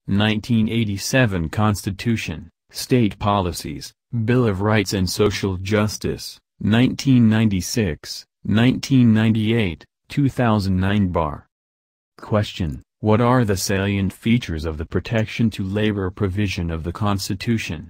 1987 Constitution, State Policies, Bill of Rights and Social Justice, 1996, 1998, 2009 bar. Question: what are the salient features of the protection to labor provision of the Constitution?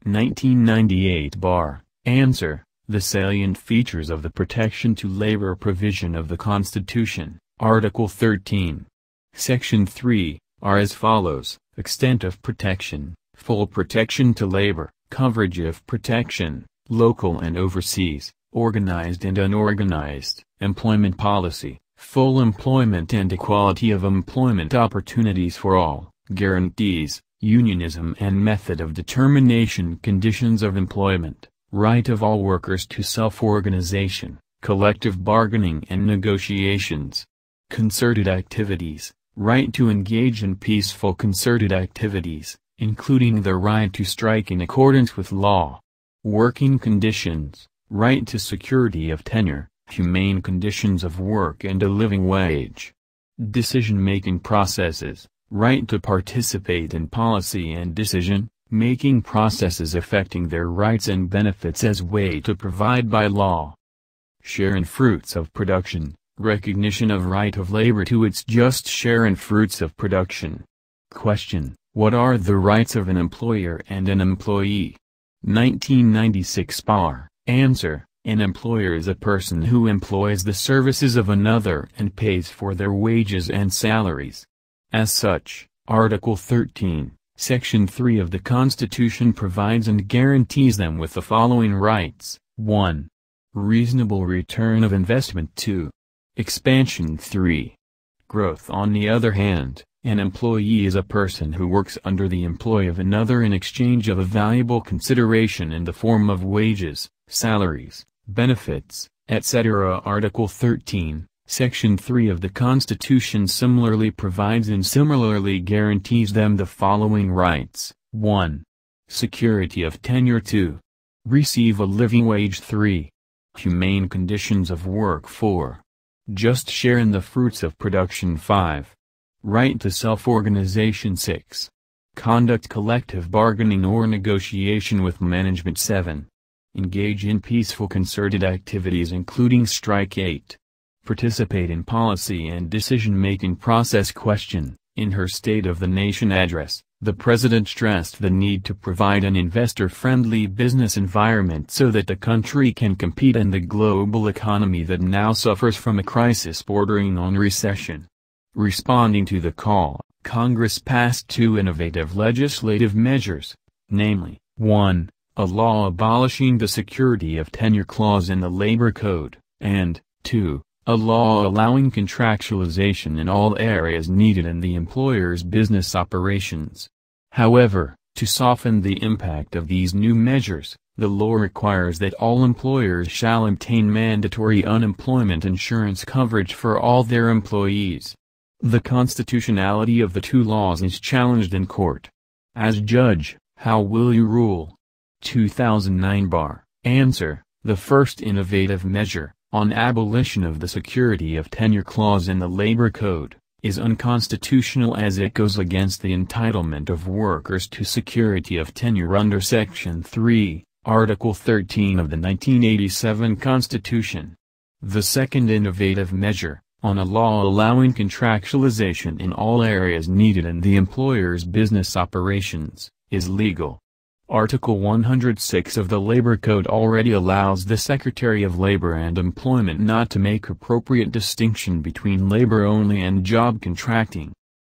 1998 bar. Answer: the salient features of the protection to labor provision of the Constitution, Article 13, Section 3, are as follows: extent of protection, full protection to labor, coverage of protection, local and overseas, organized and unorganized, employment policy, full employment and equality of employment opportunities for all, guarantees, unionism and method of determination, conditions of employment, right of all workers to self-organization, collective bargaining and negotiations, concerted activities, right to engage in peaceful concerted activities, including the right to strike in accordance with law, working conditions, right to security of tenure, humane conditions of work and a living wage, decision-making processes, right to participate in policy and decision-making processes affecting their rights and benefits as way to provide by law, share in fruits of production, recognition of right of labor to its just share in fruits of production. Question: what are the rights of an employer and an employee? 1996 bar. Answer: an employer is a person who employs the services of another and pays for their wages and salaries. As such, Article 13, Section 3 of the Constitution provides and guarantees them with the following rights: 1. Reasonable return of investment. 2. Expansion. 3. Growth. On the other hand, an employee is a person who works under the employ of another in exchange of a valuable consideration in the form of wages, salaries, benefits, etc. Article 13, Section 3 of the Constitution similarly provides and similarly guarantees them the following rights: 1. Security of tenure. 2. Receive a living wage. 3. Humane conditions of work. 4. Just share in the fruits of production. 5. Right to self-organization. 6. Conduct collective bargaining or negotiation with management. 7. Engage in peaceful concerted activities including strike. 8. Participate in policy and decision-making process. Question: in her State of the Nation address, the President stressed the need to provide an investor-friendly business environment so that the country can compete in the global economy that now suffers from a crisis bordering on recession. Responding to the call, Congress passed two innovative legislative measures, namely, 1. A law abolishing the security of tenure clause in the Labor Code, and, 2. A law allowing contractualization in all areas needed in the employer's business operations. However, to soften the impact of these new measures, the law requires that all employers shall obtain mandatory unemployment insurance coverage for all their employees. The constitutionality of the two laws is challenged in court. As judge, how will you rule? 2009 bar. Answer: the first innovative measure, on abolition of the security of tenure clause in the Labor Code, is unconstitutional as it goes against the entitlement of workers to security of tenure under Section 3, Article 13 of the 1987 Constitution. The second innovative measure, on a law allowing contractualization in all areas needed in the employer's business operations, is legal. Article 106 of the Labor Code already allows the Secretary of Labor and Employment not to make appropriate distinction between labor-only and job contracting.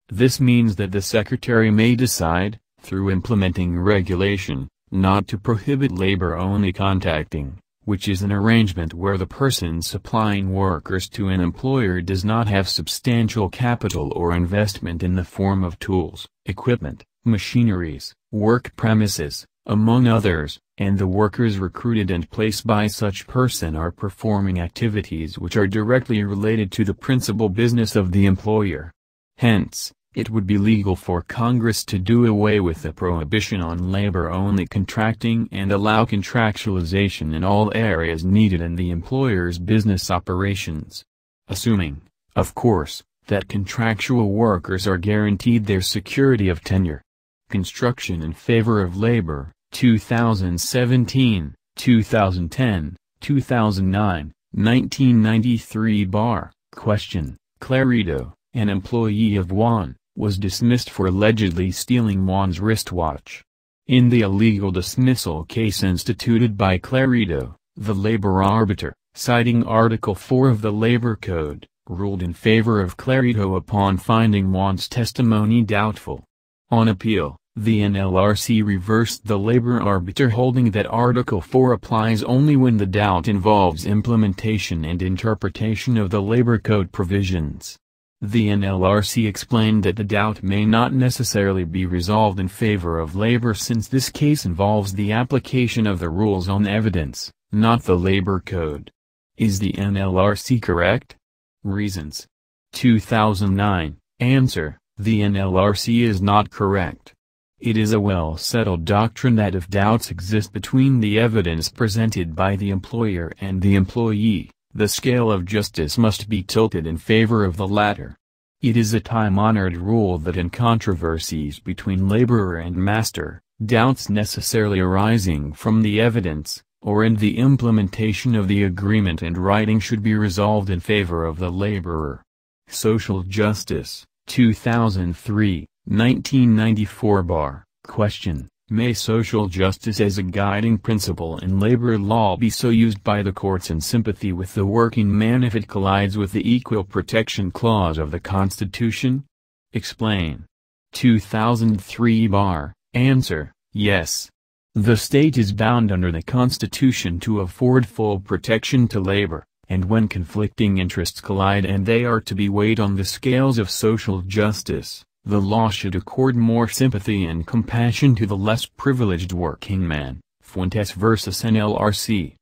This means that the Secretary may decide, through implementing regulation, not to prohibit labor-only contracting, which is an arrangement where the person supplying workers to an employer does not have substantial capital or investment in the form of tools, equipment, machineries, work premises, among others, and the workers recruited and placed by such person are performing activities which are directly related to the principal business of the employer. Hence, it would be legal for Congress to do away with the prohibition on labor-only contracting and allow contractualization in all areas needed in the employer's business operations. Assuming, of course, that contractual workers are guaranteed their security of tenure. Construction in Favor of Labor, 2017, 2010, 2009, 1993 bar. Question: Clarito, an employee of Juan, was dismissed for allegedly stealing Juan's wristwatch. In the illegal dismissal case instituted by Clarito, the labor arbiter, citing Article 4 of the Labor Code, ruled in favor of Clarito upon finding Juan's testimony doubtful. On appeal, the NLRC reversed the labor arbiter, holding that Article 4 applies only when the doubt involves implementation and interpretation of the Labor Code provisions. The NLRC explained that the doubt may not necessarily be resolved in favor of labor since this case involves the application of the rules on evidence, not the Labor Code. Is the NLRC correct? Reasons. 2009. Answer: the NLRC is not correct. It is a well-settled doctrine that if doubts exist between the evidence presented by the employer and the employee, the scale of justice must be tilted in favor of the latter. It is a time-honored rule that in controversies between laborer and master, doubts necessarily arising from the evidence, or in the implementation of the agreement and writing should be resolved in favor of the laborer. Social Justice, 2003, 1994 bar. Question: may social justice as a guiding principle in labor law be so used by the courts in sympathy with the working man if it collides with the Equal Protection Clause of the Constitution? Explain. 2003 bar. Answer: yes. The state is bound under the Constitution to afford full protection to labor, and when conflicting interests collide and they are to be weighed on the scales of social justice, the law should accord more sympathy and compassion to the less privileged working man. Fuentes vs. NLRC.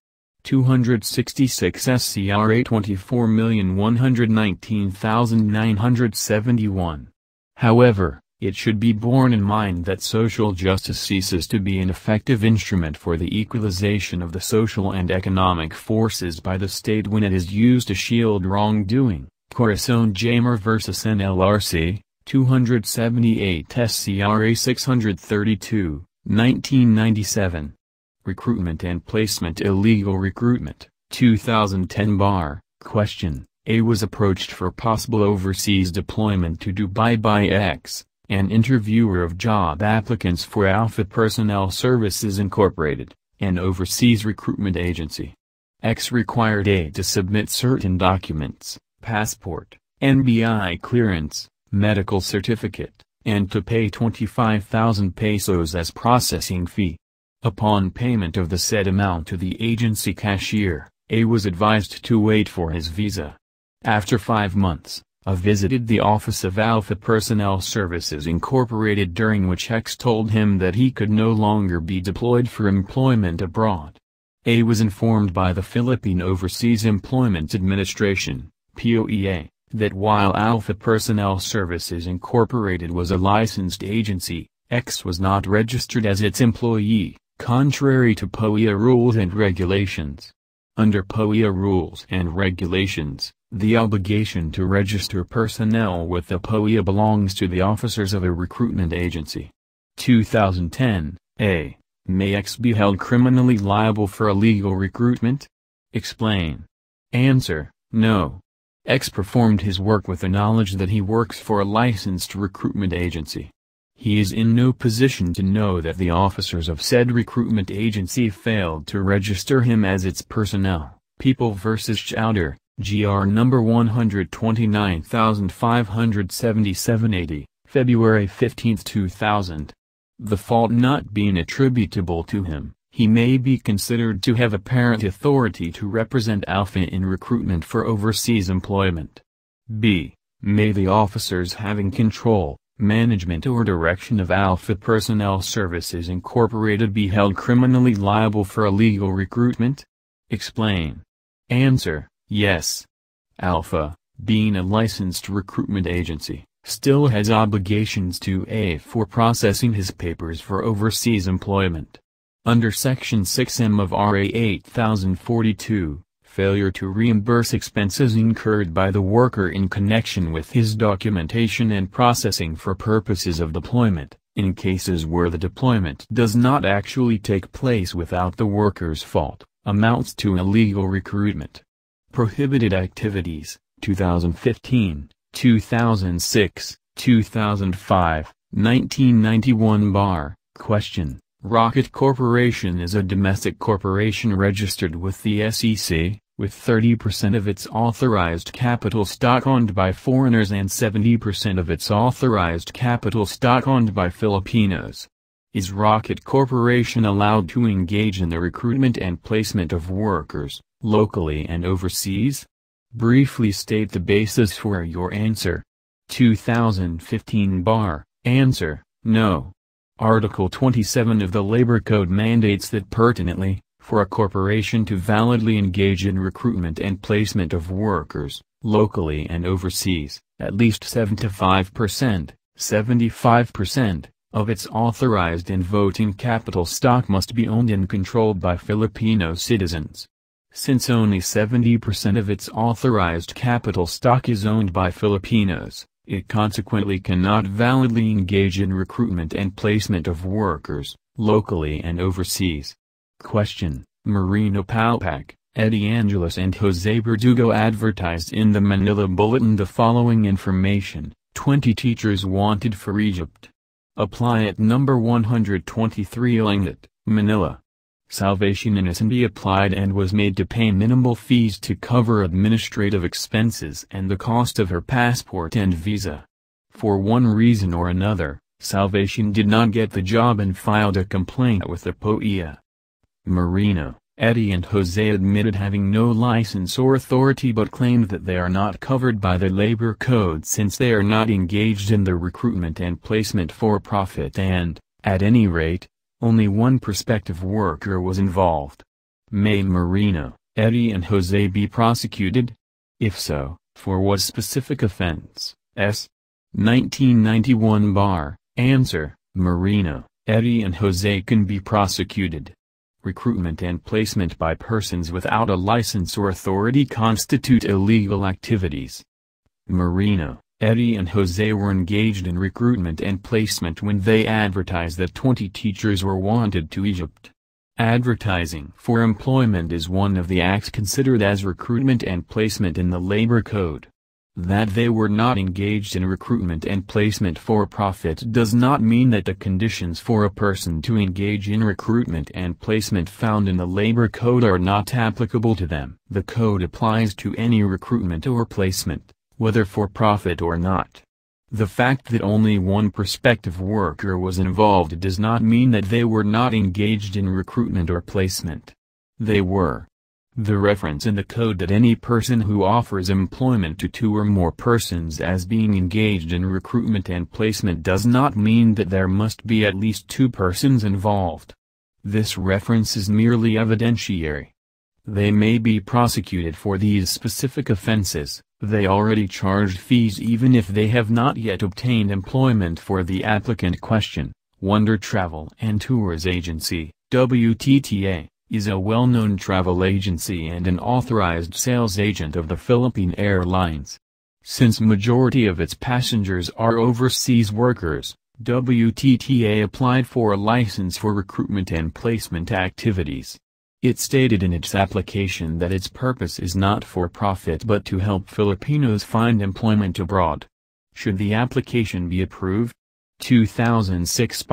266 SCRA 24,119,971. However, it should be borne in mind that social justice ceases to be an effective instrument for the equalization of the social and economic forces by the state when it is used to shield wrongdoing. Corazon Jamer vs. NLRC. 278 SCRA 632, 1997. Recruitment and Placement Illegal Recruitment, 2010 bar. Question: A was approached for possible overseas deployment to Dubai by X, an interviewer of job applicants for Alpha Personnel Services Incorporated, an overseas recruitment agency. X required A to submit certain documents, passport, NBI clearance, medical certificate, and to pay 25,000 pesos as processing fee. Upon payment of the said amount to the agency cashier, A was advised to wait for his visa. After 5 months, A visited the office of Alpha Personnel Services Incorporated, during which X told him that he could no longer be deployed for employment abroad. A was informed by the Philippine Overseas Employment Administration, POEA, that while Alpha Personnel Services Incorporated was a licensed agency, X was not registered as its employee, contrary to POEA rules and regulations. Under POEA rules and regulations, the obligation to register personnel with the POEA belongs to the officers of a recruitment agency. 2010, A. May X be held criminally liable for illegal recruitment? Explain. Answer: no. X performed his work with the knowledge that he works for a licensed recruitment agency. He is in no position to know that the officers of said recruitment agency failed to register him as its personnel. People vs. Chowder, GR number 129577-80, February 15, 2000. The fault not being attributable to him, he may be considered to have apparent authority to represent Alpha in recruitment for overseas employment. B. May the officers having control, management or direction of Alpha Personnel Services Incorporated be held criminally liable for illegal recruitment? Explain. Answer: yes. Alpha, being a licensed recruitment agency, still has obligations to A for processing his papers for overseas employment. Under Section 6M of RA 8042, failure to reimburse expenses incurred by the worker in connection with his documentation and processing for purposes of deployment, in cases where the deployment does not actually take place without the worker's fault, amounts to illegal recruitment. Prohibited activities, 2015, 2006, 2005, 1991 Question. Rocket Corporation is a domestic corporation registered with the SEC, with 30% of its authorized capital stock owned by foreigners and 70% of its authorized capital stock owned by Filipinos. Is Rocket Corporation allowed to engage in the recruitment and placement of workers, locally and overseas? Briefly state the basis for your answer. 2015 Answer, no. Article 27 of the Labor Code mandates that pertinently, for a corporation to validly engage in recruitment and placement of workers, locally and overseas, at least 75%, of its authorized and voting capital stock must be owned and controlled by Filipino citizens. Since only 70% of its authorized capital stock is owned by Filipinos, it consequently cannot validly engage in recruitment and placement of workers, locally and overseas. Question. Marino Palpak, Eddie Angeles and Jose Verdugo advertised in the Manila Bulletin the following information: 20 teachers wanted for Egypt. Apply at number 123 Langit, Manila. Salvation Innocenti applied and was made to pay minimal fees to cover administrative expenses and the cost of her passport and visa. For one reason or another, Salvation did not get the job and filed a complaint with the POEA. Marino, Eddie and Jose admitted having no license or authority but claimed that they are not covered by the Labor Code since they are not engaged in the recruitment and placement for profit and, at any rate, only one prospective worker was involved. May Marino, Eddie and Jose be prosecuted? If so, for what specific offense? 1991 Answer, Marino, Eddie and Jose can be prosecuted. Recruitment and placement by persons without a license or authority constitute illegal activities. Marino, Eddie and Jose were engaged in recruitment and placement when they advertised that 20 teachers were wanted to Egypt. Advertising for employment is one of the acts considered as recruitment and placement in the Labor Code. That they were not engaged in recruitment and placement for profit does not mean that the conditions for a person to engage in recruitment and placement found in the Labor Code are not applicable to them. The code applies to any recruitment or placement, whether for profit or not. The fact that only one prospective worker was involved does not mean that they were not engaged in recruitment or placement. They were. The reference in the code that any person who offers employment to 2 or more persons as being engaged in recruitment and placement does not mean that there must be at least 2 persons involved. This reference is merely evidentiary. They may be prosecuted for these specific offenses. They already charged fees even if they have not yet obtained employment for the applicant. Question. Wonder Travel and Tours Agency, WTTA, is a well-known travel agency and an authorized sales agent of the Philippine Airlines. Since majority of its passengers are overseas workers, WTTA applied for a license for recruitment and placement activities. It stated in its application that its purpose is not for profit but to help Filipinos find employment abroad. Should the application be approved? 2006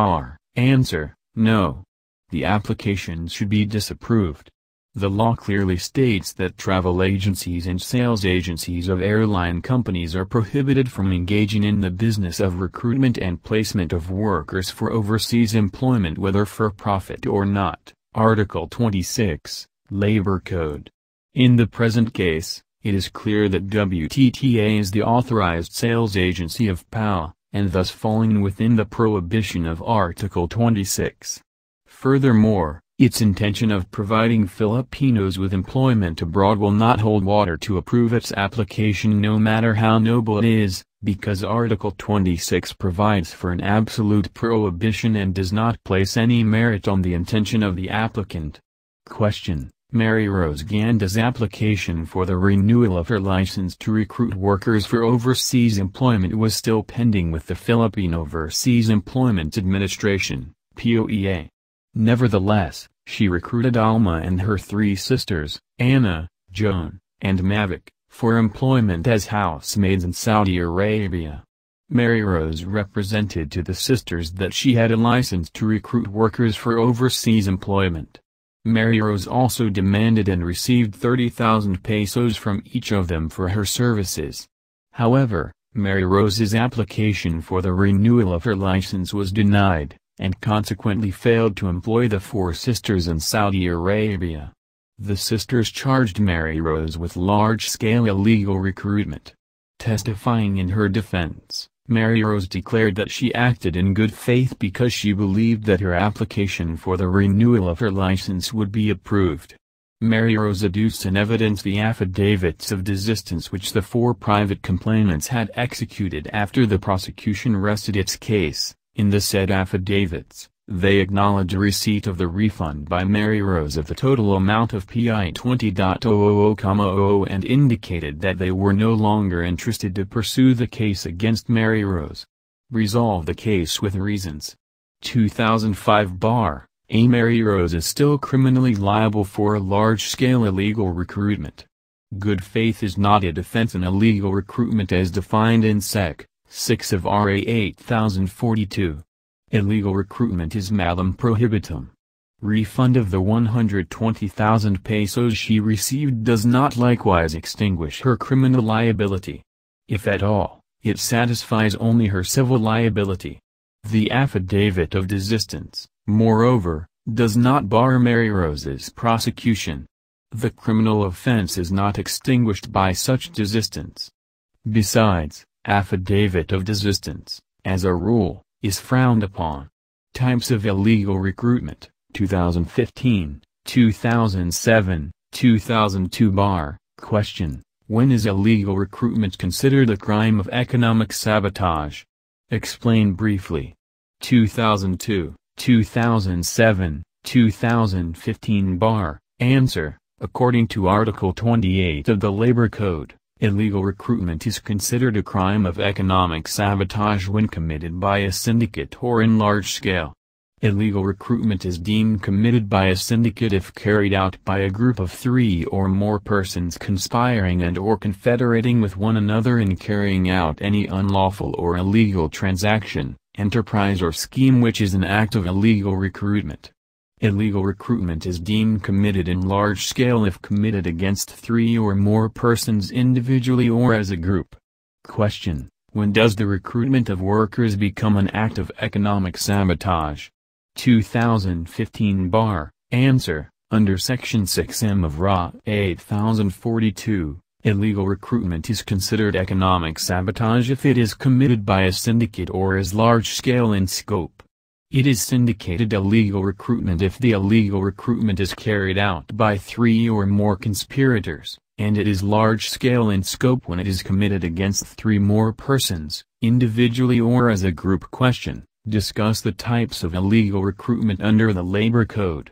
Answer, no. The application should be disapproved. The law clearly states that travel agencies and sales agencies of airline companies are prohibited from engaging in the business of recruitment and placement of workers for overseas employment whether for profit or not. Article 26, Labor Code. In the present case, it is clear that WTTA is the authorized sales agency of PAL, and thus falling within the prohibition of Article 26. Furthermore, its intention of providing Filipinos with employment abroad will not hold water to approve its application no matter how noble it is, because Article 26 provides for an absolute prohibition and does not place any merit on the intention of the applicant. Question. Mary Rose Ganda's application for the renewal of her license to recruit workers for overseas employment was still pending with the Philippine Overseas Employment Administration, POEA. Nevertheless, she recruited Alma and her three sisters, Anna, Joan, and Mavic, for employment as housemaids in Saudi Arabia. Mary Rose represented to the sisters that she had a license to recruit workers for overseas employment. Mary Rose also demanded and received 30,000 pesos from each of them for her services. However, Mary Rose's application for the renewal of her license was denied, and consequently failed to employ the four sisters in Saudi Arabia. The sisters charged Mary Rose with large-scale illegal recruitment. Testifying in her defense, Mary Rose declared that she acted in good faith because she believed that her application for the renewal of her license would be approved. Mary Rose adduced in evidence the affidavits of desistance which the four private complainants had executed after the prosecution rested its case. In the said affidavits, they acknowledge receipt of the refund by Mary Rose of the total amount of PI 20.000,000 and indicated that they were no longer interested to pursue the case against Mary Rose. Resolve the case with reasons. 2005 Bar. A Mary Rose is still criminally liable for large-scale illegal recruitment. Good faith is not a defense in illegal recruitment as defined in Sec. 6 of RA 8042. Illegal recruitment is malum prohibitum. Refund of the 120,000 pesos she received does not likewise extinguish her criminal liability. If at all, it satisfies only her civil liability. The affidavit of desistance, moreover, does not bar Mary Rose's prosecution. The criminal offense is not extinguished by such desistance. Besides, affidavit of desistance, as a rule, is frowned upon. Types of illegal recruitment, 2015, 2007, 2002 Bar. Question: when is illegal recruitment considered a crime of economic sabotage? Explain briefly. 2002, 2007, 2015 Bar. Answer: according to Article 28 of the Labor Code, illegal recruitment is considered a crime of economic sabotage when committed by a syndicate or in large scale. Illegal recruitment is deemed committed by a syndicate if carried out by a group of 3 or more persons conspiring and/or confederating with one another in carrying out any unlawful or illegal transaction, enterprise or scheme which is an act of illegal recruitment. Illegal recruitment is deemed committed in large scale if committed against 3 or more persons individually or as a group. Question: when does the recruitment of workers become an act of economic sabotage? 2015 Bar. Answer: under Section 6M of RA 8042, illegal recruitment is considered economic sabotage if it is committed by a syndicate or is large scale in scope. It is syndicated illegal recruitment if the illegal recruitment is carried out by 3 or more conspirators, and it is large-scale in scope when it is committed against 3 more persons, individually or as a group. Question: discuss the types of illegal recruitment under the Labor Code.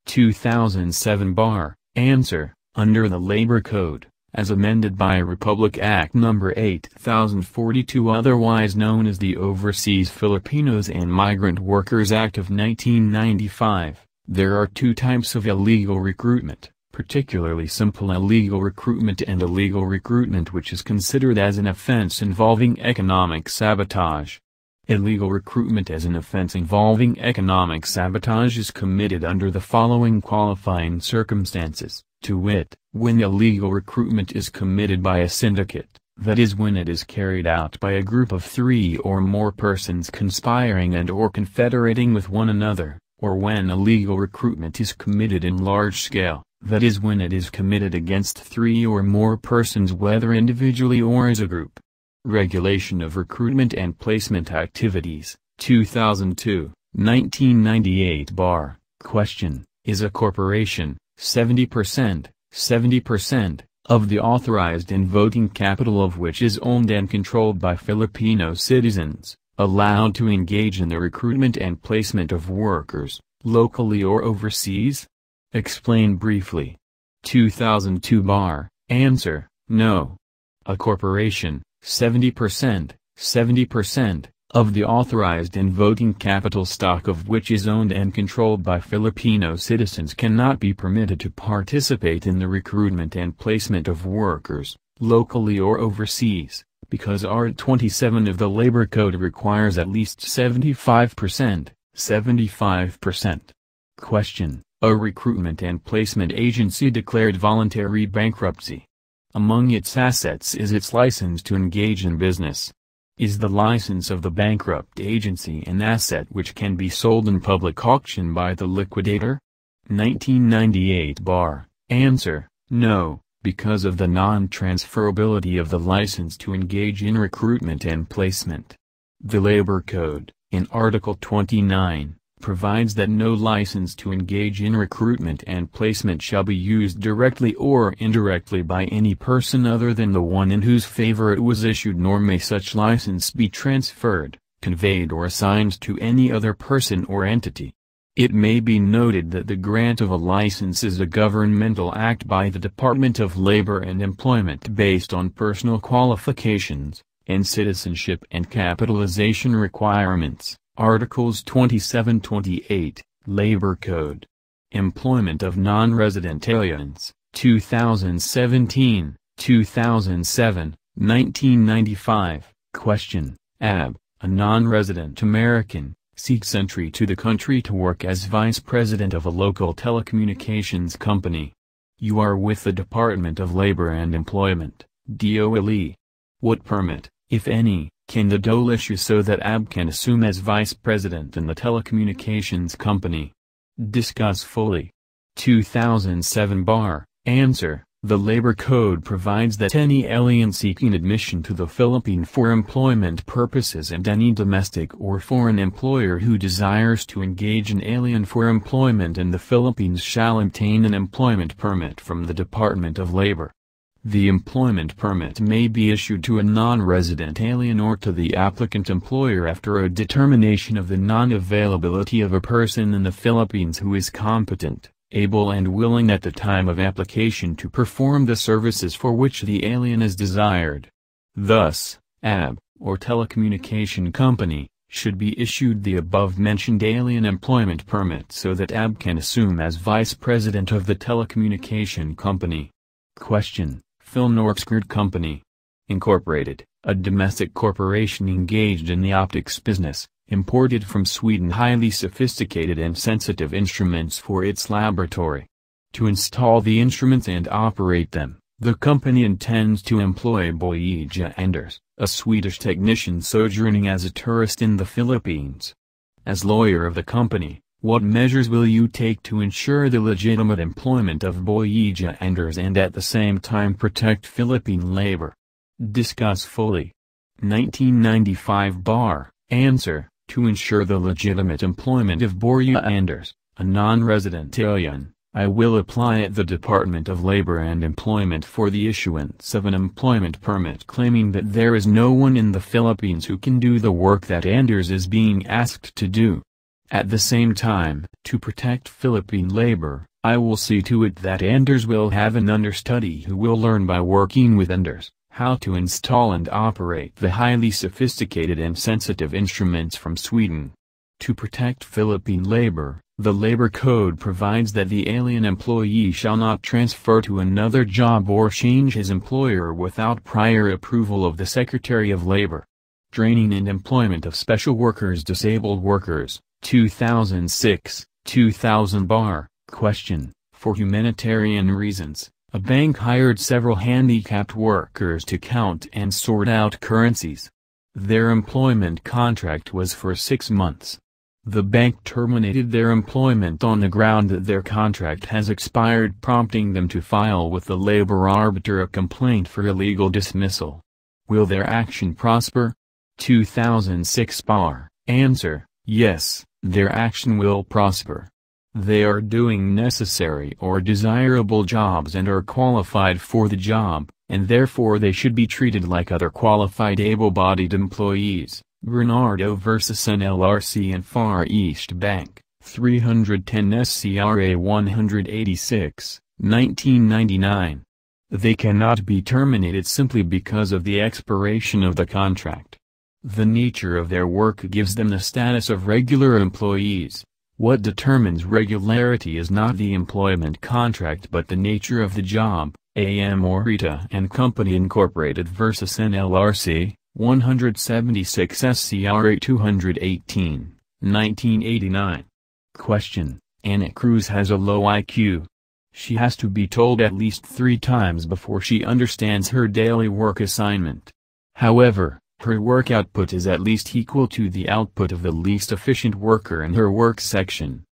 2007 Bar. Answer: under the Labor Code, as amended by Republic Act No. 8042, otherwise known as the Overseas Filipinos and Migrant Workers Act of 1995, there are 2 types of illegal recruitment, particularly simple illegal recruitment and illegal recruitment which is considered as an offense involving economic sabotage. Illegal recruitment as an offense involving economic sabotage is committed under the following qualifying circumstances, to wit, when illegal recruitment is committed by a syndicate, that is when it is carried out by a group of 3 or more persons conspiring and/or confederating with one another, or when illegal recruitment is committed in large scale, that is when it is committed against 3 or more persons whether individually or as a group. Regulation of Recruitment and Placement Activities, 2002, 1998 Bar. Question: is a corporation, 70%, of the authorized and voting capital of which is owned and controlled by Filipino citizens, allowed to engage in the recruitment and placement of workers, locally or overseas? Explain briefly. 2002 bar. Answer, no. A corporation, 70%, 70%, of the authorized and voting capital stock of which is owned and controlled by Filipino citizens cannot be permitted to participate in the recruitment and placement of workers, locally or overseas, because Art 27 of the Labor Code requires at least 75%, 75%. Question: a recruitment and placement agency declared voluntary bankruptcy. Among its assets is its license to engage in business. Is the license of the bankrupt agency an asset which can be sold in public auction by the liquidator? 1998 bar. Answer, no, because of the non-transferability of the license to engage in recruitment and placement. The Labor Code, in Article 29, provides that no license to engage in recruitment and placement shall be used directly or indirectly by any person other than the one in whose favor it was issued, nor may such license be transferred, conveyed or assigned to any other person or entity. It may be noted that the grant of a license is a governmental act by the Department of Labor and Employment based on personal qualifications, and citizenship and capitalization requirements. Articles 27-28, Labor Code. Employment of non-resident aliens, 2017, 2007, 1995. Question: A non-resident American, seeks entry to the country to work as vice president of a local telecommunications company. You are with the Department of Labor and Employment, DOLE. What permit, if any, can the DOLE issue so that AB can assume as vice president in the telecommunications company? Discuss fully. 2007 bar. Answer, the Labor Code provides that any alien seeking admission to the Philippines for employment purposes and any domestic or foreign employer who desires to engage an alien for employment in the Philippines shall obtain an employment permit from the Department of Labor. The employment permit may be issued to a non-resident alien or to the applicant employer after a determination of the non-availability of a person in the Philippines who is competent, able and willing at the time of application to perform the services for which the alien is desired. Thus, AB, or telecommunication company, should be issued the above-mentioned alien employment permit so that AB can assume as vice president of the telecommunication company. Question: Philnorx Group Company, Incorporated, a domestic corporation engaged in the optics business, imported from Sweden highly sophisticated and sensitive instruments for its laboratory. To install the instruments and operate them, the company intends to employ Boyija Anders, a Swedish technician sojourning as a tourist in the Philippines. As lawyer of the company, what measures will you take to ensure the legitimate employment of Boyija Anders and at the same time protect Philippine labor? Discuss fully. 1995 bar. Answer, to ensure the legitimate employment of Boyija Anders, a non-resident alien, I will apply at the Department of Labor and Employment for the issuance of an employment permit claiming that there is no one in the Philippines who can do the work that Anders is being asked to do. At the same time, to protect Philippine labor, I will see to it that Anders will have an understudy who will learn by working with Anders how to install and operate the highly sophisticated and sensitive instruments from Sweden. To protect Philippine labor, the Labor Code provides that the alien employee shall not transfer to another job or change his employer without prior approval of the Secretary of Labor. Training and employment of special workers, disabled workers, 2006, 2000 bar. Question: for humanitarian reasons, a bank hired several handicapped workers to count and sort out currencies. Their employment contract was for 6 months. The bank terminated their employment on the ground that their contract has expired, prompting them to file with the labor arbiter a complaint for illegal dismissal. Will their action prosper? 2006 bar. Answer: yes, their action will prosper. They are doing necessary or desirable jobs and are qualified for the job, and therefore they should be treated like other qualified able-bodied employees. Bernardo vs. NLRC and Far East Bank, 310 SCRA 186, 1999. They cannot be terminated simply because of the expiration of the contract. The nature of their work gives them the status of regular employees. What determines regularity is not the employment contract but the nature of the job. A.M. Morita and Company Incorporated vs. NLRC, 176 SCRA 218, 1989. Question: Anna Cruz has a low IQ. She has to be told at least 3 times before she understands her daily work assignment. However, her work output is at least equal to the output of the least efficient worker in her work section.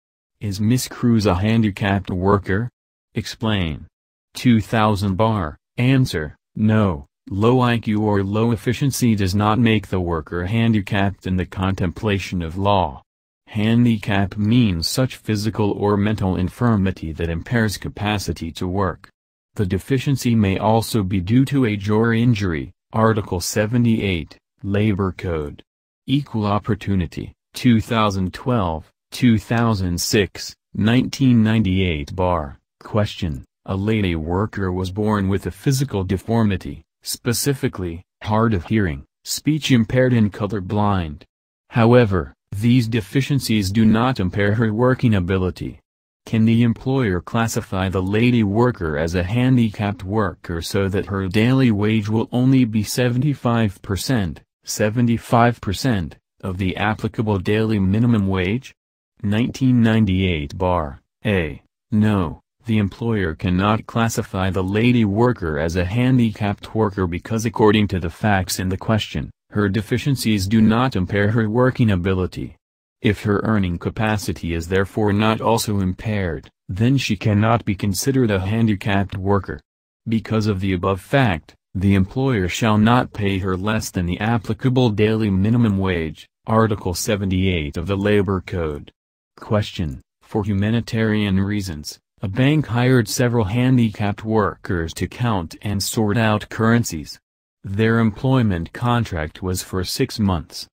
Is Miss Cruz a handicapped worker? Explain. 2000 bar. Answer: no. Low IQ or low efficiency does not make the worker handicapped in the contemplation of law. Handicap means such physical or mental infirmity that impairs capacity to work. The deficiency may also be due to age or injury. Article 78, Labor Code. Equal Opportunity, 2012, 2006, 1998 bar. Question: a lady worker was born with a physical deformity, specifically, hard of hearing, speech impaired and color blind. However, these deficiencies do not impair her working ability. Can the employer classify the lady worker as a handicapped worker so that her daily wage will only be 75% of the applicable daily minimum wage? 1998 bar. A. No, the employer cannot classify the lady worker as a handicapped worker because according to the facts in the question, her deficiencies do not impair her working ability. If her earning capacity is therefore not also impaired, then she cannot be considered a handicapped worker. Because of the above fact, the employer shall not pay her less than the applicable daily minimum wage, Article 78 of the Labor Code. Question: for humanitarian reasons, a bank hired several handicapped workers to count and sort out currencies. Their employment contract was for 6 months.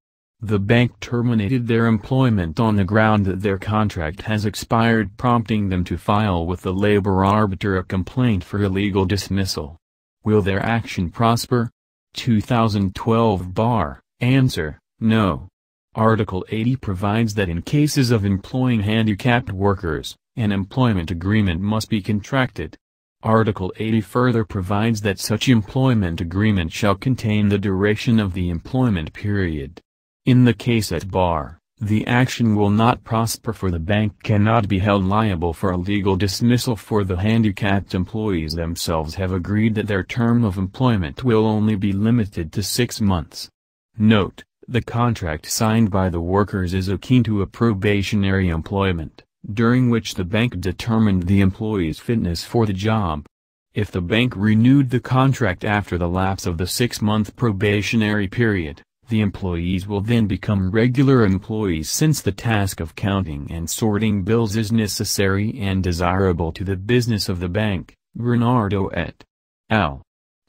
The bank terminated their employment on the ground that their contract has expired, prompting them to file with the labor arbiter a complaint for illegal dismissal. Will their action prosper? 2012 bar. Answer: no. Article 80 provides that in cases of employing handicapped workers, an employment agreement must be contracted. Article 80 further provides that such employment agreement shall contain the duration of the employment period. In the case at bar, the action will not prosper for the bank cannot be held liable for a legal dismissal for the handicapped employees themselves have agreed that their term of employment will only be limited to 6 months. Note: the contract signed by the workers is akin to a probationary employment, during which the bank determined the employee's fitness for the job. If the bank renewed the contract after the lapse of the 6-month probationary period, the employees will then become regular employees since the task of counting and sorting bills is necessary and desirable to the business of the bank. Bernardo et al.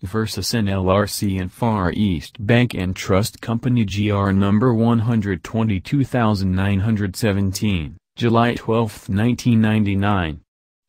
Versus NLRC and Far East Bank and Trust Company GR number 122917, July 12, 1999.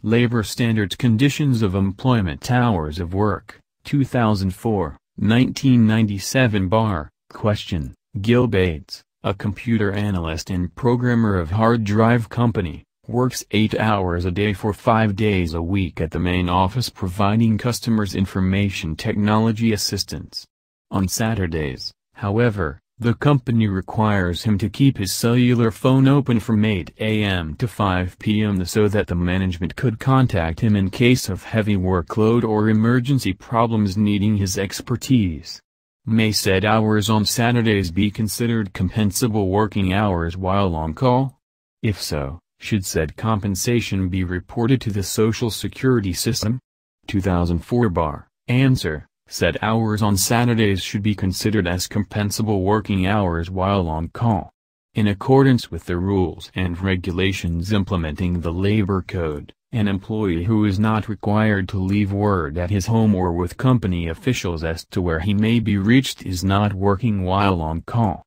Labor Standards Conditions of Employment Hours of Work, 2004, 1997 bar. Question: Gil Bates, a computer analyst and programmer of Hard Drive Company, works 8 hours a day for 5 days a week at the main office providing customers information technology assistance. On Saturdays, however, the company requires him to keep his cellular phone open from 8 a.m. to 5 p.m. so that the management could contact him in case of heavy workload or emergency problems needing his expertise. May said hours on Saturdays be considered compensable working hours while on call? If so, should said compensation be reported to the Social Security system? 2004 bar. Answer: said hours on Saturdays should be considered as compensable working hours while on call. In accordance with the rules and regulations implementing the Labor Code, an employee who is not required to leave word at his home or with company officials as to where he may be reached is not working while on call.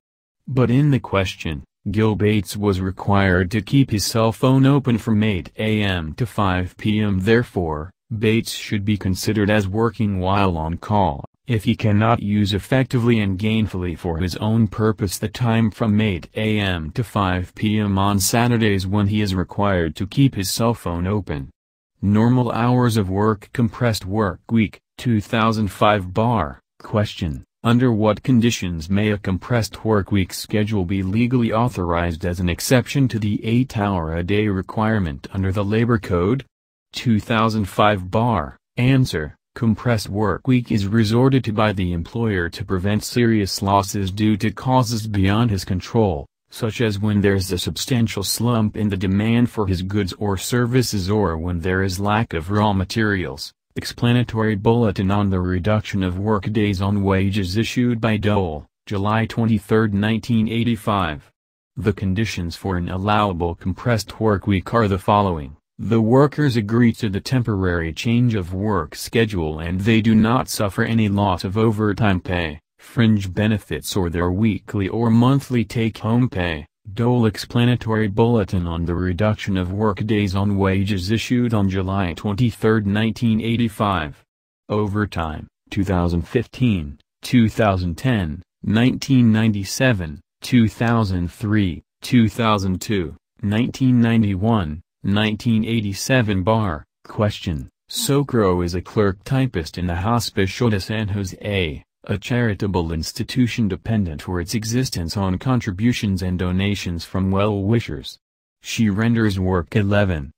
But in the question, Gil Bates was required to keep his cell phone open from 8 a.m. to 5 p.m. Therefore, Bates should be considered as working while on call, if he cannot use effectively and gainfully for his own purpose the time from 8 a.m. to 5 p.m. on Saturdays when he is required to keep his cell phone open. Normal hours of work. Compressed work week, 2005 bar. Question: under what conditions may a compressed work week schedule be legally authorized as an exception to the 8-hour-a-day requirement under the Labor Code? 2005 bar. Answer: compressed work week is resorted to by the employer to prevent serious losses due to causes beyond his control, such as when there's a substantial slump in the demand for his goods or services or when there is lack of raw materials. Explanatory Bulletin on the Reduction of Workdays on Wages issued by Dole, July 23, 1985. The conditions for an allowable compressed workweek are the following. The workers agree to the temporary change of work schedule and they do not suffer any loss of overtime pay, fringe benefits or their weekly or monthly take-home pay. Dole Explanatory Bulletin on the Reduction of Workdays on Wages issued on July 23, 1985. Overtime, 2015, 2010, 1997, 2003, 2002, 1991, 1987 bar. Question: Socro is a clerk typist in the Hospicio de San Jose, a charitable institution dependent for its existence on contributions and donations from well-wishers. She renders work 11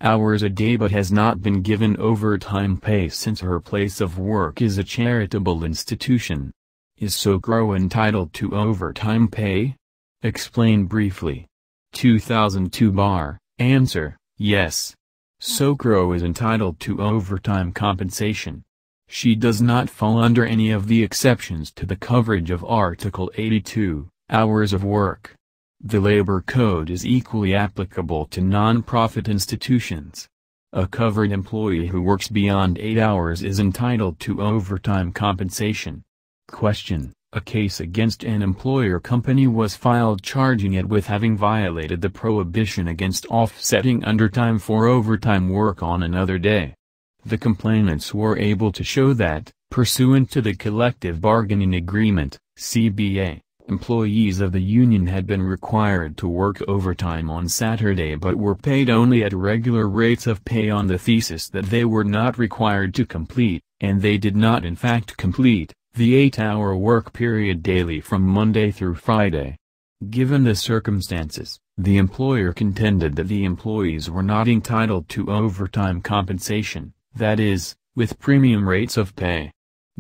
hours a day but has not been given overtime pay since her place of work is a charitable institution. Is Socro entitled to overtime pay? Explain briefly. 2002 bar. Answer: yes. Socro is entitled to overtime compensation. She does not fall under any of the exceptions to the coverage of Article 82, hours of work. The Labor Code is equally applicable to non-profit institutions. A covered employee who works beyond 8 hours is entitled to overtime compensation. Question: a case against an employer company was filed charging it with having violated the prohibition against offsetting undertime for overtime work on another day. The complainants were able to show that, pursuant to the Collective Bargaining Agreement, CBA, employees of the union had been required to work overtime on Saturday but were paid only at regular rates of pay on the thesis that they were not required to complete, and they did not in fact complete, the 8-hour work period daily from Monday through Friday. Given the circumstances, the employer contended that the employees were not entitled to overtime compensation, that is, with premium rates of pay.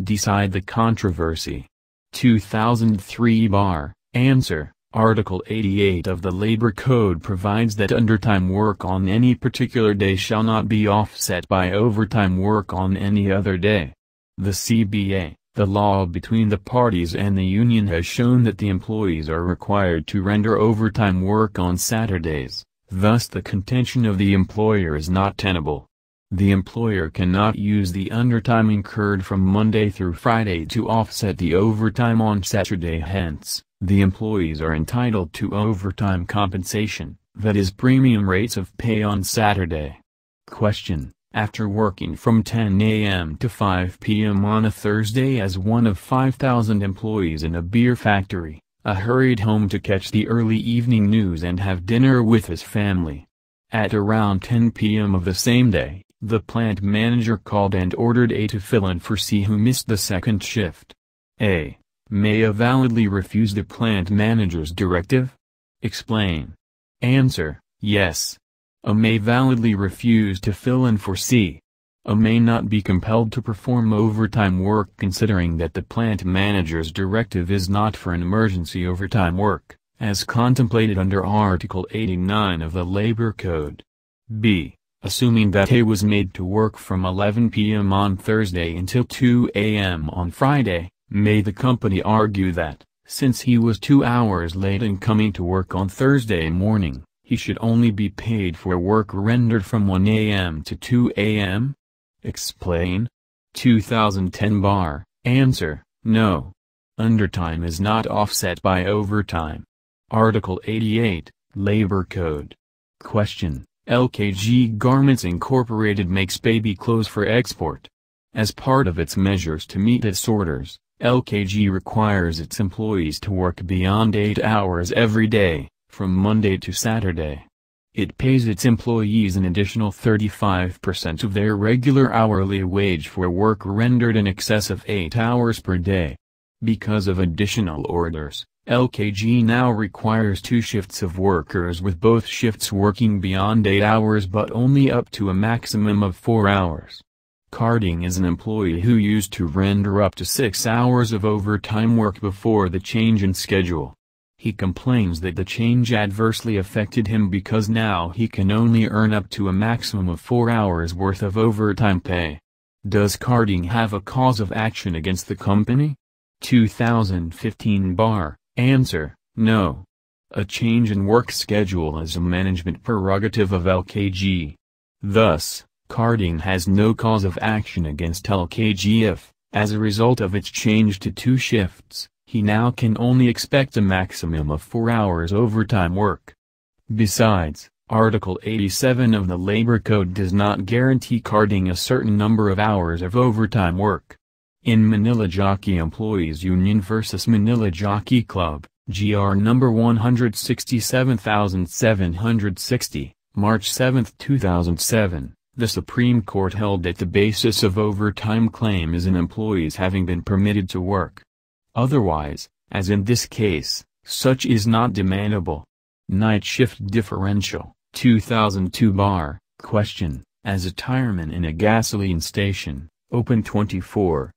Decide the controversy. 2003 bar. Answer: Article 88 of the Labor Code provides that undertime work on any particular day shall not be offset by overtime work on any other day. The CBA, the law between the parties and the union, has shown that the employees are required to render overtime work on Saturdays, thus the contention of the employer is not tenable. The employer cannot use the undertime incurred from Monday through Friday to offset the overtime on Saturday. Hence, the employees are entitled to overtime compensation, that is premium rates of pay on Saturday. Question: after working from 10 a.m. to 5 p.m. on a Thursday as one of 5,000 employees in a beer factory, hurried home to catch the early evening news and have dinner with his family. At around 10 p.m. of the same day, the plant manager called and ordered A to fill in for C, who missed the second shift. A. May A validly refuse the plant manager's directive? Explain. Answer: yes. A may validly refuse to fill in for C. A may not be compelled to perform overtime work considering that the plant manager's directive is not for an emergency overtime work, as contemplated under Article 89 of the Labor Code. B. Assuming that A was made to work from 11 p.m. on Thursday until 2 a.m. on Friday, may the company argue that, since he was 2 hours late in coming to work on Thursday morning, he should only be paid for work rendered from 1 a.m. to 2 a.m.? Explain. 2010 bar. Answer: no. Undertime is not offset by overtime. Article 88, Labor Code. Question: LKG Garments Incorporated makes baby clothes for export. As part of its measures to meet its orders, LKG requires its employees to work beyond 8 hours every day, from Monday to Saturday. It pays its employees an additional 35% of their regular hourly wage for work rendered in excess of 8 hours per day. Because of additional orders, LKG now requires 2 shifts of workers, with both shifts working beyond 8 hours but only up to a maximum of 4 hours. Carding is an employee who used to render up to 6 hours of overtime work before the change in schedule. He complains that the change adversely affected him because now he can only earn up to a maximum of 4 hours worth of overtime pay. Does Carding have a cause of action against the company? 2015 bar. Answer: no. A change in work schedule is a management prerogative of LKG. Thus, Carding has no cause of action against LKG if, as a result of its change to 2 shifts, he now can only expect a maximum of 4 hours overtime work. Besides, Article 87 of the Labor Code does not guarantee Carding a certain number of hours of overtime work. In Manila Jockey Employees Union vs. Manila Jockey Club, GR number 167760, March 7, 2007, the Supreme Court held that the basis of overtime claim is an employee's having been permitted to work. Otherwise, as in this case, such is not demandable. Night shift differential, 2002 bar. Question: as a tireman in a gasoline station, open 24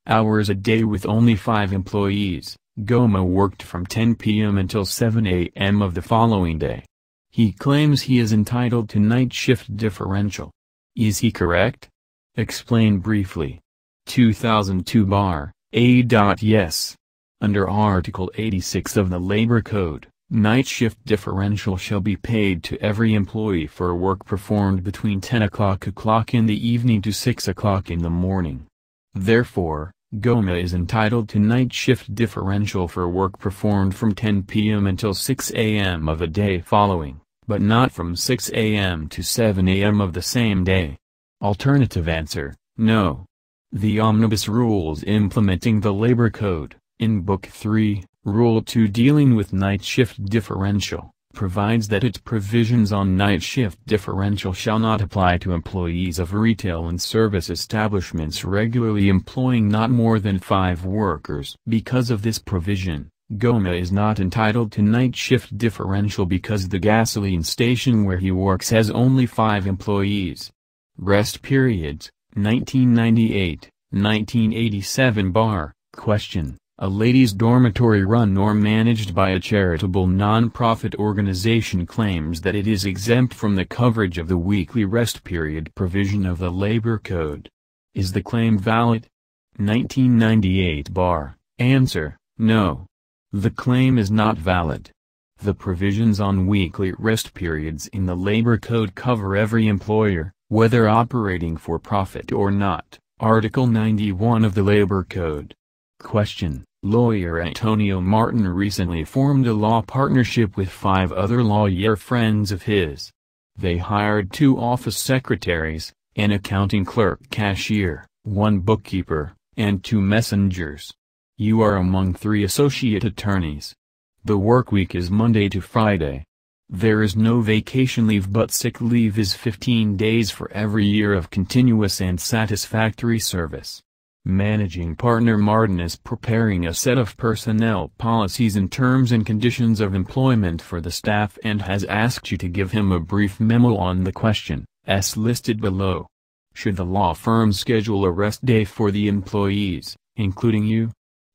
hours a day with only 5 employees, Goma worked from 10 p.m. until 7 a.m. of the following day. He claims he is entitled to night shift differential. Is he correct? Explain briefly. 2002 bar. Yes. Under Article 86 of the Labor Code, night shift differential shall be paid to every employee for work performed between 10 o'clock in the evening to 6 o'clock in the morning. Therefore, Goma is entitled to night shift differential for work performed from 10 p.m. until 6 a.m. of the day following, but not from 6 a.m. to 7 a.m. of the same day. Alternative answer: no. The Omnibus Rules implementing the Labor Code, in Book 3, Rule 2 dealing with night shift differential, provides that its provisions on night shift differential shall not apply to employees of retail and service establishments regularly employing not more than 5 workers. Because of this provision, Goma is not entitled to night shift differential because the gasoline station where he works has only 5 employees. Rest periods, 1998, 1987 bar. Question: a ladies' dormitory run or managed by a charitable non-profit organization claims that it is exempt from the coverage of the weekly rest period provision of the Labor Code. Is the claim valid? 1998 bar. Answer: no. The claim is not valid. The provisions on weekly rest periods in the Labor Code cover every employer, whether operating for profit or not. Article 91 of the Labor Code. Question: lawyer Antonio Martin recently formed a law partnership with 5 other lawyer friends of his. They hired 2 office secretaries, an accounting clerk cashier, 1 bookkeeper, and 2 messengers. You are among 3 associate attorneys. The workweek is Monday to Friday. There is no vacation leave, but sick leave is 15 days for every year of continuous and satisfactory service. Managing Partner Martin is preparing a set of personnel policies and terms and conditions of employment for the staff and has asked you to give him a brief memo on the questions listed below. Should the law firm schedule a rest day for the employees, including you?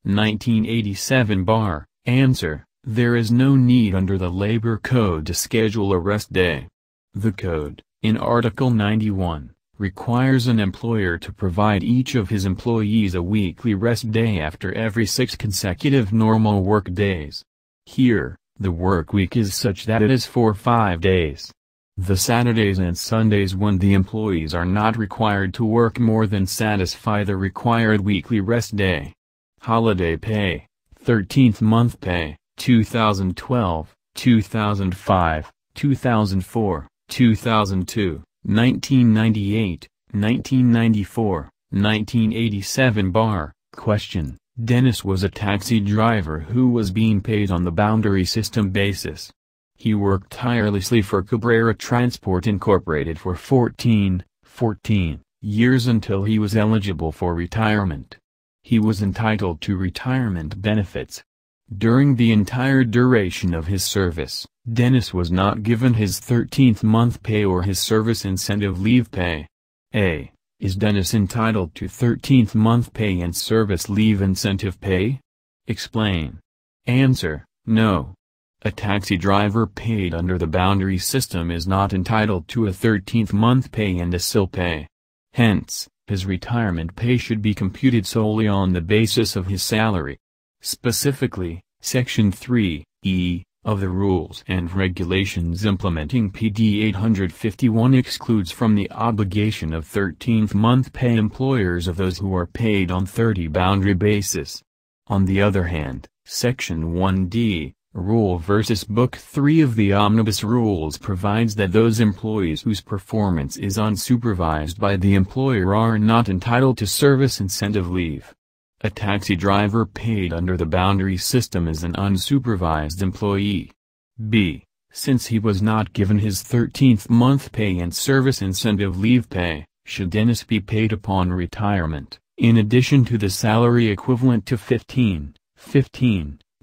1987 bar. Answer: there is no need under the Labor Code to schedule a rest day. The Code, in Article 91, requires an employer to provide each of his employees a weekly rest day after every 6 consecutive normal work days. Here, the work week is such that it is for 5 days. The Saturdays and Sundays when the employees are not required to work more than satisfy the required weekly rest day. Holiday pay, 13th month pay, 2012, 2005, 2004, 2002, 1998, 1994, 1987 bar. Question: Dennis was a taxi driver who was being paid on the boundary system basis. He worked tirelessly for Cabrera Transport Incorporated for 14 years until he was eligible for retirement. He was entitled to retirement benefits. During the entire duration of his service, Dennis was not given his 13th month pay or his service incentive leave pay. A. Is Dennis entitled to 13th month pay and service leave incentive pay? Explain. Answer: No. A taxi driver paid under the boundary system is not entitled to a 13th month pay and a SIL pay. Hence, his retirement pay should be computed solely on the basis of his salary. Specifically, Section 3(e) of the Rules and Regulations implementing PD 851 excludes from the obligation of 13th month pay employers of those who are paid on 30 boundary basis. On the other hand, Section 1d, Rule vs. Book 3 of the Omnibus Rules provides that those employees whose performance is unsupervised by the employer are not entitled to service incentive leave. A taxi driver paid under the boundary system is an unsupervised employee. B. Since he was not given his 13th month pay and service incentive leave pay, should Dennis be paid upon retirement, in addition to the salary equivalent to 15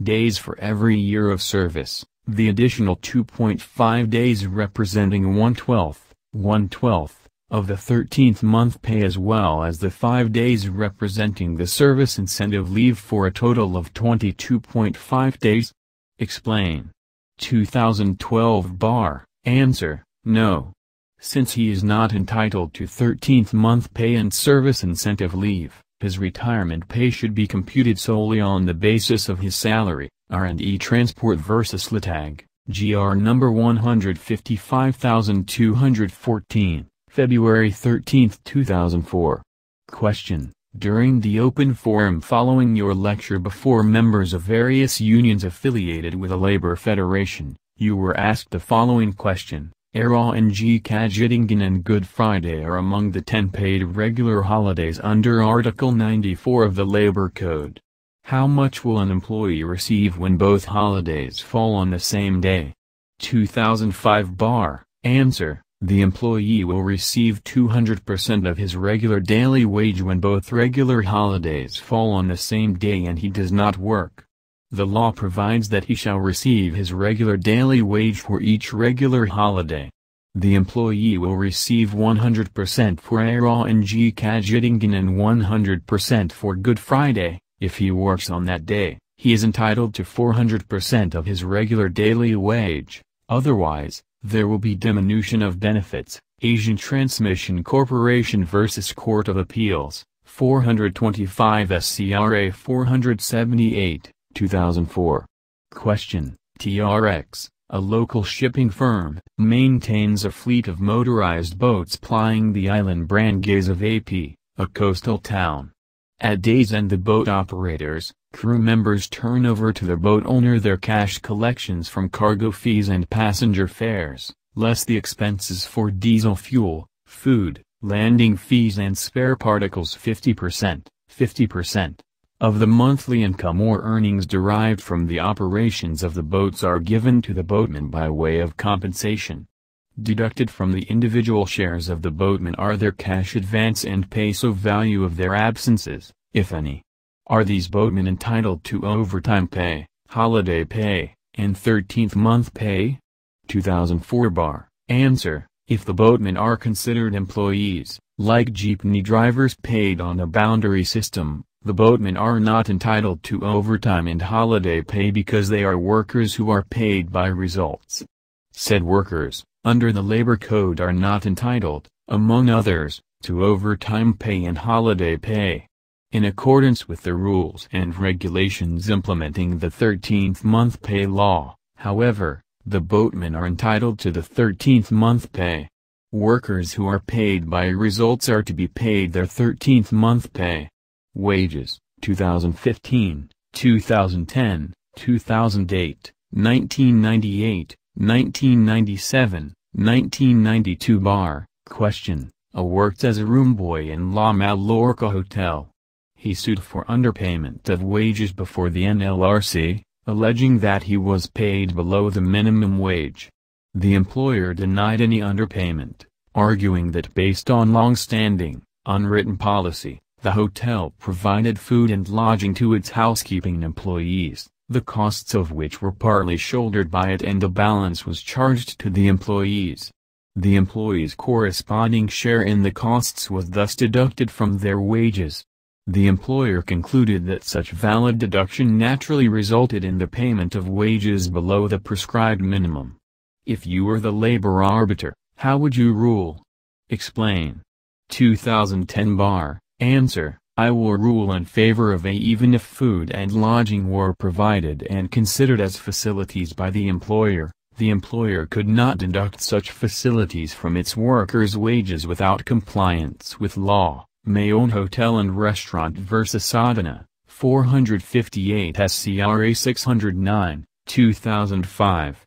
days for every year of service, the additional 2.5 days representing 1/12 of the 13th month pay as well as the 5 days representing the service incentive leave for a total of 22.5 days? Explain. 2012 bar. Answer: No. Since he is not entitled to 13th month pay and service incentive leave, his retirement pay should be computed solely on the basis of his salary. R&E Transport vs. Latag, GR number 155214. February 13, 2004. Question: During the open forum following your lecture before members of various unions affiliated with a labor federation, you were asked the following question: Erå Kajitingen and Good Friday are among the 10 paid regular holidays under Article 94 of the Labor Code. How much will an employee receive when both holidays fall on the same day? 2005 bar. Answer: The employee will receive 200% of his regular daily wage when both regular holidays fall on the same day and he does not work. The law provides that he shall receive his regular daily wage for each regular holiday. The employee will receive 100% for Erå Kajitingen and 100% for Good Friday. If he works on that day, he is entitled to 400% of his regular daily wage. Otherwise, there will be diminution of benefits. Asian Transmission Corporation vs. Court of Appeals, 425 SCRA 478, 2004. Question: TRX, a local shipping firm, maintains a fleet of motorized boats plying the island Brancaise of AP, a coastal town. At day's end the boat operators, crew members turn over to the boat owner their cash collections from cargo fees and passenger fares, less the expenses for diesel fuel, food, landing fees and spare particles. 50% of the monthly income or earnings derived from the operations of the boats are given to the boatmen by way of compensation. Deducted from the individual shares of the boatmen are their cash advance and peso value of their absences, if any. Are these boatmen entitled to overtime pay, holiday pay, and 13th month pay? 2004 bar. Answer: If the boatmen are considered employees, like jeepney drivers paid on a boundary system, the boatmen are not entitled to overtime and holiday pay because they are workers who are paid by results. Said workers, under the Labor Code, are not entitled, among others, to overtime pay and holiday pay. In accordance with the rules and regulations implementing the 13th month pay law, however, the boatmen are entitled to the 13th month pay. Workers who are paid by results are to be paid their 13th month pay. Wages, 2015, 2010, 2008, 1998, 1997, 1992 bar. Question. A worked as a room boy in La Mallorca Hotel. He sued for underpayment of wages before the NLRC, alleging that he was paid below the minimum wage. The employer denied any underpayment, arguing that based on long-standing, unwritten policy, the hotel provided food and lodging to its housekeeping employees, the costs of which were partly shouldered by it and the balance was charged to the employees. The employees' corresponding share in the costs was thus deducted from their wages. The employer concluded that such valid deduction naturally resulted in the payment of wages below the prescribed minimum. If you were the labor arbiter, how would you rule? Explain. 2010 bar. Answer. I will rule in favor of A even if food and lodging were provided and considered as facilities by the employer could not deduct such facilities from its workers' wages without compliance with law. Mayon Hotel and Restaurant vs. Sadhana, 458 SCRA 609, 2005.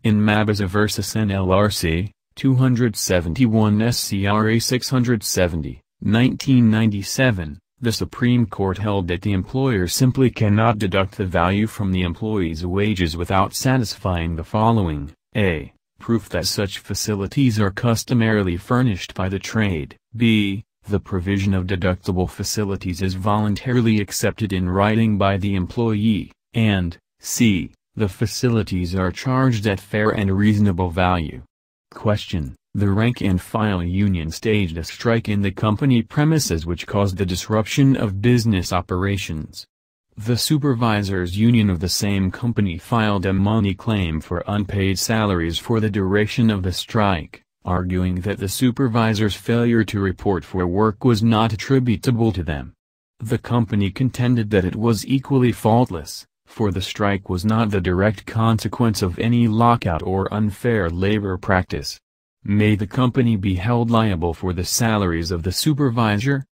In Mabaza vs. NLRC, 271 SCRA 670, 1997, the Supreme Court held that the employer simply cannot deduct the value from the employee's wages without satisfying the following: a. Proof that such facilities are customarily furnished by the trade, b. The provision of deductible facilities is voluntarily accepted in writing by the employee, and c. The facilities are charged at fair and reasonable value. Question. The rank and file union staged a strike in the company premises which caused the disruption of business operations. The supervisors' union of the same company filed a money claim for unpaid salaries for the duration of the strike, arguing that the supervisors' failure to report for work was not attributable to them. The company contended that it was equally faultless, for the strike was not the direct consequence of any lockout or unfair labor practice. May the company be held liable for the salaries of the supervisor?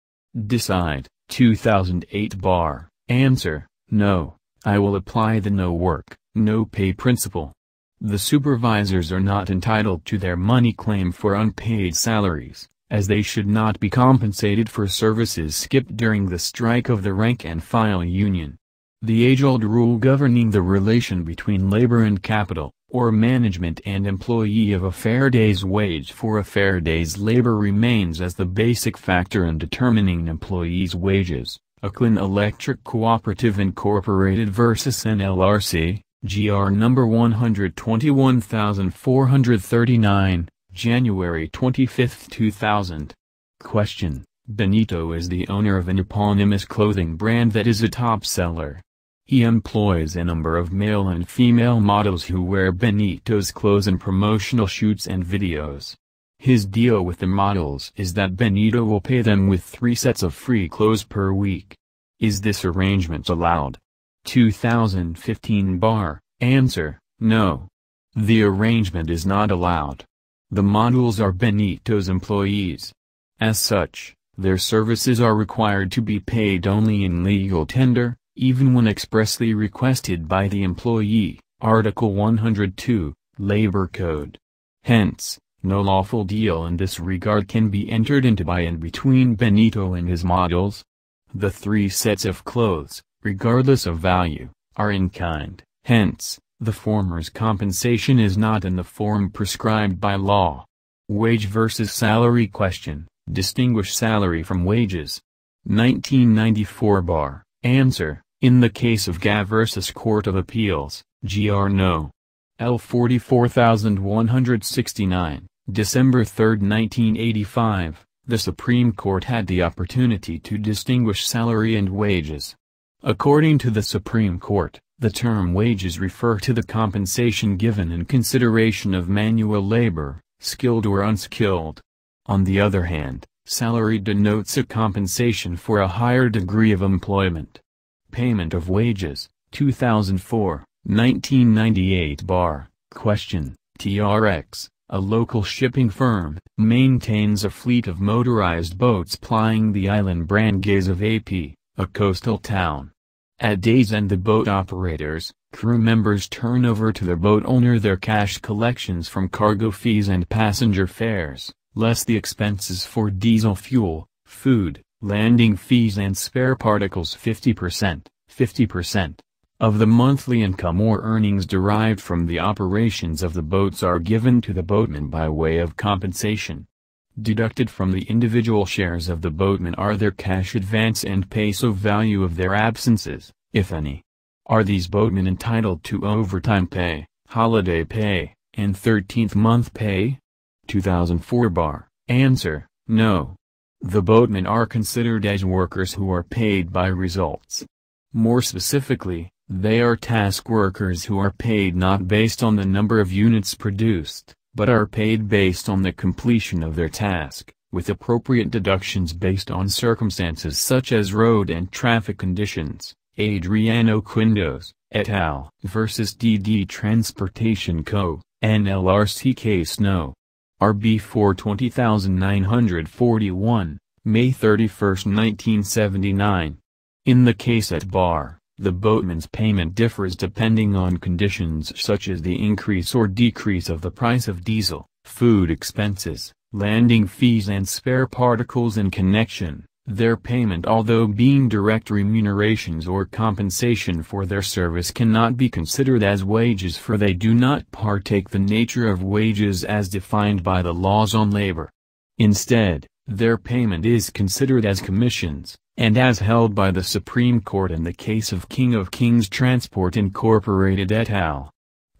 Decide. 2008 bar. Answer. No. I will apply the no work, no pay principle. The supervisors are not entitled to their money claim for unpaid salaries, as they should not be compensated for services skipped during the strike of the rank and file union. The age-old rule governing the relation between labor and capital, or management and employee of a fair day's wage for a fair day's labor remains as the basic factor in determining employees' wages. Auckland Electric Cooperative Incorporated vs. NLRC, GR number 121439, January 25, 2000. Question. Benito is the owner of an eponymous clothing brand that is a top seller. He employs a number of male and female models who wear Benito's clothes in promotional shoots and videos. His deal with the models is that Benito will pay them with 3 sets of free clothes per week. Is this arrangement allowed? 2015 bar. Answer. No. The arrangement is not allowed. The models are Benito's employees. As such, their services are required to be paid only in legal tender, even when expressly requested by the employee, Article 102, Labor Code. Hence, no lawful deal in this regard can be entered into by and between Benito and his models. The 3 sets of clothes, regardless of value, are in kind, hence, the former's compensation is not in the form prescribed by law. Wage versus salary question. Distinguish salary from wages. 1994 bar. Answer. In the case of GA vs. Court of Appeals, GR No. L 44169, December 3, 1985, the Supreme Court had the opportunity to distinguish salary and wages. According to the Supreme Court, the term wages refer to the compensation given in consideration of manual labor, skilled or unskilled. On the other hand, salary denotes a compensation for a higher degree of employment. Payment of wages, 2004, 1998 bar. Question. TRX, a local shipping firm, maintains a fleet of motorized boats plying the island Brandeis of AP, a coastal town. At day's end the boat operators, Crew members turn over to the boat owner their cash collections from cargo fees and passenger fares, less the expenses for diesel fuel, food, landing fees and spare particles. 50% of the monthly income or earnings derived from the operations of the boats are given to the boatman by way of compensation. Deducted from the individual shares of the boatman are their cash advance and peso value of their absences, if any. Are these boatmen entitled to overtime pay, holiday pay, and 13th month pay? 2004 Answer: no. The boatmen are considered as workers who are paid by results. More specifically, they are task workers who are paid not based on the number of units produced, but are paid based on the completion of their task, with appropriate deductions based on circumstances such as road and traffic conditions. Adriano Quindos, et al. Versus DD Transportation Co., NLRC Case No. RB 420,941, May 31, 1979. In the case at bar, the boatman's payment differs depending on conditions such as the increase or decrease of the price of diesel, food expenses, landing fees and spare particles in connection. Their payment, although being direct remunerations or compensation for their service, cannot be considered as wages, for they do not partake the nature of wages as defined by the laws on labor. Instead, their payment is considered as commissions, and as held by the Supreme Court in the case of King of Kings Transport Incorporated et al.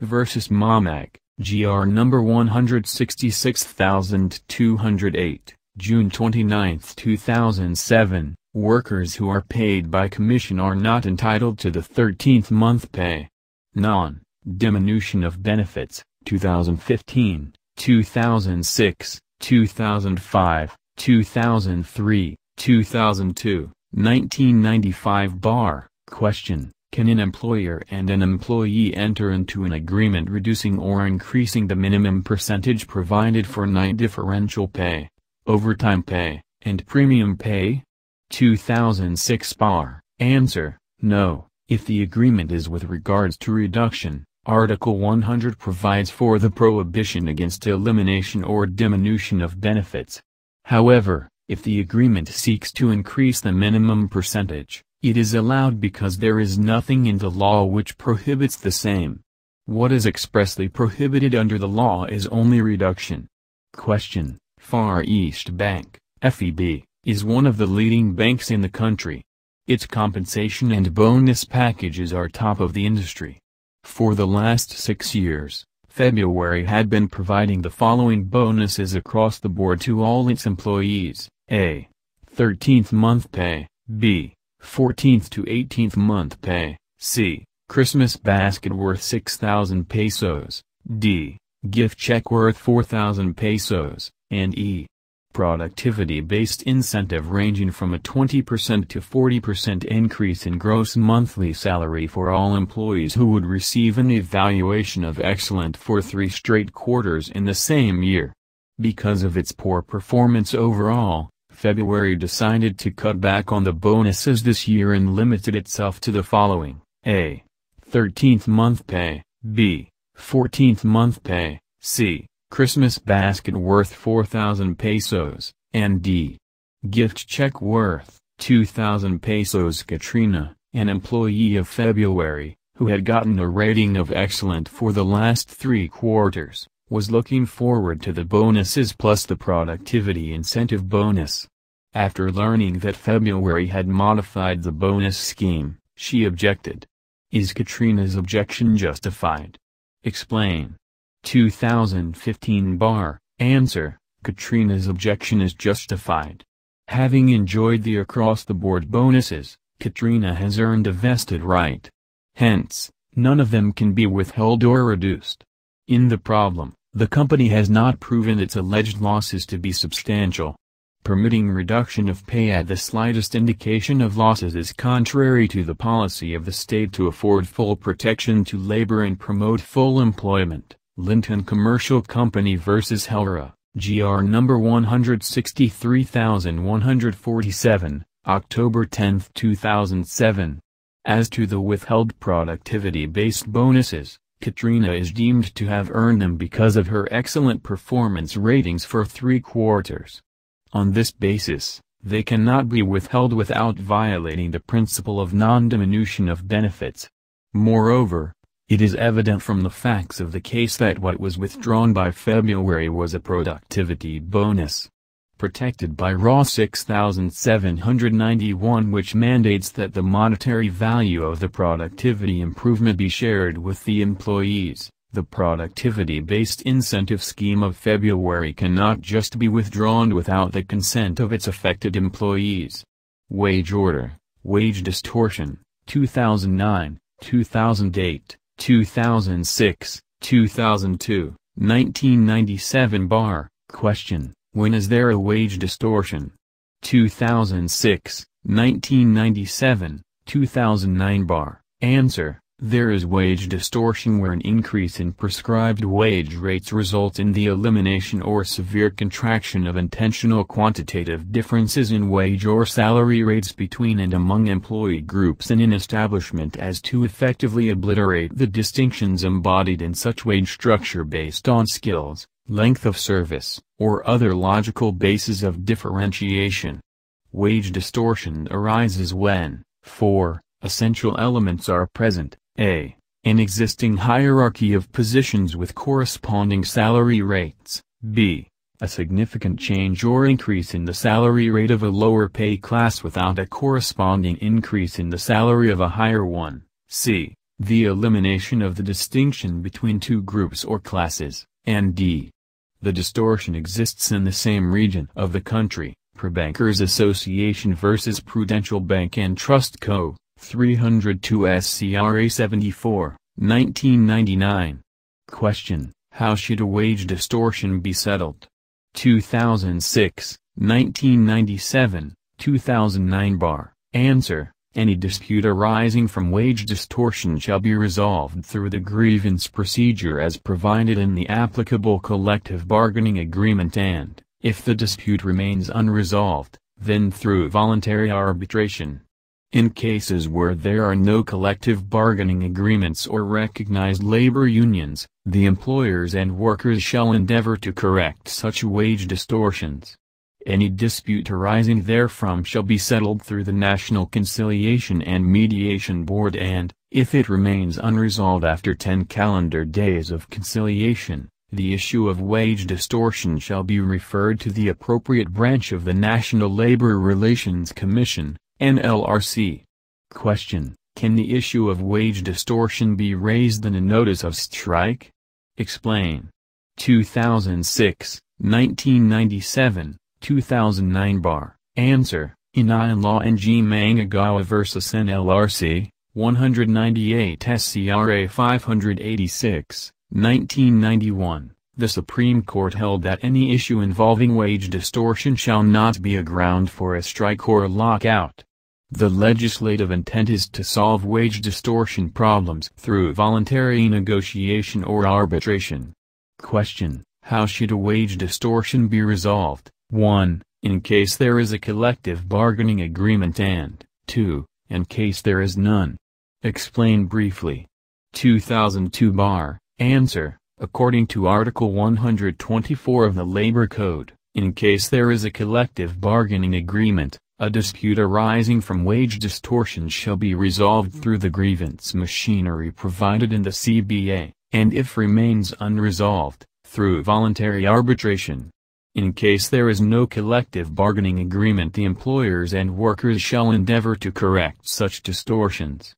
Versus Mamag, GR number 166208. June 29, 2007, workers who are paid by commission are not entitled to the 13th month pay. Non-diminution of benefits, 2015, 2006, 2005, 2003, 2002, 1995 Question: can an employer and an employee enter into an agreement reducing or increasing the minimum percentage provided for night differential pay, overtime pay, and premium pay? 2006 Answer: no. If the agreement is with regards to reduction, Article 100 provides for the prohibition against elimination or diminution of benefits. However, if the agreement seeks to increase the minimum percentage, it is allowed because there is nothing in the law which prohibits the same. What is expressly prohibited under the law is only reduction. Question: Far East Bank, FEB, is one of the leading banks in the country. Its compensation and bonus packages are top of the industry. For the last 6 years, February had been providing the following bonuses across the board to all its employees: A. 13th month pay, B. 14th to 18th month pay, C. Christmas basket worth 6,000 pesos, D. Gift check worth 4,000 pesos, and E. Productivity-based incentive ranging from a 20% to 40% increase in gross monthly salary for all employees who would receive an evaluation of excellent for 3 straight quarters in the same year. Because of its poor performance overall, February decided to cut back on the bonuses this year and limited itself to the following: A. 13th month pay, B. 14th month pay, C. Christmas basket worth 4,000 pesos, and D. Gift check worth 2,000 pesos. Katrina, an employee of February, who had gotten a rating of excellent for the last 3 quarters, was looking forward to the bonuses plus the productivity incentive bonus. After learning that February had modified the bonus scheme, she objected. Is Katrina's objection justified? Explain. 2015 Answer: Katrina's objection is justified. Having enjoyed the across-the-board bonuses, Katrina has earned a vested right. Hence, none of them can be withheld or reduced. In the problem, the company has not proven its alleged losses to be substantial. Permitting reduction of pay at the slightest indication of losses is contrary to the policy of the state to afford full protection to labor and promote full employment. Linton Commercial Company vs. Helra, GR number 163147, October 10, 2007. As to the withheld productivity-based bonuses, Katrina is deemed to have earned them because of her excellent performance ratings for 3 quarters. On this basis, they cannot be withheld without violating the principle of non-diminution of benefits. Moreover, it is evident from the facts of the case that what was withdrawn by February was a productivity bonus, protected by Law 6791, which mandates that the monetary value of the productivity improvement be shared with the employees. The productivity-based incentive scheme of February cannot just be withdrawn without the consent of its affected employees. Wage Order, Wage Distortion, 2009, 2008, 2006, 2002, 1997 bar, question, when is there a wage distortion? 2006, 1997, 2009 bar, answer. There is wage distortion where an increase in prescribed wage rates results in the elimination or severe contraction of intentional quantitative differences in wage or salary rates between and among employee groups in an establishment as to effectively obliterate the distinctions embodied in such wage structure based on skills, length of service, or other logical bases of differentiation. Wage distortion arises when, 4 essential elements are present. A. An existing hierarchy of positions with corresponding salary rates. B. A significant change or increase in the salary rate of a lower pay class without a corresponding increase in the salary of a higher one. C. The elimination of the distinction between 2 groups or classes. And D. The distortion exists in the same region of the country. Per Bankers Association vs. Prudential Bank and Trust Co. 302 SCRA 74, 1999. Question, how should a wage distortion be settled? 2006, 1997, 2009 bar. Answer, any dispute arising from wage distortion shall be resolved through the grievance procedure as provided in the applicable collective bargaining agreement and, if the dispute remains unresolved, then through voluntary arbitration. In cases where there are no collective bargaining agreements or recognized labor unions, the employers and workers shall endeavor to correct such wage distortions. Any dispute arising therefrom shall be settled through the National Conciliation and Mediation Board and, if it remains unresolved after 10 calendar days of conciliation, the issue of wage distortion shall be referred to the appropriate branch of the National Labor Relations Commission, NLRC. Question, can the issue of wage distortion be raised in a notice of strike? Explain. 2006, 1997, 2009 bar. Answer, in Law Ng Mangagawa vs. NLRC, 198 SCRA 586, 1991. The Supreme Court held that any issue involving wage distortion shall not be a ground for a strike or a lockout. The legislative intent is to solve wage distortion problems through voluntary negotiation or arbitration. Question, how should a wage distortion be resolved? 1. In case there is a collective bargaining agreement and, 2. In case there is none. Explain briefly. 2002 bar. Answer, according to Article 124 of the Labor Code, in case there is a collective bargaining agreement, a dispute arising from wage distortion shall be resolved through the grievance machinery provided in the CBA, and if remains unresolved, through voluntary arbitration. In case there is no collective bargaining agreement, the employers and workers shall endeavor to correct such distortions.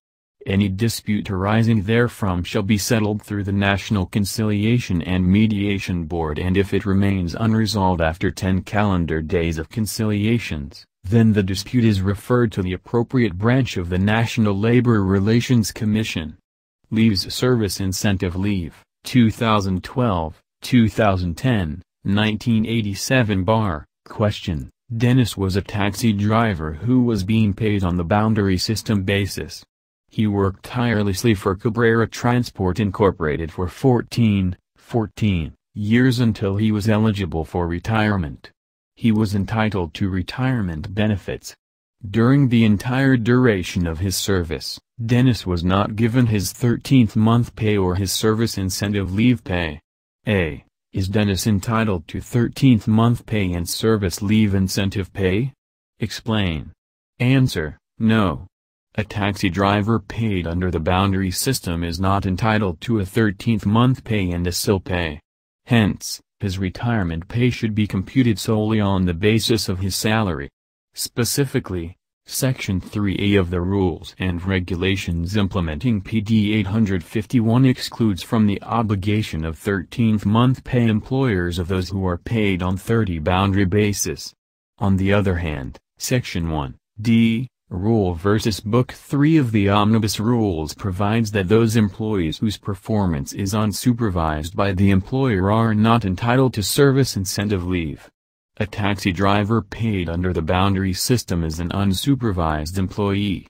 Any dispute arising therefrom shall be settled through the National Conciliation and Mediation Board, and if it remains unresolved after 10 calendar days of conciliations, then the dispute is referred to the appropriate branch of the National Labor Relations Commission. Leaves Service Incentive Leave, 2012, 2010, 1987 bar. Question, Dennis was a taxi driver who was being paid on the boundary system basis. He worked tirelessly for Cabrera Transport Incorporated for 14 years until he was eligible for retirement. He was entitled to retirement benefits. During the entire duration of his service, Dennis was not given his 13th month pay or his service incentive leave pay. A. Is Dennis entitled to 13th month pay and service leave incentive pay? Explain. Answer: no. A taxi driver paid under the boundary system is not entitled to a 13th month pay and a SIL pay. Hence, his retirement pay should be computed solely on the basis of his salary. Specifically, Section 3A of the Rules and Regulations implementing PD 851 excludes from the obligation of 13th month pay employers of those who are paid on 30 boundary basis. On the other hand, Section 1D, Rule versus Book 3 of the Omnibus Rules provides that those employees whose performance is unsupervised by the employer are not entitled to service incentive leave. A taxi driver paid under the boundary system is an unsupervised employee.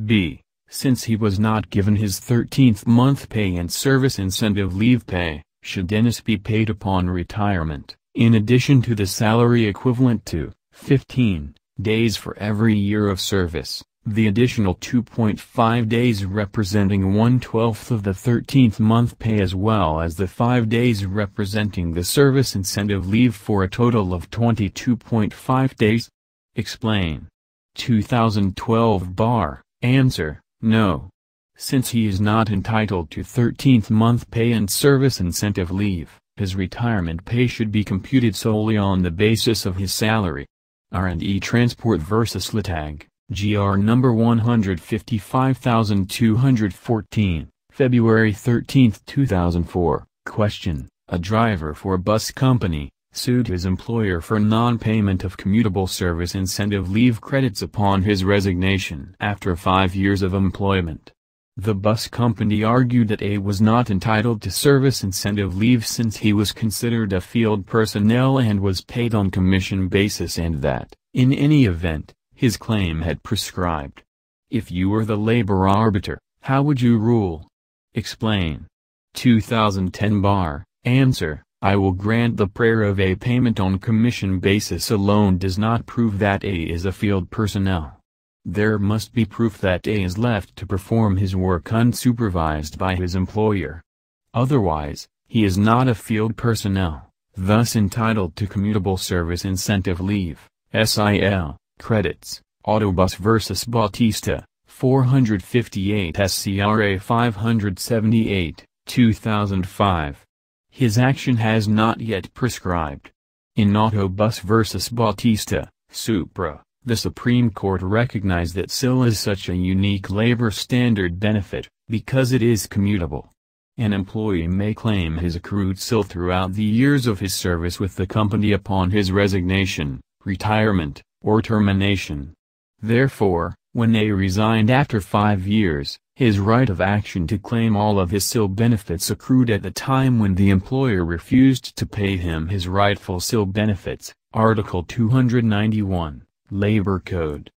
B. Since he was not given his 13th month pay and service incentive leave pay, should Dennis be paid upon retirement, in addition to the salary equivalent to 15 days for every year of service, the additional 2.5 days representing 1/12 of the 13th month pay as well as the 5 days representing the service incentive leave for a total of 22.5 days? Explain. 2012 bar. Answer: no. Since he is not entitled to 13th month pay and service incentive leave, his retirement pay should be computed solely on the basis of his salary. R&E Transport vs. Littag, GR number 155214, February 13, 2004. Question: a driver for a bus company sued his employer for non-payment of commutable service incentive leave credits upon his resignation after 5 years of employment. The bus company argued that A was not entitled to service incentive leave since he was considered a field personnel and was paid on commission basis and that, in any event, his claim had prescribed. If you were the labor arbiter, how would you rule? Explain. 2010 bar. Answer: I will grant the prayer of A payment on commission basis alone does not prove that A is a field personnel. There must be proof that A is left to perform his work unsupervised by his employer. Otherwise, he is not a field personnel, thus entitled to commutable service incentive leave, SIL, credits. Autobus vs. Bautista, 458 SCRA 578, 2005. His action has not yet prescribed. In Autobus vs. Bautista, Supra, the Supreme Court recognized that SIL is such a unique labor standard benefit, because it is commutable. An employee may claim his accrued SIL throughout the years of his service with the company upon his resignation, retirement, or termination. Therefore, when A resigned after 5 years, his right of action to claim all of his SIL benefits accrued at the time when the employer refused to pay him his rightful SIL benefits, Article 291. Labor Code.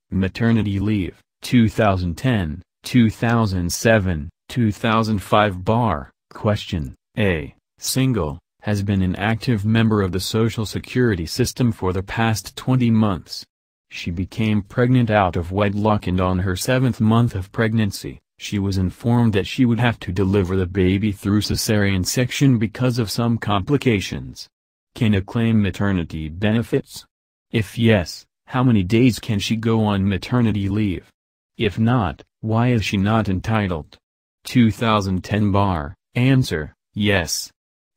Maternity leave, 2010, 2007, 2005 bar. Question: A. Single, has been an active member of the Social Security system for the past 20 months. She became pregnant out of wedlock and on her 7th month of pregnancy, she was informed that she would have to deliver the baby through cesarean section because of some complications. Can A claim maternity benefits? If yes, how many days can she go on maternity leave? If not, why is she not entitled? 2010 bar. Answer: yes.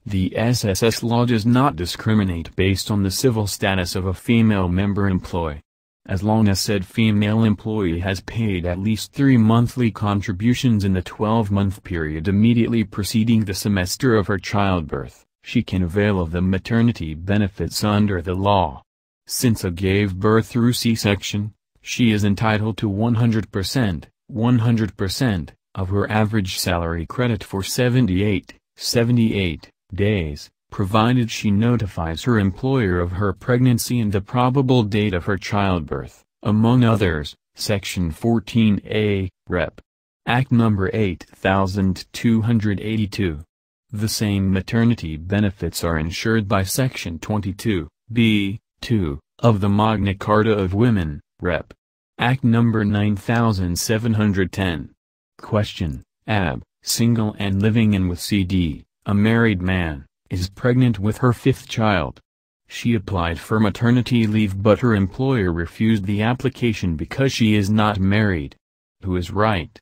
The SSS law does not discriminate based on the civil status of a female member employee. As long as said female employee has paid at least 3 monthly contributions in the 12-month period immediately preceding the semester of her childbirth, she can avail of the maternity benefits under the law. Since A gave birth through C-section, she is entitled to 100% of her average salary credit for 78 days, provided she notifies her employer of her pregnancy and the probable date of her childbirth, among others. Section 14A, Rep. Act No. 8282. The same maternity benefits are ensured by Section 22, B. 2, of the Magna Carta of Women, Rep. Act Number 9710. Question: Ab, single and living in with CD, a married man, is pregnant with her fifth child. She applied for maternity leave but her employer refused the application because she is not married. Who is right?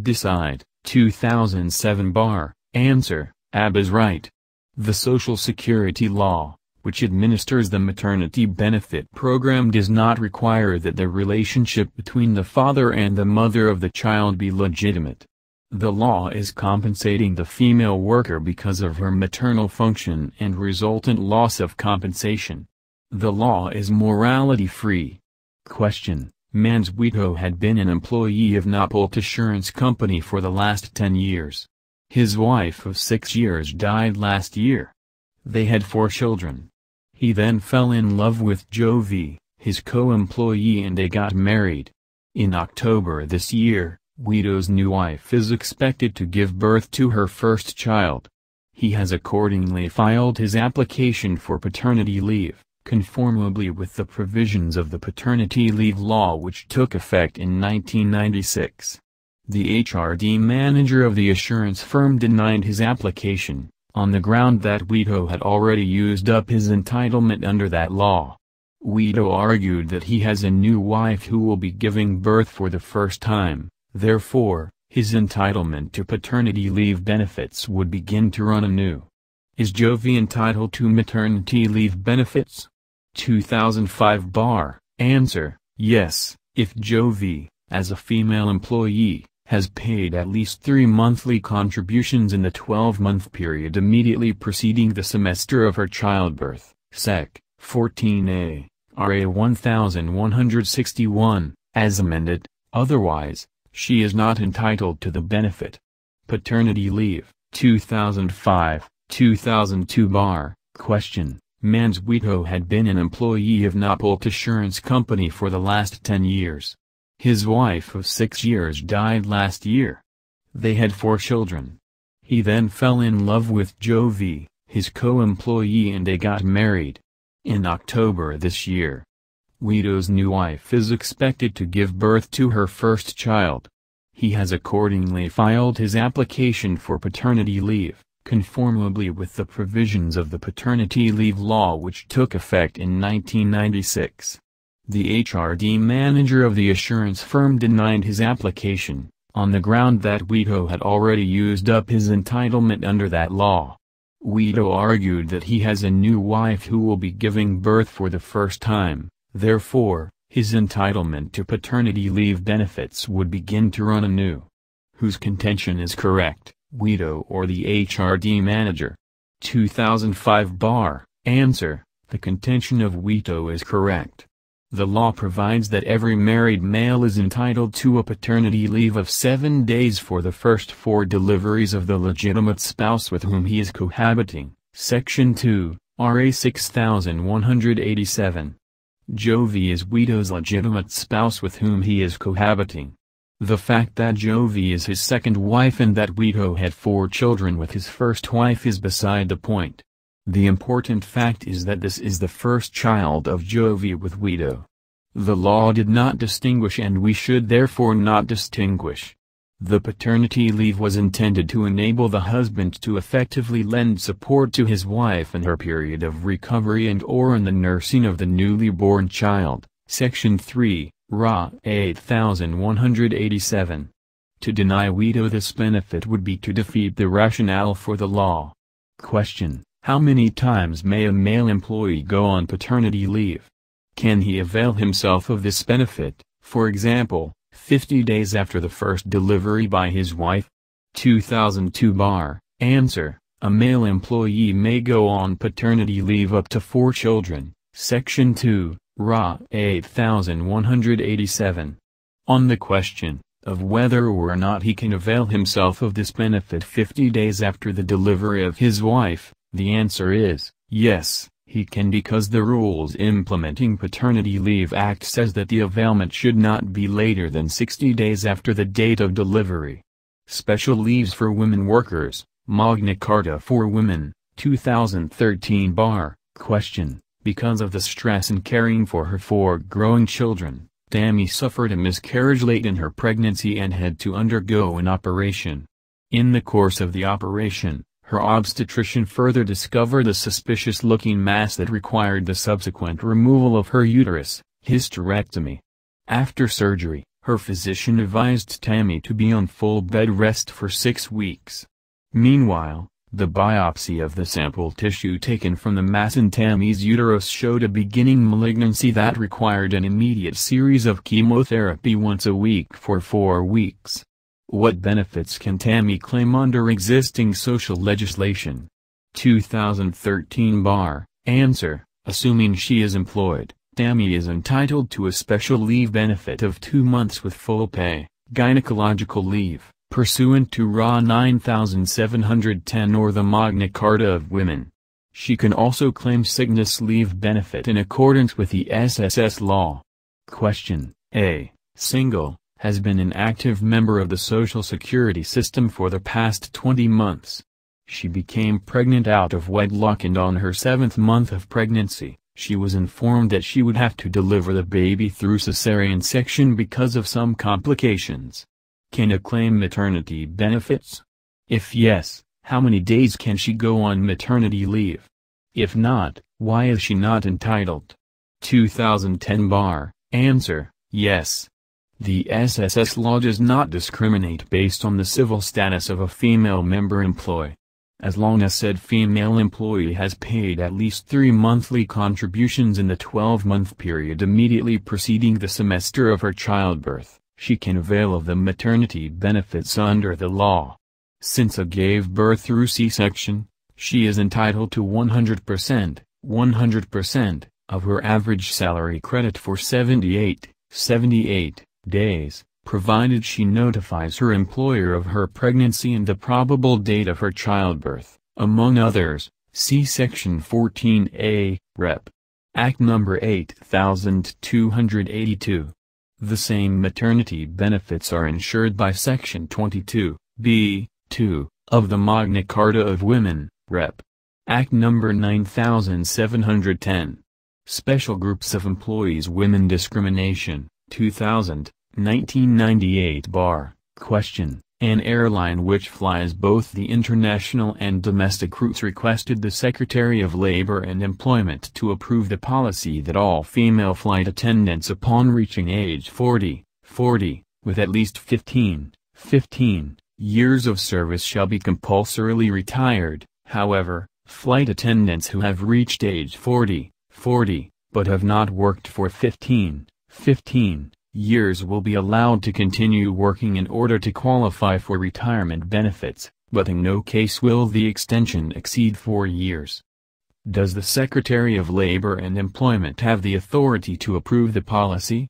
Decide. 2007 bar. Answer: Ab is right. The Social Security law, which administers the maternity benefit program, does not require that the relationship between the father and the mother of the child be legitimate. The law is compensating the female worker because of her maternal function and resultant loss of compensation. The law is morality-free. Question: Mansueto had been an employee of Naples Assurance Company for the last 10 years. His wife of 6 years died last year. They had 4 children. He then fell in love with Jovi, his co-employee, and they got married. In October this year, Guido's new wife is expected to give birth to her first child. He has accordingly filed his application for paternity leave, conformably with the provisions of the paternity leave law which took effect in 1996. The HRD manager of the assurance firm denied his application, on the ground that Guido had already used up his entitlement under that law. Guido argued that he has a new wife who will be giving birth for the first time. Therefore, his entitlement to paternity leave benefits would begin to run anew. Is Jovi entitled to maternity leave benefits? 2005 bar. Answer: yes, if Jovi, as a female employee, has paid at least 3 monthly contributions in the 12-month period immediately preceding the semester of her childbirth. Sec. 14a, RA 1161, as amended. Otherwise, she is not entitled to the benefit. Paternity leave. 2005, 2002 bar. Question: Mansueto had been an employee of Naples Assurance Company for the last 10 years. His wife of 6 years died last year. They had 4 children. He then fell in love with Jovi, his co-employee, and they got married. In October this year, Guido's new wife is expected to give birth to her first child. He has accordingly filed his application for paternity leave, conformably with the provisions of the paternity leave law which took effect in 1996. The HRD manager of the assurance firm denied his application, on the ground that Guido had already used up his entitlement under that law. Guido argued that he has a new wife who will be giving birth for the first time. Therefore, his entitlement to paternity leave benefits would begin to run anew. Whose contention is correct, Guido or the HRD manager? 2005 bar. Answer: the contention of Guido is correct. The law provides that every married male is entitled to a paternity leave of 7 days for the first 4 deliveries of the legitimate spouse with whom he is cohabiting. Section 2, RA 6187. Jovi is Guido's legitimate spouse with whom he is cohabiting. The fact that Jovi is his second wife and that Guido had 4 children with his first wife is beside the point. The important fact is that this is the first child of Jovi with Guido. The law did not distinguish and we should therefore not distinguish. The paternity leave was intended to enable the husband to effectively lend support to his wife in her period of recovery and/or in the nursing of the newly born child. Section 3, RA 8187. To deny Guido this benefit would be to defeat the rationale for the law. Question: how many times may a male employee go on paternity leave? Can he avail himself of this benefit, for example, 50 days after the first delivery by his wife? 2002 bar. Answer: a male employee may go on paternity leave up to 4 children. Section 2, RA 8187. On the question of whether or not he can avail himself of this benefit 50 days after the delivery of his wife, the answer is, yes, he can, because the rules implementing Paternity Leave Act says that the availment should not be later than 60 days after the date of delivery. Special Leaves for Women Workers, Magna Carta for Women, 2013 bar. Question: because of the stress in caring for her 4 growing children, Tammy suffered a miscarriage late in her pregnancy and had to undergo an operation. In the course of the operation, her obstetrician further discovered a suspicious-looking mass that required the subsequent removal of her uterus, hysterectomy. After surgery, her physician advised Tammy to be on full bed rest for 6 weeks. Meanwhile, the biopsy of the sample tissue taken from the mass in Tammy's uterus showed a beginning malignancy that required an immediate series of chemotherapy once a week for 4 weeks. What benefits can Tammy claim under existing social legislation? 2013 Bar. Answer: assuming she is employed, Tammy is entitled to a special leave benefit of 2 months with full pay, gynecological leave, pursuant to RA 9710 or the Magna Carta of Women. She can also claim sickness leave benefit in accordance with the SSS law. Question: A. Single, has been an active member of the Social Security system for the past 20 months. She became pregnant out of wedlock, and on her 7th month of pregnancy, she was informed that she would have to deliver the baby through cesarean section because of some complications. Can she claim maternity benefits? If yes, how many days can she go on maternity leave? If not, why is she not entitled? 2010 Bar. Answer: yes. The SSS law does not discriminate based on the civil status of a female member employee. As long as said female employee has paid at least 3 monthly contributions in the 12-month period immediately preceding the semester of her childbirth, she can avail of the maternity benefits under the law. Since a gave birth through C-section, she is entitled to 100% of her average salary credit for 78 days, provided she notifies her employer of her pregnancy and the probable date of her childbirth, among others. See Section 14A, Rep. Act No. 8282. The same maternity benefits are ensured by Section 22(b)(2) of the Magna Carta of Women, Rep. Act No. 9710. Special Groups of Employees Women Discrimination, 2000, 1998 Bar. Question: an airline which flies both the international and domestic routes requested the Secretary of Labor and Employment to approve the policy that all female flight attendants upon reaching age 40, with at least 15 years of service shall be compulsorily retired. However, flight attendants who have reached age 40, but have not worked for 15 years will be allowed to continue working in order to qualify for retirement benefits, but in no case will the extension exceed 4 years. Does the Secretary of Labor and Employment have the authority to approve the policy?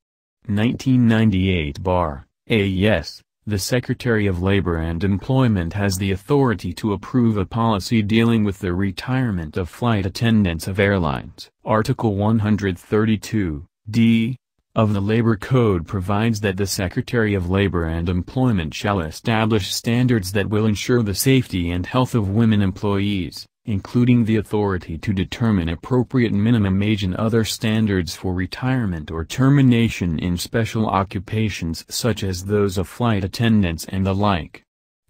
1998 Bar. A. Yes, the Secretary of Labor and Employment has the authority to approve a policy dealing with the retirement of flight attendants of airlines. Article 132d of the Labor Code provides that the Secretary of Labor and Employment shall establish standards that will ensure the safety and health of women employees, including the authority to determine appropriate minimum age and other standards for retirement or termination in special occupations such as those of flight attendants and the like.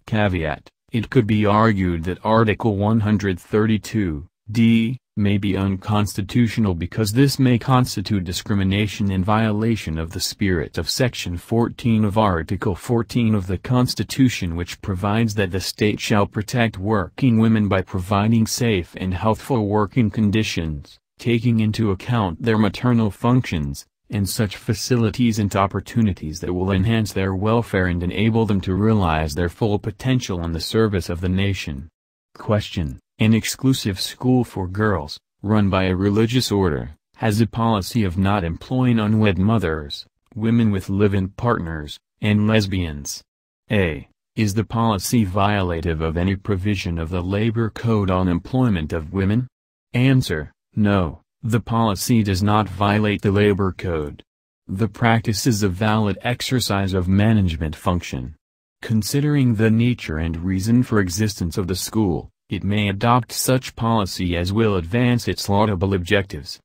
Caveat: it could be argued that Article 132d may be unconstitutional because this may constitute discrimination in violation of the spirit of Section 14 of Article 14 of the Constitution, which provides that the state shall protect working women by providing safe and healthful working conditions, taking into account their maternal functions, and such facilities and opportunities that will enhance their welfare and enable them to realize their full potential in the service of the nation. Question: an exclusive school for girls, run by a religious order, has a policy of not employing unwed mothers, women with live-in partners, and lesbians. A. Is the policy violative of any provision of the Labor Code on employment of women? Answer: no, the policy does not violate the Labor Code. The practice is a valid exercise of management function. Considering the nature and reason for existence of the school, it may adopt such policy as will advance its laudable objectives.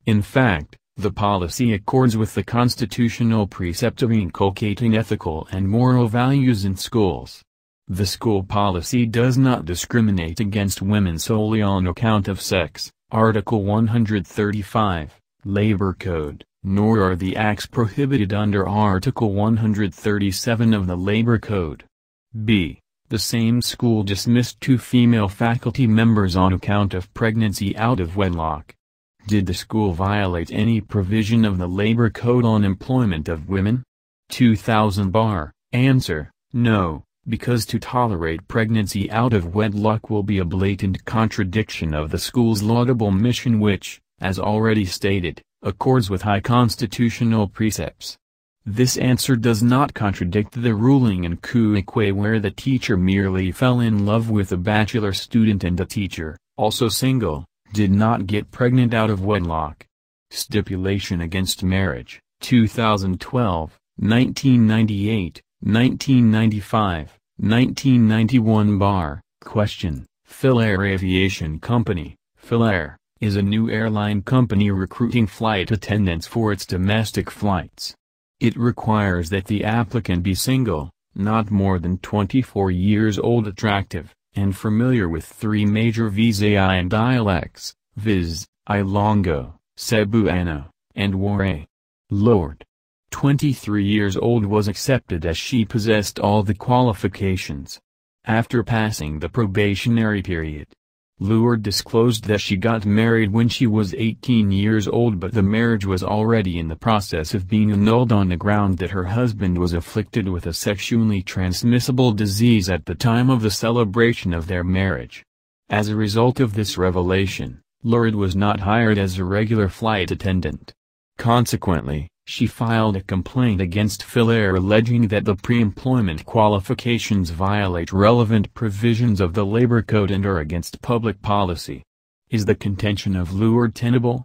In fact, The policy accords with the constitutional precept of inculcating ethical and moral values in schools. The school policy does not discriminate against women solely on account of sex, Article 135, Labor Code, nor are the acts prohibited under Article 137 of the Labor Code. B. The same school dismissed 2 female faculty members on account of pregnancy out of wedlock. Did the school violate any provision of the Labor Code on employment of women? 2000 bar. Answer: no, because to tolerate pregnancy out of wedlock will be a blatant contradiction of the school's laudable mission which, as already stated, accords with high constitutional precepts. This answer does not contradict the ruling in QUAMTO where the teacher merely fell in love with a bachelor student and the teacher, also single, did not get pregnant out of wedlock. Stipulation against marriage, 2012, 1998, 1995, 1991 bar. Question: Philair Aviation Company, Philair, is a new airline company recruiting flight attendants for its domestic flights. It requires that the applicant be single, not more than 24 years old, attractive, and familiar with 3 major Visayan dialects, viz., Ilonggo, Cebuano, and Waray. Lord. 23 years old was accepted as she possessed all the qualifications. After passing the probationary period, Lourdes disclosed that she got married when she was 18 years old, but the marriage was already in the process of being annulled on the ground that her husband was afflicted with a sexually transmissible disease at the time of the celebration of their marriage. As a result of this revelation, Lourdes was not hired as a regular flight attendant. Consequently, she filed a complaint against Philair alleging that the pre-employment qualifications violate relevant provisions of the Labor Code and are against public policy. Is the contention of Lourdes tenable?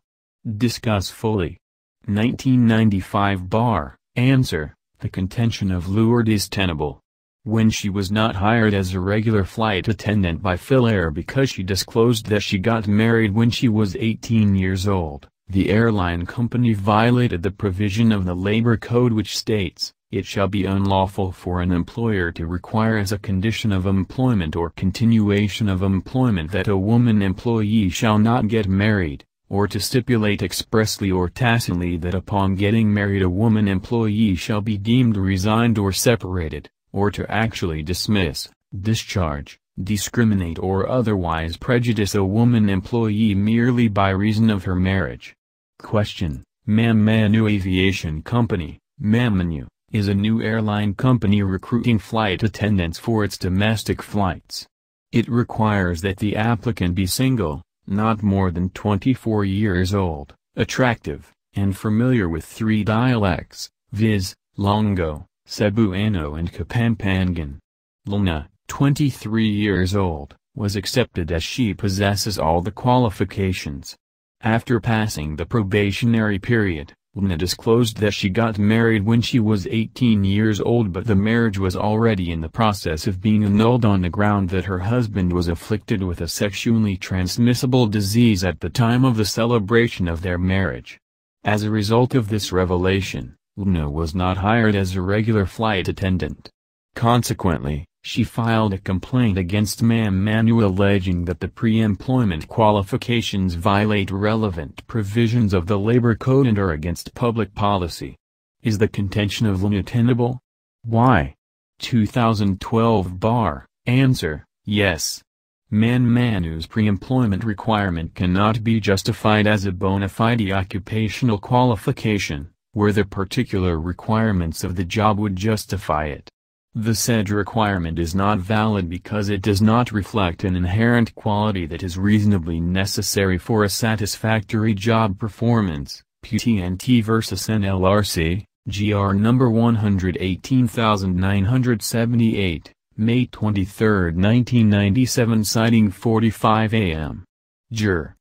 Discuss fully. 1995 bar. Answer: the contention of Lourdes is tenable. When she was not hired as a regular flight attendant by Philair because she disclosed that she got married when she was 18 years old, the airline company violated the provision of the Labor Code which states, "It shall be unlawful for an employer to require as a condition of employment or continuation of employment that a woman employee shall not get married, or to stipulate expressly or tacitly that upon getting married a woman employee shall be deemed resigned or separated, or to actually dismiss, discharge, discriminate or otherwise prejudice a woman employee merely by reason of her marriage." Question: Mamanu Aviation Company, Mamanu, is a new airline company recruiting flight attendants for its domestic flights. It requires that the applicant be single, not more than 24 years old, attractive, and familiar with 3 dialects, viz., Ilonggo, Cebuano and Kapampangan. Luna, 23 years old, was accepted as she possesses all the qualifications. After passing the probationary period, Luna disclosed that she got married when she was 18 years old, but the marriage was already in the process of being annulled on the ground that her husband was afflicted with a sexually transmissible disease at the time of the celebration of their marriage. As a result of this revelation, Luna was not hired as a regular flight attendant. Consequently, she filed a complaint against Mamanu alleging that the pre-employment qualifications violate relevant provisions of the Labor Code and are against public policy. Is the contention of Luna tenable? Why? 2012 bar. Answer: yes. Mamanu's pre-employment requirement cannot be justified as a bona fide occupational qualification, where the particular requirements of the job would justify it. The said requirement is not valid because it does not reflect an inherent quality that is reasonably necessary for a satisfactory job performance. PT&T vs NLRC, GR number 118978, May 23, 1997, citing 45 AM. Jur.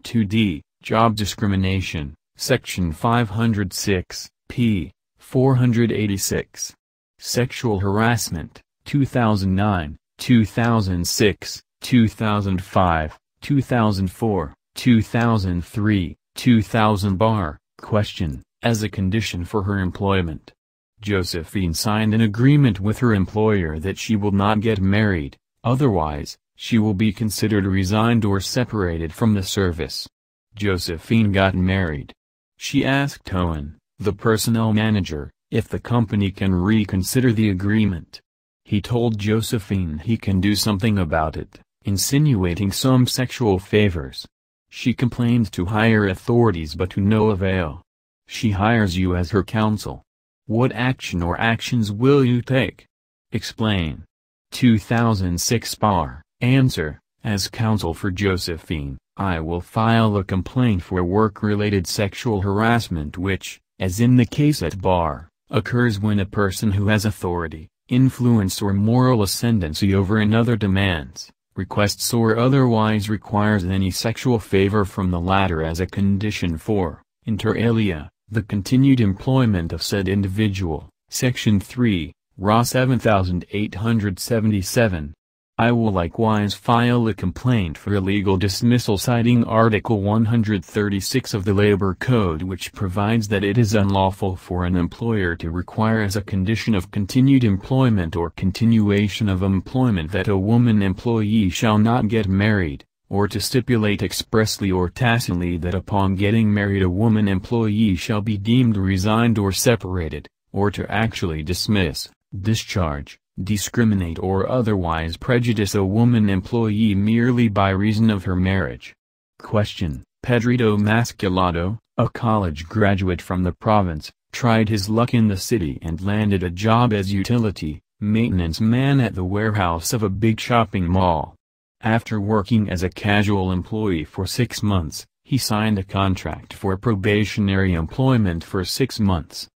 2D, Job Discrimination, Section 506, p. 486. Sexual Harassment, 2009, 2006, 2005, 2004, 2003, 2000 bar. Question: As a condition for her employment, Josephine signed an agreement with her employer that she will not get married, otherwise, she will be considered resigned or separated from the service. Josephine got married. She asked Owen, the personnel manager, if the company can reconsider the agreement. He told Josephine he can do something about it, insinuating some sexual favors. She complained to higher authorities but to no avail. She hires you as her counsel. What action or actions will you take? Explain. 2006 Bar. Answer: As counsel for Josephine, I will file a complaint for work-related sexual harassment which, as in the case at bar, occurs when a person who has authority, influence or moral ascendancy over another demands, requests or otherwise requires any sexual favor from the latter as a condition for, inter alia, the continued employment of said individual. Section 3, RA 7877. I will likewise file a complaint for illegal dismissal citing Article 136 of the Labor Code, which provides that it is unlawful for an employer to require as a condition of continued employment or continuation of employment that a woman employee shall not get married, or to stipulate expressly or tacitly that upon getting married a woman employee shall be deemed resigned or separated, or to actually dismiss, discharge, discriminate or otherwise prejudice a woman employee merely by reason of her marriage. Question: Pedrito Masculato, a college graduate from the province, tried his luck in the city and landed a job as utility maintenance man at the warehouse of a big shopping mall. After working as a casual employee for 6 months, he signed a contract for probationary employment for 6 months.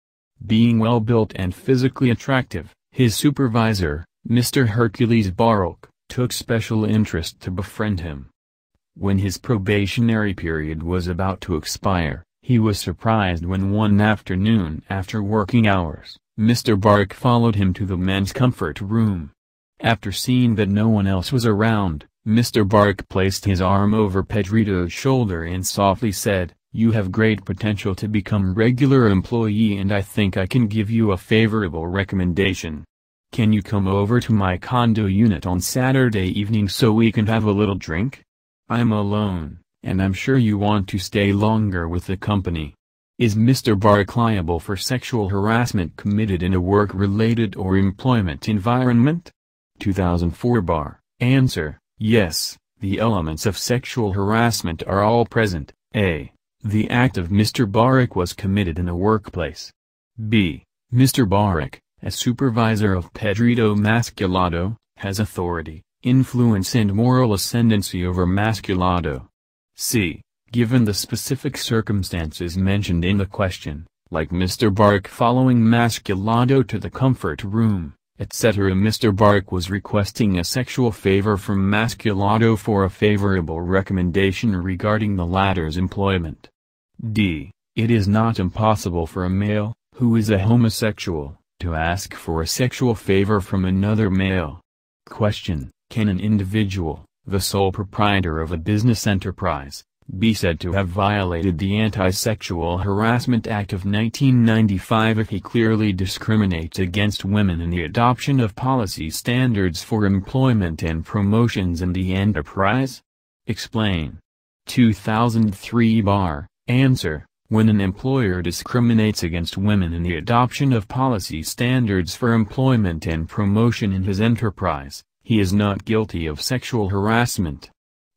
Being well-built and physically attractive, his supervisor, Mr. Hercules Baruch, took special interest to befriend him. When his probationary period was about to expire, he was surprised when one afternoon after working hours, Mr. Baruch followed him to the men's comfort room. After seeing that no one else was around, Mr. Baruch placed his arm over Pedrito's shoulder and softly said, "You have great potential to become regular employee and I think I can give you a favorable recommendation. Can you come over to my condo unit on Saturday evening so we can have a little drink? I'm alone, and I'm sure you want to stay longer with the company." Is Mr. Baruch liable for sexual harassment committed in a work-related or employment environment? 2004 Bar. Answer: Yes, the elements of sexual harassment are all present. A. The act of Mr. Baruch was committed in a workplace. B. Mr. Baruch, as supervisor of Pedrito Masculato, has authority, influence and moral ascendancy over Masculato. C. Given the specific circumstances mentioned in the question, like Mr. Baruch following Masculato to the comfort room, etc., Mr. Baruch was requesting a sexual favor from Masculato for a favorable recommendation regarding the latter's employment. D. It is not impossible for a male, who is a homosexual, to ask for a sexual favor from another male. Question: Can an individual, the sole proprietor of a business enterprise, be said to have violated the Anti-Sexual Harassment Act of 1995 if he clearly discriminates against women in the adoption of policy standards for employment and promotions in the enterprise? Explain. 2003 Bar. Answer: When an employer discriminates against women in the adoption of policy standards for employment and promotion in his enterprise, he is not guilty of sexual harassment.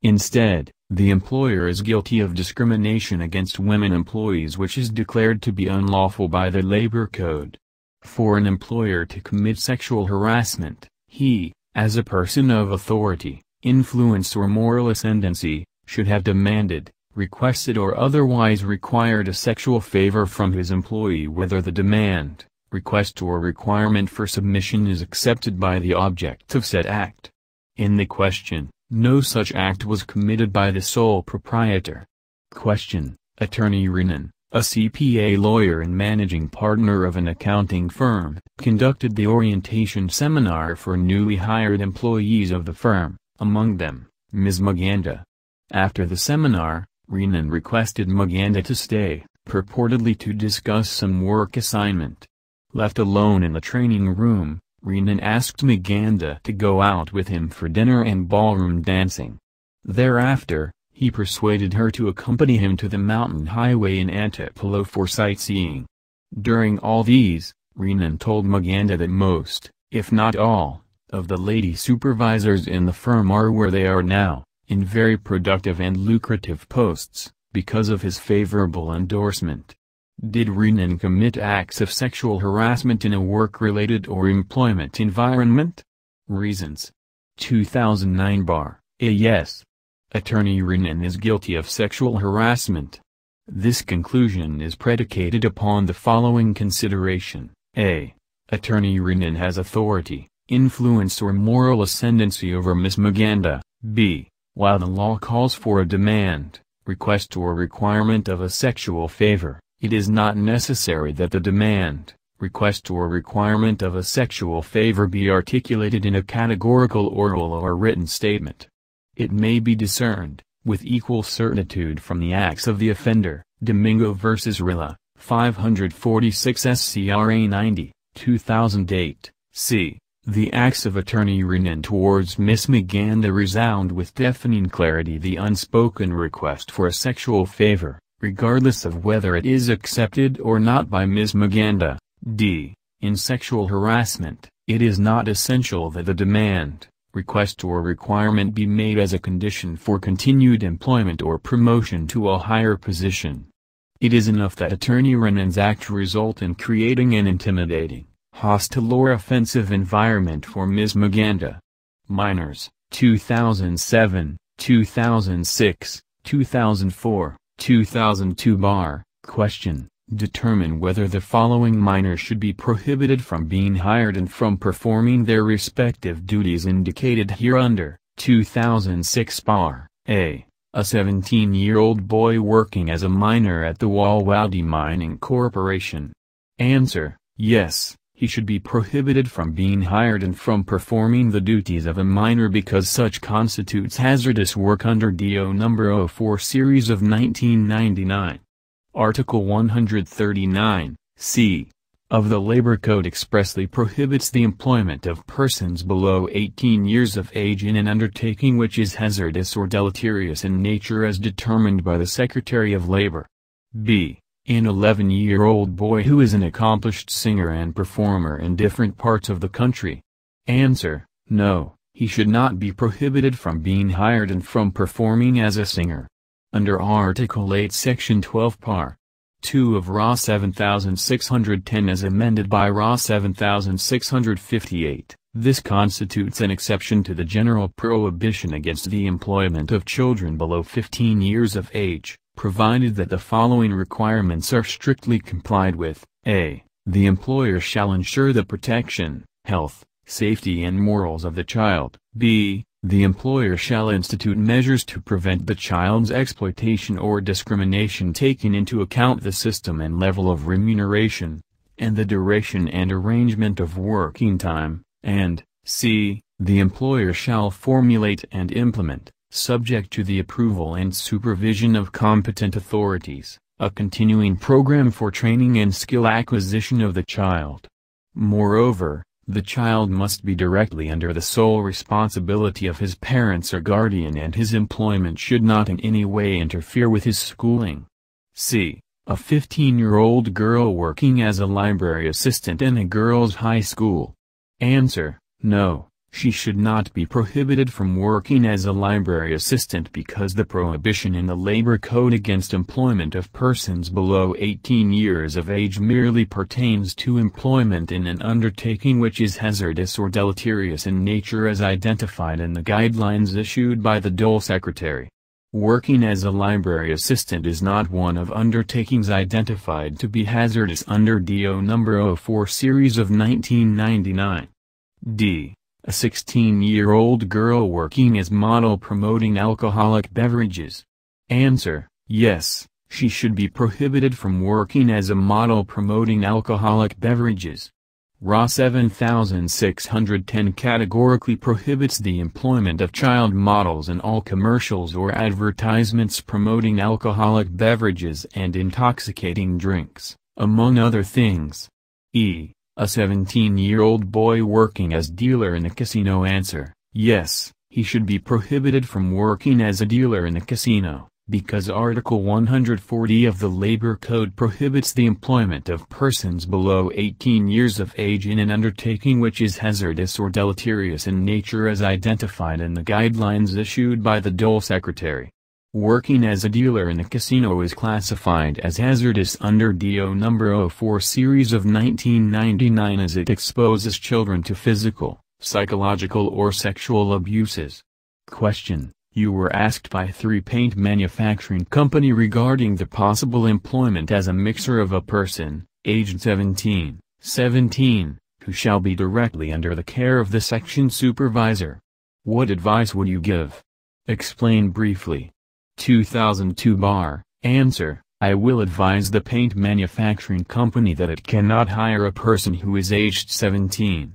Instead, the employer is guilty of discrimination against women employees, which is declared to be unlawful by the Labor Code. For an employer to commit sexual harassment, he, as a person of authority, influence or moral ascendancy, should have demanded, requested or otherwise required a sexual favor from his employee whether the demand, request or requirement for submission is accepted by the object of said act. In the question, no such act was committed by the sole proprietor. Question: Attorney Renan, a CPA lawyer and managing partner of an accounting firm, conducted the orientation seminar for newly hired employees of the firm, among them, Ms. Maganda. After the seminar, Renan requested Maganda to stay, purportedly to discuss some work assignment. Left alone in the training room, Renan asked Maganda to go out with him for dinner and ballroom dancing. Thereafter, he persuaded her to accompany him to the mountain highway in Antipolo for sightseeing. During all these, Renan told Maganda that most, if not all, of the lady supervisors in the firm are where they are now, in very productive and lucrative posts, because of his favorable endorsement. Did Renan commit acts of sexual harassment in a work-related or employment environment? Reasons. 2009 bar. A yes. Attorney Renan is guilty of sexual harassment. This conclusion is predicated upon the following consideration. A. Attorney Renan has authority, influence or moral ascendancy over Miss Maganda. B. While the law calls for a demand, request or requirement of a sexual favor, it is not necessary that the demand, request or requirement of a sexual favor be articulated in a categorical oral or written statement. It may be discerned, with equal certitude from the acts of the offender. Domingo v. Rilla, 546 SCRA 90, 2008, c. The acts of Attorney Renan towards Miss Maganda resound with deafening clarity the unspoken request for a sexual favor, regardless of whether it is accepted or not by Miss Maganda. D. In sexual harassment, it is not essential that the demand, request or requirement be made as a condition for continued employment or promotion to a higher position. It is enough that Attorney Renan's act result in creating an intimidating, hostile or offensive environment for Ms. Maganda. Minors, 2007, 2006, 2004, 2002 bar. Question. Determine whether the following minors should be prohibited from being hired and from performing their respective duties indicated hereunder. 2006 bar. A. A 17-year-old boy working as a miner at the Walwadi Mining Corporation. Answer. Yes, he should be prohibited from being hired and from performing the duties of a miner because such constitutes hazardous work under DO No. 04 Series of 1999. Article 139, c. of the Labor Code expressly prohibits the employment of persons below 18 years of age in an undertaking which is hazardous or deleterious in nature as determined by the Secretary of Labor. B. An 11-year-old boy who is an accomplished singer and performer in different parts of the country. Answer. No, he should not be prohibited from being hired and from performing as a singer. Under Article 8 Section 12 Par. 2 of RA 7610 as amended by RA 7658, this constitutes an exception to the general prohibition against the employment of children below 15 years of age, provided that the following requirements are strictly complied with. A. The employer shall ensure the protection, health, safety and morals of the child. B. The employer shall institute measures to prevent the child's exploitation or discrimination taking into account the system and level of remuneration, and the duration and arrangement of working time, and c. The employer shall formulate and implement, subject to the approval and supervision of competent authorities, a continuing program for training and skill acquisition of the child. Moreover, the child must be directly under the sole responsibility of his parents or guardian and his employment should not in any way interfere with his schooling. C. A 15-year-old girl working as a library assistant in a girls' high school. Answer. No, she should not be prohibited from working as a library assistant because the prohibition in the Labor Code against employment of persons below 18 years of age merely pertains to employment in an undertaking which is hazardous or deleterious in nature as identified in the guidelines issued by the Dole Secretary. Working as a library assistant is not one of undertakings identified to be hazardous under DO No. 04 Series of 1999. D. A 16-year-old girl working as model promoting alcoholic beverages. Answer. Yes, she should be prohibited from working as a model promoting alcoholic beverages. RA 7610 categorically prohibits the employment of child models in all commercials or advertisements promoting alcoholic beverages and intoxicating drinks, among other things. A 17-year-old boy working as dealer in a casino. Answer: yes, he should be prohibited from working as a dealer in a casino, because Article 140 of the Labor Code prohibits the employment of persons below 18 years of age in an undertaking which is hazardous or deleterious in nature as identified in the guidelines issued by the Dole Secretary. Working as a dealer in a casino is classified as hazardous under DO No. 04 Series of 1999 as it exposes children to physical, psychological or sexual abuses. Question: you were asked by 3 paint manufacturing company regarding the possible employment as a mixer of a person, aged 17, who shall be directly under the care of the section supervisor. What advice would you give? Explain briefly. 2002 bar. Answer: I will advise the paint manufacturing company that it cannot hire a person who is aged 17.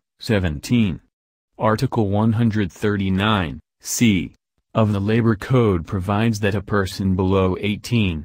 Article 139, c. of the Labor Code provides that a person below 18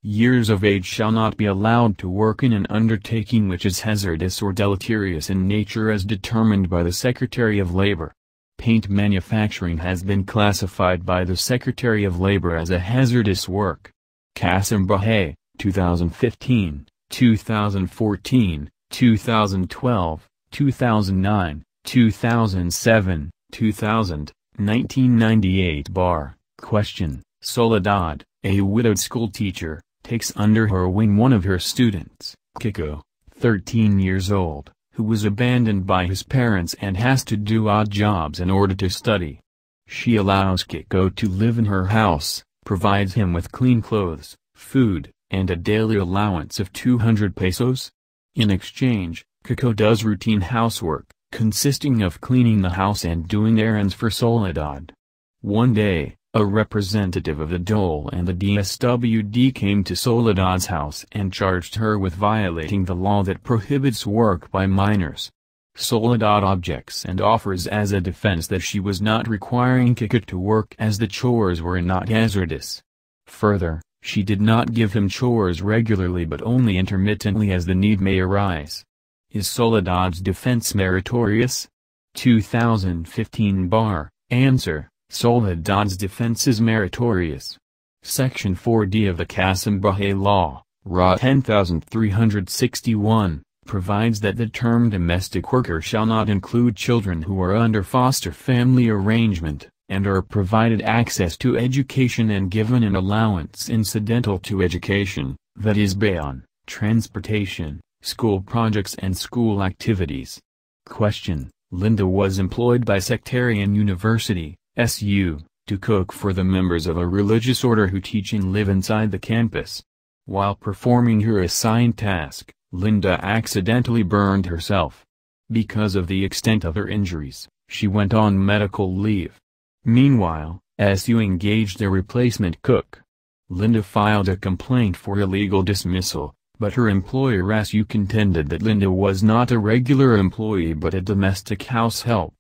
years of age shall not be allowed to work in an undertaking which is hazardous or deleterious in nature as determined by the Secretary of Labor. Paint manufacturing has been classified by the Secretary of Labor as a hazardous work. Kasimbahe, 2015, 2014, 2012, 2009, 2007, 2000. 1998 bar. Question: Soledad, a widowed schoolteacher, takes under her wing one of her students, Kiko, 13 years old, who was abandoned by his parents and has to do odd jobs in order to study. She allows Kiko to live in her house, provides him with clean clothes, food, and a daily allowance of 200 pesos. In exchange, Kiko does routine housework, consisting of cleaning the house and doing errands for Soledad. One day, a representative of the Dole and the DSWD came to Soledad's house and charged her with violating the law that prohibits work by minors. Soledad objects and offers as a defense that she was not requiring Kiko to work as the chores were not hazardous. Further, she did not give him chores regularly but only intermittently as the need may arise. Is Soledad's defense meritorious? 2015 bar. Answer: Soledad's defense is meritorious. Section 4D of the Kasimbahe Law, RA 10361, provides that the term domestic worker shall not include children who are under foster family arrangement, and are provided access to education and given an allowance incidental to education, that is baon, transportation, school projects and school activities. Question: Linda was employed by Sectarian University, SU, to cook for the members of a religious order who teach and live inside the campus. While performing her assigned task, Linda accidentally burned herself. Because of the extent of her injuries, she went on medical leave. Meanwhile, SU engaged a replacement cook. Linda filed a complaint for illegal dismissal, but her employer SU contended that Linda was not a regular employee but a domestic house help.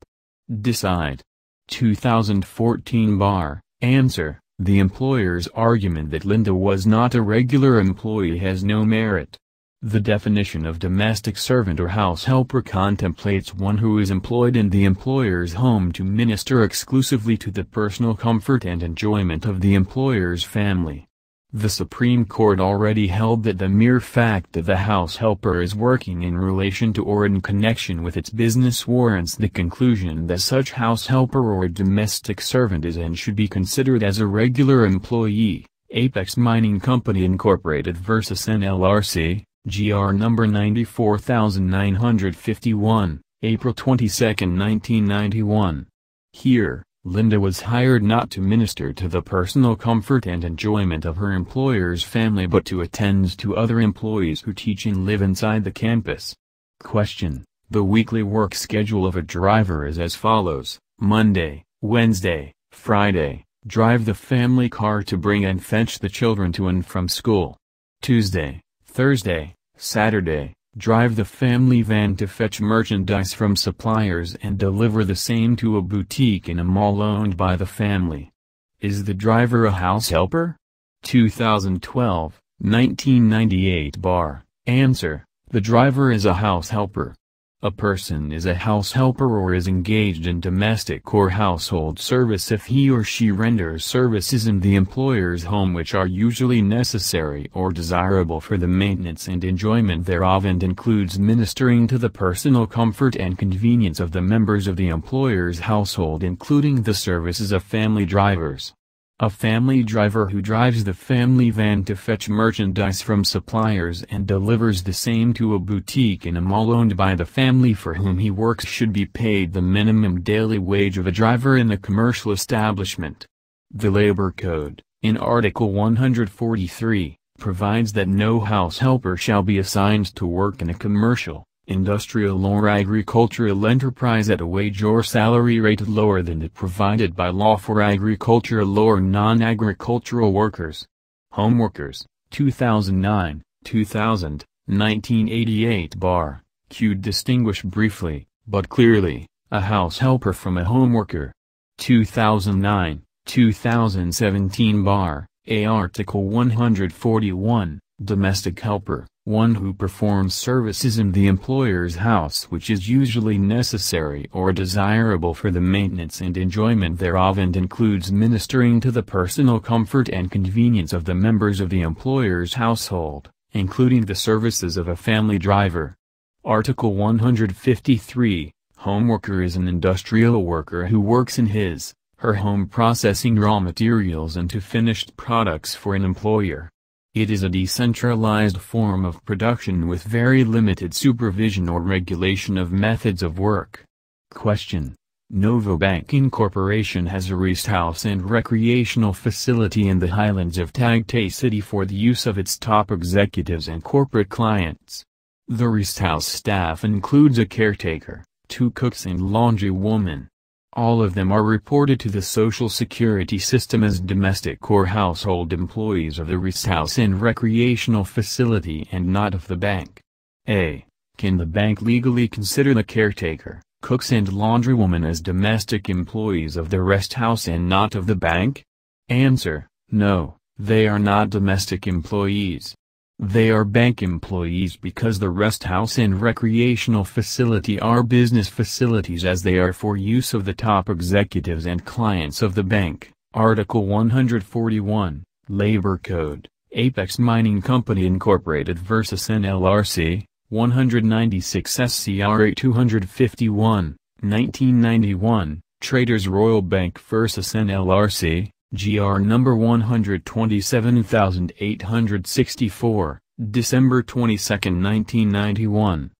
Decide. 2014 bar. Answer: the employer's argument that Linda was not a regular employee has no merit. The definition of domestic servant or house helper contemplates one who is employed in the employer's home to minister exclusively to the personal comfort and enjoyment of the employer's family. The Supreme Court already held that the mere fact that the house helper is working in relation to or in connection with its business warrants the conclusion that such house helper or domestic servant is and should be considered as a regular employee. Apex Mining Company Incorporated vs. NLRC, GR number 94951, April 22, 1991. Here, Linda was hired not to minister to the personal comfort and enjoyment of her employer's family but to attend to other employees who teach and live inside the campus. Question: the weekly work schedule of a driver is as follows: Monday, Wednesday, Friday, drive the family car to bring and fetch the children to and from school. Tuesday, Thursday, Saturday, drive the family van to fetch merchandise from suppliers and deliver the same to a boutique in a mall owned by the family. Is the driver a house helper? 2012, 1998 bar. Answer: the driver is a house helper. A person is a house helper or is engaged in domestic or household service if he or she renders services in the employer's home which are usually necessary or desirable for the maintenance and enjoyment thereof and includes ministering to the personal comfort and convenience of the members of the employer's household, including the services of family drivers. A family driver who drives the family van to fetch merchandise from suppliers and delivers the same to a boutique in a mall owned by the family for whom he works should be paid the minimum daily wage of a driver in the commercial establishment. The Labor Code, in Article 143, provides that no house helper shall be assigned to work in a commercial, industrial or agricultural enterprise at a wage or salary rate lower than that provided by law for agricultural or non-agricultural workers. Homeworkers, 2009, 2000, 1988 bar. Q. Distinguish briefly, but clearly, a house helper from a homeworker. 2009, 2017 bar. A. Article 141, domestic helper. One who performs services in the employer's house which is usually necessary or desirable for the maintenance and enjoyment thereof and includes ministering to the personal comfort and convenience of the members of the employer's household, including the services of a family driver. Article 153, homeworker is an industrial worker who works in her home processing raw materials into finished products for an employer. It is a decentralized form of production with very limited supervision or regulation of methods of work. Question: Novo Bank Incorporation has a rest house and recreational facility in the highlands of Tagtay City for the use of its top executives and corporate clients. The rest house staff includes a caretaker, 2 cooks and laundry woman. All of them are reported to the Social Security system as domestic or household employees of the rest house and recreational facility and not of the bank. A. Can the bank legally consider the caretaker, cooks and laundrywoman as domestic employees of the rest house and not of the bank? Answer: no, they are not domestic employees. They are bank employees because the rest house and recreational facility are business facilities as they are for use of the top executives and clients of the bank. Article 141, Labor Code, Apex Mining Company Incorporated vs. NLRC, 196 SCRA 251, 1991, Traders Royal Bank vs. NLRC. GR number 127864, December 22, 1991.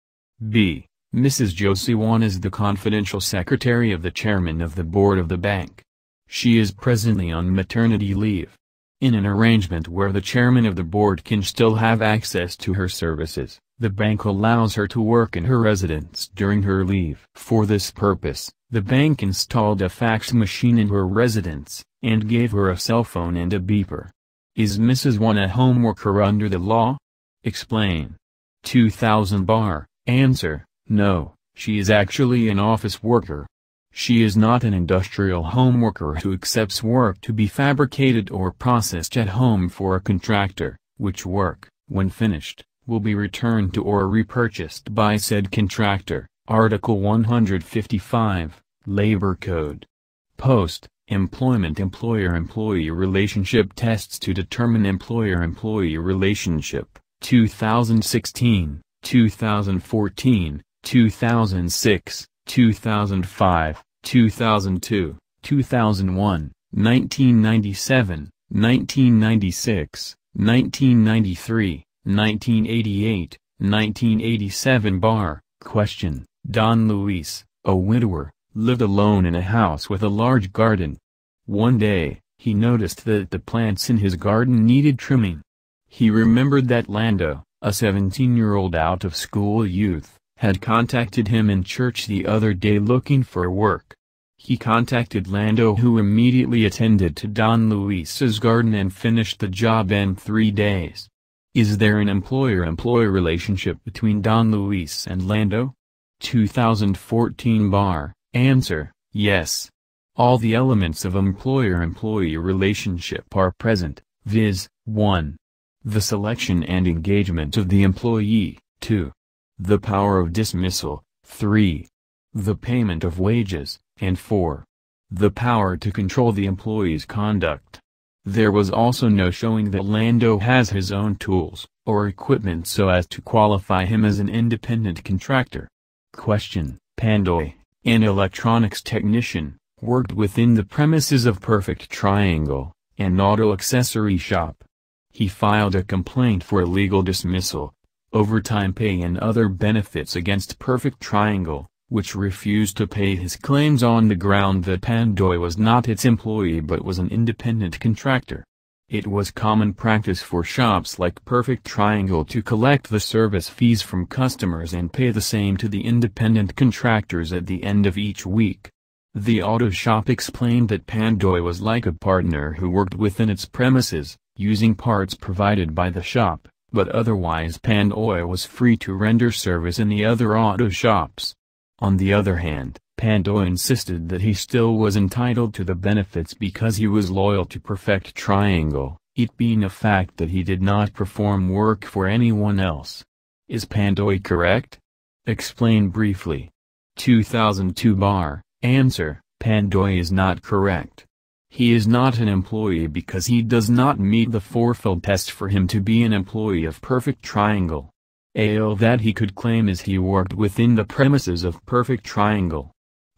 B. Mrs. Josie Wan is the confidential secretary of the chairman of the board of the bank. She is presently on maternity leave. In an arrangement where the chairman of the board can still have access to her services, the bank allows her to work in her residence during her leave. For this purpose, the bank installed a fax machine in her residence, and gave her a cell phone and a beeper. Is Mrs. Wan a home worker under the law? Explain. 2000 bar. Answer: no, she is actually an office worker. She is not an industrial home worker who accepts work to be fabricated or processed at home for a contractor, which work, when finished, will be returned to or repurchased by said contractor. Article 155, Labor Code. Post, Employment Employer-Employee Relationship Tests to Determine Employer-Employee Relationship, 2016, 2014, 2006, 2005, 2002, 2001, 1997, 1996, 1993, 1988, 1987 bar. Question: Don Luis, a widower, lived alone in a house with a large garden. One day, he noticed that the plants in his garden needed trimming. He remembered that Lando, a 17-year-old out-of-school youth, had contacted him in church the other day looking for work. He contacted Lando, who immediately attended to Don Luis's garden and finished the job in 3 days. Is there an employer-employee relationship between Don Luis and Lando? 2014 bar. Answer: yes. All the elements of employer-employee relationship are present, viz. 1. The selection and engagement of the employee, 2. The power of dismissal, 3. The payment of wages, and 4. The power to control the employee's conduct. There was also no showing that Lando has his own tools, or equipment so as to qualify him as an independent contractor. Question: Pandoy, an electronics technician, worked within the premises of Perfect Triangle, an auto accessory shop. He filed a complaint for illegal dismissal, overtime pay and other benefits against Perfect Triangle, which refused to pay his claims on the ground that Pandoy was not its employee but was an independent contractor. It was common practice for shops like Perfect Triangle to collect the service fees from customers and pay the same to the independent contractors at the end of each week. The auto shop explained that Pandoy was like a partner who worked within its premises, using parts provided by the shop, but otherwise Pandoy was free to render service in the other auto shops. On the other hand, Pandoy insisted that he still was entitled to the benefits because he was loyal to Perfect Triangle, it being a fact that he did not perform work for anyone else. Is Pandoy correct? Explain briefly. 2002 bar. Answer: Pandoy is not correct. He is not an employee because he does not meet the fourfold test for him to be an employee of Perfect Triangle. All that he could claim is he worked within the premises of Perfect Triangle.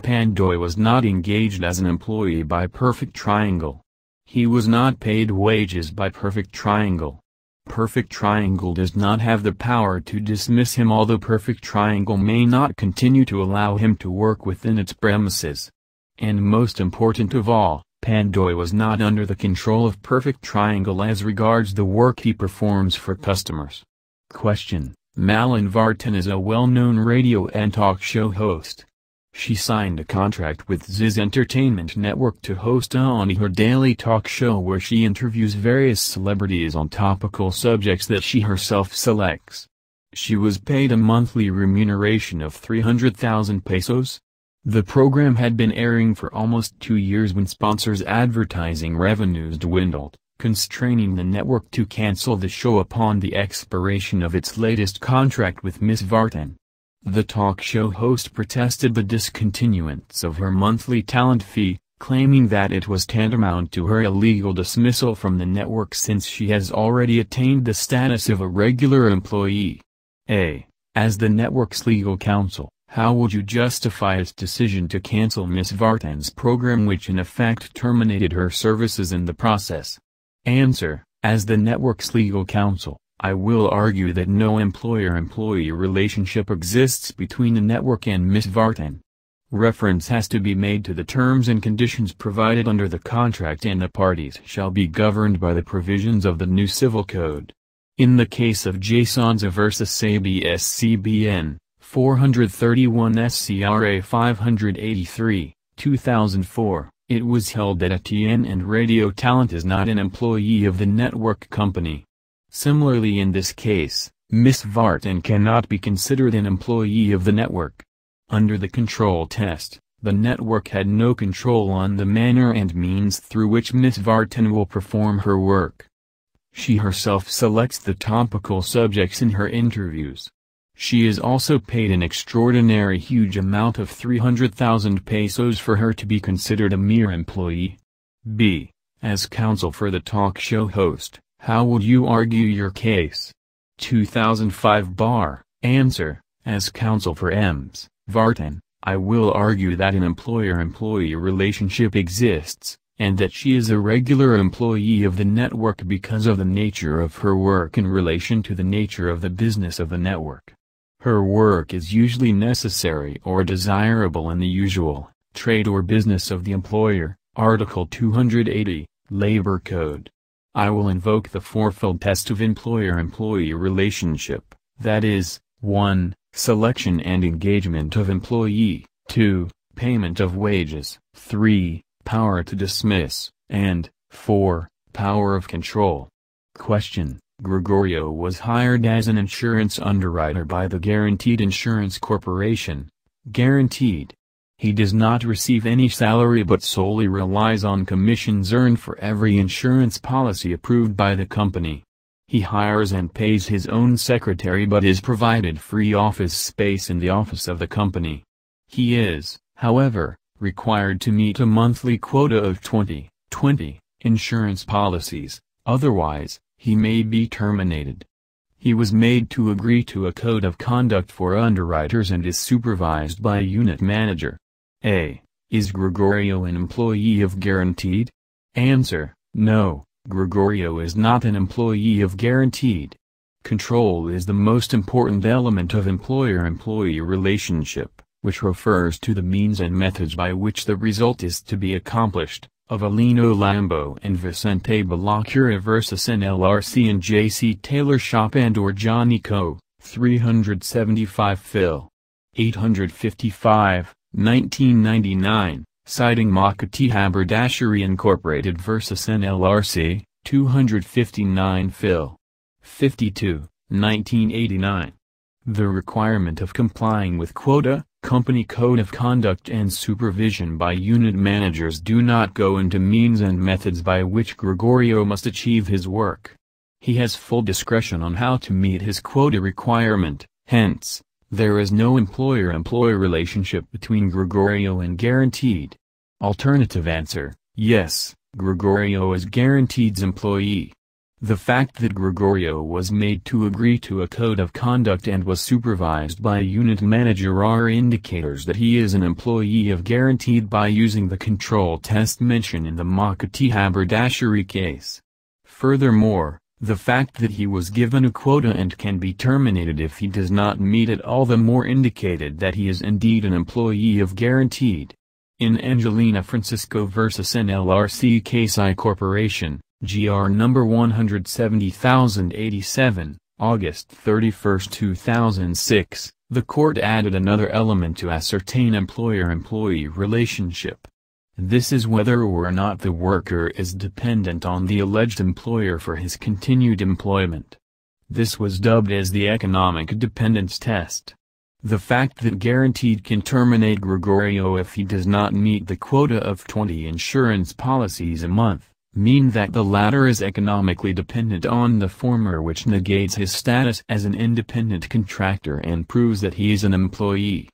Pandoy was not engaged as an employee by Perfect Triangle. He was not paid wages by Perfect Triangle. Perfect Triangle does not have the power to dismiss him, although Perfect Triangle may not continue to allow him to work within its premises. And most important of all, Pandoy was not under the control of Perfect Triangle as regards the work he performs for customers. Question: Malin Vartan is a well-known radio and talk show host. She signed a contract with Ziz Entertainment Network to host on her daily talk show where she interviews various celebrities on topical subjects that she herself selects. She was paid a monthly remuneration of 300,000 pesos. The program had been airing for almost 2 years when sponsors' advertising revenues dwindled, constraining the network to cancel the show upon the expiration of its latest contract with Ms. Vartan. The talk show host protested the discontinuance of her monthly talent fee, claiming that it was tantamount to her illegal dismissal from the network since she has already attained the status of a regular employee. As the network's legal counsel, how would you justify its decision to cancel Ms. Vartan's program, which in effect terminated her services in the process? Answer: As the network's legal counsel, I will argue that no employer-employee relationship exists between the network and Ms. Vartan. Reference has to be made to the terms and conditions provided under the contract, and the parties shall be governed by the provisions of the new Civil Code. In the case of Jasonza vs. ABS CBN, 431 SCRA 583, 2004, it was held that Etienne and Radio Talent is not an employee of the network company. Similarly, in this case, Ms. Vartan cannot be considered an employee of the network. Under the control test, the network had no control on the manner and means through which Ms. Vartan will perform her work. She herself selects the topical subjects in her interviews. She is also paid an extraordinary huge amount of 300,000 pesos for her to be considered a mere employee. B. As counsel for the talk show host, how would you argue your case? 2005 bar. Answer: As counsel for Ms. Vartan, I will argue that an employer-employee relationship exists, and that she is a regular employee of the network because of the nature of her work in relation to the nature of the business of the network. Her work is usually necessary or desirable in the usual trade or business of the employer, Article 280, Labor Code. I will invoke the fourfold test of employer-employee relationship, that is, 1. Selection and engagement of employee, 2. Payment of wages, 3. Power to dismiss, and 4. Power of control. Question: Gregorio was hired as an insurance underwriter by the Guaranteed Insurance Corporation. Guaranteed. He does not receive any salary but solely relies on commissions earned for every insurance policy approved by the company. He hires and pays his own secretary but is provided free office space in the office of the company. He is, however, required to meet a monthly quota of 20 insurance policies, otherwise, he may be terminated. He was made to agree to a code of conduct for underwriters and is supervised by a unit manager. A. Is Gregorio an employee of Guaranteed? Answer: no, Gregorio is not an employee of Guaranteed. Control is the most important element of employer-employee relationship, which refers to the means and methods by which the result is to be accomplished. Avelino Lambo and Vicente Balaguer vs. NLRC and J.C. Taylor Shop and/or Johnny Co., 375 Phil. 855, 1999, citing Makati Haberdashery Incorporated vs. NLRC, 259 Phil. 52, 1989. The requirement of complying with quota, company code of conduct and supervision by unit managers do not go into means and methods by which Gregorio must achieve his work. He has full discretion on how to meet his quota requirement, hence, there is no employer-employee relationship between Gregorio and Guaranteed. Alternative answer: yes, Gregorio is Guaranteed's employee. The fact that Gregorio was made to agree to a code of conduct and was supervised by a unit manager are indicators that he is an employee of Guaranteed by using the control test mentioned in the Makati Haberdashery case. Furthermore, the fact that he was given a quota and can be terminated if he does not meet it all the more indicated that he is indeed an employee of Guaranteed. In Angelina Francisco vs. NLRC Case I Corporation, GR number 170087, August 31, 2006, the court added another element to ascertain employer-employee relationship. This is whether or not the worker is dependent on the alleged employer for his continued employment. This was dubbed as the economic dependence test. The fact that Guaranteed can terminate Gregorio if he does not meet the quota of 20 insurance policies a month, mean that the latter is economically dependent on the former, which negates his status as an independent contractor and proves that he is an employee.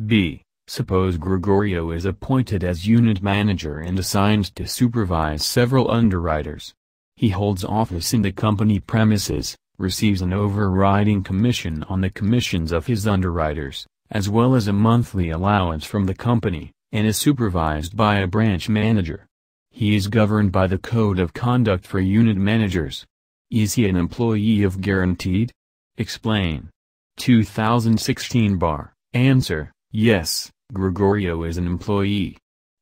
B. Suppose Gregorio is appointed as unit manager and assigned to supervise several underwriters. He holds office in the company premises, receives an overriding commission on the commissions of his underwriters, as well as a monthly allowance from the company, and is supervised by a branch manager. He is governed by the Code of Conduct for Unit Managers. Is he an employee of Guaranteed? Explain. 2016 bar. Answer: yes, Gregorio is an employee.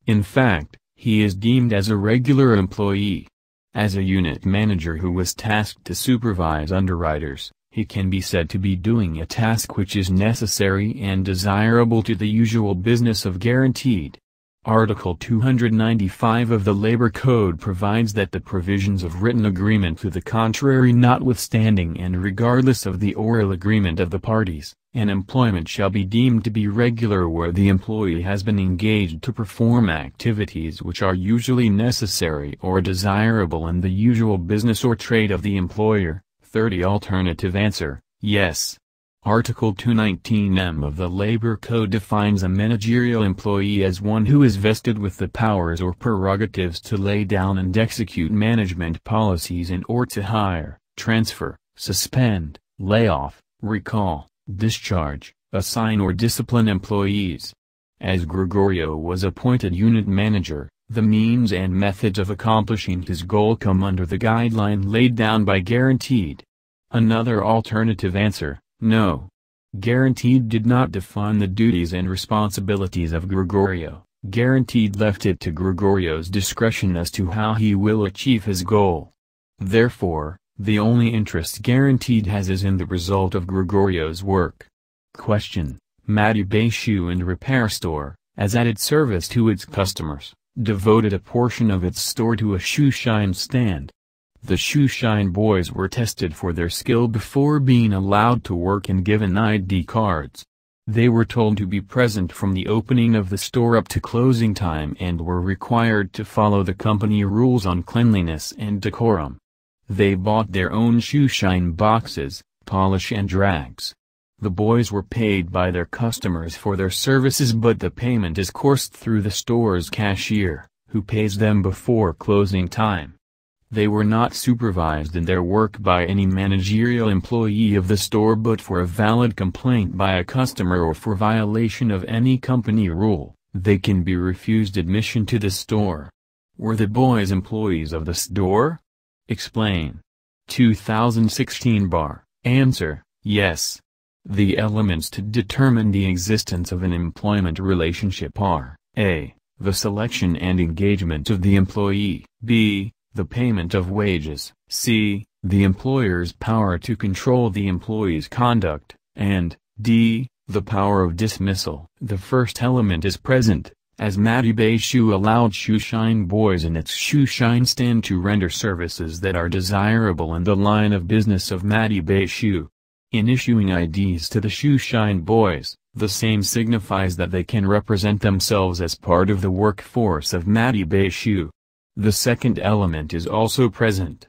In fact, he is deemed as a regular employee. As a unit manager who was tasked to supervise underwriters, he can be said to be doing a task which is necessary and desirable to the usual business of Guaranteed. Article 295 of the Labor Code provides that the provisions of written agreement to the contrary notwithstanding and regardless of the oral agreement of the parties, an employment shall be deemed to be regular where the employee has been engaged to perform activities which are usually necessary or desirable in the usual business or trade of the employer. 30 Alternative answer: yes. Article 219M of the Labor Code defines a managerial employee as one who is vested with the powers or prerogatives to lay down and execute management policies and or to hire, transfer, suspend, lay off, recall, discharge, assign or discipline employees. As Gregorio was appointed unit manager, the means and methods of accomplishing his goal come under the guideline laid down by Guaranteed. Another alternative answer: no. Guaranteed did not define the duties and responsibilities of Gregorio. Guaranteed left it to Gregorio's discretion as to how he will achieve his goal. Therefore, the only interest Guaranteed has is in the result of Gregorio's work. Question: Matty Bay Shoe and Repair Store, as added service to its customers, devoted a portion of its store to a shoe shine stand. The shoeshine boys were tested for their skill before being allowed to work and given ID cards. They were told to be present from the opening of the store up to closing time and were required to follow the company rules on cleanliness and decorum. They bought their own shoeshine boxes, polish and rags. The boys were paid by their customers for their services, but the payment is coursed through the store's cashier, who pays them before closing time. They were not supervised in their work by any managerial employee of the store, but for a valid complaint by a customer or for violation of any company rule, they can be refused admission to the store. Were the boys employees of the store? Explain. 2016 bar. Answer: yes. The elements to determine the existence of an employment relationship are: A. The selection and engagement of the employee. B. The payment of wages. C. The employer's power to control the employee's conduct. And D. The power of dismissal. The first element is present, as Matty Bay Shoe allowed shoeshine boys in its shoeshine stand to render services that are desirable in the line of business of Matty Bay Shoe. In issuing IDs to the shoeshine boys, the same signifies that they can represent themselves as part of the workforce of Matty Bay Shoe. The second element is also present.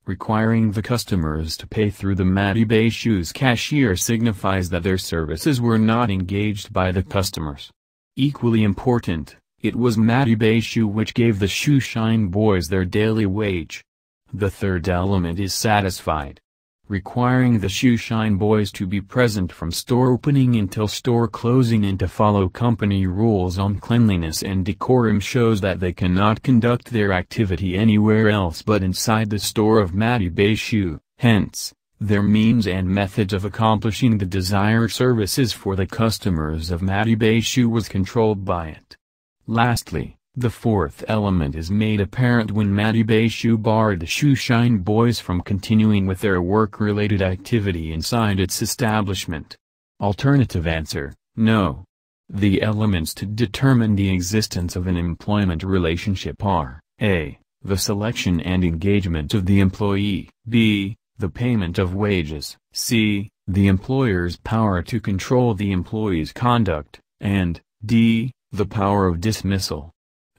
Requiring the customers to pay through the Matty Bay Shoe's cashier signifies that their services were not engaged by the customers. Equally important, it was Matty Bay Shoe which gave the shoeshine boys their daily wage. The third element is satisfied. Requiring the shoeshine boys to be present from store opening until store closing and to follow company rules on cleanliness and decorum shows that they cannot conduct their activity anywhere else but inside the store of Matty Bay Shoe. Hence, their means and methods of accomplishing the desired services for the customers of Matty Bay Shoe was controlled by it. Lastly, the fourth element is made apparent when Matty Bay Shoe barred the shoeshine boys from continuing with their work-related activity inside its establishment. Alternative answer: no. The elements to determine the existence of an employment relationship are: A. The selection and engagement of the employee. B. The payment of wages. C. The employer's power to control the employee's conduct. And D. The power of dismissal.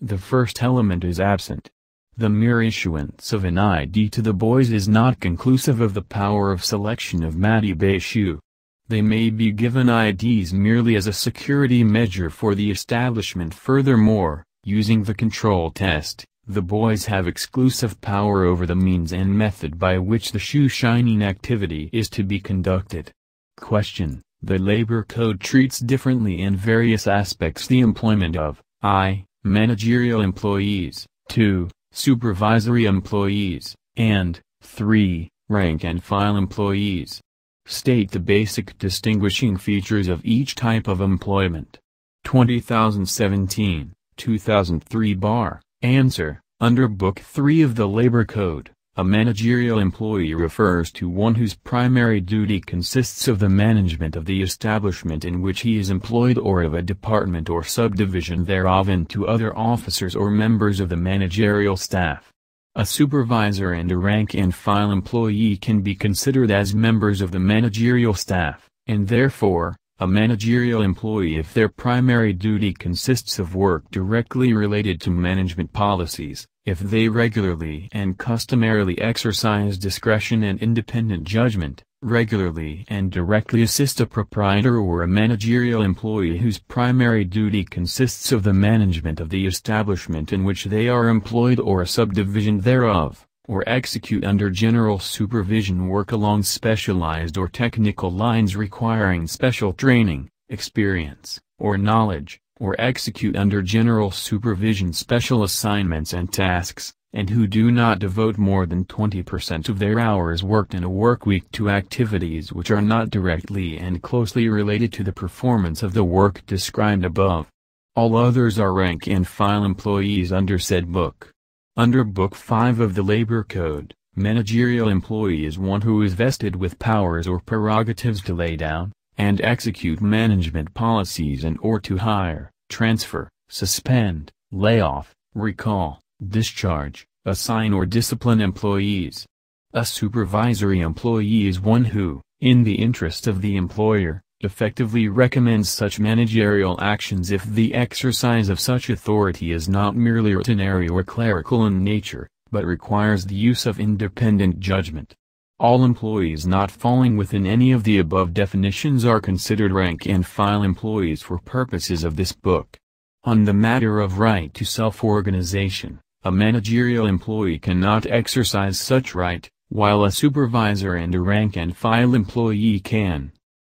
The first element is absent. The mere issuance of an ID to the boys is not conclusive of the power of selection of Matty Bay Shoe. They may be given IDs merely as a security measure for the establishment. Furthermore, using the control test, the boys have exclusive power over the means and method by which the shoeshining activity is to be conducted. Question: the Labor Code treats differently in various aspects the employment of I. Managerial employees, 2. Supervisory employees, and 3. Rank-and-file employees. State the basic distinguishing features of each type of employment. 2017, 2003 bar. Answer: under Book 3 of the Labor Code, a managerial employee refers to one whose primary duty consists of the management of the establishment in which he is employed or of a department or subdivision thereof, and to other officers or members of the managerial staff. A supervisor and a rank-and-file employee can be considered as members of the managerial staff, and therefore, a managerial employee if their primary duty consists of work directly related to management policies, if they regularly and customarily exercise discretion and independent judgment, regularly and directly assist a proprietor, or a managerial employee whose primary duty consists of the management of the establishment in which they are employed or a subdivision thereof, or execute under general supervision work along specialized or technical lines requiring special training, experience, or knowledge, or execute under general supervision special assignments and tasks, and who do not devote more than 20% of their hours worked in a workweek to activities which are not directly and closely related to the performance of the work described above. All others are rank-and-file employees under said book. Under Book 5 of the Labor Code, managerial employee is one who is vested with powers or prerogatives to lay down and execute management policies and or to hire, transfer, suspend, lay off, recall, discharge, assign or discipline employees. A supervisory employee is one who, in the interest of the employer, effectively recommends such managerial actions if the exercise of such authority is not merely routinary or clerical in nature, but requires the use of independent judgment. All employees not falling within any of the above definitions are considered rank-and-file employees for purposes of this book. On the matter of right to self-organization, a managerial employee cannot exercise such right, while a supervisor and a rank-and-file employee can.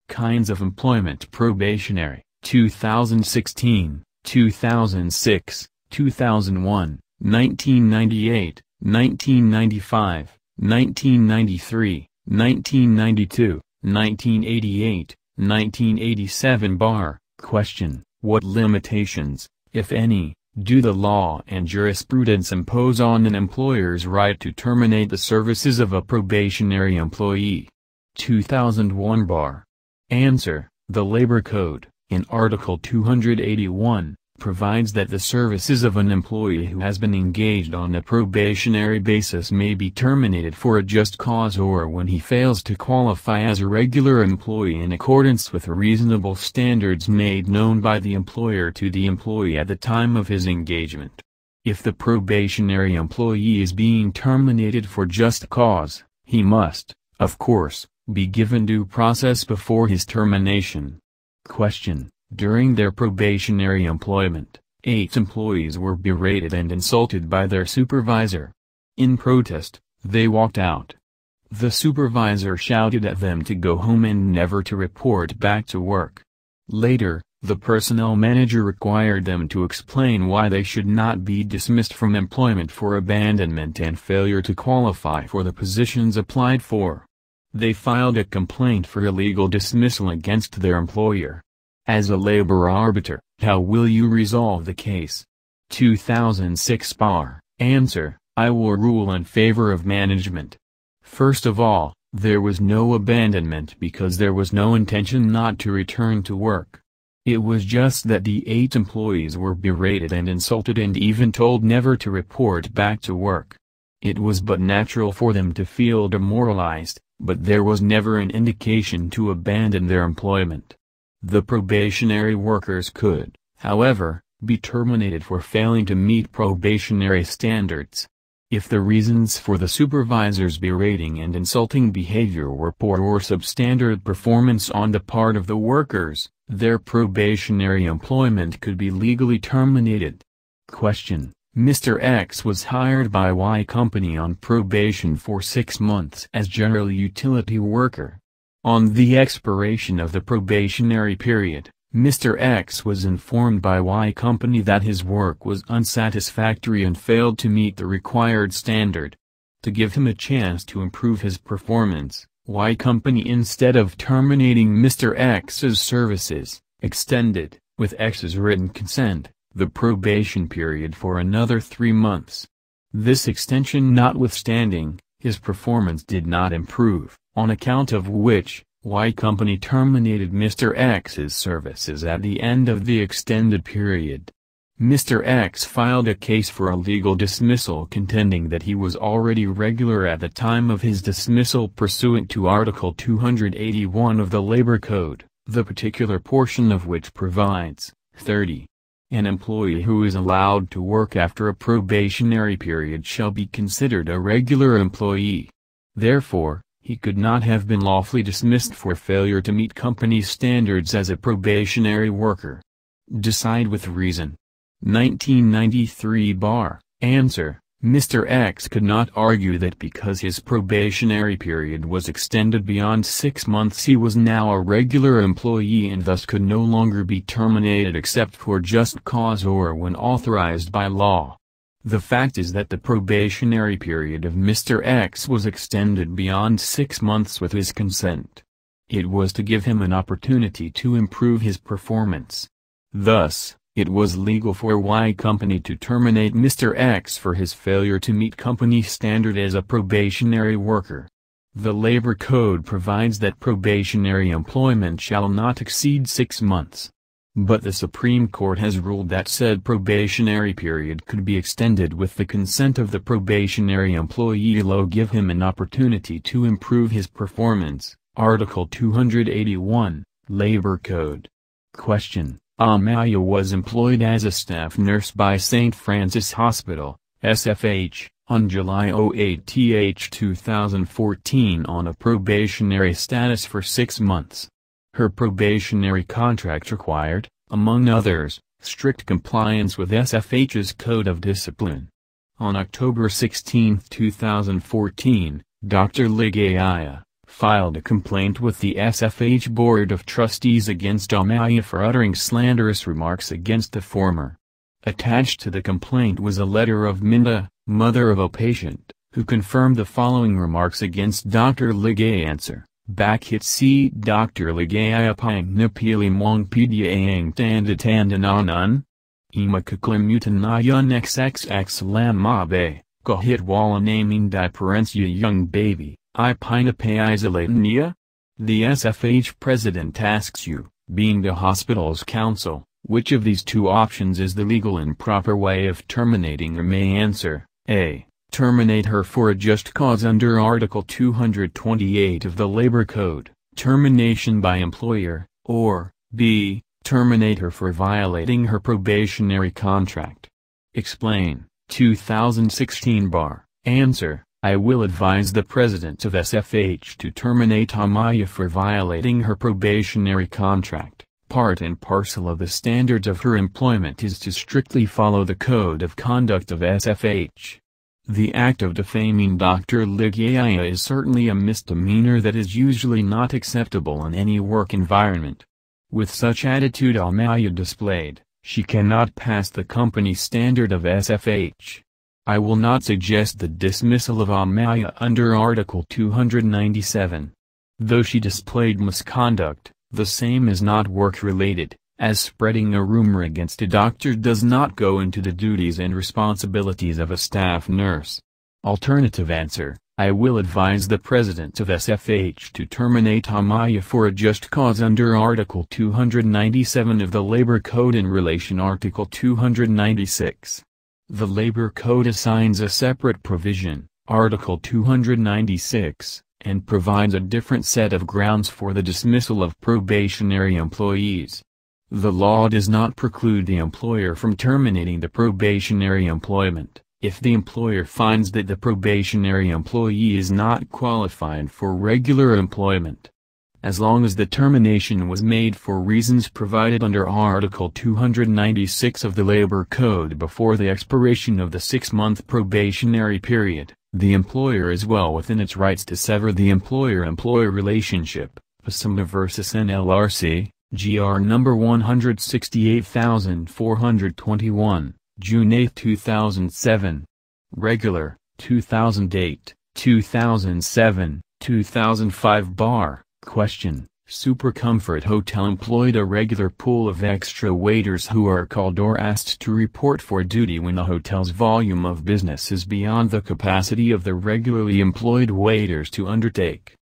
Kinds of employment: probationary, 2016, 2006, 2001, 1998, 1995, 1993, 1992, 1988, 1987. Question: what limitations, if any, do the law and jurisprudence impose on an employer's right to terminate the services of a probationary employee? 2001. Answer: the Labor Code, in Article 281, provides that the services of an employee who has been engaged on a probationary basis may be terminated for a just cause or when he fails to qualify as a regular employee in accordance with reasonable standards made known by the employer to the employee at the time of his engagement. If the probationary employee is being terminated for just cause, he must, of course, be given due process before his termination. Question: during their probationary employment, 8 employees were berated and insulted by their supervisor. In protest, they walked out. The supervisor shouted at them to go home and never to report back to work. Later, the personnel manager required them to explain why they should not be dismissed from employment for abandonment and failure to qualify for the positions applied for. They filed a complaint for illegal dismissal against their employer. As a labor arbiter, how will you resolve the case? 2006. Answer: I will rule in favor of management. First of all, there was no abandonment because there was no intention not to return to work. It was just that the 8 employees were berated and insulted and even told never to report back to work. It was but natural for them to feel demoralized, but there was never an indication to abandon their employment. The probationary workers could, however, be terminated for failing to meet probationary standards. If the reasons for the supervisor's berating and insulting behavior were poor or substandard performance on the part of the workers, their probationary employment could be legally terminated. Question: Mr. X was hired by Y Company on probation for 6 months as general utility worker. On the expiration of the probationary period, Mr. X was informed by Y Company that his work was unsatisfactory and failed to meet the required standard. To give him a chance to improve his performance, Y Company, instead of terminating Mr. X's services, extended, with X's written consent, the probation period for another 3 months. This extension notwithstanding, his performance did not improve, on account of which, Y Company terminated Mr. X's services at the end of the extended period. Mr. X filed a case for a legal dismissal contending that he was already regular at the time of his dismissal pursuant to Article 281 of the Labor Code, the particular portion of which provides, 30. An employee who is allowed to work after a probationary period shall be considered a regular employee. Therefore, he could not have been lawfully dismissed for failure to meet company standards as a probationary worker. Decide with reason. 1993. Answer: Mr. X could not argue that because his probationary period was extended beyond 6 months he was now a regular employee and thus could no longer be terminated except for just cause or when authorized by law. The fact is that the probationary period of Mr. X was extended beyond 6 months with his consent. It was to give him an opportunity to improve his performance. Thus, it was legal for Y Company to terminate Mr. X for his failure to meet company standard as a probationary worker. The Labor Code provides that probationary employment shall not exceed 6 months. But the Supreme Court has ruled that said probationary period could be extended with the consent of the probationary employee. Law give him an opportunity to improve his performance. Article 281, Labor Code. Question: Amaya was employed as a staff nurse by St. Francis Hospital, SFH, on July 08, 2014 on a probationary status for 6 months. Her probationary contract required, among others, strict compliance with SFH's Code of Discipline. On October 16, 2014, Dr. Ligaya filed a complaint with the SFH Board of Trustees against Amaya for uttering slanderous remarks against the former. Attached to the complaint was a letter of Minda, mother of a patient, who confirmed the following remarks against Dr. Ligaya. Answer: Bakit si Dr. Ligaya pang napili mong pidyaang tanda-tandananan? Imakaklimutan na yun xxx lam mabe, kahit wala naming diferensya young baby, I pinapay isolatin niya? The SFH president asks you, being the hospital's counsel, which of these two options is the legal and proper way of terminating her? May answer: A. Terminate her for a just cause under Article 228 of the Labor Code, termination by employer, or, B. Terminate her for violating her probationary contract. Explain. 2016 Bar. Answer: I will advise the president of SFH to terminate Amaya for violating her probationary contract. Part and parcel of the standards of her employment is to strictly follow the Code of Conduct of SFH. The act of defaming Dr. Ligaya is certainly a misdemeanor that is usually not acceptable in any work environment. With such attitude Amaya displayed, she cannot pass the company standard of SFH. I will not suggest the dismissal of Amaya under Article 297. Though she displayed misconduct, the same is not work-related, as spreading a rumor against a doctor does not go into the duties and responsibilities of a staff nurse. Alternative answer: I will advise the president of SFH to terminate Amaya for a just cause under Article 297 of the Labor Code in relation Article 296. The Labor Code assigns a separate provision, Article 296, and provides a different set of grounds for the dismissal of probationary employees. The law does not preclude the employer from terminating the probationary employment, if the employer finds that the probationary employee is not qualified for regular employment. As long as the termination was made for reasons provided under Article 296 of the Labor Code before the expiration of the 6-month probationary period, the employer is well within its rights to sever the employer-employee relationship. Pasuma vs. NLRC, GR number 168421, June 8, 2007. Regular, 2008, 2007, 2005 Bar. Question: Super Comfort Hotel employed a regular pool of extra waiters who are called or asked to report for duty when the hotel's volume of business is beyond the capacity of the regularly employed waiters to undertake.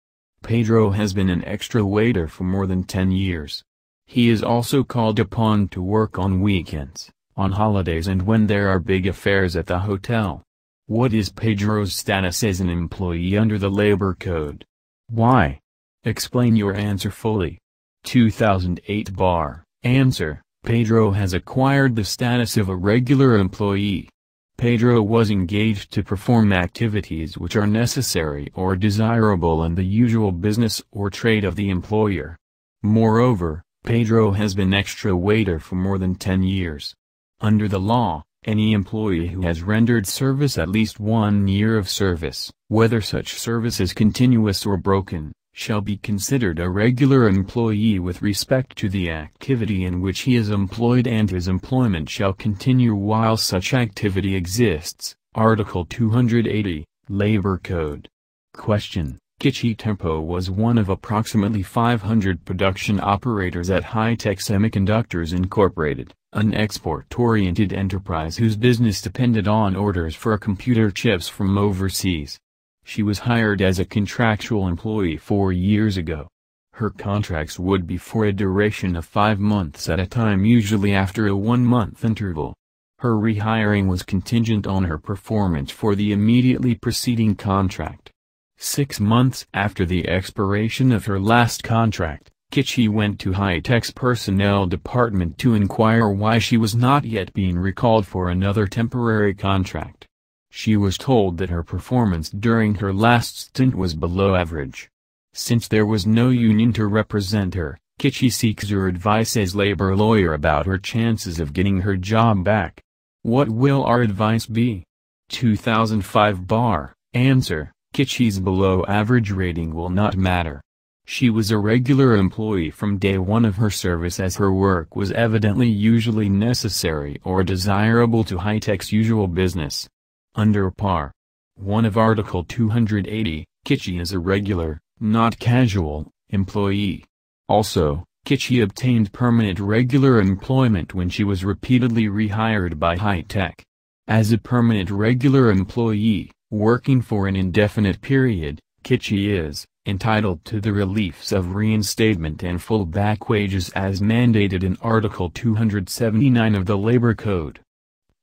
Pedro has been an extra waiter for more than 10 years. He is also called upon to work on weekends, on holidays and when there are big affairs at the hotel. What is Pedro's status as an employee under the Labor Code? Why? Explain your answer fully. 2008 Bar. Answer: Pedro has acquired the status of a regular employee. Pedro was engaged to perform activities which are necessary or desirable in the usual business or trade of the employer. Moreover, Pedro has been extra waiter for more than 10 years. Under the law, any employee who has rendered service at least 1 year of service, whether such service is continuous or broken, shall be considered a regular employee with respect to the activity in which he is employed, and his employment shall continue while such activity exists. Article 280, Labor Code. Question: Kichi Tempo was one of approximately 500 production operators at High-Tech Semiconductors Incorporated, an export-oriented enterprise whose business depended on orders for computer chips from overseas. She was hired as a contractual employee 4 years ago. Her contracts would be for a duration of 5 months at a time, usually after a 1-month interval. Her rehiring was contingent on her performance for the immediately preceding contract. 6 months after the expiration of her last contract, Kichi went to High-Tech's personnel department to inquire why she was not yet being recalled for another temporary contract. She was told that her performance during her last stint was below average. Since there was no union to represent her, Kichi seeks her advice as labor lawyer about her chances of getting her job back. What will our advice be? 2005 bar. Answer: Kichi's below average rating will not matter. She was a regular employee from day one of her service, as her work was evidently usually necessary or desirable to High-Tech's usual business. Under par. 1 of Article 280, Kichi is a regular, not casual, employee. Also, Kichi obtained permanent regular employment when she was repeatedly rehired by High-Tech. As a permanent regular employee, working for an indefinite period, Kichi is entitled to the reliefs of reinstatement and full back wages as mandated in Article 279 of the Labor Code.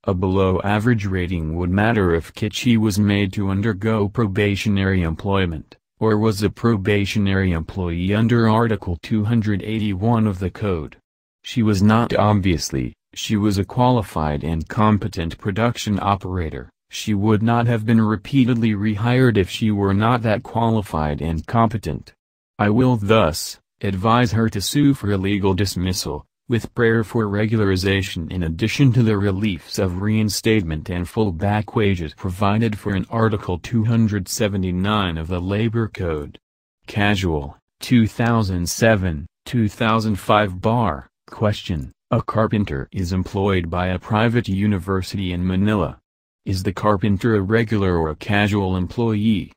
A below-average rating would matter if Kichi was made to undergo probationary employment, or was a probationary employee under Article 281 of the Code. She was not. Obviously, she was a qualified and competent production operator. She would not have been repeatedly rehired if she were not that qualified and competent. I will thus advise her to sue for illegal dismissal, with prayer for regularization in addition to the reliefs of reinstatement and full back wages provided for in Article 279 of the Labor Code. Casual, 2007, 2005 bar. Question: a carpenter is employed by a private university in Manila. Is the carpenter a regular or a casual employee?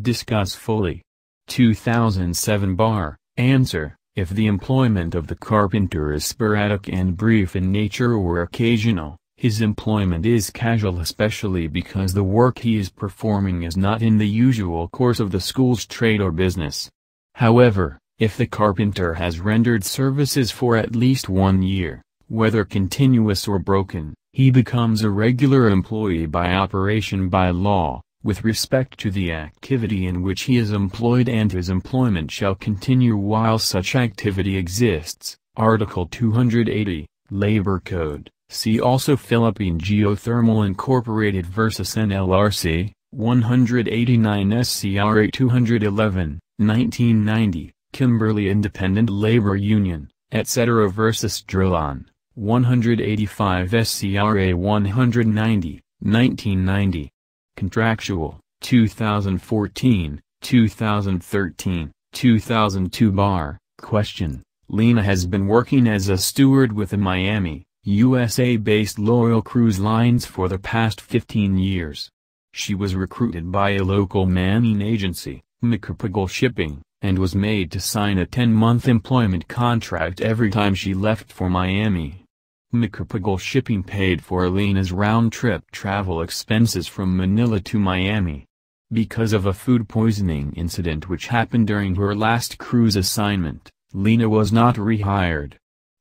Discuss fully. 2007 bar. Answer: if the employment of the carpenter is sporadic and brief in nature or occasional, his employment is casual, especially because the work he is performing is not in the usual course of the school's trade or business. However, if the carpenter has rendered services for at least 1 year, whether continuous or broken, he becomes a regular employee by operation by law, with respect to the activity in which he is employed, and his employment shall continue while such activity exists. Article 280, Labor Code. See also Philippine Geothermal Incorporated vs. NLRC, 189 SCRA 211, 1990, Kimberly Independent Labor Union, etc. vs. Drillon, 185 SCRA 190, 1990. Contractual, 2014, 2013, 2002 bar. Question: Lena has been working as a steward with the Miami, USA-based Loyal Cruise Lines for the past 15 years. She was recruited by a local manning agency, McCorpigal Shipping, and was made to sign a 10-month employment contract every time she left for Miami. McCorpigal Shipping paid for Lena's round-trip travel expenses from Manila to Miami. Because of a food poisoning incident which happened during her last cruise assignment, Lena was not rehired.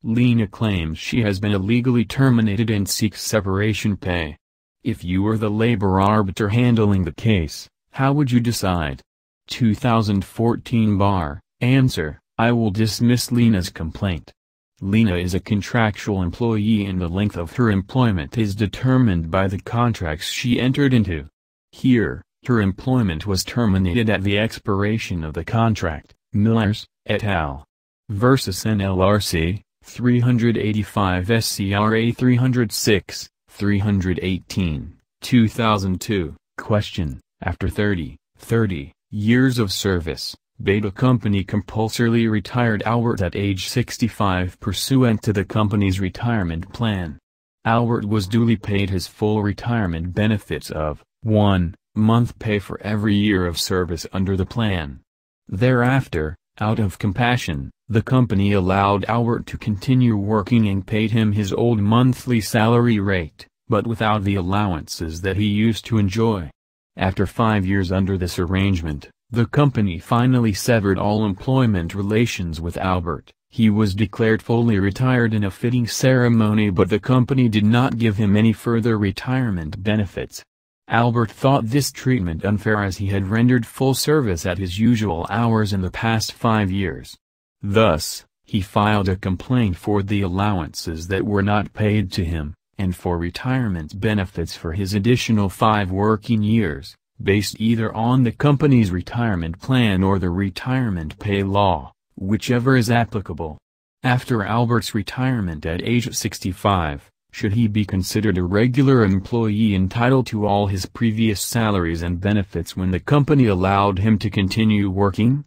Lena claims she has been illegally terminated and seeks separation pay. If you were the labor arbiter handling the case, how would you decide? 2014 bar. Answer: I will dismiss Lena's complaint. Lena is a contractual employee and the length of her employment is determined by the contracts she entered into. Here, her employment was terminated at the expiration of the contract. Millers, et al. Versus NLRC, 385 SCRA 306, 318, 2002. Question: after 30 years of service, Beta Company compulsorily retired Albert at age 65 pursuant to the company's retirement plan. Albert was duly paid his full retirement benefits of 1 month pay for every year of service under the plan. Thereafter, out of compassion, the company allowed Albert to continue working and paid him his old monthly salary rate, but without the allowances that he used to enjoy. After 5 years under this arrangement, The company finally severed all employment relations with Albert. He was declared fully retired in a fitting ceremony, but the company did not give him any further retirement benefits. Albert thought this treatment unfair as he had rendered full service at his usual hours in the past 5 years. Thus, he filed a complaint for the allowances that were not paid to him, and for retirement benefits for his additional 5 working years, based either on the company's retirement plan or the retirement pay law, whichever is applicable. After Albert's retirement at age 65, should he be considered a regular employee entitled to all his previous salaries and benefits when the company allowed him to continue working?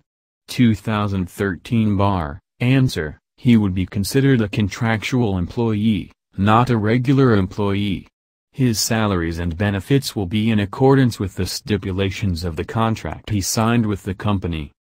2013 Bar. Answer: he would be considered a contractual employee, not a regular employee. His salaries and benefits will be in accordance with the stipulations of the contract he signed with the company.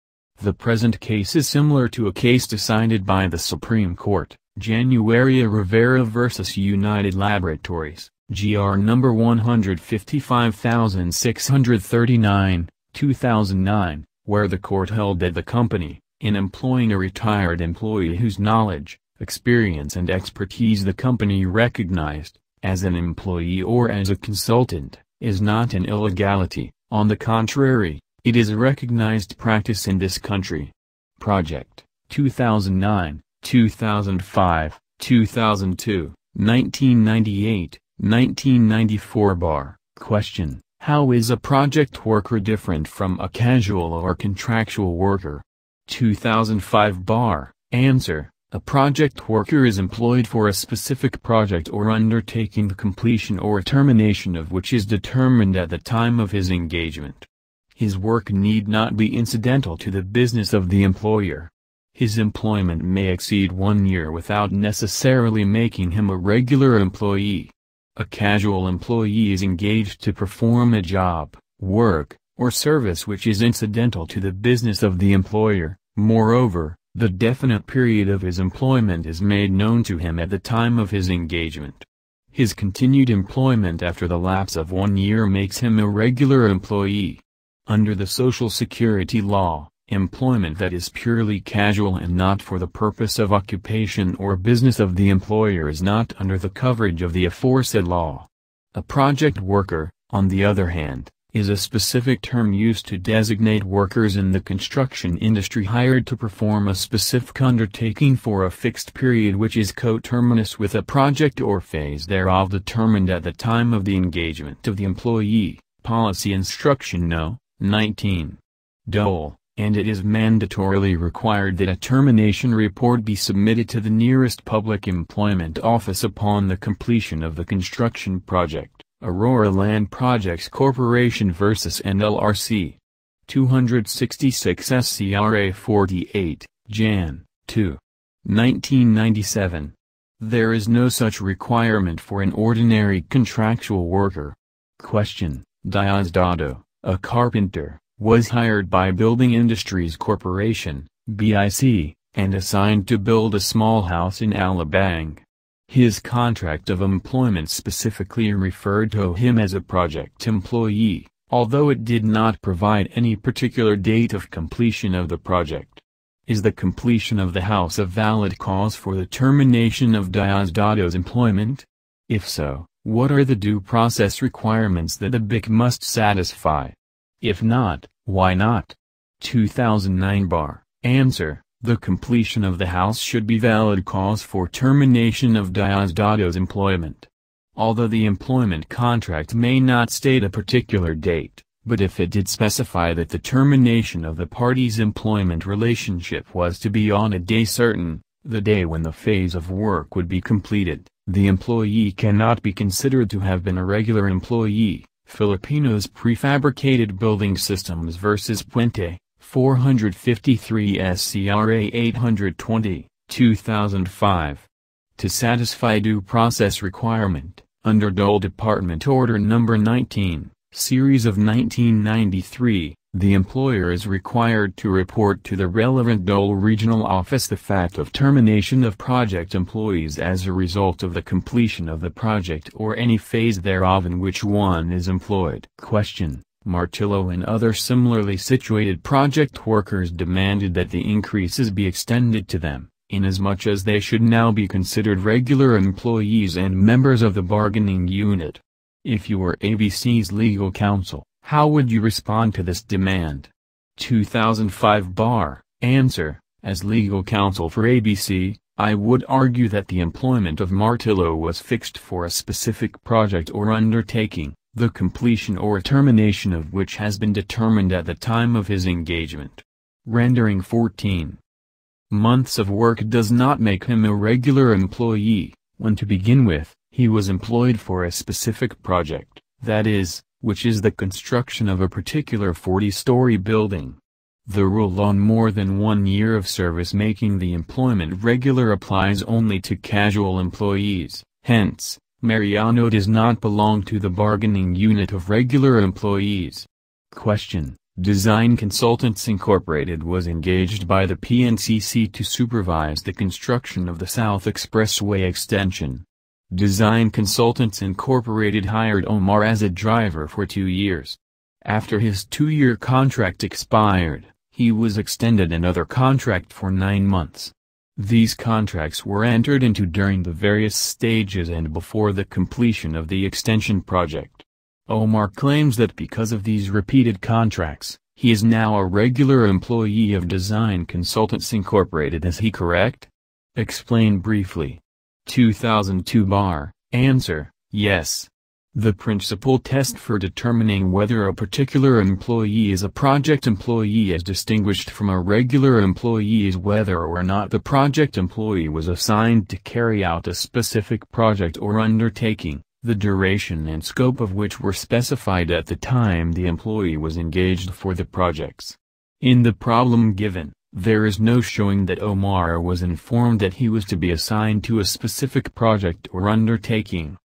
The present case is similar to a case decided by the Supreme Court, January Rivera v. United Laboratories, GR number 155639, 2009, where the court held that the company, in employing a retired employee whose knowledge, experience and expertise the company recognized, as an employee or as a consultant, is not an illegality. On the contrary, it is a recognized practice in this country. Project, 2009, 2005, 2002, 1998, 1994 Bar. Question: how is a project worker different from a casual or contractual worker? 2005 Bar. Answer: a project worker is employed for a specific project or undertaking, the completion or termination of which is determined at the time of his engagement. His work need not be incidental to the business of the employer. His employment may exceed 1 year without necessarily making him a regular employee. A casual employee is engaged to perform a job, work, or service which is incidental to the business of the employer. Moreover, the definite period of his employment is made known to him at the time of his engagement. His continued employment after the lapse of 1 year makes him a regular employee. Under the Social Security law, employment that is purely casual and not for the purpose of occupation or business of the employer is not under the coverage of the aforesaid law. A project worker, on the other hand, is a specific term used to designate workers in the construction industry hired to perform a specific undertaking for a fixed period which is coterminous with a project or phase thereof determined at the time of the engagement of the employee. Policy Instruction No. 19. Dole, and it is mandatorily required that a termination report be submitted to the nearest public employment office upon the completion of the construction project. Aurora Land Projects Corporation vs. NLRC. 266 SCRA 48, Jan. 2. 1997. There is no such requirement for an ordinary contractual worker. Question: Diosdado, a carpenter, was hired by Building Industries Corporation, BIC, and assigned to build a small house in Alabang. His contract of employment specifically referred to him as a project employee, although it did not provide any particular date of completion of the project. Is the completion of the house a valid cause for the termination of Diosdado's employment? If so, what are the due process requirements that the BIC must satisfy? If not, why not? 2009 Bar. Answer: the completion of the house should be valid cause for termination of Diosdado's employment. Although the employment contract may not state a particular date, but if it did specify that the termination of the parties' employment relationship was to be on a day certain, the day when the phase of work would be completed, the employee cannot be considered to have been a regular employee. Filipinos Prefabricated Building Systems vs. Puente, 453 SCRA 820, 2005. To satisfy due process requirement, under Dole Department Order No. 19, Series of 1993, the employer is required to report to the relevant Dole Regional Office the fact of termination of project employees as a result of the completion of the project or any phase thereof in which one is employed. Question: Martillo and other similarly situated project workers demanded that the increases be extended to them, inasmuch as they should now be considered regular employees and members of the bargaining unit. If you were ABC's legal counsel, how would you respond to this demand? 2005 Bar. Answer: as legal counsel for ABC, I would argue that the employment of Martillo was fixed for a specific project or undertaking, the completion or termination of which has been determined at the time of his engagement. Rendering 14 months of work does not make him a regular employee, when to begin with, he was employed for a specific project, that is, which is the construction of a particular 40-story building. The rule on more than 1 year of service making the employment regular applies only to casual employees, hence, Mariano does not belong to the bargaining unit of regular employees. Question: Design Consultants Incorporated was engaged by the PNCC to supervise the construction of the South Expressway extension. Design Consultants Incorporated hired Omar as a driver for 2 years. After his 2-year contract expired, he was extended another contract for 9 months. These contracts were entered into during the various stages and before the completion of the extension project. Omar claims that because of these repeated contracts, he is now a regular employee of Design Consultants Incorporated. Is he correct? Explain briefly. 2002 Bar. Answer: yes. The principal test for determining whether a particular employee is a project employee as distinguished from a regular employee is whether or not the project employee was assigned to carry out a specific project or undertaking, the duration and scope of which were specified at the time the employee was engaged for the projects. In the problem given, there is no showing that Omar was informed that he was to be assigned to a specific project or undertaking.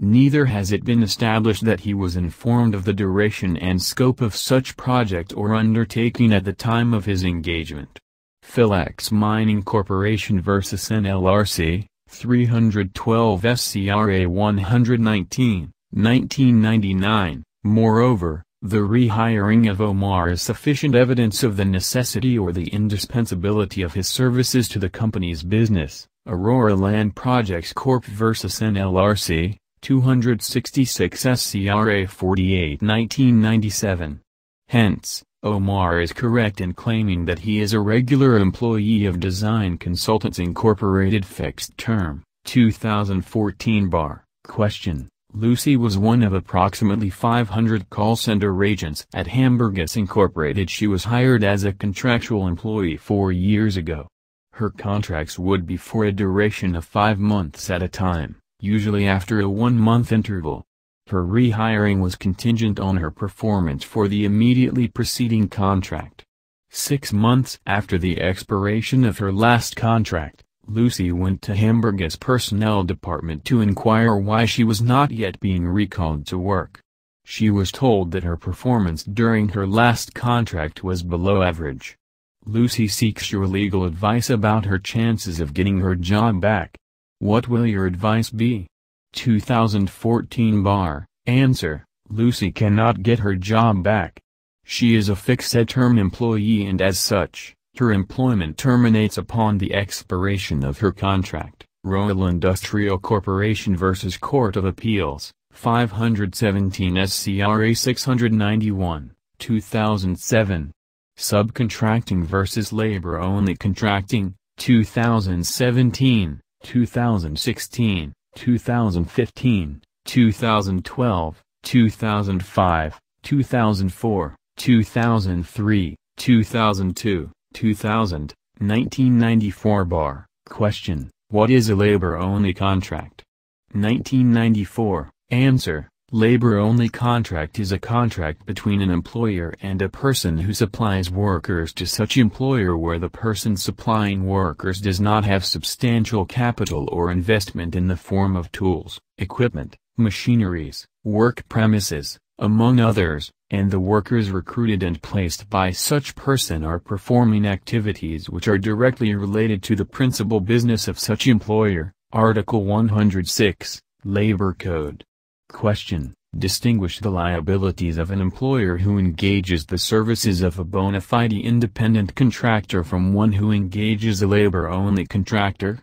Neither has it been established that he was informed of the duration and scope of such project or undertaking at the time of his engagement. Philex Mining Corporation vs. NLRC, 312 SCRA 119, 1999. Moreover, the rehiring of Omar is sufficient evidence of the necessity or the indispensability of his services to the company's business. Aurora Land Projects Corp. vs. NLRC, 266 SCRA 48 1997. Hence, Omar is correct in claiming that he is a regular employee of Design Consultants Incorporated. Fixed term. 2014 Bar. Question: Lucy was one of approximately 500 call center agents at Hamburgus Incorporated. She was hired as a contractual employee 4 years ago. Her contracts would be for a duration of 5 months at a time, usually after a 1-month interval. Her rehiring was contingent on her performance for the immediately preceding contract. 6 months after the expiration of her last contract, Lucy went to Hamburgus Personnel Department to inquire why she was not yet being recalled to work. She was told that her performance during her last contract was below average. Lucy seeks your legal advice about her chances of getting her job back. What will your advice be? 2014 Bar. Answer: Lucy cannot get her job back. She is a fixed-term employee and as such, her employment terminates upon the expiration of her contract. Royal Industrial Corporation vs. Court of Appeals, 517 SCRA 691, 2007. Subcontracting vs. Labor-Only Contracting, 2017, 2016, 2015, 2012, 2005, 2004, 2003, 2002, 2000, 1994 Bar. Question: What is a labor-only contract? 1994. Answer: Labor-only contract is a contract between an employer and a person who supplies workers to such employer where the person supplying workers does not have substantial capital or investment in the form of tools, equipment, machineries, work premises, among others, and the workers recruited and placed by such person are performing activities which are directly related to the principal business of such employer. Article 106, Labor Code. Question: Distinguish the liabilities of an employer who engages the services of a bona fide independent contractor from one who engages a labor-only contractor.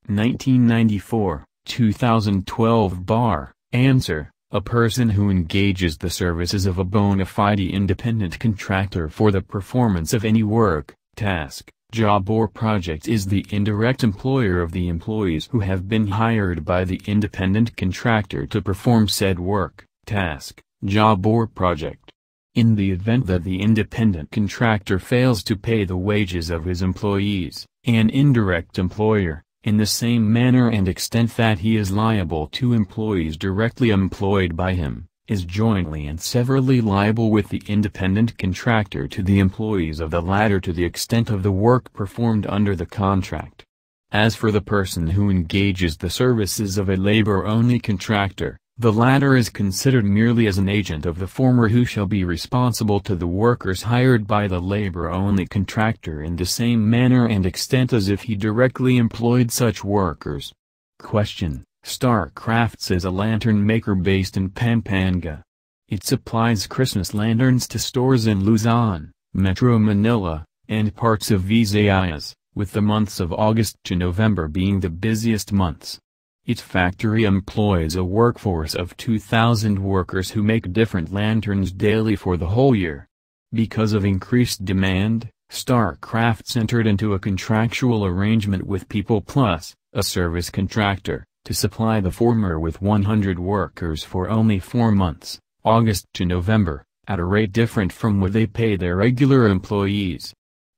1994, 2012 Bar. Answer: a person who engages the services of a bona fide independent contractor for the performance of any work, task, job or project is the indirect employer of the employees who have been hired by the independent contractor to perform said work, task, job or project. In the event that the independent contractor fails to pay the wages of his employees, an indirect employer, in the same manner and extent that he is liable to employees directly employed by him, is jointly and severally liable with the independent contractor to the employees of the latter to the extent of the work performed under the contract. As for the person who engages the services of a labor-only contractor, the latter is considered merely as an agent of the former who shall be responsible to the workers hired by the labor-only contractor in the same manner and extent as if he directly employed such workers. Question: Star Crafts is a lantern maker based in Pampanga. It supplies Christmas lanterns to stores in Luzon, Metro Manila, and parts of Visayas, with the months of August to November being the busiest months. Its factory employs a workforce of 2,000 workers who make different lanterns daily for the whole year. Because of increased demand, Star Crafts entered into a contractual arrangement with People Plus, a service contractor, to supply the former with 100 workers for only 4 months, August to November, at a rate different from what they pay their regular employees.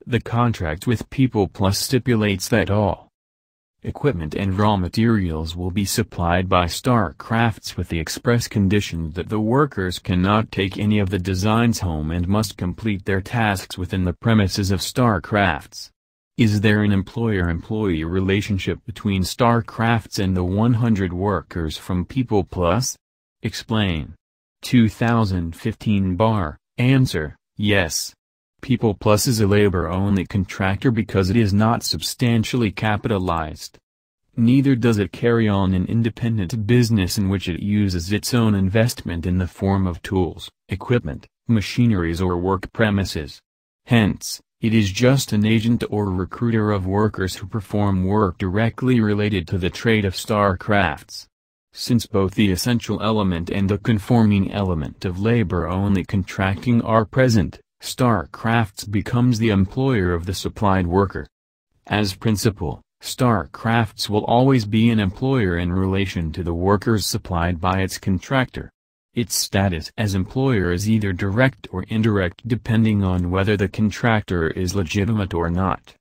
The contract with People Plus stipulates that all equipment and raw materials will be supplied by Star Crafts with the express condition that the workers cannot take any of the designs home and must complete their tasks within the premises of Star Crafts. Is there an employer-employee relationship between Star Crafts and the 100 workers from People Plus? Explain. 2015 Bar. Answer: yes. People Plus is a labor-only contractor because it is not substantially capitalized. Neither does it carry on an independent business in which it uses its own investment in the form of tools, equipment, machineries or work premises. Hence, it is just an agent or recruiter of workers who perform work directly related to the trade of Star Crafts. Since both the essential element and the conforming element of labor-only contracting are present, Star Crafts becomes the employer of the supplied worker. As principal, Star Crafts will always be an employer in relation to the workers supplied by its contractor. Its status as employer is either direct or indirect depending on whether the contractor is legitimate or not.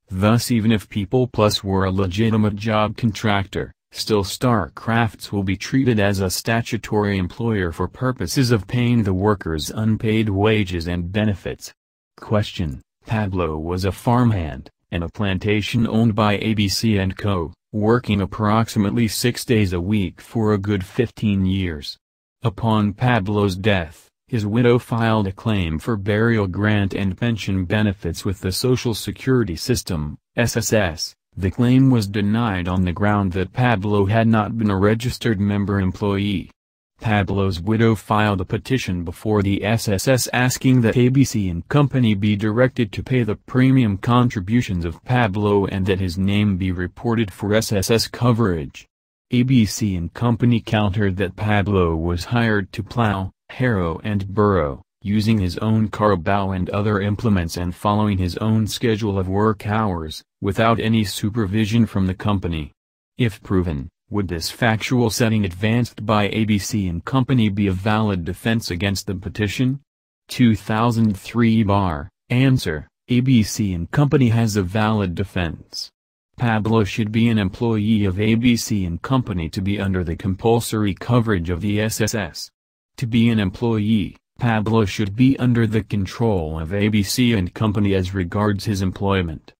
Thus even if People Plus were a legitimate job contractor, still Star Crafts will be treated as a statutory employer for purposes of paying the workers unpaid wages and benefits. Question: Pablo was a farmhand, and a plantation owned by ABC & Co., working approximately 6 days a week for a good 15 years. Upon Pablo's death, his widow filed a claim for burial grant and pension benefits with the Social Security System, SSS. The claim was denied on the ground that Pablo had not been a registered member employee. Pablo's widow filed a petition before the SSS asking that ABC & Company be directed to pay the premium contributions of Pablo and that his name be reported for SSS coverage. ABC & Company countered that Pablo was hired to plow, harrow and burrow, using his own carabao and other implements and following his own schedule of work hours, without any supervision from the company. If proven, would this factual setting advanced by ABC & Company be a valid defense against the petition? 2003 Bar. Answer: ABC & Company has a valid defense. Pablo should be an employee of ABC & Company to be under the compulsory coverage of the SSS. To be an employee, Pablo should be under the control of ABC & Company as regards his employment.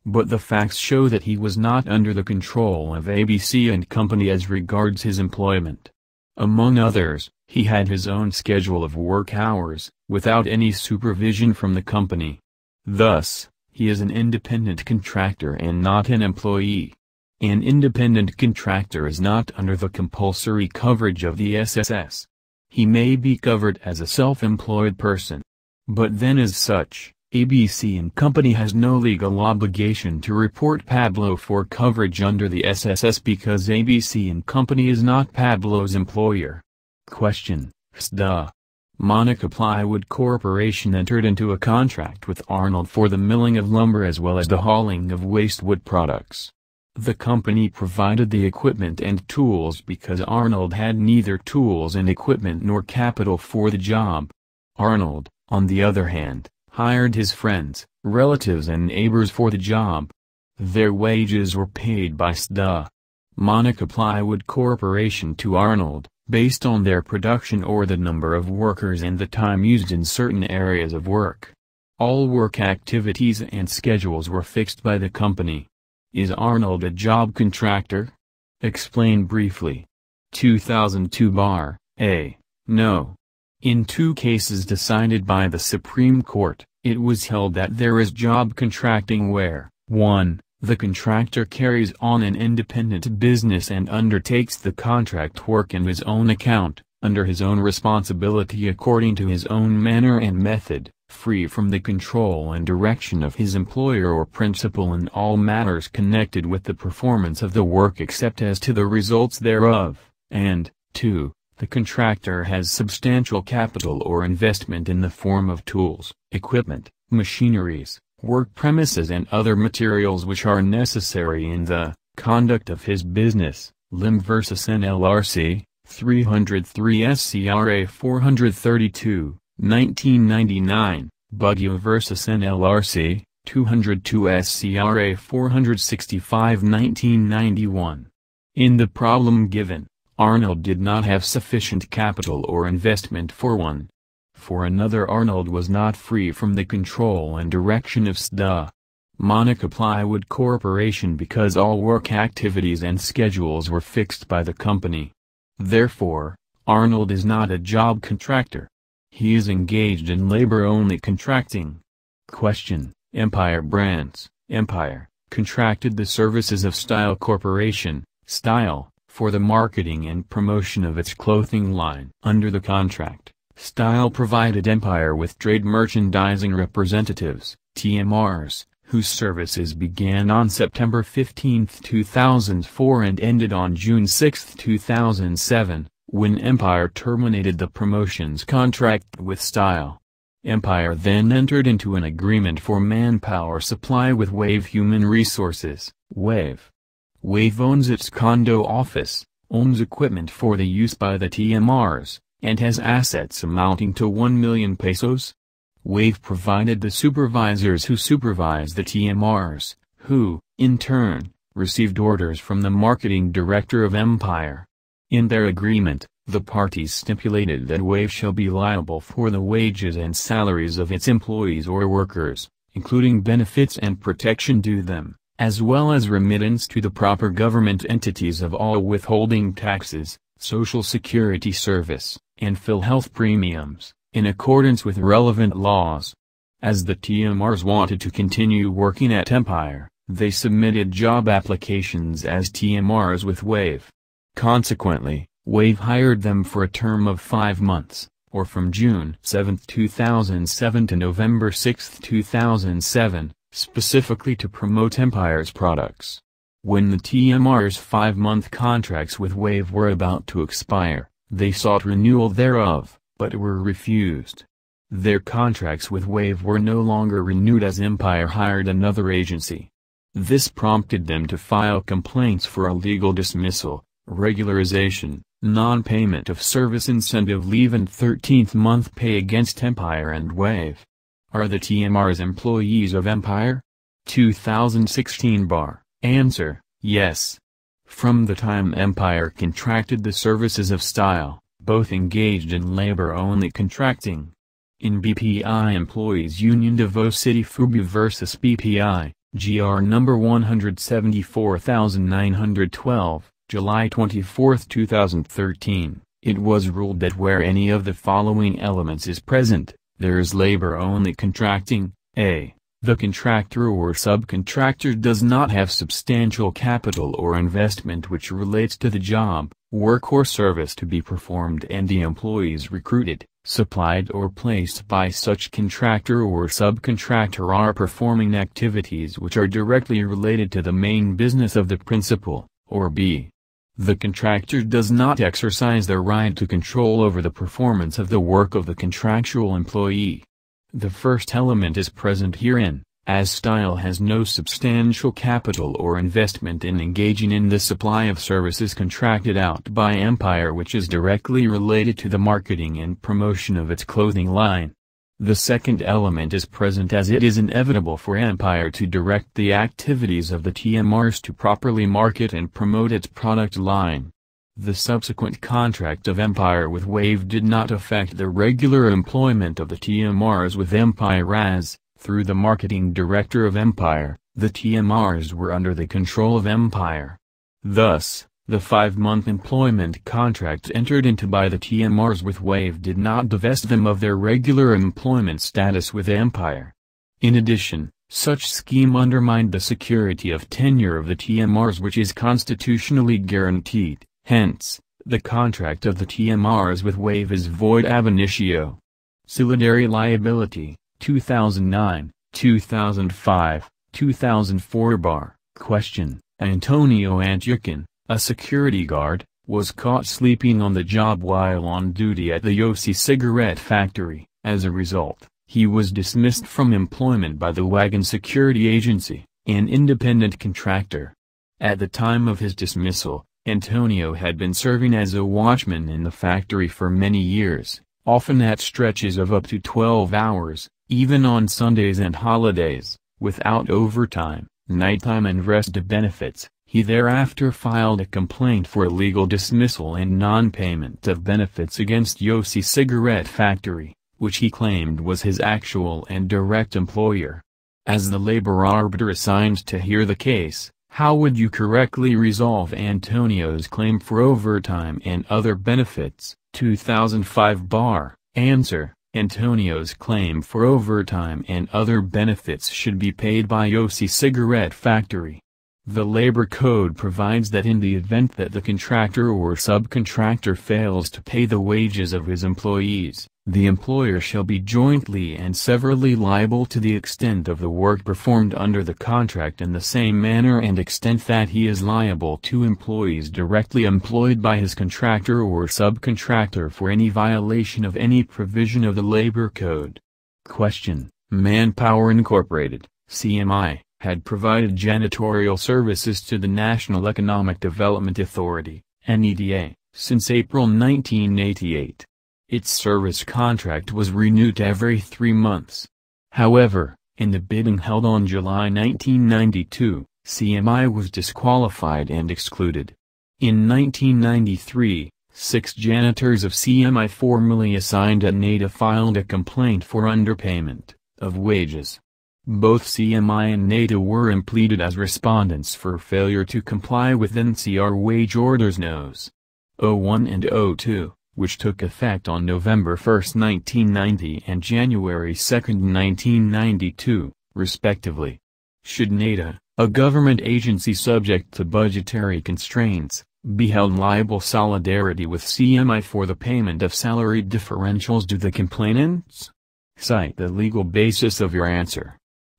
But the facts show that he was not under the control of ABC & Company as regards his employment. Among others, he had his own schedule of work hours, without any supervision from the company. Thus, he is an independent contractor and not an employee. An independent contractor is not under the compulsory coverage of the SSS. he may be covered as a self-employed person. But then as such, ABC and Company has no legal obligation to report Pablo for coverage under the SSS because ABC and Company is not Pablo's employer. Question: SDA. Monica Plywood Corporation entered into a contract with Arnold for the milling of lumber as well as the hauling of waste wood products. The company provided the equipment and tools because Arnold had neither tools and equipment nor capital for the job. Arnold, on the other hand, hired his friends, relatives and neighbors for the job. Their wages were paid by SDA. Monica Plywood Corporation to Arnold, based on their production or the number of workers and the time used in certain areas of work. All work activities and schedules were fixed by the company. Is Arnold a job contractor? Explain briefly. 2002 Bar, A. No. In two cases decided by the Supreme Court, it was held that there is job contracting where, 1. The contractor carries on an independent business and undertakes the contract work in his own account, under his own responsibility according to his own manner and method, free from the control and direction of his employer or principal in all matters connected with the performance of the work except as to the results thereof, and, 2. The contractor has substantial capital or investment in the form of tools, equipment, machineries, work premises and other materials which are necessary in the conduct of his business. Lim vs. NLRC, 303 SCRA 432, 1999, Buggio vs. NLRC, 202 SCRA 465 1991. In the problem given, Arnold did not have sufficient capital or investment for one. For another, Arnold was not free from the control and direction of SDA. Monica Plywood Corporation because all work activities and schedules were fixed by the company. Therefore, Arnold is not a job contractor. He is engaged in labor-only contracting. Question: Empire Brands, Empire, contracted the services of Style Corporation, Style, for the marketing and promotion of its clothing line. Under the contract, Style provided Empire with trade merchandising representatives, TMRs, whose services began on September 15, 2004 and ended on June 6, 2007, when Empire terminated the promotions contract with Style. Empire then entered into an agreement for manpower supply with Wave Human Resources, Wave. Wave owns its condo office, owns equipment for the use by the TMRs, and has assets amounting to 1 million pesos. Wave provided the supervisors who supervise the TMRs, who, in turn, received orders from the marketing director of Empire. In their agreement, the parties stipulated that Wave shall be liable for the wages and salaries of its employees or workers, including benefits and protection due them, as well as remittance to the proper government entities of all withholding taxes, Social Security service, and PhilHealth premiums, in accordance with relevant laws. As the TMRs wanted to continue working at Empire, they submitted job applications as TMRs with Wave. Consequently, Wave hired them for a term of 5 months, or from June 7, 2007 to November 6, 2007, specifically to promote Empire's products. When the TMR's 5-month contracts with Wave were about to expire, they sought renewal thereof, but were refused. Their contracts with Wave were no longer renewed as Empire hired another agency. This prompted them to file complaints for illegal dismissal, regularization, non-payment of service incentive leave and 13th month pay against Empire and Wave. Are the TMRs employees of Empire? 2016 Bar. Answer: yes. From the time Empire contracted the services of Style, both engaged in labor-only contracting. In BPI Employees Union Davao City Fubu vs. BPI, GR number 174912, July 24, 2013, it was ruled that where any of the following elements is present, there is labor-only contracting: A. The contractor or subcontractor does not have substantial capital or investment which relates to the job, work or service to be performed, and the employees recruited, supplied or placed by such contractor or subcontractor are performing activities which are directly related to the main business of the principal, or b. The contractor does not exercise the right to control over the performance of the work of the contractual employee. The first element is present herein, as style has no substantial capital or investment in engaging in the supply of services contracted out by Empire which is directly related to the marketing and promotion of its clothing line. The second element is present as it is inevitable for Empire to direct the activities of the TMRs to properly market and promote its product line. The subsequent contract of Empire with Wave did not affect the regular employment of the TMRs with Empire as, through the marketing director of Empire, the TMRs were under the control of Empire. Thus, the 5-month employment contract entered into by the TMRs with Wave did not divest them of their regular employment status with Empire. In addition, such scheme undermined the security of tenure of the TMRs which is constitutionally guaranteed, hence, the contract of the TMRs with Wave is void ab initio. Solidary liability, 2009, 2005, 2004 Question: Antonio Antioquin, a security guard, was caught sleeping on the job while on duty at the Yossi cigarette factory. As a result, he was dismissed from employment by the Wagon Security Agency, an independent contractor. At the time of his dismissal, Antonio had been serving as a watchman in the factory for many years, often at stretches of up to 12 hours, even on Sundays and holidays, without overtime, nighttime and rest benefits. He thereafter filed a complaint for illegal dismissal and non-payment of benefits against Yossi Cigarette Factory, which he claimed was his actual and direct employer. As the labor arbiter assigned to hear the case, how would you correctly resolve Antonio's claim for overtime and other benefits? 2005 Answer: Antonio's claim for overtime and other benefits should be paid by Yossi Cigarette Factory. The Labor Code provides that in the event that the contractor or subcontractor fails to pay the wages of his employees, the employer shall be jointly and severally liable to the extent of the work performed under the contract in the same manner and extent that he is liable to employees directly employed by his contractor or subcontractor for any violation of any provision of the Labor Code. Question: Manpower Incorporated, CMI, had provided janitorial services to the National Economic Development Authority, NEDA, since April 1988. Its service contract was renewed every 3 months. However, in the bidding held on July 1992, CMI was disqualified and excluded. In 1993, 6 janitors of CMI formerly assigned at NEDA filed a complaint for underpayment of wages. Both CMI and NEDA were impleaded as respondents for failure to comply with NCR wage orders Nos. 01 and 02, which took effect on November 1, 1990 and January 2, 1992, respectively. Should NEDA, a government agency subject to budgetary constraints, be held liable solidarity with CMI for the payment of salary differentials due the complainants? Cite the legal basis of your answer.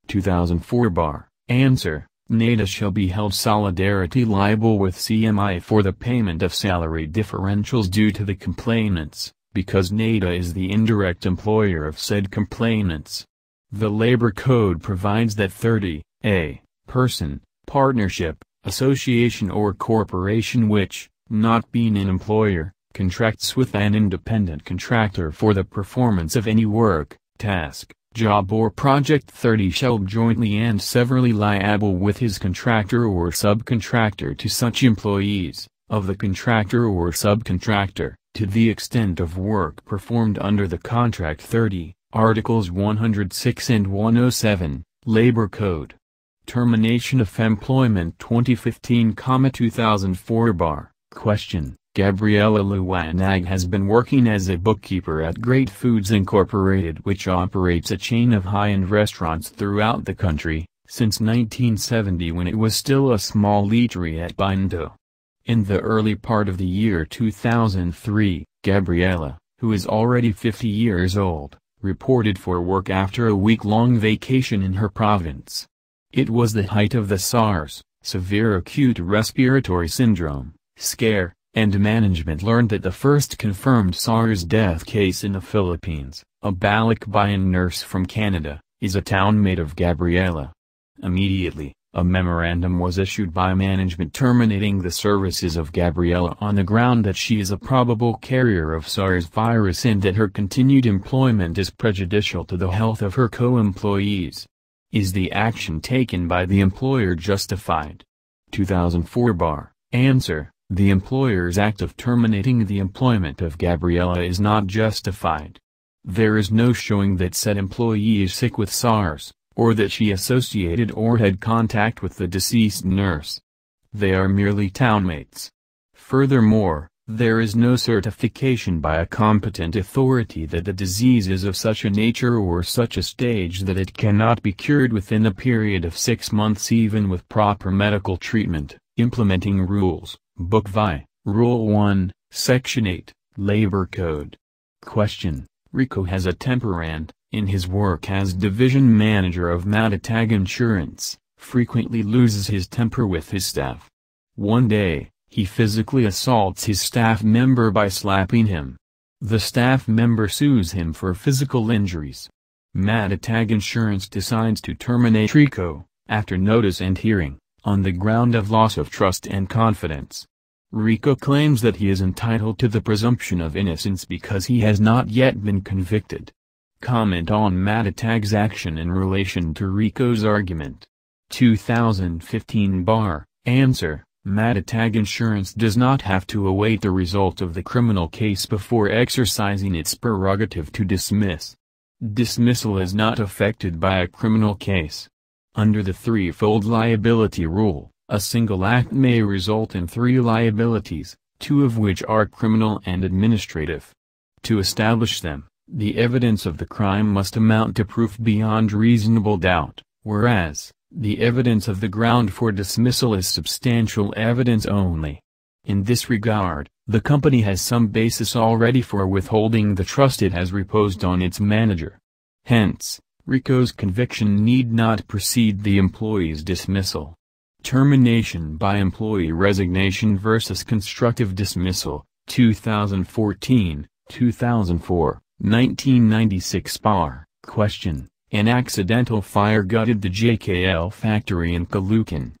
2004 Answer: NEDA shall be held solidarity liable with CMI for the payment of salary differentials due to the complainants, because NEDA is the indirect employer of said complainants. The Labor Code provides that 30a person, partnership, association or corporation which, not being an employer, contracts with an independent contractor for the performance of any work, task, job or project 30 shall jointly and severally liable with his contractor or subcontractor to such employees, of the contractor or subcontractor, to the extent of work performed under the contract 30, Articles 106 and 107, Labor Code. Termination of Employment 2015-2004 Question: Gabriela Luwanag has been working as a bookkeeper at Great Foods Incorporated, which operates a chain of high-end restaurants throughout the country, since 1970 when it was still a small eatery at Bindo. In the early part of the year 2003, Gabriela, who is already 50 years old, reported for work after a week-long vacation in her province. It was the height of the SARS, severe acute respiratory syndrome, scare, and management learned that the first confirmed SARS death case in the Philippines, a Balikbayan nurse from Canada, is a townmate of Gabriela. Immediately, a memorandum was issued by management terminating the services of Gabriela on the ground that she is a probable carrier of SARS virus and that her continued employment is prejudicial to the health of her co-employees. Is the action taken by the employer justified? 2004 Answer: the employer's act of terminating the employment of Gabriela is not justified. There is no showing that said employee is sick with SARS, or that she associated or had contact with the deceased nurse. They are merely townmates. Furthermore, there is no certification by a competent authority that the disease is of such a nature or such a stage that it cannot be cured within a period of 6 months even with proper medical treatment. Implementing rules, Book Vi, Rule 1, Section 8, Labor Code. Question: Rico has a temper and, in his work as division manager of Matatag Insurance, frequently loses his temper with his staff. One day, he physically assaults his staff member by slapping him. The staff member sues him for physical injuries. Matatag Insurance decides to terminate Rico, after notice and hearing, on the ground of loss of trust and confidence. Rico claims that he is entitled to the presumption of innocence because he has not yet been convicted. Comment on Matatag's action in relation to Rico's argument. 2015 Answer: Matatag Insurance does not have to await the result of the criminal case before exercising its prerogative to dismiss. Dismissal is not affected by a criminal case. Under the threefold liability rule, a single act may result in 3 liabilities, 2 of which are criminal and administrative. To establish them, the evidence of the crime must amount to proof beyond reasonable doubt, whereas, the evidence of the ground for dismissal is substantial evidence only. In this regard, the company has some basis already for withholding the trust it has reposed on its manager. Hence, Rico's conviction need not precede the employee's dismissal. Termination by employee resignation versus constructive dismissal, 2014, 2004, 1996 Question: an accidental fire gutted the JKL factory in Caloocan.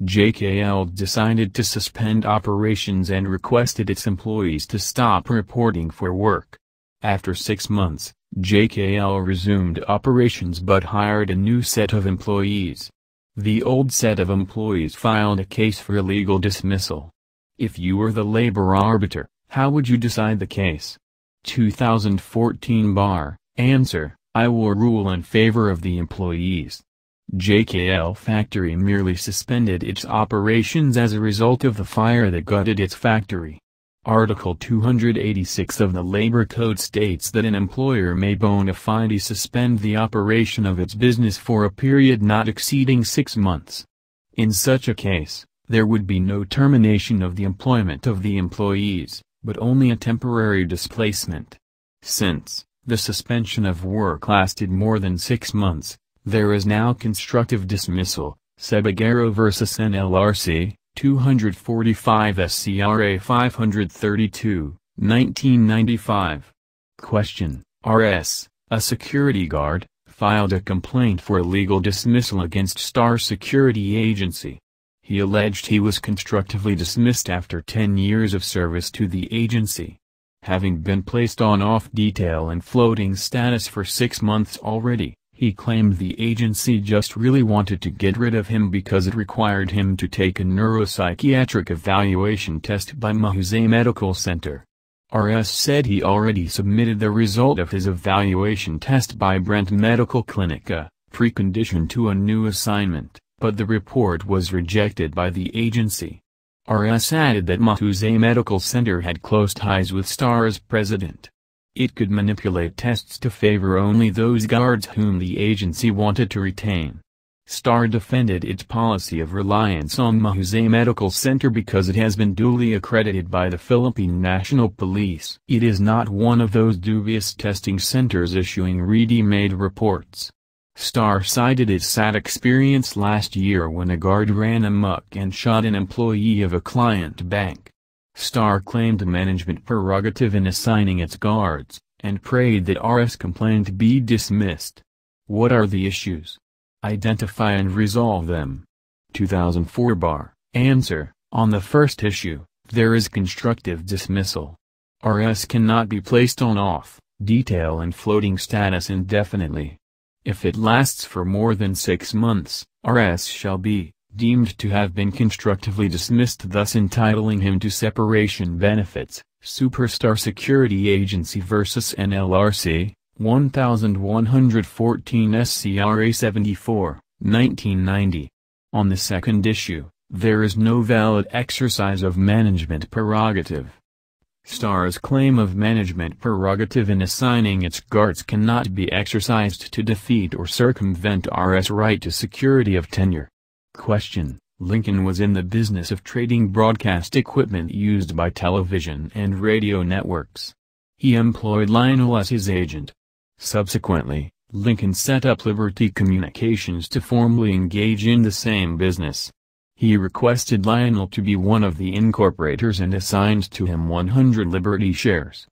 JKL decided to suspend operations and requested its employees to stop reporting for work. After 6 months, JKL resumed operations but hired a new set of employees. The old set of employees filed a case for illegal dismissal. If you were the labor arbiter, how would you decide the case? 2014 Answer: I will rule in favor of the employees. JKL factory merely suspended its operations as a result of the fire that gutted its factory. Article 286 of the Labor Code states that an employer may bona fide suspend the operation of its business for a period not exceeding 6 months. In such a case, there would be no termination of the employment of the employees, but only a temporary displacement. Since the suspension of work lasted more than 6 months, there is now constructive dismissal. Sebagero vs. NLRC, 245 SCRA 532, 1995. Question: R.S., a security guard, filed a complaint for legal dismissal against Star Security Agency. He alleged he was constructively dismissed after 10 years of service to the agency. Having been placed on off-detail and floating status for 6 months already, he claimed the agency just really wanted to get rid of him because it required him to take a neuropsychiatric evaluation test by Mahuzay Medical Center. RS said he already submitted the result of his evaluation test by Brent Medical Clinic, a precondition to a new assignment, but the report was rejected by the agency. RS added that Mahuzay Medical Center had close ties with STAR's president. It could manipulate tests to favor only those guards whom the agency wanted to retain. STAR defended its policy of reliance on Mahuzay Medical Center because it has been duly accredited by the Philippine National Police. It is not one of those dubious testing centers issuing ready-made reports. STAR cited its sad experience last year when a guard ran amok and shot an employee of a client bank. STAR claimed management prerogative in assigning its guards, and prayed that RS complaint be dismissed. What are the issues? Identify and resolve them. 2004 Answer: on the first issue, there is constructive dismissal. RS cannot be placed on off, detail and floating status indefinitely. If it lasts for more than 6 months, RS shall be deemed to have been constructively dismissed, thus entitling him to separation benefits. Superstar Security Agency vs. NLRC, 1114 SCRA 74, 1990. On the second issue, there is no valid exercise of management prerogative. STAR's claim of management prerogative in assigning its guards cannot be exercised to defeat or circumvent RS' right to security of tenure. Question: Lincoln was in the business of trading broadcast equipment used by television and radio networks. He employed Lionel as his agent. Subsequently, Lincoln set up Liberty Communications to formally engage in the same business. He requested Lionel to be one of the incorporators and assigned to him 100 Liberty shares.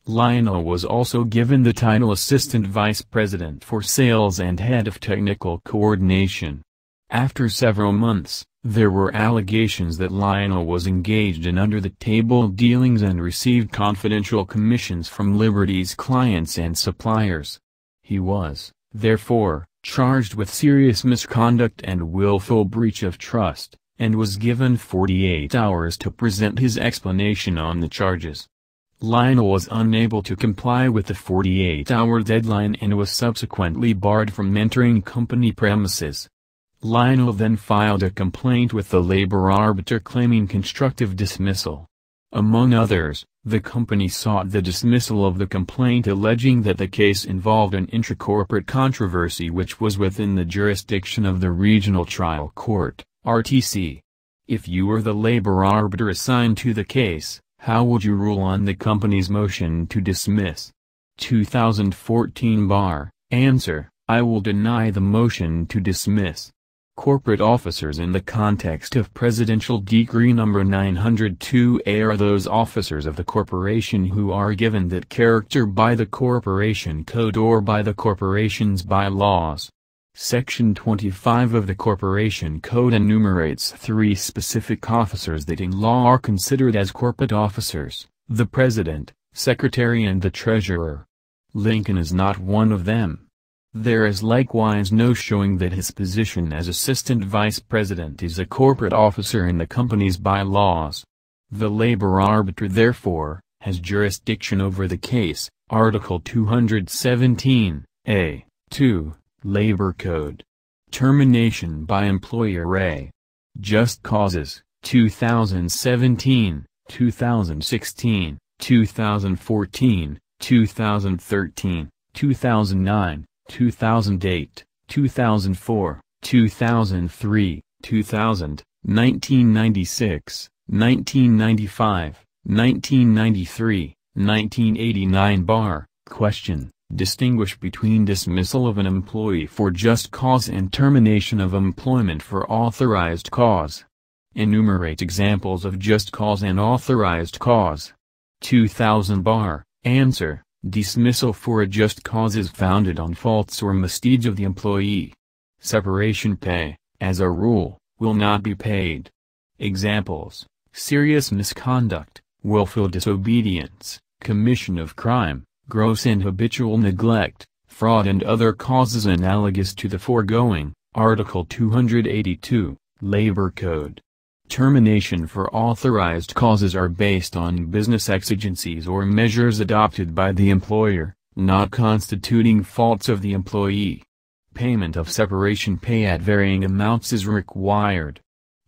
Lionel was also given the title Assistant Vice President for Sales and Head of Technical Coordination. After several months, there were allegations that Lionel was engaged in under-the-table dealings and received confidential commissions from Liberty's clients and suppliers. He was, therefore, charged with serious misconduct and willful breach of trust, and was given 48 hours to present his explanation on the charges. Lionel was unable to comply with the 48-hour deadline and was subsequently barred from entering company premises. Lionel then filed a complaint with the labor arbiter claiming constructive dismissal. Among others, the company sought the dismissal of the complaint alleging that the case involved an intracorporate controversy which was within the jurisdiction of the Regional Trial Court, RTC. If you were the labor arbiter assigned to the case, how would you rule on the company's motion to dismiss? 2014 Answer: I will deny the motion to dismiss. Corporate officers in the context of Presidential Decree No. 902A are those officers of the corporation who are given that character by the Corporation Code or by the corporation's bylaws. Section 25 of the Corporation Code enumerates 3 specific officers that in law are considered as corporate officers: the President, Secretary and the Treasurer. Lincoln is not one of them. There is likewise no showing that his position as Assistant Vice President is a corporate officer in the company's bylaws. The labor arbiter therefore, has jurisdiction over the case, Article 217, A. 2, Labor Code. Termination by employer A. Just Causes, 2017, 2016, 2014, 2013, 2009. 2008, 2004, 2003, 2000, 1996, 1995, 1993, 1989 Question: Distinguish between dismissal of an employee for just cause and termination of employment for authorized cause. Enumerate examples of just cause and authorized cause. 2000 Answer: Dismissal for a just cause is founded on faults or misdeeds of the employee. Separation pay, as a rule, will not be paid. Examples: serious misconduct, willful disobedience, commission of crime, gross and habitual neglect, fraud and other causes analogous to the foregoing, Article 282, Labor Code. Termination for authorized causes are based on business exigencies or measures adopted by the employer, not constituting faults of the employee. Payment of separation pay at varying amounts is required.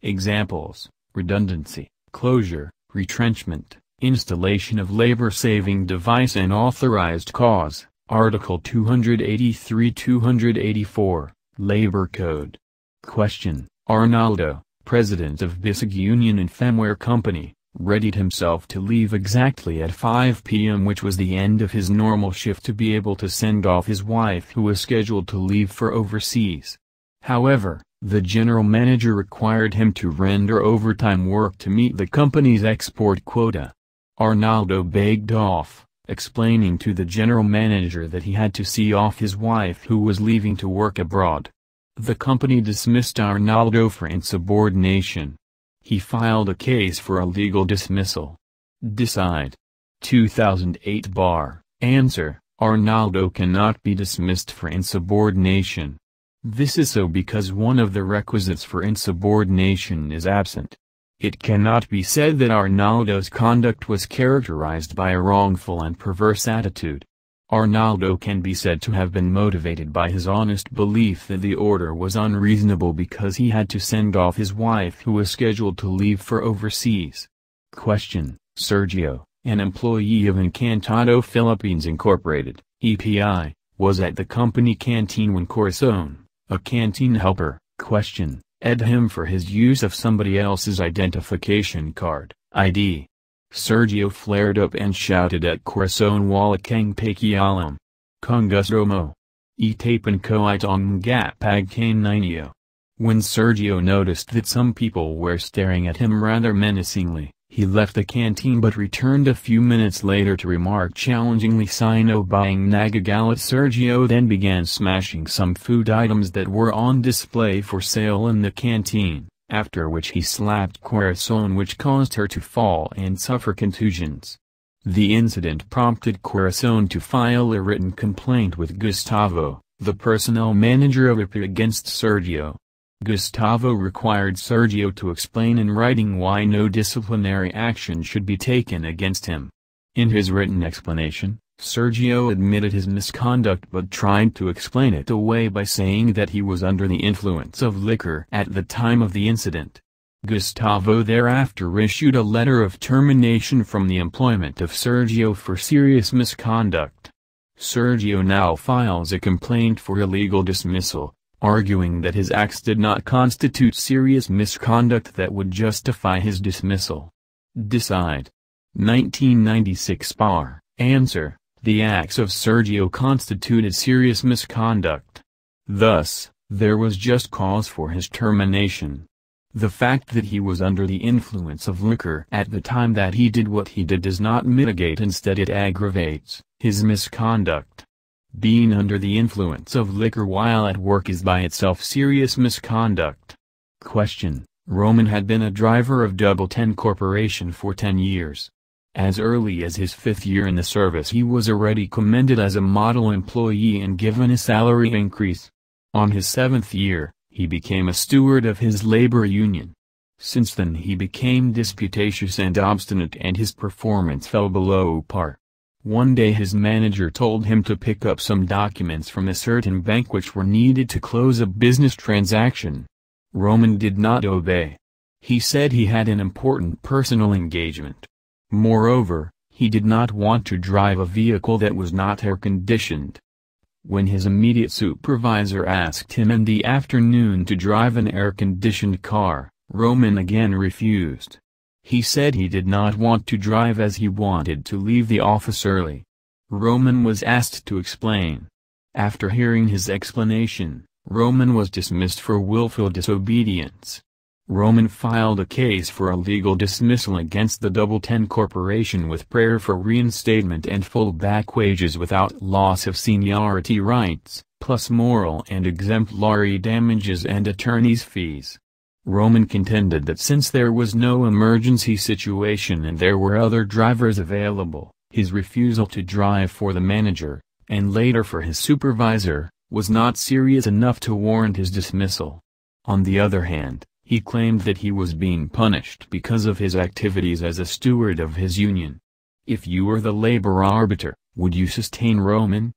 Examples: redundancy, closure, retrenchment, installation of labor-saving device and authorized cause, Article 283-284, Labor Code. Question: Arnaldo, president of Bisig Union and Femware Company, readied himself to leave exactly at 5 p.m., which was the end of his normal shift, to be able to send off his wife, who was scheduled to leave for overseas. However, the general manager required him to render overtime work to meet the company's export quota. Arnaldo begged off, explaining to the general manager that he had to see off his wife, who was leaving to work abroad. The company dismissed Arnaldo for insubordination. He filed a case for illegal dismissal. Decide. 2008 Bar. Answer: Arnaldo cannot be dismissed for insubordination. This is so because one of the requisites for insubordination is absent. It cannot be said that Arnaldo's conduct was characterized by a wrongful and perverse attitude. Arnaldo can be said to have been motivated by his honest belief that the order was unreasonable because he had to send off his wife, who was scheduled to leave for overseas. Question: Sergio, an employee of Encantado Philippines Incorporated, EPI, was at the company canteen when Corazon, a canteen helper, questioned him for his use of somebody else's identification card, ID. Sergio flared up and shouted at Corazon, "Wala kang pakialam. Kung gusto mo. Itapan ko itong gapag kang ninyo." When Sergio noticed that some people were staring at him rather menacingly, he left the canteen but returned a few minutes later to remark challengingly, "Sino buying nagagalit." Sergio then began smashing some food items that were on display for sale in the canteen, after which he slapped Corazon, which caused her to fall and suffer contusions. The incident prompted Corazon to file a written complaint with Gustavo, the personnel manager of EPI, against Sergio. Gustavo required Sergio to explain in writing why no disciplinary action should be taken against him. In his written explanation, Sergio admitted his misconduct but tried to explain it away by saying that he was under the influence of liquor at the time of the incident. Gustavo thereafter issued a letter of termination from the employment of Sergio for serious misconduct. Sergio now files a complaint for illegal dismissal, arguing that his acts did not constitute serious misconduct that would justify his dismissal. Decide. 1996 Bar. Answer: the acts of Sergio constituted serious misconduct. Thus, there was just cause for his termination. The fact that he was under the influence of liquor at the time that he did what he did does not mitigate, instead it aggravates, his misconduct. Being under the influence of liquor while at work is by itself serious misconduct. Question: Roman had been a driver of Double 10 Corporation for 10 years. As early as his 5th year in the service he was already commended as a model employee and given a salary increase. On his 7th year, he became a steward of his labor union. Since then he became disputatious and obstinate and his performance fell below par. One day his manager told him to pick up some documents from a certain bank which were needed to close a business transaction. Roman did not obey. He said he had an important personal engagement. Moreover, he did not want to drive a vehicle that was not air-conditioned. When his immediate supervisor asked him in the afternoon to drive an air-conditioned car, Roman again refused. He said he did not want to drive as he wanted to leave the office early. Roman was asked to explain. After hearing his explanation, Roman was dismissed for willful disobedience. Roman filed a case for illegal dismissal against the Double 10 Corporation with prayer for reinstatement and full back wages without loss of seniority rights, plus moral and exemplary damages and attorney's fees. Roman contended that since there was no emergency situation and there were other drivers available, his refusal to drive for the manager, and later for his supervisor, was not serious enough to warrant his dismissal. On the other hand, he claimed that he was being punished because of his activities as a steward of his union. If you were the labor arbiter, would you sustain Roman?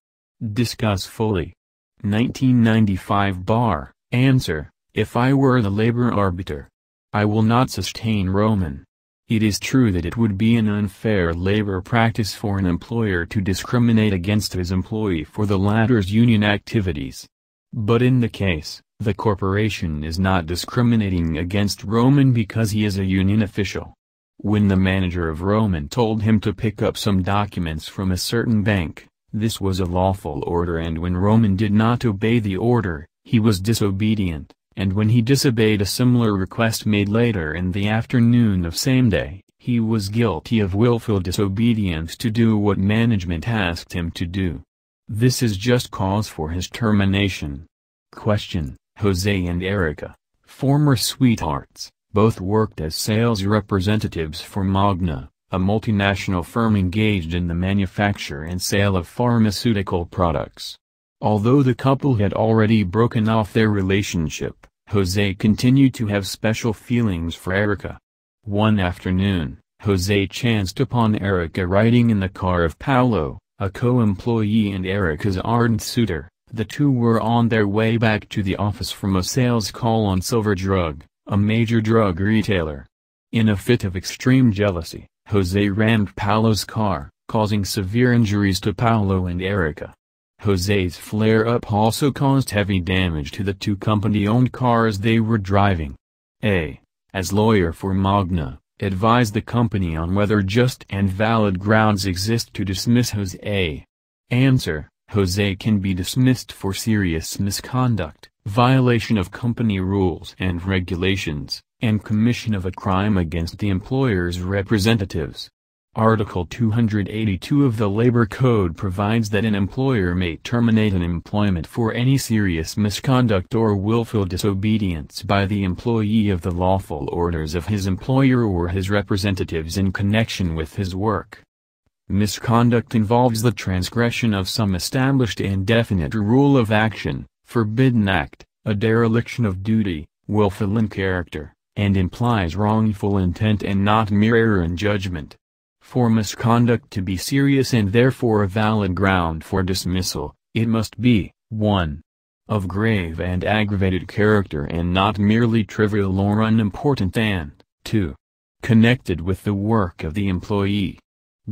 Discuss fully. 1995 Bar. Answer: if I were the labor arbiter, I will not sustain Roman. It is true that it would be an unfair labor practice for an employer to discriminate against his employee for the latter's union activities. But in the case, the corporation is not discriminating against Roman because he is a union official. When the manager of Roman told him to pick up some documents from a certain bank, this was a lawful order, and when Roman did not obey the order, he was disobedient, and when he disobeyed a similar request made later in the afternoon of same day, he was guilty of willful disobedience to do what management asked him to do. This is just cause for his termination. Question: Jose and Erica, former sweethearts, both worked as sales representatives for Magna, a multinational firm engaged in the manufacture and sale of pharmaceutical products. Although the couple had already broken off their relationship, Jose continued to have special feelings for Erica. One afternoon, Jose chanced upon Erica riding in the car of Paulo, a co-employee and Erica's ardent suitor. The two were on their way back to the office from a sales call on Silver Drug, a major drug retailer. In a fit of extreme jealousy, Jose rammed Paulo's car, causing severe injuries to Paulo and Erica. Jose's flare-up also caused heavy damage to the two company-owned cars they were driving. A. As lawyer for Magna, advised the company on whether just and valid grounds exist to dismiss Jose. Answer: Jose can be dismissed for serious misconduct, violation of company rules and regulations, and commission of a crime against the employer's representatives. Article 282 of the Labor Code provides that an employer may terminate an employment for any serious misconduct or willful disobedience by the employee of the lawful orders of his employer or his representatives in connection with his work. Misconduct involves the transgression of some established and definite rule of action, forbidden act, a dereliction of duty, willful in character, and implies wrongful intent and not mere error in judgment. For misconduct to be serious and therefore a valid ground for dismissal, it must be, 1. Of grave and aggravated character and not merely trivial or unimportant, and, 2. Connected with the work of the employee.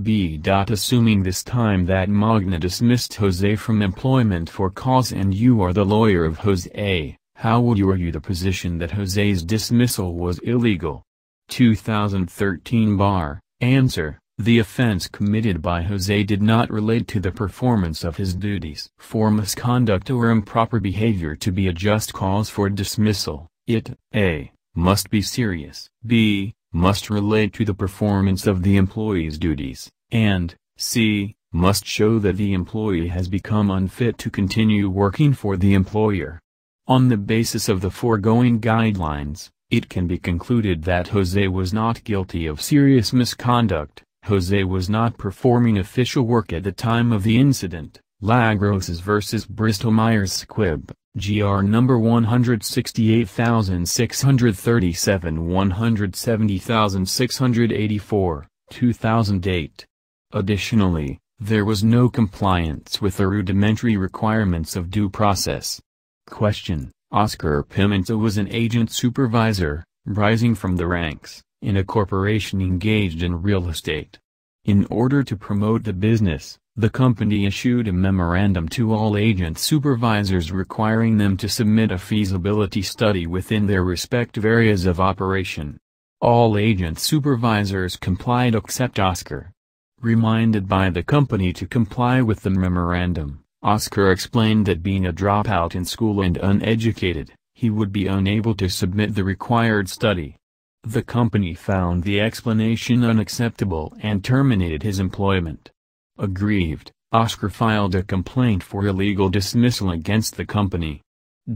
B. Assuming this time that Magna dismissed Jose from employment for cause and you are the lawyer of Jose, how would you argue the position that Jose's dismissal was illegal? 2013 Bar. Answer: the offense committed by Jose did not relate to the performance of his duties. For misconduct or improper behavior to be a just cause for dismissal, it a. must be serious, b. must relate to the performance of the employee's duties, and c. must show that the employee has become unfit to continue working for the employer. On the basis of the foregoing guidelines, it can be concluded that Jose was not guilty of serious misconduct. Jose was not performing official work at the time of the incident. Lagroses vs. Bristol-Myers Squibb, GR number 168637 170684, 2008. Additionally, there was no compliance with the rudimentary requirements of due process. Question: Oscar Pimenta was an agent supervisor, rising from the ranks, in a corporation engaged in real estate. In order to promote the business, the company issued a memorandum to all agent supervisors requiring them to submit a feasibility study within their respective areas of operation. All agent supervisors complied except Oscar. Reminded by the company to comply with the memorandum, Oscar explained that being a dropout in school and uneducated, he would be unable to submit the required study. The company found the explanation unacceptable and terminated his employment. Aggrieved, Oscar filed a complaint for illegal dismissal against the company.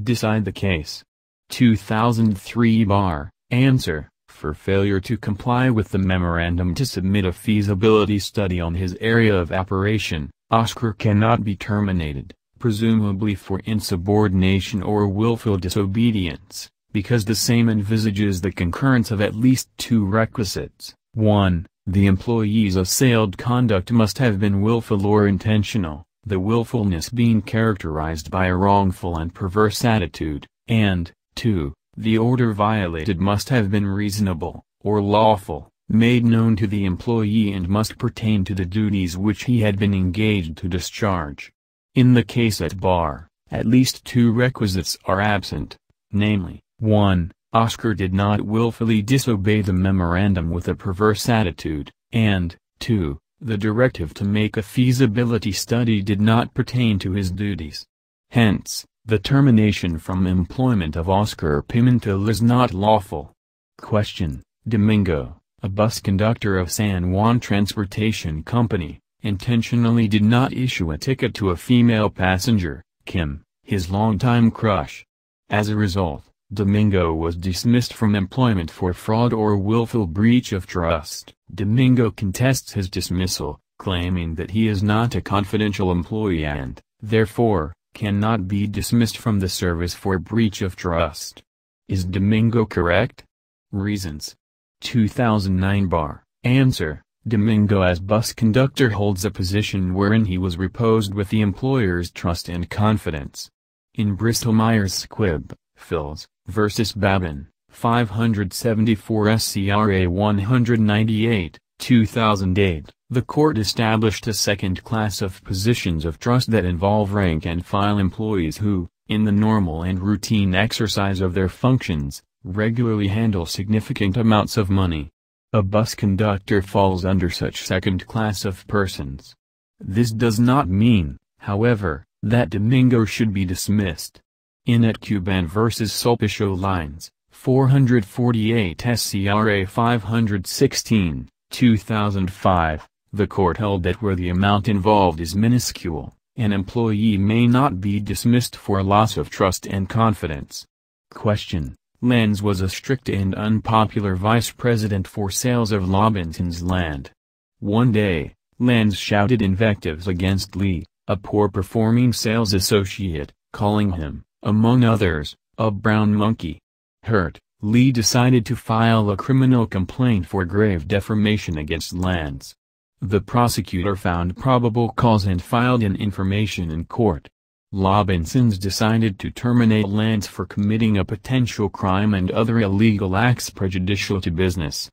Decide the case. 2003 Bar. Answer: for failure to comply with the memorandum to submit a feasibility study on his area of operation, Oscar cannot be terminated, presumably for insubordination or willful disobedience, because the same envisages the concurrence of at least two requisites. 1. The employee's assailed conduct must have been willful or intentional, the willfulness being characterized by a wrongful and perverse attitude, and, 2. The order violated must have been reasonable, or lawful, made known to the employee and must pertain to the duties which he had been engaged to discharge. In the case at bar, at least two requisites are absent, namely, 1. Oscar did not willfully disobey the memorandum with a perverse attitude, and, 2. The directive to make a feasibility study did not pertain to his duties. Hence, the termination from employment of Oscar Pimentel is not lawful. Question: Domingo, a bus conductor of San Juan Transportation Company, intentionally did not issue a ticket to a female passenger, Kim, his longtime crush. As a result, Domingo was dismissed from employment for fraud or willful breach of trust. Domingo contests his dismissal, claiming that he is not a confidential employee and, therefore, cannot be dismissed from the service for breach of trust. Is Domingo correct? Reasons. 2009 bar. Answer: Domingo as bus conductor holds a position wherein he was reposed with the employer's trust and confidence. In Bristol-Myers Squibb, Phils, vs. Babin, 574 SCRA 198, 2008, the court established a second class of positions of trust that involve rank-and-file employees who, in the normal and routine exercise of their functions, regularly handle significant amounts of money. A bus conductor falls under such second class of persons. This does not mean, however, that Domingo should be dismissed. In at Cuban vs. Sulpicio Lines, 448 SCRA 516, 2005, the court held that where the amount involved is minuscule, an employee may not be dismissed for loss of trust and confidence. Question: Lenz was a strict and unpopular vice president for sales of Robinson's land. One day, Lenz shouted invectives against Lee, a poor-performing sales associate, calling him, among others, a brown monkey. Hurt, Lee decided to file a criminal complaint for grave defamation against Lenz. The prosecutor found probable cause and filed an information in court. Robinsons decided to terminate Lenz for committing a potential crime and other illegal acts prejudicial to business.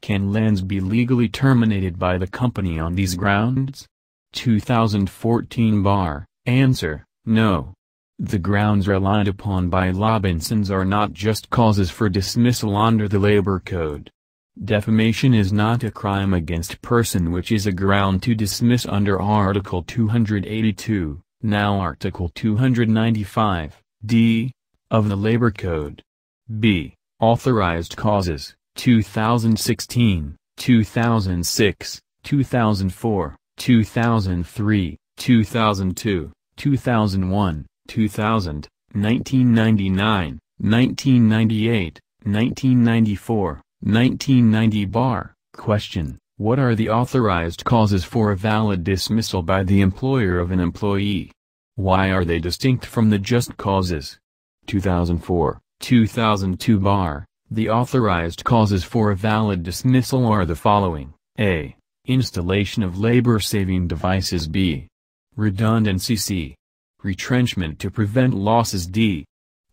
Can Lenz be legally terminated by the company on these grounds? 2014 bar. Answer: no. The grounds relied upon by Robinsons are not just causes for dismissal under the Labor Code. Defamation is not a crime against person, which is a ground to dismiss under Article 282, now Article 295, d. of the Labor Code. B. Authorized causes, 2016, 2006, 2004, 2003, 2002, 2001, 2000, 1999, 1998, 1994, 1990 bar. Question: what are the authorized causes for a valid dismissal by the employer of an employee? Why are they distinct from the just causes? 2004, 2002 bar. The authorized causes for a valid dismissal are the following: a. Installation of labor-saving devices. B. Redundancy. C. Retrenchment to prevent losses. D.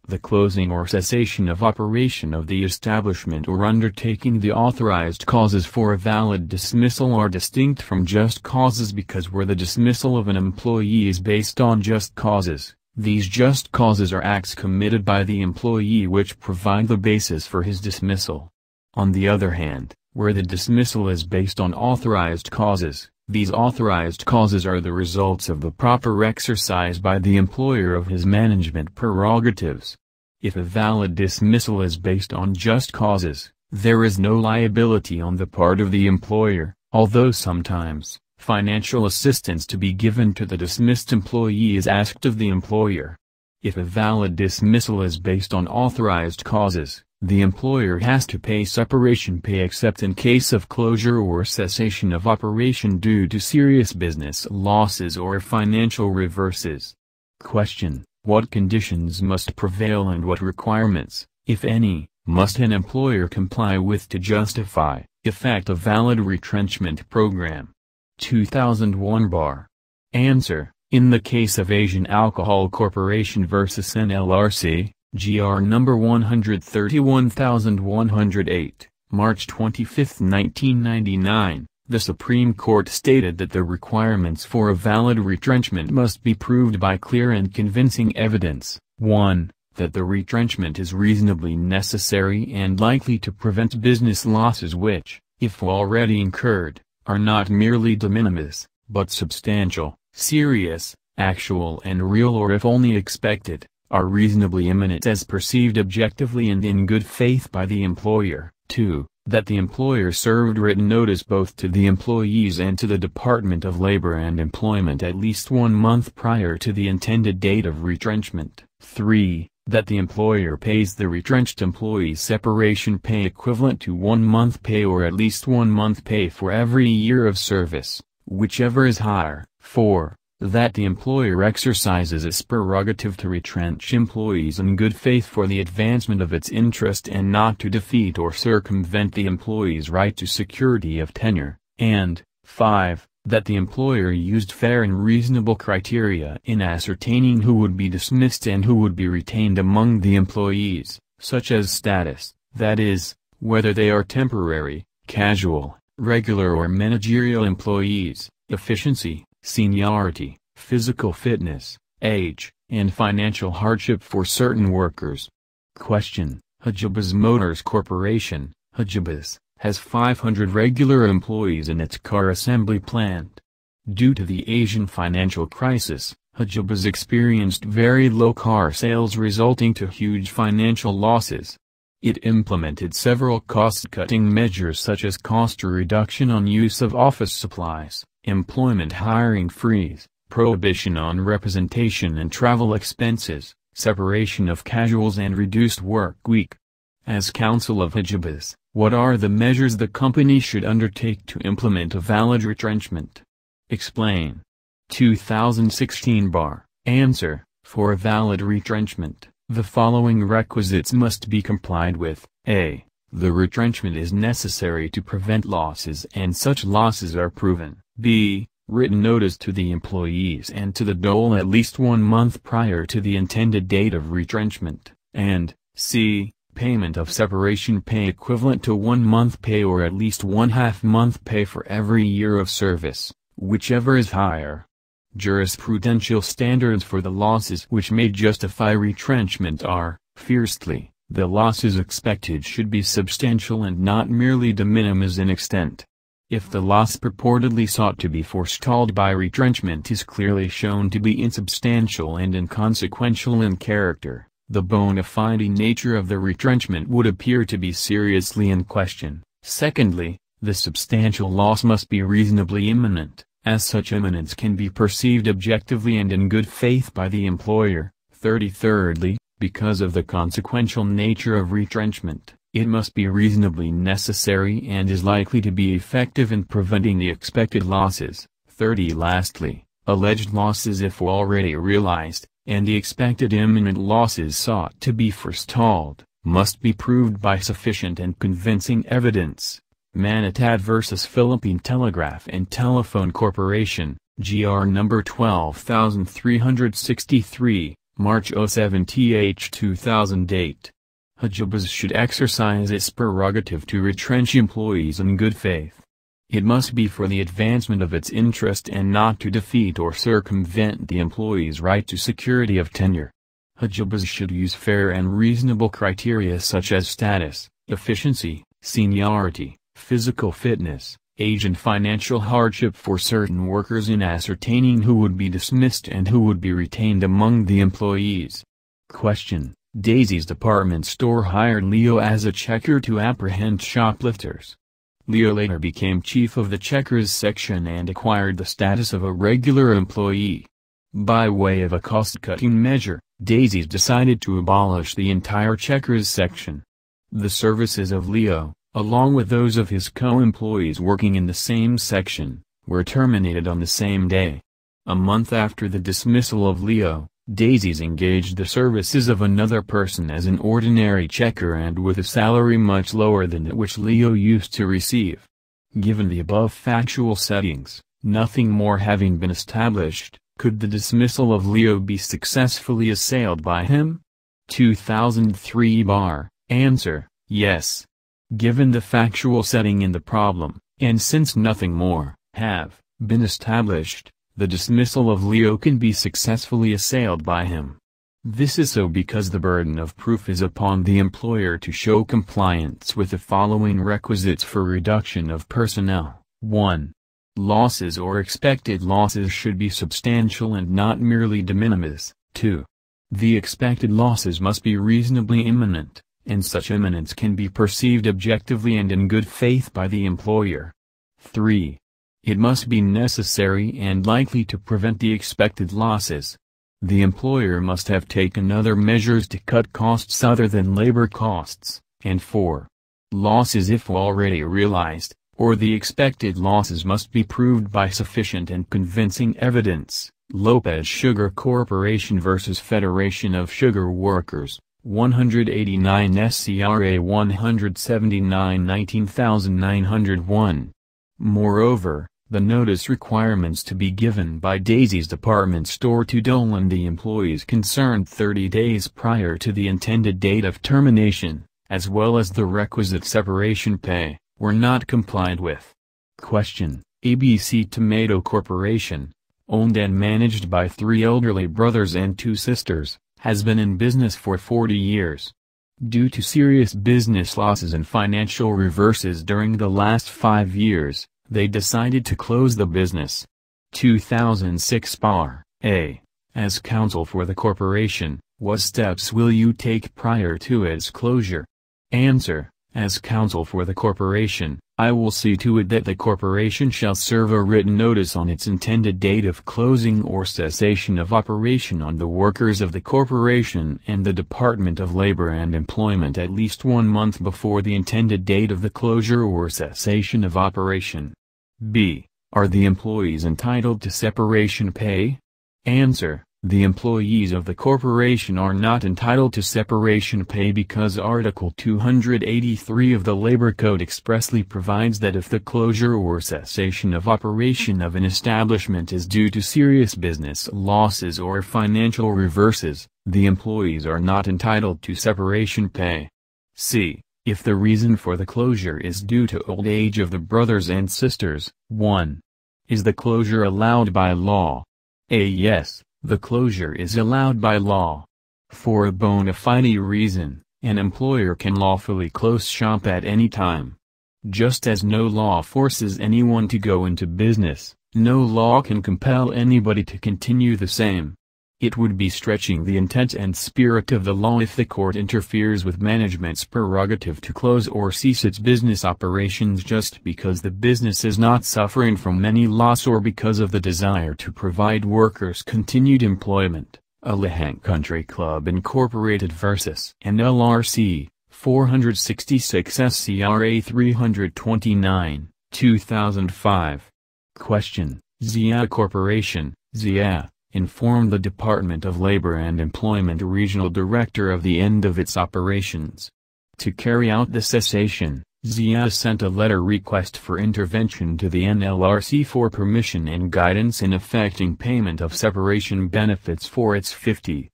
The closing or cessation of operation of the establishment or undertaking. The authorized causes for a valid dismissal are distinct from just causes because where the dismissal of an employee is based on just causes, these just causes are acts committed by the employee which provide the basis for his dismissal. On the other hand, where the dismissal is based on authorized causes, these authorized causes are the results of the proper exercise by the employer of his management prerogatives. If a valid dismissal is based on just causes, there is no liability on the part of the employer, although sometimes, financial assistance to be given to the dismissed employee is asked of the employer. If a valid dismissal is based on authorized causes, the employer has to pay separation pay except in case of closure or cessation of operation due to serious business losses or financial reverses. Question: what conditions must prevail and what requirements, if any, must an employer comply with to justify, effect a valid retrenchment program? 2001 bar. Answer: in the case of Asian Alcohol Corporation vs. NLRC, GR number 131108, March 25, 1999, the Supreme Court stated that the requirements for a valid retrenchment must be proved by clear and convincing evidence. 1. That the retrenchment is reasonably necessary and likely to prevent business losses which, if already incurred, are not merely de minimis, but substantial, serious, actual and real, or if only expected, are reasonably imminent as perceived objectively and in good faith by the employer. 2. That the employer served written notice both to the employees and to the Department of Labor and Employment at least 1 month prior to the intended date of retrenchment. 3. That the employer pays the retrenched employee separation pay equivalent to 1 month pay or at least 1 month pay for every year of service, whichever is higher. 4. That the employer exercises its prerogative to retrench employees in good faith for the advancement of its interest and not to defeat or circumvent the employee's right to security of tenure. And 5. That the employer used fair and reasonable criteria in ascertaining who would be dismissed and who would be retained among the employees, such as status, that is, whether they are temporary, casual, regular or managerial employees, efficiency, seniority, physical fitness, age, and financial hardship for certain workers. Question: Hajibas Motors Corporation, Hajibas, has 500 regular employees in its car assembly plant. Due to the Asian financial crisis, Hajibas experienced very low car sales resulting to huge financial losses. It implemented several cost-cutting measures such as cost reduction on use of office supplies, employment hiring freeze, prohibition on representation and travel expenses, separation of casuals and reduced work week. As counsel of Hajibas, what are the measures the company should undertake to implement a valid retrenchment? Explain. 2016 Bar. Answer: For a valid retrenchment, the following requisites must be complied with. A. The retrenchment is necessary to prevent losses and such losses are proven. B. Written notice to the employees and to the dole at least 1 month prior to the intended date of retrenchment. And C. Payment of separation pay equivalent to 1 month pay or at least 1/2 month pay for every year of service, whichever is higher. Jurisprudential standards for the losses which may justify retrenchment are: firstly, the losses expected should be substantial and not merely de minimis in extent. If the loss purportedly sought to be forestalled by retrenchment is clearly shown to be insubstantial and inconsequential in character, the bona fide nature of the retrenchment would appear to be seriously in question. Secondly, the substantial loss must be reasonably imminent, as such imminence can be perceived objectively and in good faith by the employer. Thirdly, because of the consequential nature of retrenchment, it must be reasonably necessary and is likely to be effective in preventing the expected losses. Lastly, alleged losses if already realized, and the expected imminent losses sought to be forestalled, must be proved by sufficient and convincing evidence. Manatad vs. Philippine Telegraph and Telephone Corporation, GR number 12363, March 07 th 2008. Hajibas should exercise its prerogative to retrench employees in good faith. It must be for the advancement of its interest and not to defeat or circumvent the employee's right to security of tenure. Hajibas should use fair and reasonable criteria such as status, efficiency, seniority, physical fitness, age and financial hardship for certain workers in ascertaining who would be dismissed and who would be retained among the employees. Question: Daisy's department store hired Leo as a checker to apprehend shoplifters. Leo later became chief of the checkers section and acquired the status of a regular employee. By way of a cost-cutting measure, Daisy's decided to abolish the entire checkers section. The services of Leo, along with those of his co-employees working in the same section, were terminated on the same day. A month after the dismissal of Leo, Daisy's engaged the services of another person as an ordinary checker and with a salary much lower than that which Leo used to receive. Given the above factual settings, nothing more having been established, could the dismissal of Leo be successfully assailed by him? 2003 Answer, yes. Given the factual setting in the problem, and since nothing more have been established, the dismissal of Leo can be successfully assailed by him. This is so because the burden of proof is upon the employer to show compliance with the following requisites for reduction of personnel. 1. Losses or expected losses should be substantial and not merely de minimis. 2. The expected losses must be reasonably imminent, and such imminence can be perceived objectively and in good faith by the employer. 3. It must be necessary and likely to prevent the expected losses. The employer must have taken other measures to cut costs other than labor costs. And 4. Losses, if already realized, or the expected losses, must be proved by sufficient and convincing evidence. Lopez Sugar Corporation vs. Federation of Sugar Workers, 189 SCRA 179 19901. Moreover, the notice requirements to be given by Daisy's department store to Dolan the employees concerned 30 days prior to the intended date of termination, as well as the requisite separation pay, were not complied with. Question: ABC Tomato Corporation, owned and managed by 3 elderly brothers and 2 sisters, has been in business for 40 years. Due to serious business losses and financial reverses during the last 5 years, they decided to close the business. 2006 A. As counsel for the corporation, what steps will you take prior to its closure? Answer: As counsel for the corporation, I will see to it that the corporation shall serve a written notice on its intended date of closing or cessation of operation on the workers of the corporation and the Department of Labor and Employment at least 1 month before the intended date of the closure or cessation of operation. B. Are the employees entitled to separation pay? Answer: The employees of the corporation are not entitled to separation pay because Article 283 of the Labor Code expressly provides that if the closure or cessation of operation of an establishment is due to serious business losses or financial reverses, the employees are not entitled to separation pay. C. If the reason for the closure is due to old age of the brothers and sisters. 1. Is the closure allowed by law? A. Yes. The closure is allowed by law. For a bona fide reason, an employer can lawfully close shop at any time. Just as no law forces anyone to go into business, no law can compel anybody to continue the same. It would be stretching the intent and spirit of the law if the court interferes with management's prerogative to close or cease its business operations just because the business is not suffering from any loss or because of the desire to provide workers continued employment. Alahant Country Club Incorporated vs. NLRC, 466 SCRA 329, 2005. Question: Zia Corporation, Zia, informed the Department of Labor and Employment Regional Director of the end of its operations. To carry out the cessation, Zia sent a letter request for intervention to the NLRC for permission and guidance in effecting payment of separation benefits for its 50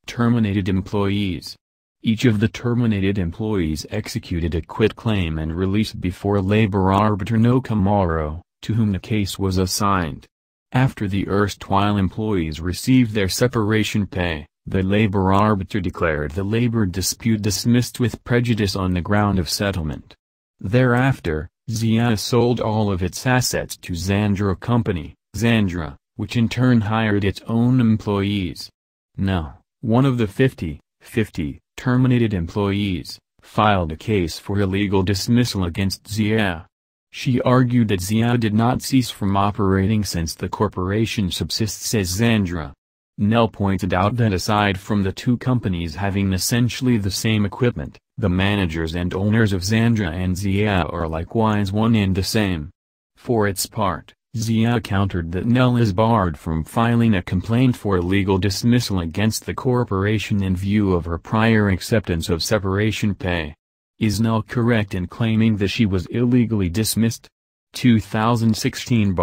terminated employees. Each of the terminated employees executed a quitclaim and release before labor arbiter Nakamura, to whom the case was assigned. After the erstwhile employees received their separation pay, the labor arbiter declared the labor dispute dismissed with prejudice on the ground of settlement. Thereafter, Zia sold all of its assets to Zandra Company, Zandra, which in turn hired its own employees. Now, one of the 50 terminated employees filed a case for illegal dismissal against Zia. She argued that Zia did not cease from operating since the corporation subsists as Zandra. Nell pointed out that aside from the 2 companies having essentially the same equipment, the managers and owners of Zandra and Zia are likewise one and the same. For its part, Zia countered that Nell is barred from filing a complaint for illegal dismissal against the corporation in view of her prior acceptance of separation pay. Is Nell correct in claiming that she was illegally dismissed? 2016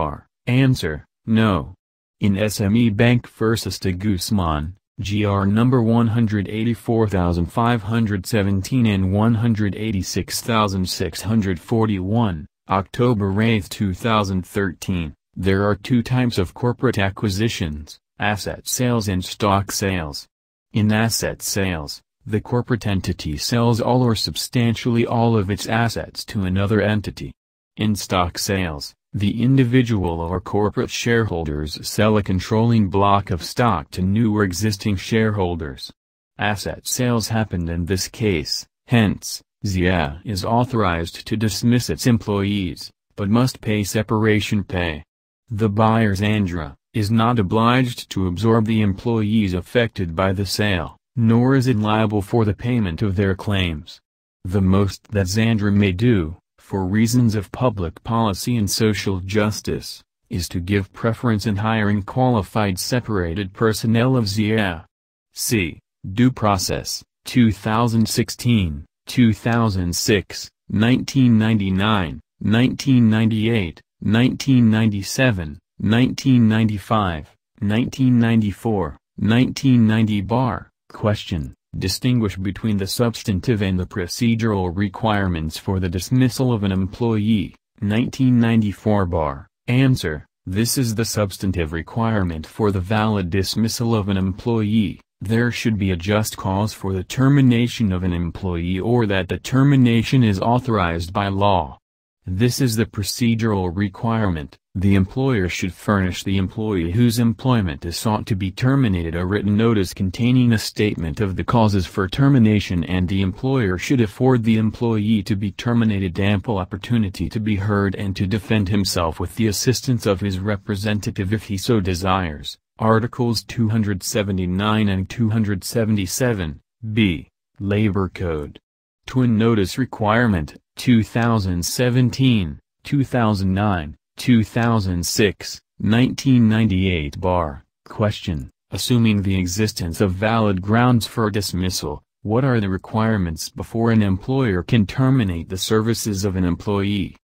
Answer: No. In SME Bank vs. de Guzman, GR number 184517 and 186641, October 8, 2013. There are two types of corporate acquisitions: asset sales and stock sales. In asset sales, the corporate entity sells all or substantially all of its assets to another entity. In stock sales, the individual or corporate shareholders sell a controlling block of stock to new or existing shareholders. Asset sales happened in this case, hence, ZIA is authorized to dismiss its employees, but must pay separation pay. The buyer Zandra is not obliged to absorb the employees affected by the sale, nor is it liable for the payment of their claims. The most that Zandra may do, for reasons of public policy and social justice, is to give preference in hiring qualified separated personnel of ZIA. C. Due Process, 2016, 2006, 1999, 1998, 1997, 1995, 1994, 1990 bar. Question: distinguish between the substantive and the procedural requirements for the dismissal of an employee. 1994 bar. Answer: this is the substantive requirement for the valid dismissal of an employee. There should be a just cause for the termination of an employee, or that the termination is authorized by law. This is the procedural requirement. The employer should furnish the employee whose employment is sought to be terminated a written notice containing a statement of the causes for termination, and the employer should afford the employee to be terminated ample opportunity to be heard and to defend himself with the assistance of his representative if he so desires. Articles 279 and 277, b. Labor Code. Twin Notice Requirement, 2017, 2009, 2006, 1998 bar. Question: assuming the existence of valid grounds for dismissal, what are the requirements before an employer can terminate the services of an employee?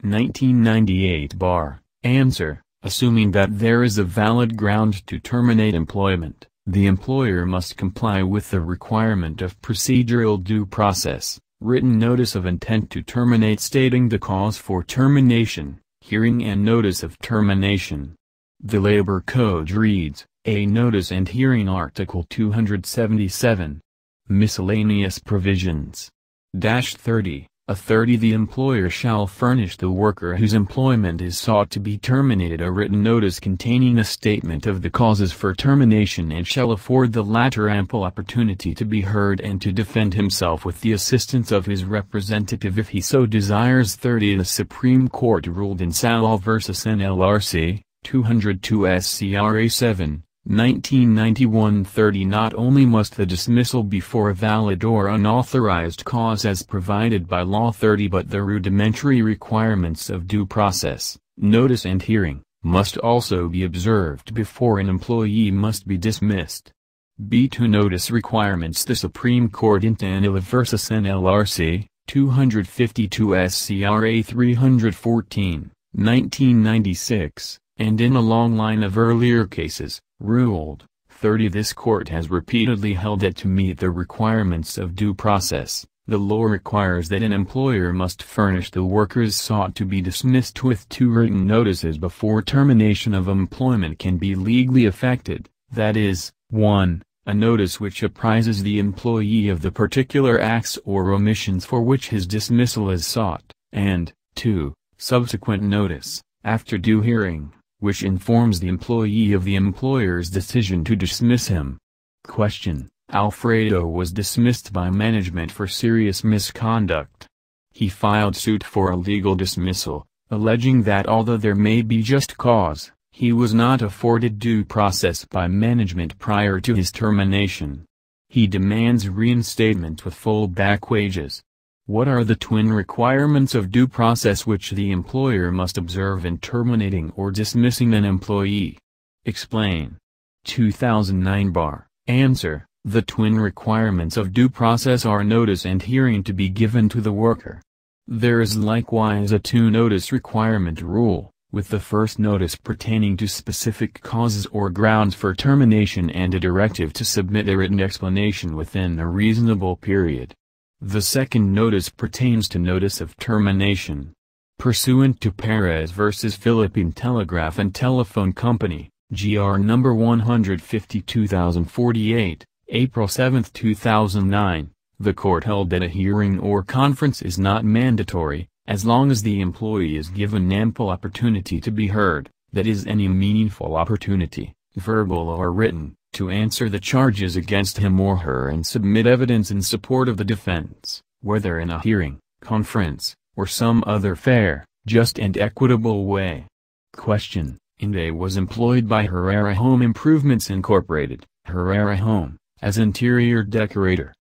1998 bar. Answer: assuming that there is a valid ground to terminate employment, the employer must comply with the requirement of procedural due process, written notice of intent to terminate stating the cause for termination, hearing and notice of termination. The Labor Code reads, a notice and hearing. Article 277. Miscellaneous Provisions. -30. A 30. The employer shall furnish the worker whose employment is sought to be terminated a written notice containing a statement of the causes for termination, and shall afford the latter ample opportunity to be heard and to defend himself with the assistance of his representative if he so desires. 30. The Supreme Court ruled in Salal v. NLRC, 202 SCRA 7, 1991. 30. Not only must the dismissal be for a valid or unauthorized cause as provided by law. 30. But the rudimentary requirements of due process, notice and hearing, must also be observed before an employee must be dismissed. B2 Notice Requirements. The Supreme Court in Tanila v. NLRC, 252 SCRA 314, 1996, and in a long line of earlier cases, ruled. 30. This court has repeatedly held that to meet the requirements of due process, the law requires that an employer must furnish the workers sought to be dismissed with 2 written notices before termination of employment can be legally effected, that is, 1. A notice which apprises the employee of the particular acts or omissions for which his dismissal is sought, and, 2. Subsequent notice, after due hearing, which informs the employee of the employer's decision to dismiss him. Question: Alfredo was dismissed by management for serious misconduct. He filed suit for a legal dismissal, alleging that although there may be just cause, he was not afforded due process by management prior to his termination. He demands reinstatement with full back wages. What are the twin requirements of due process which the employer must observe in terminating or dismissing an employee? Explain. 2009 bar. Answer: the twin requirements of due process are notice and hearing to be given to the worker. There is likewise a 2 notice requirement rule, with the first notice pertaining to specific causes or grounds for termination and a directive to submit a written explanation within a reasonable period. The second notice pertains to notice of termination. Pursuant to Perez v. Philippine Telegraph and Telephone Company, GR number 152048, April 7, 2009, the court held that a hearing or conference is not mandatory, as long as the employee is given ample opportunity to be heard, that is any meaningful opportunity, verbal or written, to answer the charges against him or her and submit evidence in support of the defense, whether in a hearing, conference, or some other fair, just and equitable way. Question: Inde was employed by Herrera Home Improvements Incorporated, Herrera Home, as interior decorator.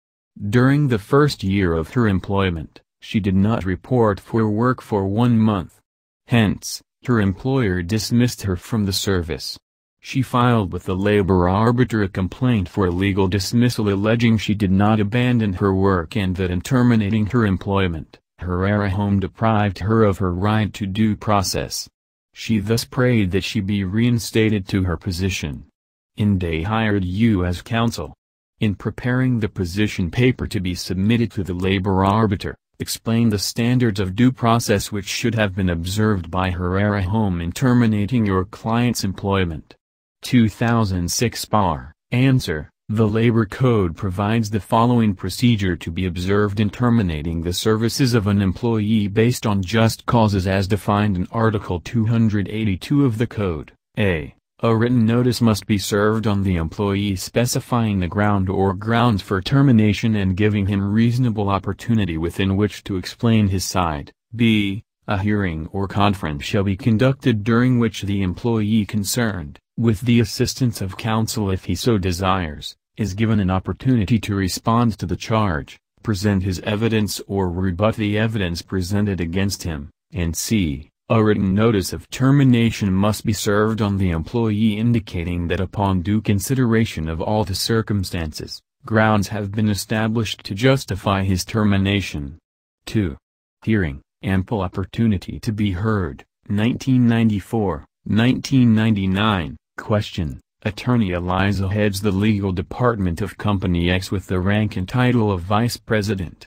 During the first year of her employment, she did not report for work for 1 month. Hence, her employer dismissed her from the service. She filed with the labor arbiter a complaint for illegal dismissal alleging she did not abandon her work and that in terminating her employment, Herrera Home deprived her of her right to due process. She thus prayed that she be reinstated to her position. Inde hired U.S. counsel. In preparing the position paper to be submitted to the labor arbiter, explained the standards of due process which should have been observed by Herrera Home in terminating your client's employment. 2006 Bar. Answer: The Labor Code provides the following procedure to be observed in terminating the services of an employee based on just causes as defined in Article 282 of the Code. A written notice must be served on the employee specifying the ground or grounds for termination and giving him reasonable opportunity within which to explain his side. B. A hearing or conference shall be conducted during which the employee concerned, with the assistance of counsel if he so desires, is given an opportunity to respond to the charge, present his evidence or rebut the evidence presented against him. And C. A written notice of termination must be served on the employee indicating that upon due consideration of all the circumstances, grounds have been established to justify his termination. 2. Hearing, ample opportunity to be heard, 1994, 1999. Question: Attorney Eliza heads the legal department of Company X with the rank and title of Vice President.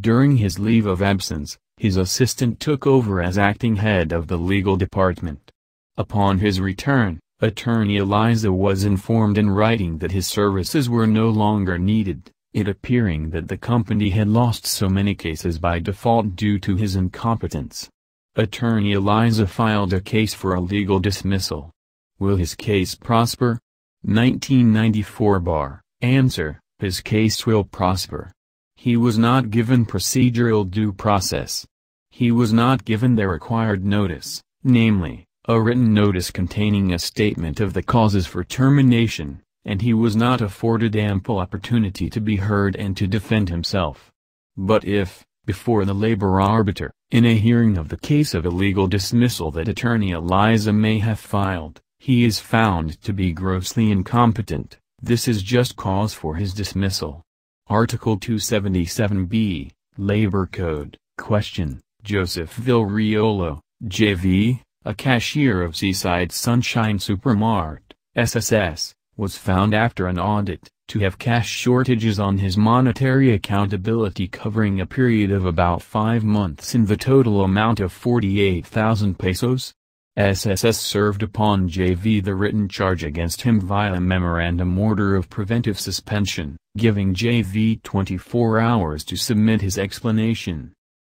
During his leave of absence, his assistant took over as acting head of the legal department. Upon his return, Attorney Eliza was informed in writing that his services were no longer needed, it appearing that the company had lost so many cases by default due to his incompetence. Attorney Eliza filed a case for a legal dismissal. Will his case prosper? 1994 Bar. Answer: His case will prosper. He was not given procedural due process. He was not given the required notice, namely, a written notice containing a statement of the causes for termination, and he was not afforded ample opportunity to be heard and to defend himself. But if, before the labor arbiter, in a hearing of the case of illegal dismissal that Attorney Eliza may have filed, he is found to be grossly incompetent, this is just cause for his dismissal. Article 277b, Labor Code. Question: Joseph Vilriolo, J.V., a cashier of Seaside Sunshine Supermart, SSS, was found after an audit to have cash shortages on his monetary accountability covering a period of about 5 months in the total amount of 48,000 pesos. SSS served upon J.V. the written charge against him via memorandum order of preventive suspension, giving J.V. 24 hours to submit his explanation.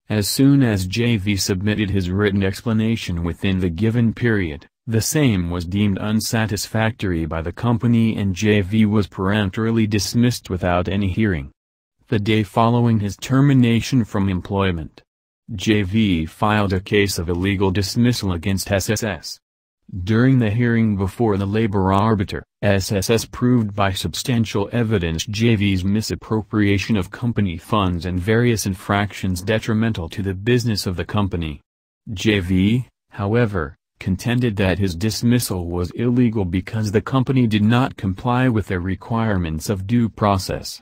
As soon as J.V. submitted his written explanation within the given period, the same was deemed unsatisfactory by the company and J.V. was peremptorily dismissed without any hearing. The day following his termination from employment, J.V. filed a case of illegal dismissal against SSS. During the hearing before the labor arbiter, SSS proved by substantial evidence J.V.'s misappropriation of company funds and various infractions detrimental to the business of the company. J.V., however, contended that his dismissal was illegal because the company did not comply with the requirements of due process.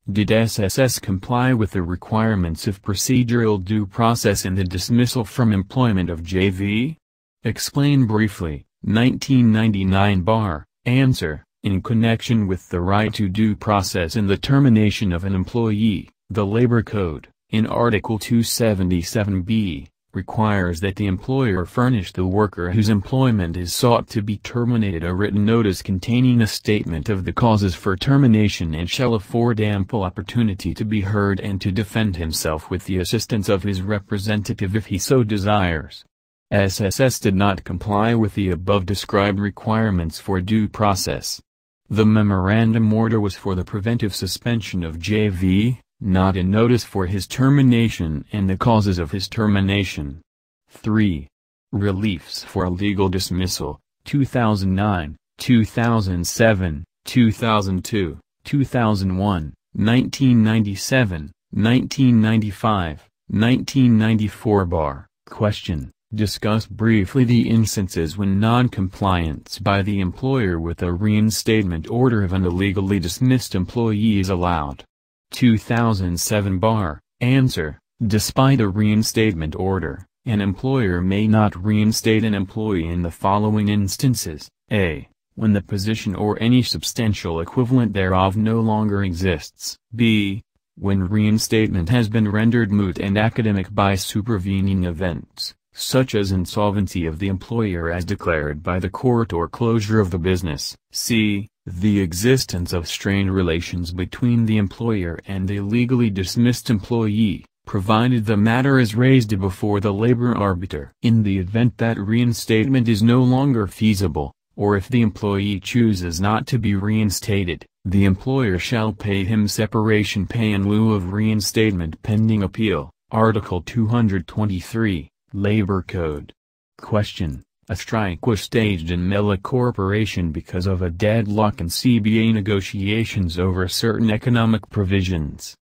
Did SSS comply with the requirements of procedural due process in the dismissal from employment of J.V.? Explain briefly. 1999 bar. Answer. In connection with the right to due process in the termination of an employee, the Labor Code, in Article 277b, requires that the employer furnish the worker whose employment is sought to be terminated a written notice containing a statement of the causes for termination and shall afford ample opportunity to be heard and to defend himself with the assistance of his representative if he so desires. SSS did not comply with the above described requirements for due process. The memorandum order was for the preventive suspension of JV, not a notice for his termination and the causes of his termination. 3. Reliefs for legal dismissal, 2009, 2007, 2002, 2001, 1997, 1995, 1994 bar. Question. Discuss briefly the instances when non-compliance by the employer with a reinstatement order of an illegally dismissed employee is allowed. 2007 bar. Answer. Despite a reinstatement order, an employer may not reinstate an employee in the following instances. A. When the position or any substantial equivalent thereof no longer exists. B. When reinstatement has been rendered moot and academic by supervening events, such as insolvency of the employer as declared by the court or closure of the business. C. The existence of strained relations between the employer and the illegally dismissed employee, provided the matter is raised before the labor arbiter. In the event that reinstatement is no longer feasible, or if the employee chooses not to be reinstated, the employer shall pay him separation pay in lieu of reinstatement pending appeal. Article 223, Labor Code. Question. A strike was staged in Mela Corporation because of a deadlock in CBA negotiations over certain economic provisions.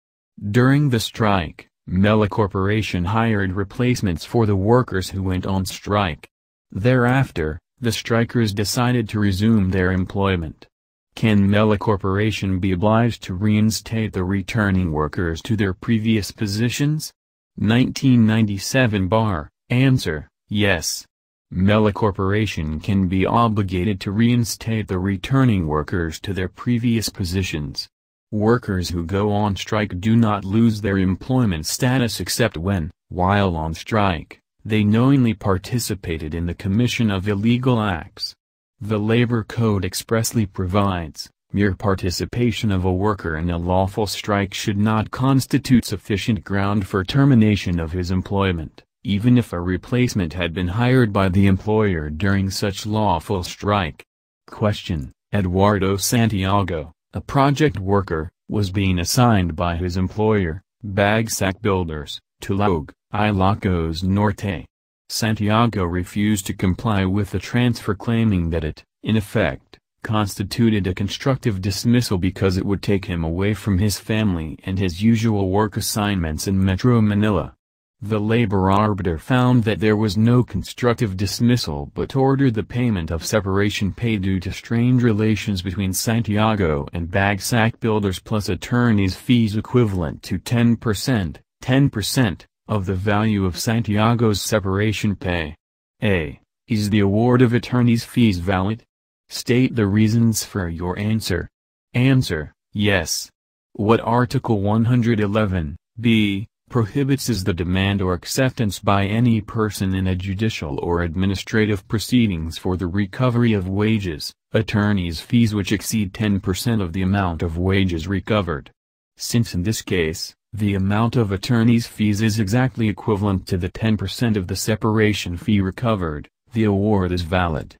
During the strike, Mela Corporation hired replacements for the workers who went on strike. Thereafter, the strikers decided to resume their employment. Can Mela Corporation be obliged to reinstate the returning workers to their previous positions? 1997 bar. Answer. Yes. Mela Corporation can be obligated to reinstate the returning workers to their previous positions. Workers who go on strike do not lose their employment status except when, while on strike, they knowingly participated in the commission of illegal acts. The Labor Code expressly provides, mere participation of a worker in a lawful strike should not constitute sufficient ground for termination of his employment, even if a replacement had been hired by the employer during such lawful strike. Question. Eduardo Santiago, a project worker, was being assigned by his employer, Bagsack Builders, to Log, Ilocos Norte. Santiago refused to comply with the transfer, claiming that it, in effect, constituted a constructive dismissal because it would take him away from his family and his usual work assignments in Metro Manila. The labor arbiter found that there was no constructive dismissal but ordered the payment of separation pay due to strained relations between Santiago and Bagsack Builders plus attorney's fees equivalent to 10% of the value of Santiago's separation pay. A. Is the award of attorney's fees valid? State the reasons for your answer. Answer. Yes. What Article 111, b, prohibits is the demand or acceptance by any person in a judicial or administrative proceedings for the recovery of wages, attorney's fees which exceed 10% of the amount of wages recovered. Since in this case, the amount of attorney's fees is exactly equivalent to the 10% of the separation fee recovered, the award is valid.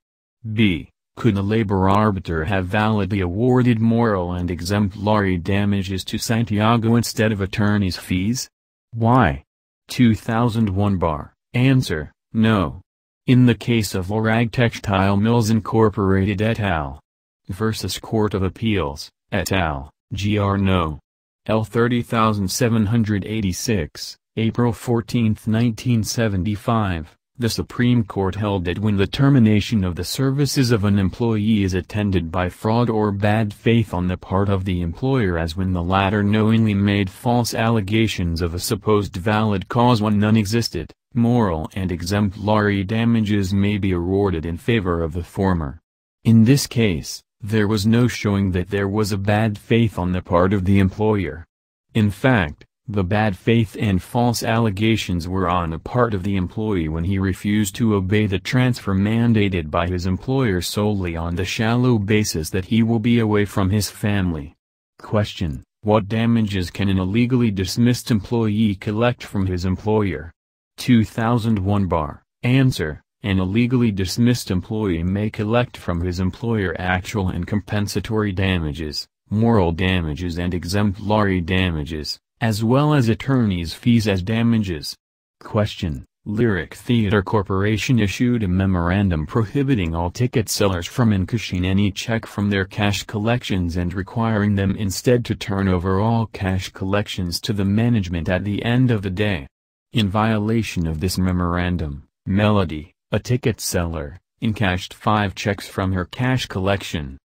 B. Could a labor arbiter have validly awarded moral and exemplary damages to Santiago instead of attorney's fees? Why? 2001 bar. Answer. No. In the case of Lorag Textile Mills Incorporated et al. Versus Court of Appeals, et al., Gr. No. L 30786, April 14, 1975, The Supreme Court held that when the termination of the services of an employee is attended by fraud or bad faith on the part of the employer, as when the latter knowingly made false allegations of a supposed valid cause when none existed, moral and exemplary damages may be awarded in favor of the former. In this case, there was no showing that there was a bad faith on the part of the employer. In fact, the bad faith and false allegations were on the part of the employee when he refused to obey the transfer mandated by his employer solely on the shallow basis that he will be away from his family. Question: what damages can an illegally dismissed employee collect from his employer? 2001 bar. Answer: an illegally dismissed employee may collect from his employer actual and compensatory damages, moral damages and exemplary damages, as well as attorney's fees as damages. Question: Lyric Theatre Corporation issued a memorandum prohibiting all ticket sellers from encashing any check from their cash collections and requiring them instead to turn over all cash collections to the management at the end of the day. In violation of this memorandum, Melody, a ticket seller, encashed 5 checks from her cash collection.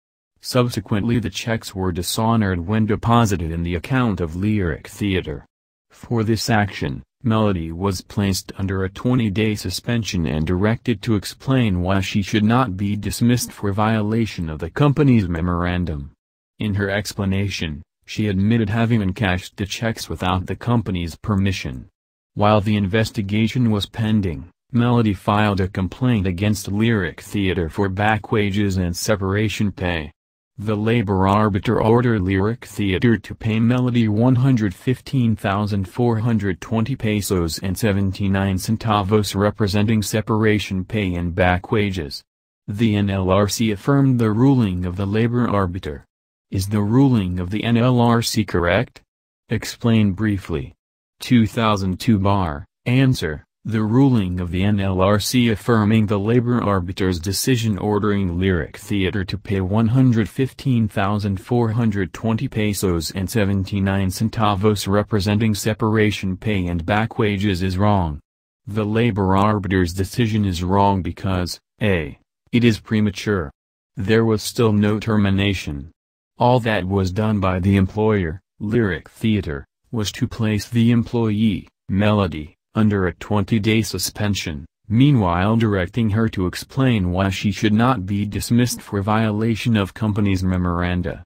Subsequently, the checks were dishonored when deposited in the account of Lyric Theatre. For this action, Melody was placed under a 20-day suspension and directed to explain why she should not be dismissed for violation of the company's memorandum. In her explanation, she admitted having encashed the checks without the company's permission. While the investigation was pending, Melody filed a complaint against Lyric Theatre for back wages and separation pay. The labor arbiter ordered Lyric Theatre to pay Melody 115,420 pesos and 79 centavos representing separation pay and back wages. The NLRC affirmed the ruling of the labor arbiter. Is the ruling of the NLRC correct? Explain briefly. 2002 bar. Answer: the ruling of the NLRC affirming the labor arbiter's decision ordering Lyric Theatre to pay 115,420 pesos and 79 centavos representing separation pay and back wages is wrong. The labor arbiter's decision is wrong because, a. it is premature. There was still no termination. All that was done by the employer, Lyric Theatre, was to place the employee, Melody, under a 20-day suspension, meanwhile directing her to explain why she should not be dismissed for violation of company's memoranda.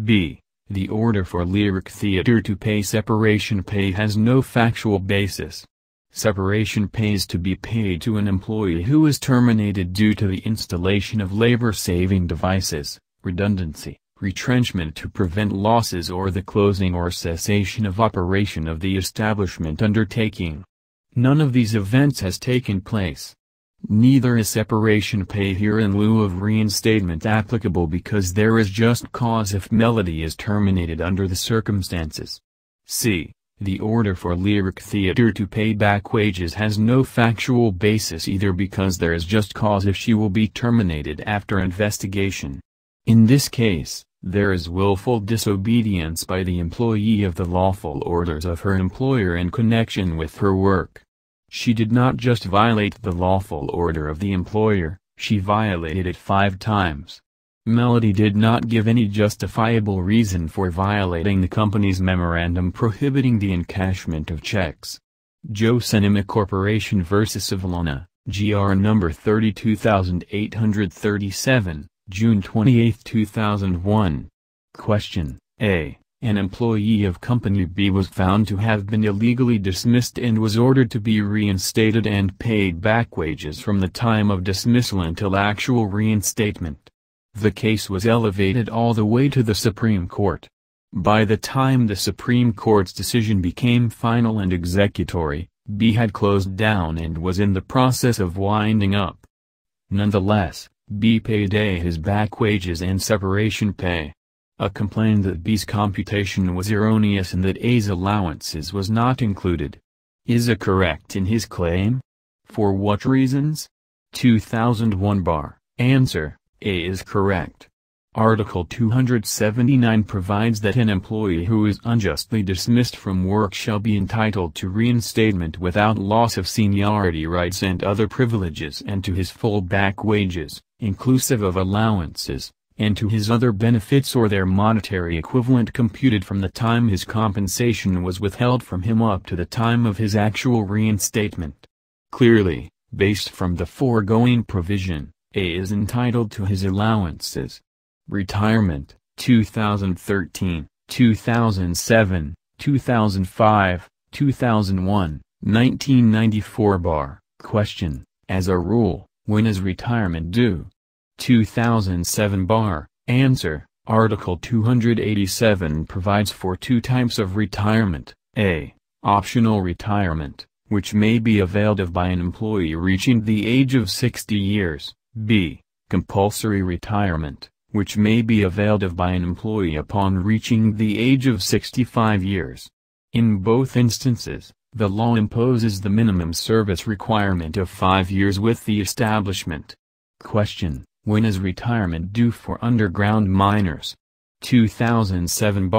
b. The order for Lyric Theatre to pay separation pay has no factual basis. Separation pay is to be paid to an employee who is terminated due to the installation of labor-saving devices, redundancy, retrenchment to prevent losses, or the closing or cessation of operation of the establishment undertaking. None of these events has taken place. Neither is separation pay here in lieu of reinstatement applicable because there is just cause if Melody is terminated under the circumstances. c. The order for Lyric Theatre to pay back wages has no factual basis either because there is just cause if she will be terminated after investigation. In this case, there is willful disobedience by the employee of the lawful orders of her employer in connection with her work. She did not just violate the lawful order of the employer, she violated it 5 times. Melody did not give any justifiable reason for violating the company's memorandum prohibiting the encashment of checks. Joe Cinema Corporation vs. Avalona, GR number 32837, June 28, 2001. Question: A. An employee of Company B was found to have been illegally dismissed and was ordered to be reinstated and paid back wages from the time of dismissal until actual reinstatement. The case was elevated all the way to the Supreme Court. By the time the Supreme Court's decision became final and executory, B had closed down and was in the process of winding up. Nonetheless, B paid A his back wages and separation pay. A complained that B's computation was erroneous and that A's allowances was not included. Is A correct in his claim? For what reasons? 2001 bar. Answer: A is correct. Article 279 provides that an employee who is unjustly dismissed from work shall be entitled to reinstatement without loss of seniority rights and other privileges and to his full back wages, inclusive of allowances, and to his other benefits or their monetary equivalent computed from the time his compensation was withheld from him up to the time of his actual reinstatement. Clearly, based from the foregoing provision, A is entitled to his allowances. Retirement, 2013, 2007, 2005, 2001, 1994 Question, as a rule, when is retirement due? 2007 Answer, Article 287 provides for two types of retirement, A. Optional retirement, which may be availed of by an employee reaching the age of 60 years, B. Compulsory retirement, which may be availed of by an employee upon reaching the age of 65 years. In both instances, the law imposes the minimum service requirement of 5 years with the establishment. Question, when is retirement due for underground miners? 2007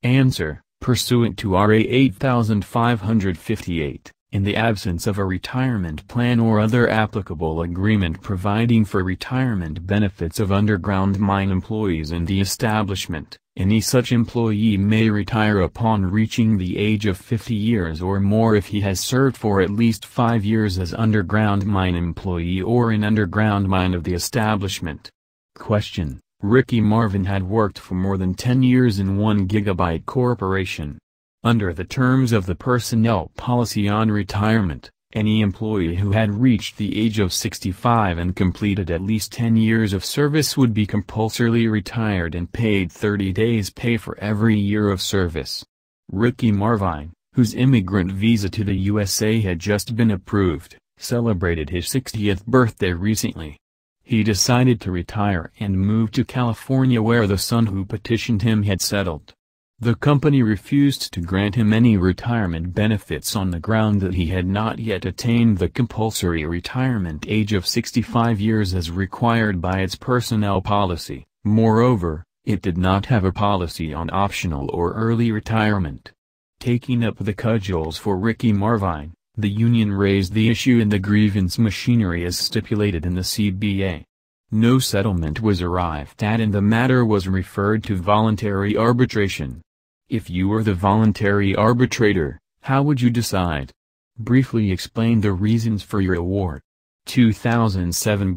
Answer, pursuant to RA 8558. In the absence of a retirement plan or other applicable agreement providing for retirement benefits of underground mine employees in the establishment, any such employee may retire upon reaching the age of 50 years or more if he has served for at least 5 years as underground mine employee or an underground mine of the establishment. Question, Ricky Marvin had worked for more than 10 years in 1 Gigabyte Corporation. Under the terms of the personnel policy on retirement, any employee who had reached the age of 65 and completed at least 10 years of service would be compulsorily retired and paid 30 days pay for every year of service. Ricky Marvin, whose immigrant visa to the USA had just been approved, celebrated his 60th birthday recently. He decided to retire and move to California where the son who petitioned him had settled. The company refused to grant him any retirement benefits on the ground that he had not yet attained the compulsory retirement age of 65 years as required by its personnel policy. Moreover, it did not have a policy on optional or early retirement. Taking up the cudgels for Ricky Marvin, the union raised the issue in the grievance machinery as stipulated in the CBA. No settlement was arrived at and the matter was referred to voluntary arbitration. If you were the voluntary arbitrator, how would you decide? Briefly explain the reasons for your award. 2007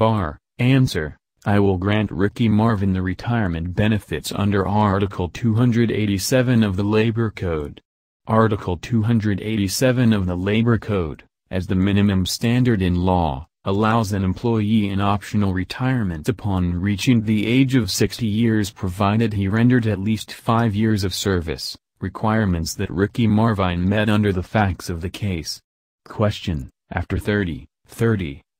Answer, I will grant Ricky Marvin the retirement benefits under Article 287 of the Labor Code. Article 287 of the Labor Code, as the minimum standard in law, allows an employee an optional retirement upon reaching the age of 60 years provided he rendered at least 5 years of service, requirements that Ricky Marvin met under the facts of the case. Question, after 30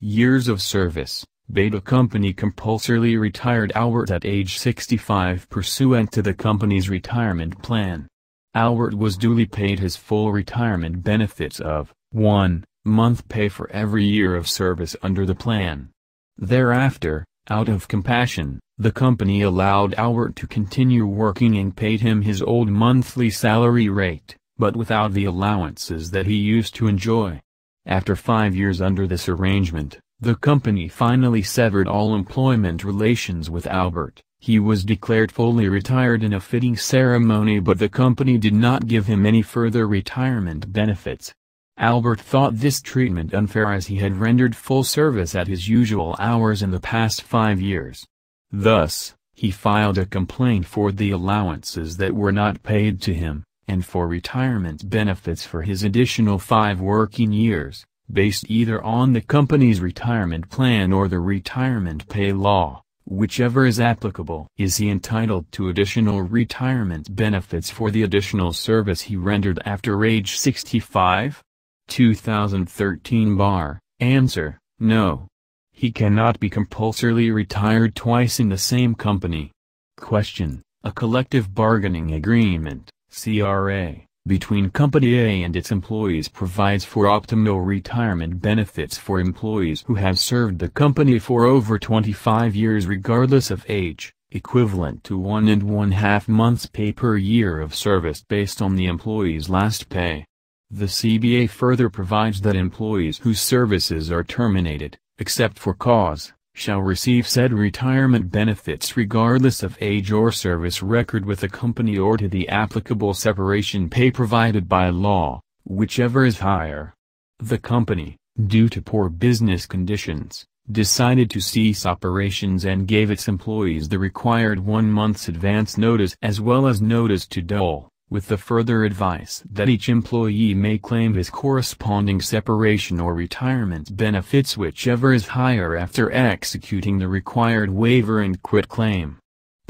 years of service, Beta Company compulsorily retired Albert at age 65 pursuant to the company's retirement plan. Albert was duly paid his full retirement benefits of 1 month pay for every year of service under the plan. Thereafter, out of compassion, the company allowed Albert to continue working and paid him his old monthly salary rate, but without the allowances that he used to enjoy. After 5 years under this arrangement, the company finally severed all employment relations with Albert. He was declared fully retired in a fitting ceremony, but the company did not give him any further retirement benefits. Albert thought this treatment unfair as he had rendered full service at his usual hours in the past 5 years. Thus, he filed a complaint for the allowances that were not paid to him, and for retirement benefits for his additional 5 working years, based either on the company's retirement plan or the retirement pay law, whichever is applicable. Is he entitled to additional retirement benefits for the additional service he rendered after age 65? 2013 Answer, no. He cannot be compulsorily retired twice in the same company. Question, a collective bargaining agreement, CRA, between Company A and its employees provides for optimal retirement benefits for employees who have served the company for over 25 years regardless of age, equivalent to 1.5 months' pay per year of service based on the employee's last pay. The CBA further provides that employees whose services are terminated, except for cause, shall receive said retirement benefits regardless of age or service record with the company or to the applicable separation pay provided by law, whichever is higher. The company, due to poor business conditions, decided to cease operations and gave its employees the required 1 month's advance notice as well as notice to dole, with the further advice that each employee may claim his corresponding separation or retirement benefits whichever is higher after executing the required waiver and quit claim.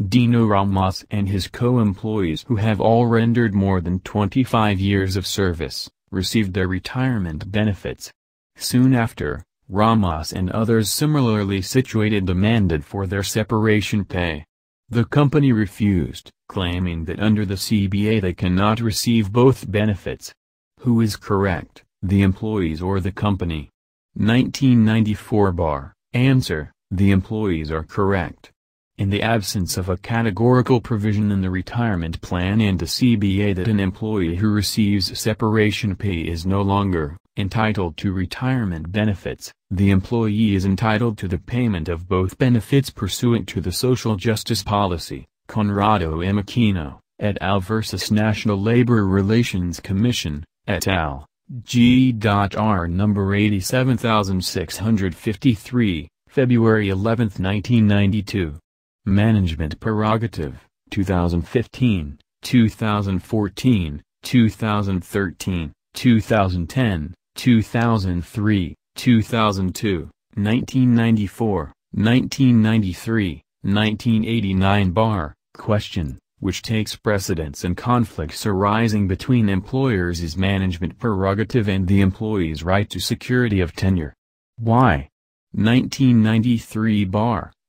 Dino Ramos and his co-employees who have all rendered more than 25 years of service, received their retirement benefits. Soon after, Ramos and others similarly situated demanded for their separation pay. The company refused, claiming that under the CBA they cannot receive both benefits. Who is correct, the employees or the company? 1994 Answer: the employees are correct. In the absence of a categorical provision in the retirement plan and the CBA that an employee who receives separation pay is no longer entitled to retirement benefits, the employee is entitled to the payment of both benefits pursuant to the social justice policy, Conrado M. Aquino, et al. Versus National Labor Relations Commission, et al., G.R. No. 87653, February 11, 1992. Management Prerogative, 2015, 2014, 2013, 2010, 2003, 2002, 1994, 1993, 1989 Question, which takes precedence in conflicts arising between employers is management prerogative and the employee's right to security of tenure. Why? 1993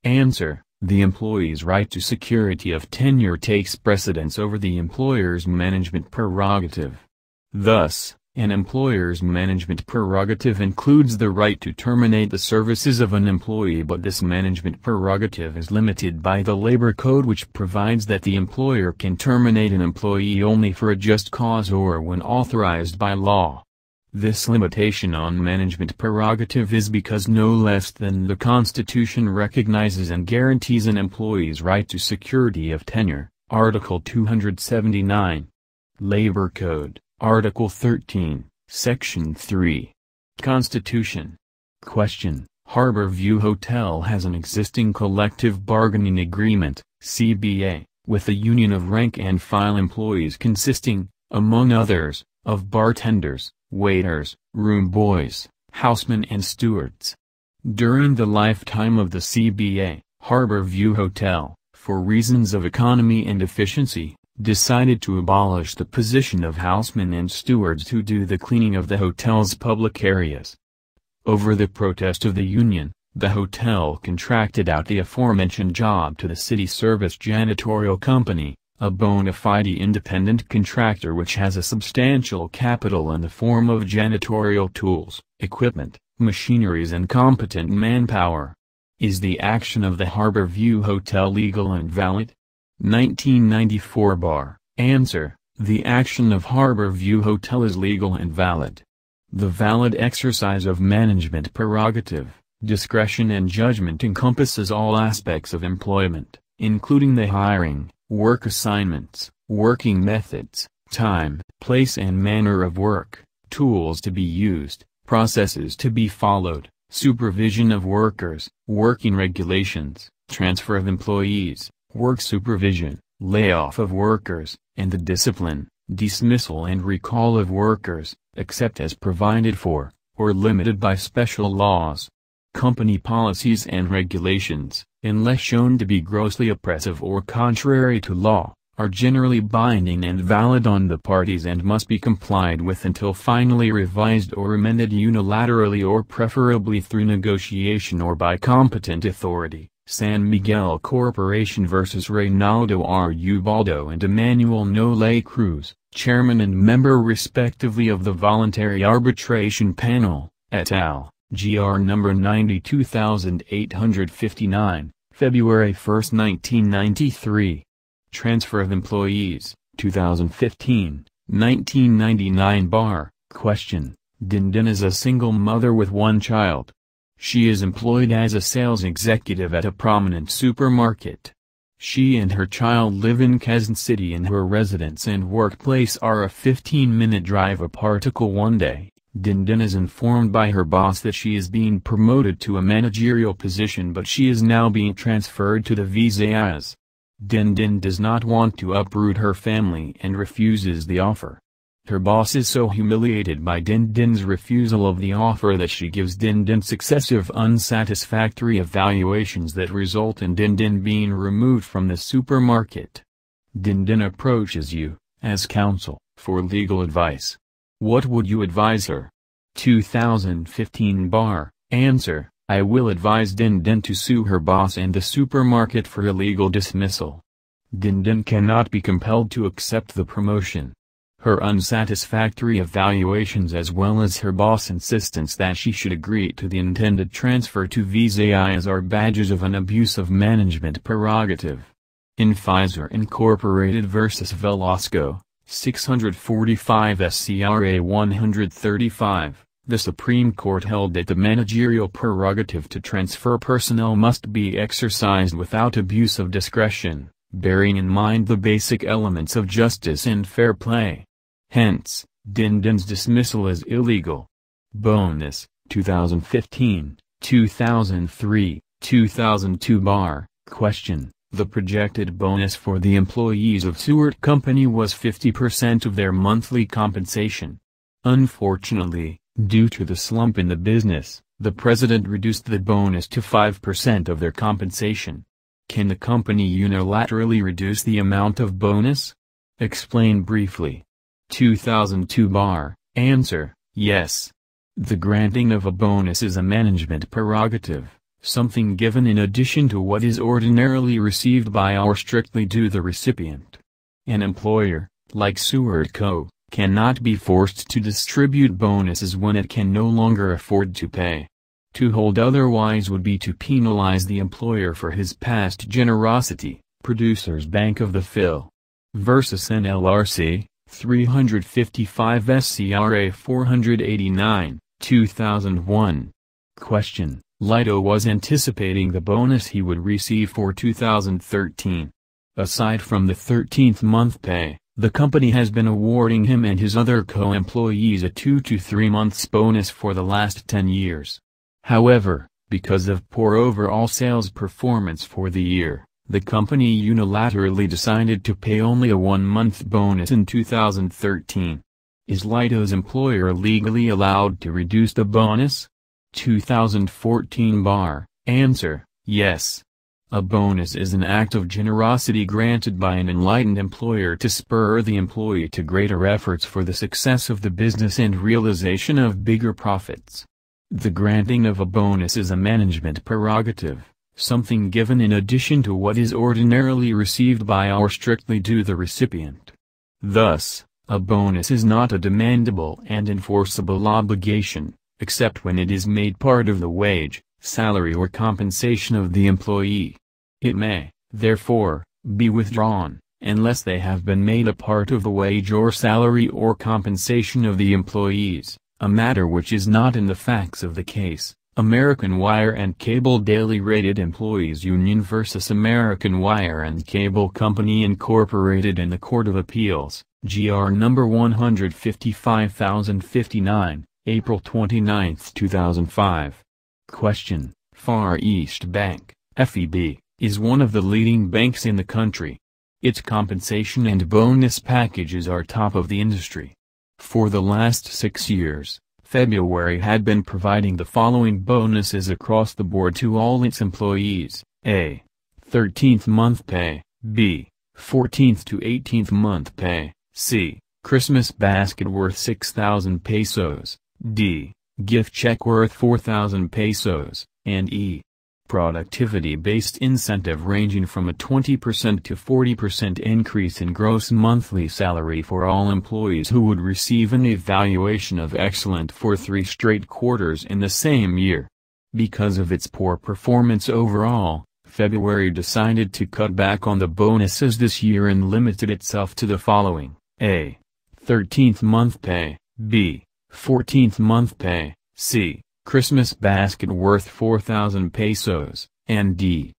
Answer: the employee's right to security of tenure takes precedence over the employer's management prerogative. Thus, an employer's management prerogative includes the right to terminate the services of an employee, but this management prerogative is limited by the Labor Code, which provides that the employer can terminate an employee only for a just cause or when authorized by law. This limitation on management prerogative is because no less than the Constitution recognizes and guarantees an employee's right to security of tenure, Article 279. Labor Code, Article 13, Section 3. Constitution. Question: Harbor View Hotel has an existing collective bargaining agreement, CBA, with a union of rank-and-file employees consisting, among others, of bartenders, waiters, room boys, housemen and stewards. During the lifetime of the CBA, Harbor View Hotel, for reasons of economy and efficiency, decided to abolish the position of housemen and stewards who do the cleaning of the hotel's public areas. Over the protest of the union, the hotel contracted out the aforementioned job to the City Service Janitorial Company, a bona fide independent contractor which has a substantial capital in the form of janitorial tools, equipment, machineries and competent manpower. Is the action of the Harbor View Hotel legal and valid? 1994 Answer: the action of Harbor View Hotel is legal and valid. The valid exercise of management prerogative, discretion and judgment encompasses all aspects of employment, including the hiring, work assignments, working methods, time, place and manner of work, tools to be used, processes to be followed, supervision of workers, working regulations, transfer of employees, work supervision, layoff of workers, and the discipline, dismissal and recall of workers, except as provided for, or limited by special laws. Company policies and regulations, unless shown to be grossly oppressive or contrary to law, are generally binding and valid on the parties and must be complied with until finally revised or amended unilaterally or preferably through negotiation or by competent authority. San Miguel Corporation vs. Reynaldo R. Ubaldo and Emmanuel Nole Cruz, Chairman and Member respectively of the Voluntary Arbitration Panel, et al., GR number 92859, February 1, 1993. Transfer of employees, 2015, 1999 bar. Question: Dindin is a single mother with one child. She is employed as a sales executive at a prominent supermarket. She and her child live in Quezon City and her residence and workplace are a 15-minute drive apart. One day, Dindin is informed by her boss that she is being promoted to a managerial position, but she is now being transferred to the Visayas. Dindin does not want to uproot her family and refuses the offer. Her boss is so humiliated by Dindin's refusal of the offer that she gives Dindin successive unsatisfactory evaluations that result in Dindin being removed from the supermarket. Dindin approaches you, as counsel, for legal advice. What would you advise her? 2015 bar. Answer: I will advise Dindin to sue her boss and the supermarket for illegal dismissal. Dindin cannot be compelled to accept the promotion. Her unsatisfactory evaluations as well as her boss' insistence that she should agree to the intended transfer to Visayas are badges of an abuse of management prerogative. In Pfizer Incorporated vs. Velasco, 645 SCRA 135, the Supreme Court held that the managerial prerogative to transfer personnel must be exercised without abuse of discretion, bearing in mind the basic elements of justice and fair play. Hence, Dindin's dismissal is illegal. Bonus, 2015, 2003, 2002 bar. Question: The projected bonus for the employees of Seward Company was 50% of their monthly compensation. Unfortunately, due to the slump in the business, the president reduced the bonus to 5% of their compensation. Can the company unilaterally reduce the amount of bonus? Explain briefly. 2002 bar. Answer: yes. The granting of a bonus is a management prerogative, something given in addition to what is ordinarily received by or strictly due the recipient. An employer, like Seward Co., cannot be forced to distribute bonuses when it can no longer afford to pay. To hold otherwise would be to penalize the employer for his past generosity. Producers Bank of the Phil. Versus NLRC, 355 SCRA 489, 2001. Question: Lido was anticipating the bonus he would receive for 2013. Aside from the 13th month pay, the company has been awarding him and his other co-employees a 2 to 3 months bonus for the last 10 years. However, because of poor overall sales performance for the year, the company unilaterally decided to pay only a 1-month bonus in 2013. Is Lido's employer legally allowed to reduce the bonus? 2014 bar. Answer: yes. A bonus is an act of generosity granted by an enlightened employer to spur the employee to greater efforts for the success of the business and realization of bigger profits. The granting of a bonus is a management prerogative, something given in addition to what is ordinarily received by or strictly due the recipient. Thus, a bonus is not a demandable and enforceable obligation, except when it is made part of the wage, salary or compensation of the employee. It may, therefore, be withdrawn, unless they have been made a part of the wage or salary or compensation of the employees, a matter which is not in the facts of the case. American Wire and Cable Daily Rated Employees Union vs. American Wire and Cable Company Incorporated in the Court of Appeals, GR number 155059, April 29, 2005. Question: Far East Bank, FEB, is one of the leading banks in the country. Its compensation and bonus packages are top of the industry. For the last 6 years, February had been providing the following bonuses across the board to all its employees: A. 13th month pay, B. 14th to 18th month pay, C. Christmas basket worth 6,000 pesos, D. Gift check worth 4,000 pesos, and E. Productivity-based incentive ranging from a 20% to 40% increase in gross monthly salary for all employees who would receive an evaluation of excellent for 3 straight quarters in the same year. Because of its poor performance overall, February decided to cut back on the bonuses this year and limited itself to the following: A. 13th month pay, B. 14th month pay, C. Christmas basket worth 4,000 pesos, and D.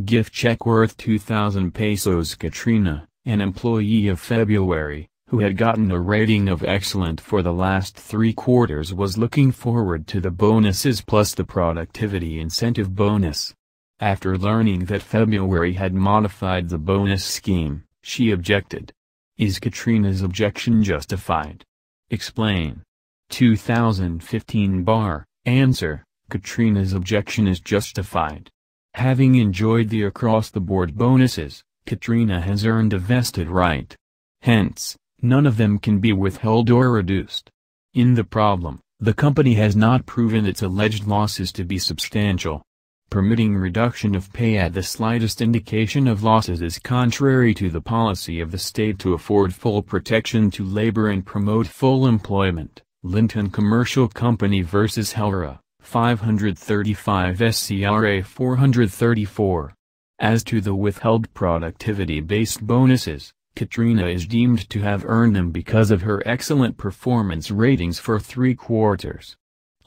Gift check worth 2,000 pesos. Katrina, an employee of February, who had gotten a rating of excellent for the last 3 quarters, was looking forward to the bonuses plus the productivity incentive bonus. After learning that February had modified the bonus scheme, she objected. Is Katrina's objection justified? Explain. 2015 bar. Answer: Katrina's objection is justified. Having enjoyed the across-the-board bonuses, Katrina has earned a vested right. Hence, none of them can be withheld or reduced. In the problem, the company has not proven its alleged losses to be substantial. Permitting reduction of pay at the slightest indication of losses is contrary to the policy of the state to afford full protection to labor and promote full employment. Linton Commercial Company vs. Helra, 535 SCRA 434. As to the withheld productivity-based bonuses, Katrina is deemed to have earned them because of her excellent performance ratings for 3 quarters.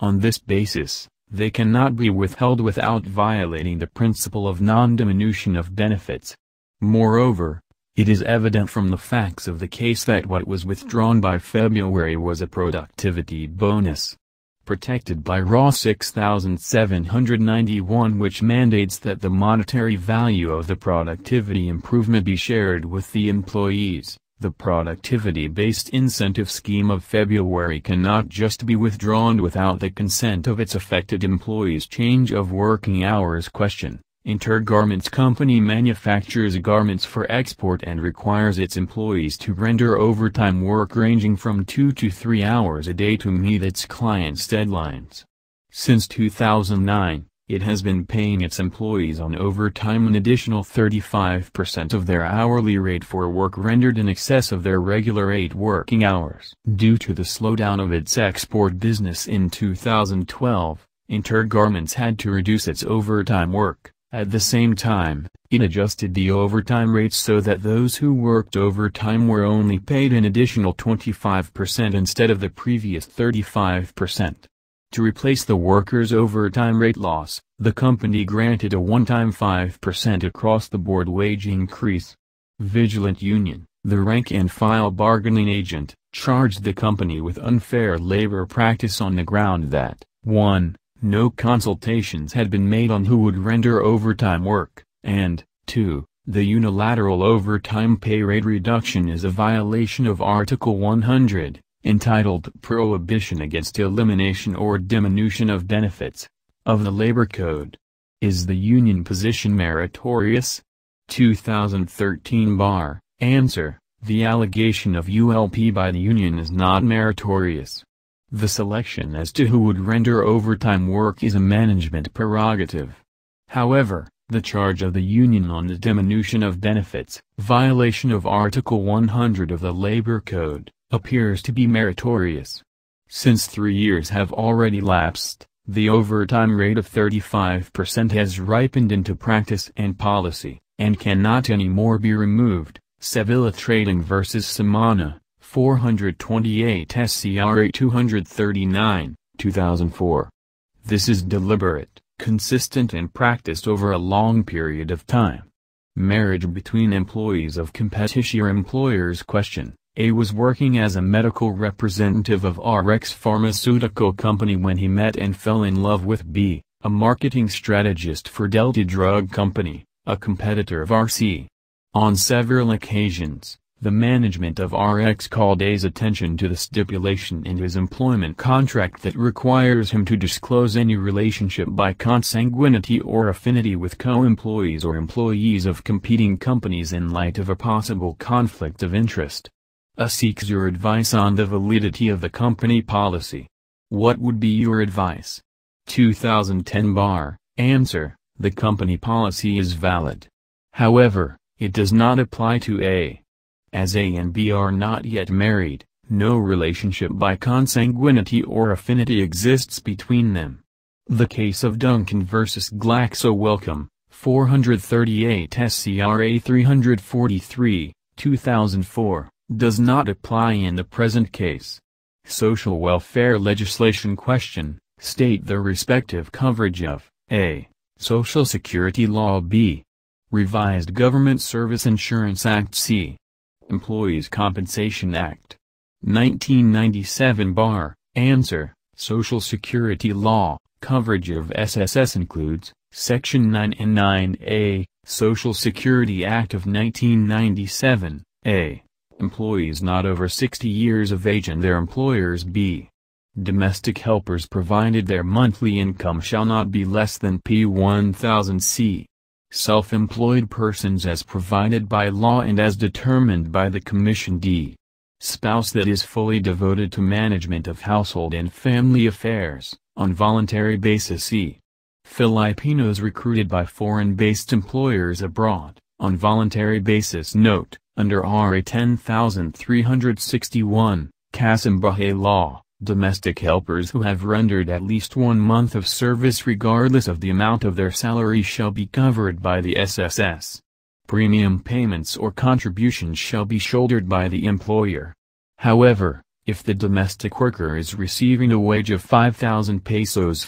On this basis, they cannot be withheld without violating the principle of non-diminution of benefits. Moreover, it is evident from the facts of the case that what was withdrawn by February was a productivity bonus, protected by RA 6791, which mandates that the monetary value of the productivity improvement be shared with the employees. The productivity-based incentive scheme of February cannot just be withdrawn without the consent of its affected employees. Change of working hours question. Intergarments Company manufactures garments for export and requires its employees to render overtime work ranging from 2 to 3 hours a day to meet its clients' deadlines. Since 2009, it has been paying its employees on overtime an additional 35% of their hourly rate for work rendered in excess of their regular 8 working hours. Due to the slowdown of its export business in 2012, Intergarments had to reduce its overtime work. At the same time, it adjusted the overtime rates so that those who worked overtime were only paid an additional 25% instead of the previous 35%. To replace the workers' overtime rate loss, the company granted a one-time 5% across-the-board wage increase. Vigilant Union, the rank-and-file bargaining agent, charged the company with unfair labor practice on the ground that 1. No consultations had been made on who would render overtime work, and 2. The unilateral overtime pay rate reduction is a violation of Article 100, entitled Prohibition Against Elimination or Diminution of Benefits, of the Labor Code. Is the union position meritorious? 2013 bar. Answer: the allegation of ULP by the union is not meritorious. The selection as to who would render overtime work is a management prerogative. However, the charge of the union on the diminution of benefits, violation of Article 100 of the Labor Code, appears to be meritorious. Since 3 years have already lapsed, the overtime rate of 35% has ripened into practice and policy, and cannot anymore be removed. Sevilla Trading vs. Samana, 428 SCRA 239, 2004. This is deliberate, consistent and practiced over a long period of time. Marriage between employees of competitor employers question. A was working as a medical representative of RX Pharmaceutical Company when he met and fell in love with B, a marketing strategist for Delta Drug Company, a competitor of RC. On several occasions, the management of RX called A's attention to the stipulation in his employment contract that requires him to disclose any relationship by consanguinity or affinity with co-employees or employees of competing companies in light of a possible conflict of interest. A seeks your advice on the validity of the company policy. What would be your advice? 2010 bar. Answer: the company policy is valid. However, it does not apply to A. As A and B are not yet married, no relationship by consanguinity or affinity exists between them. The case of Duncan vs. GlaxoWellcome, 438 SCRA 343, 2004, does not apply in the present case. Social welfare legislation question, state the respective coverage of A. Social Security Law B. Revised Government Service Insurance Act C. Employees Compensation Act. 1997 bar. Answer, Social Security Law, coverage of SSS includes, Section 9 and 9A, Social Security Act of 1997, A. Employees not over 60 years of age and their employers B. Domestic helpers provided their monthly income shall not be less than P1000 C. Self-employed persons as provided by law and as determined by the Commission D. Spouse that is fully devoted to management of household and family affairs, on voluntary basis E. Filipinos recruited by foreign-based employers abroad, on voluntary basis. Note, under RA 10361, Kasambahay Law, domestic helpers who have rendered at least 1 month of service regardless of the amount of their salary shall be covered by the SSS. Premium payments or contributions shall be shouldered by the employer. However, if the domestic worker is receiving a wage of 5,000 pesos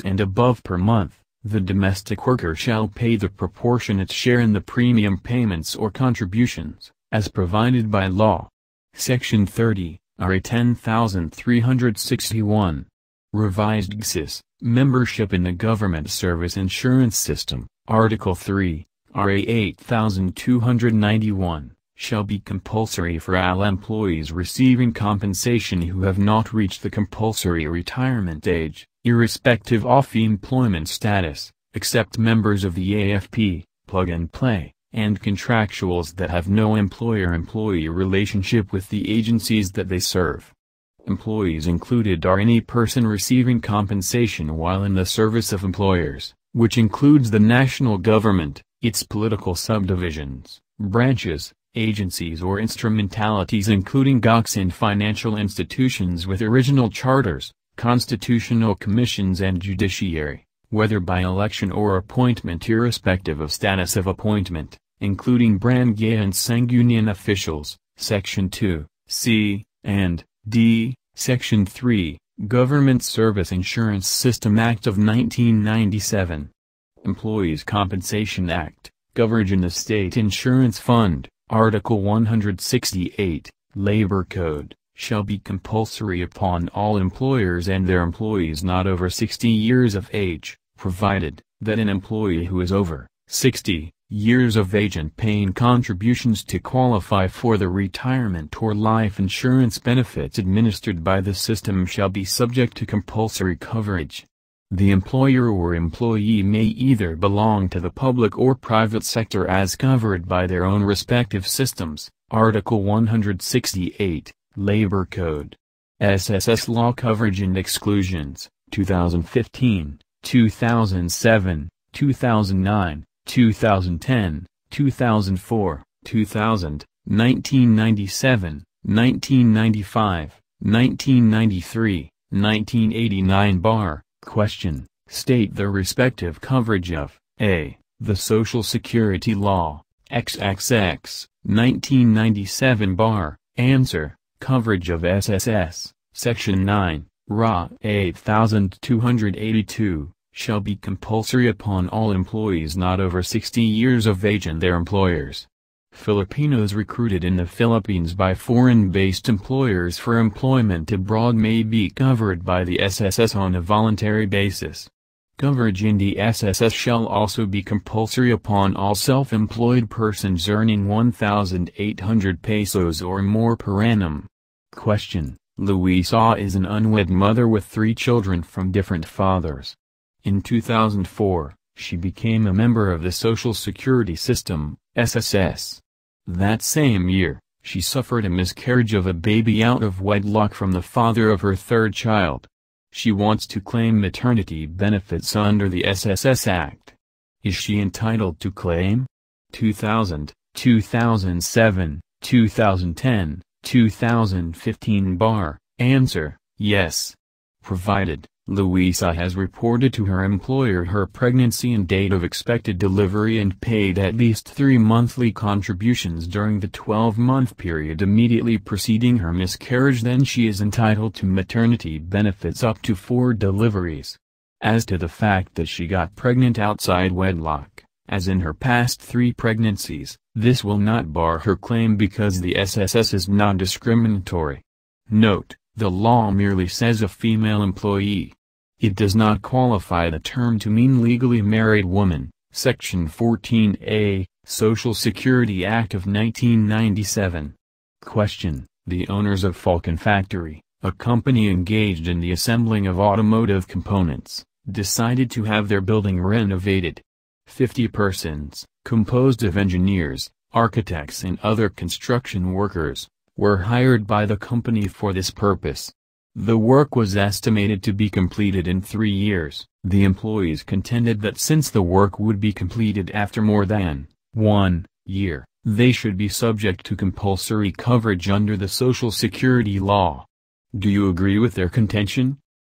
and above per month, the domestic worker shall pay the proportionate share in the premium payments or contributions, as provided by law. Section 30, RA 10361. Revised GSIS, Membership in the Government Service Insurance System, Article 3, RA 8291, shall be compulsory for all employees receiving compensation who have not reached the compulsory retirement age, irrespective of employment status, except members of the AFP, plug-and-play, and contractuals that have no employer-employee relationship with the agencies that they serve. Employees included are any person receiving compensation while in the service of employers, which includes the national government, its political subdivisions, branches, agencies or instrumentalities including GOCs and financial institutions with original charters, constitutional commissions and judiciary, whether by election or appointment irrespective of status of appointment, including barangay and sanggunian officials, Section 2, C, and D, Section 3, Government Service Insurance System Act of 1997. Employees Compensation Act, coverage in the State Insurance Fund, Article 168, Labor Code, shall be compulsory upon all employers and their employees not over 60 years of age, provided that an employee who is over 60 years of age and paying contributions to qualify for the retirement or life insurance benefits administered by the system shall be subject to compulsory coverage. The employer or employee may either belong to the public or private sector as covered by their own respective systems, Article 168, Labor Code. SSS Law Coverage and Exclusions, 2015, 2007, 2009, 2010, 2004, 2000, 1997, 1995, 1993, 1989 bar. Question, state the respective coverage of A. The Social Security Law, XXX, 1997 bar. Answer, coverage of SSS, Section 9, RA 8282, shall be compulsory upon all employees not over 60 years of age and their employers. Filipinos recruited in the Philippines by foreign-based employers for employment abroad may be covered by the SSS on a voluntary basis. Coverage in the SSS shall also be compulsory upon all self-employed persons earning 1,800 pesos or more per annum. Question, Luisa is an unwed mother with 3 children from different fathers. In 2004, she became a member of the Social Security System, SSS. That same year, she suffered a miscarriage of a baby out of wedlock from the father of her 3rd child. She wants to claim maternity benefits under the SSS Act. Is she entitled to claim? 2000, 2007, 2010, 2015 bar. Answer, yes. Provided Louisa has reported to her employer her pregnancy and date of expected delivery and paid at least 3 monthly contributions during the 12-month period immediately preceding her miscarriage. Then she is entitled to maternity benefits up to 4 deliveries. As to the fact that she got pregnant outside wedlock, as in her past 3 pregnancies, this will not bar her claim because the SSS is non-discriminatory. Note: the law merely says a female employee. It does not qualify the term to mean legally married woman. Section 14A, Social Security Act of 1997. Question: the owners of Falcon Factory, a company engaged in the assembling of automotive components, decided to have their building renovated. 50 persons, composed of engineers, architects and other construction workers, were hired by the company for this purpose. The work was estimated to be completed in 3 years. The employees contended that since the work would be completed after more than 1 year, they should be subject to compulsory coverage under the Social Security law. Do you agree with their contention?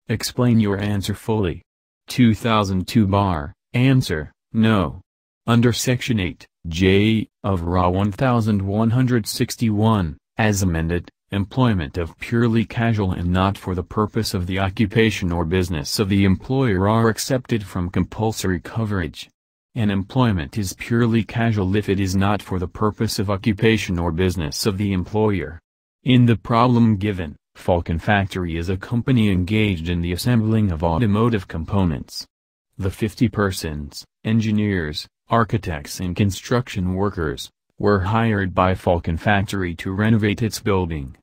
Explain your answer fully. 2002 bar. Answer: no. Under Section 8J of RA 1161, as amended, employment of purely casual and not for the purpose of the occupation or business of the employer are excepted from compulsory coverage. An employment is purely casual if it is not for the purpose of occupation or business of the employer. In the problem given, Falcon Factory is a company engaged in the assembling of automotive components. The 50 persons, engineers, architects and construction workers, were hired by Falcon Factory to renovate its building.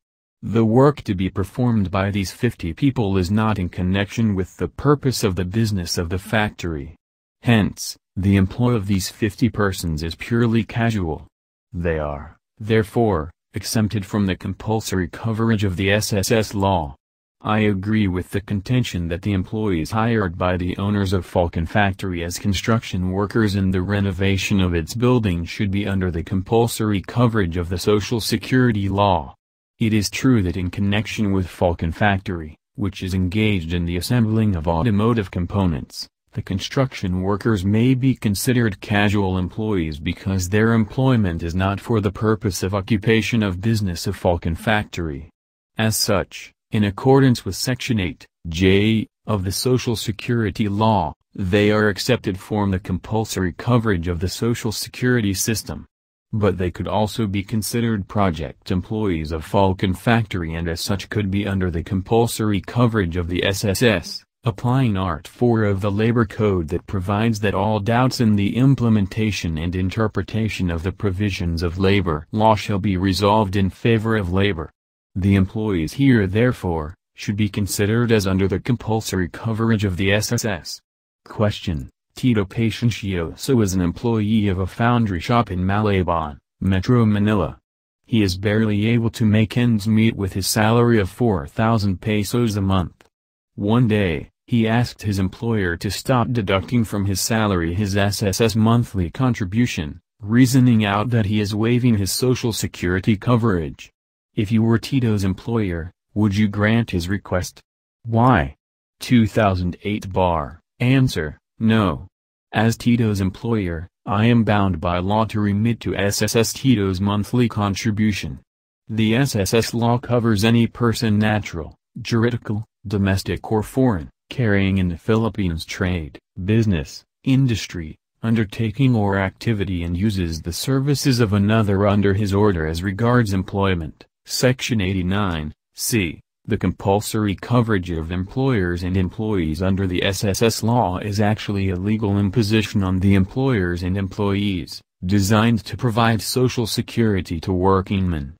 The work to be performed by these 50 people is not in connection with the purpose of the business of the factory. Hence, the employ of these 50 persons is purely casual. They are, therefore, exempted from the compulsory coverage of the SSS law. I agree with the contention that the employees hired by the owners of Falcon Factory as construction workers in the renovation of its building should be under the compulsory coverage of the Social Security law. It is true that in connection with Falcon Factory, which is engaged in the assembling of automotive components, the construction workers may be considered casual employees because their employment is not for the purpose of occupation of business of Falcon Factory. As such, in accordance with Section 8J of the Social Security law, they are excepted from the compulsory coverage of the Social Security system. But they could also be considered project employees of Falcon Factory and as such could be under the compulsory coverage of the SSS, applying Art 4 of the Labor Code that provides that all doubts in the implementation and interpretation of the provisions of labor law shall be resolved in favor of labor. The employees here therefore, should be considered as under the compulsory coverage of the SSS. Question: Tito Paciencioso is an employee of a foundry shop in Malabon, Metro Manila. He is barely able to make ends meet with his salary of 4,000 pesos a month. One day, he asked his employer to stop deducting from his salary his SSS monthly contribution, reasoning out that he is waiving his Social Security coverage. If you were Tito's employer, would you grant his request? Why? 2008 bar. Answer: no. As Tito's employer, I am bound by law to remit to SSS Tito's monthly contribution. The SSS law covers any person natural, juridical, domestic or foreign, carrying in the Philippines trade, business, industry, undertaking or activity and uses the services of another under his order as regards employment. Section 89, c. The compulsory coverage of employers and employees under the SSS law is actually a legal imposition on the employers and employees, designed to provide Social Security to workingmen.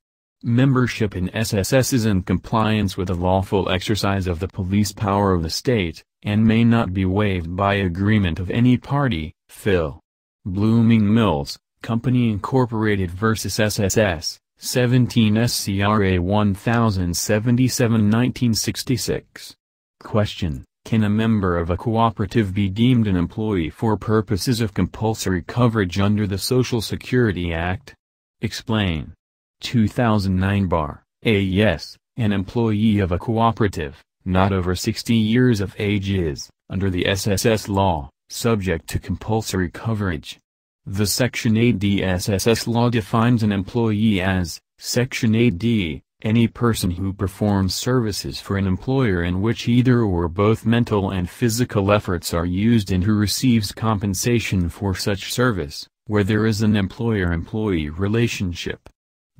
Membership in SSS is in compliance with the lawful exercise of the police power of the state, and may not be waived by agreement of any party. Phil. Blooming Mills, Company Incorporated vs. SSS. 17 SCRA 1077 1966. Question: Can a member of a cooperative be deemed an employee for purposes of compulsory coverage under the Social Security Act? Explain. 2009 bar. A. Yes, an employee of a cooperative, not over 60 years of age is, under the SSS law, subject to compulsory coverage. The Section 8D SSS law defines an employee as, Section 8D, any person who performs services for an employer in which either or both mental and physical efforts are used and who receives compensation for such service, where there is an employer-employee relationship.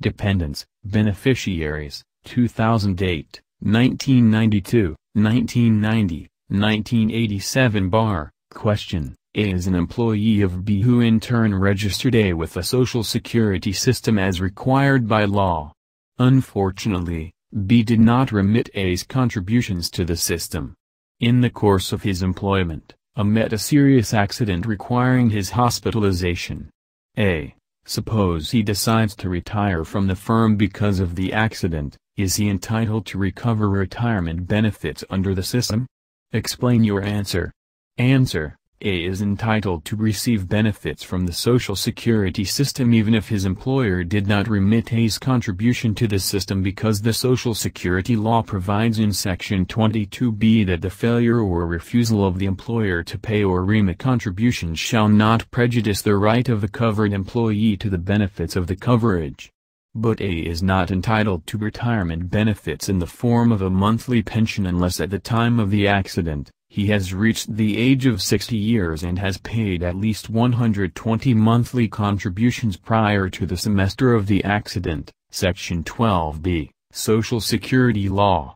Dependents, beneficiaries, 2008, 1992, 1990, 1987 bar, question. A is an employee of B who in turn registered A with the Social Security system as required by law. Unfortunately, B did not remit A's contributions to the system. In the course of his employment, A met a serious accident requiring his hospitalization. A. Suppose he decides to retire from the firm because of the accident, is he entitled to recover retirement benefits under the system? Explain your answer. Answer. A is entitled to receive benefits from the Social Security system even if his employer did not remit A's contribution to the system because the Social Security law provides in Section 22B that the failure or refusal of the employer to pay or remit contributions shall not prejudice the right of the covered employee to the benefits of the coverage. But A is not entitled to retirement benefits in the form of a monthly pension unless at the time of the accident, he has reached the age of 60 years and has paid at least 120 monthly contributions prior to the semester of the accident, Section 12B, Social Security Law.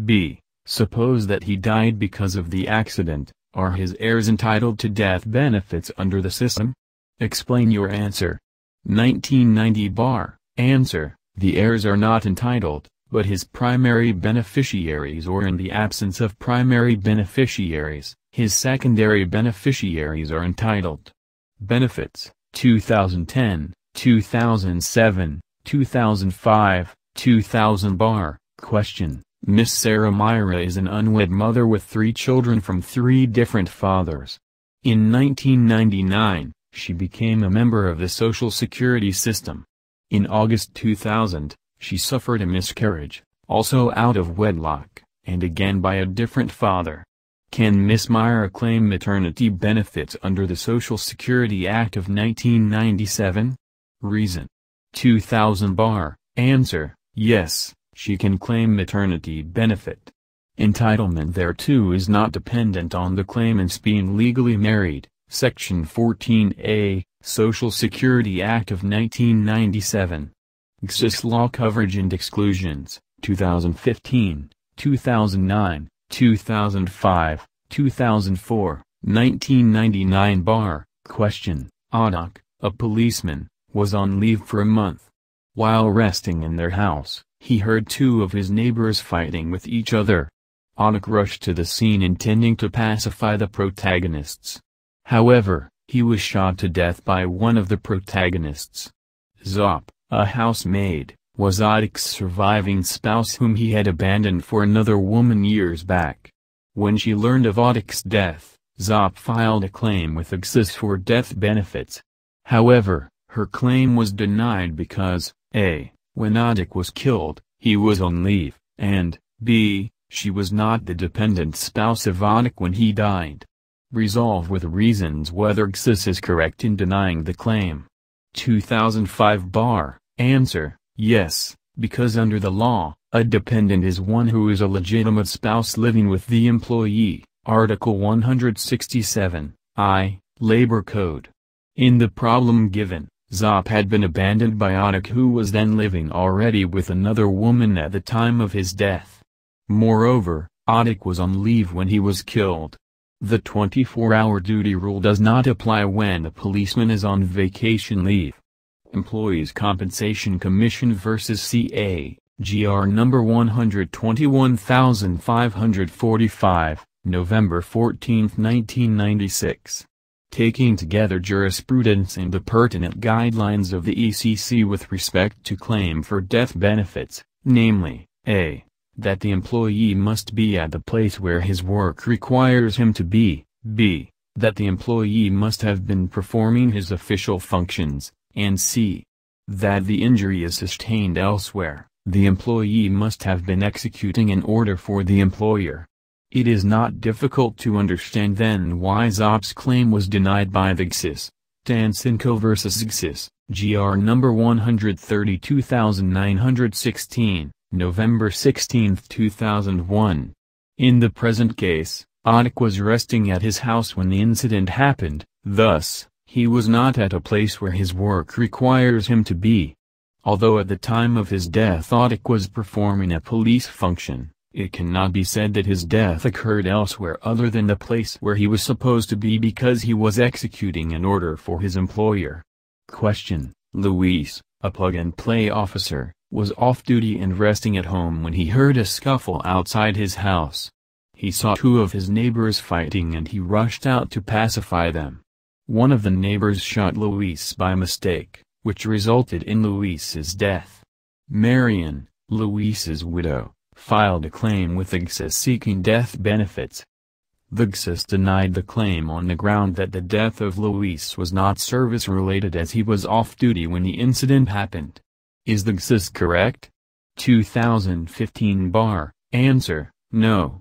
B. Suppose that he died because of the accident, are his heirs entitled to death benefits under the system? Explain your answer. 1990 bar. Answer. The heirs are not entitled, but his primary beneficiaries or in the absence of primary beneficiaries, his secondary beneficiaries are entitled. Benefits, 2010, 2007, 2005, 2000 bar. Question. Miss Sarah Myra is an unwed mother with 3 children from 3 different fathers. In 1999, she became a member of the Social Security system. In August 2000, she suffered a miscarriage, also out of wedlock, and again by a different father. Can Miss Myra claim maternity benefits under the Social Security Act of 1997? Reason. 2000 bar. Answer. Yes, she can claim maternity benefit. Entitlement thereto is not dependent on the claimant's being legally married. Section 14A, Social Security Act of 1997. XIS Law Coverage and Exclusions, 2015, 2009, 2005, 2004, 1999 bar. Question. Adak, a policeman, was on leave for a month. While resting in their house, he heard 2 of his neighbors fighting with each other. Adak rushed to the scene intending to pacify the protagonists. However, he was shot to death by one of the protagonists. Zop, a housemaid, was Adak's surviving spouse whom he had abandoned for another woman years back. When she learned of Adak's death, Zop filed a claim with XIS for death benefits. However, her claim was denied because, A. When Adak was killed, he was on leave, and, B. She was not the dependent spouse of Adak when he died. Resolve with reasons whether XIS is correct in denying the claim. 2005 bar. Answer. Yes, because under the law, a dependent is one who is a legitimate spouse living with the employee, Article 167, I, Labor Code. In the problem given, Zop had been abandoned by Adak who was then living already with another woman at the time of his death. Moreover, Adak was on leave when he was killed. The 24-hour duty rule does not apply when a policeman is on vacation leave. Employees Compensation Commission vs. CA, GR number 121545, November 14, 1996. Taking together jurisprudence and the pertinent guidelines of the ECC with respect to claim for death benefits, namely, A. That the employee must be at the place where his work requires him to be, B. That the employee must have been performing his official functions, and C. That the injury is sustained elsewhere, The employee must have been executing an order for the employer. It is not difficult to understand then why Zopp's claim was denied by the GSIS. Dansenko vs. GSIS, GR number 132916, November 16, 2001. In the present case, Otik was resting at his house when the incident happened, thus, he was not at a place where his work requires him to be. Although at the time of his death Otik was performing a police function, it cannot be said that his death occurred elsewhere other than the place where he was supposed to be because he was executing an order for his employer. Question: Luis, a plug-and-play officer, was off-duty and resting at home when he heard a scuffle outside his house. He saw two of his neighbors fighting and he rushed out to pacify them. One of the neighbors shot Luis by mistake, which resulted in Luis's death. Marian, Luis's widow, filed a claim with the GSIS seeking death benefits. The GSIS denied the claim on the ground that the death of Luis was not service-related as he was off-duty when the incident happened. Is the GSIS correct? 2015 bar, answer, no.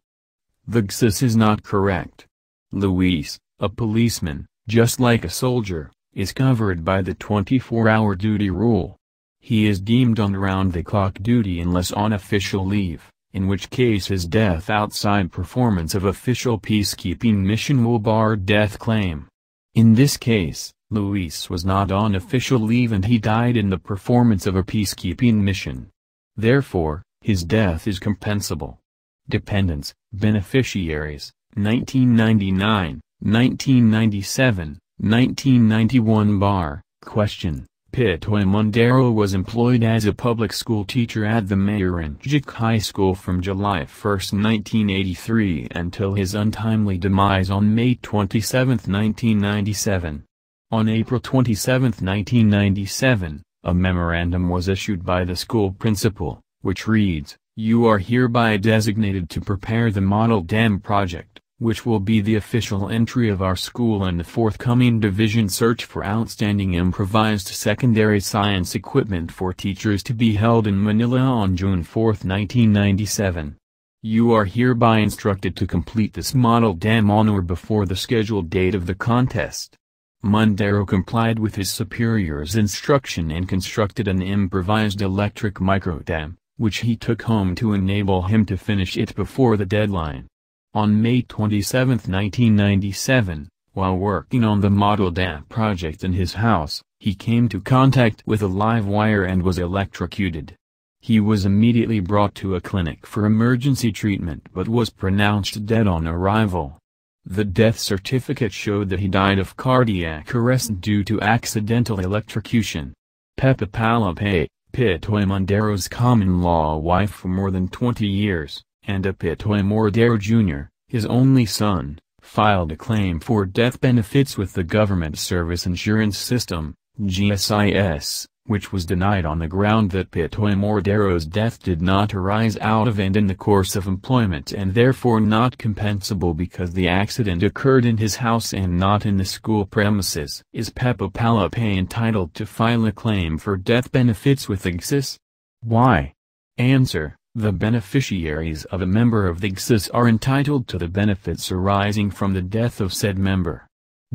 The GSIS is not correct. Luis, a policeman, just like a soldier, is covered by the 24-hour duty rule. He is deemed on round-the-clock duty unless on official leave, in which case his death outside performance of official peacekeeping mission will bar death claim. In this case, Luis was not on official leave and he died in the performance of a peacekeeping mission. Therefore, his death is compensable. Dependents, beneficiaries, 1999, 1997, 1991 bar, question. Pitoy Mondero was employed as a public school teacher at the Mayoranjic High School from July 1, 1983 until his untimely demise on May 27, 1997. On April 27, 1997, a memorandum was issued by the school principal, which reads, "You are hereby designated to prepare the model dam project, which will be the official entry of our school in the forthcoming division search for outstanding improvised secondary science equipment for teachers to be held in Manila on June 4, 1997. You are hereby instructed to complete this model dam on or before the scheduled date of the contest." Mondero complied with his superior's instruction and constructed an improvised electric microdam, which he took home to enable him to finish it before the deadline. On May 27, 1997, while working on the model dam project in his house, he came to contact with a live wire and was electrocuted. He was immediately brought to a clinic for emergency treatment but was pronounced dead on arrival. The death certificate showed that he died of cardiac arrest due to accidental electrocution. Pepa Palapay, Pitoy Mondero's common-law wife for more than 20 years, and a Pitoy Mondero Jr., his only son, filed a claim for death benefits with the Government Service Insurance System, GSIS, which was denied on the ground that Pitoy Mondero's death did not arise out of and in the course of employment and therefore not compensable because the accident occurred in his house and not in the school premises. Is Pepa Palapay entitled to file a claim for death benefits with the GSIS? Why? Answer. The beneficiaries of a member of the GSIS are entitled to the benefits arising from the death of said member.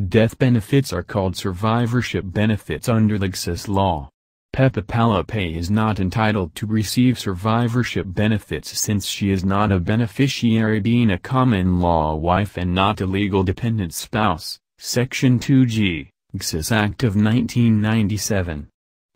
Death benefits are called survivorship benefits under the GSIS law. Pepa Palapay is not entitled to receive survivorship benefits since she is not a beneficiary, being a common-law wife and not a legal dependent spouse. Section 2G, GSIS Act of 1997.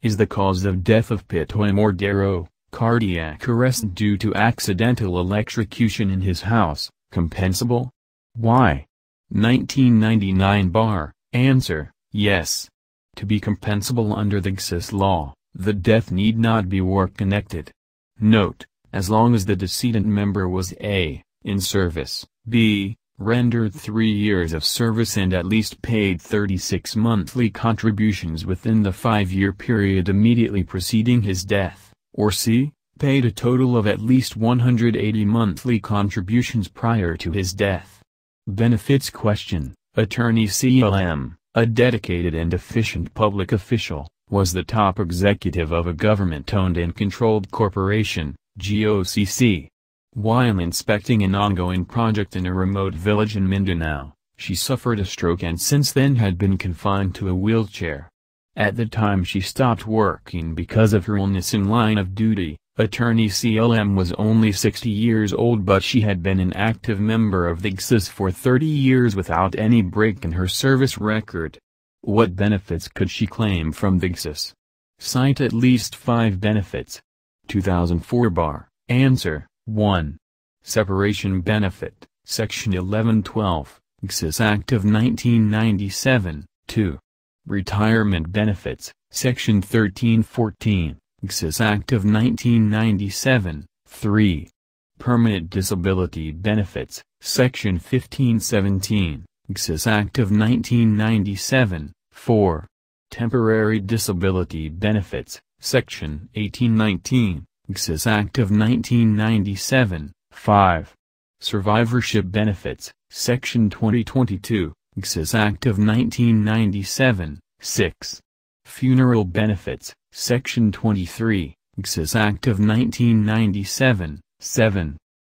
Is the cause of death of Pitoy Mondero, cardiac arrest due to accidental electrocution in his house, compensable? Why? 1999 bar, answer, yes. To be compensable under the GSIS law, the death need not be work-connected. Note, as long as the decedent member was a. in service, b. rendered 3 years of service and at least paid 36 monthly contributions within the 5-year period immediately preceding his death, or c. paid a total of at least 180 monthly contributions prior to his death. Benefits question. Attorney CLM, a dedicated and efficient public official, was the top executive of a government-owned and controlled corporation, GOCC. While inspecting an ongoing project in a remote village in Mindanao, she suffered a stroke and since then had been confined to a wheelchair. At the time she stopped working because of her illness in line of duty. Attorney CLM was only 60 years old, but she had been an active member of the GSIS for 30 years without any break in her service record. What benefits could she claim from the GSIS? Cite at least 5 benefits. 2004 bar. Answer: 1. Separation benefit, Section 1112, GSIS Act of 1997. 2. Retirement benefits, Section 1314. GSIS Act of 1997. 3. Permanent disability benefits, Section 1517, GSIS Act of 1997. 4. Temporary disability benefits, Section 1819, GSIS Act of 1997. 5. Survivorship benefits, Section 2022, GSIS Act of 1997. 6. Funeral benefits, Section 23, GSIS Act of 1997. 7.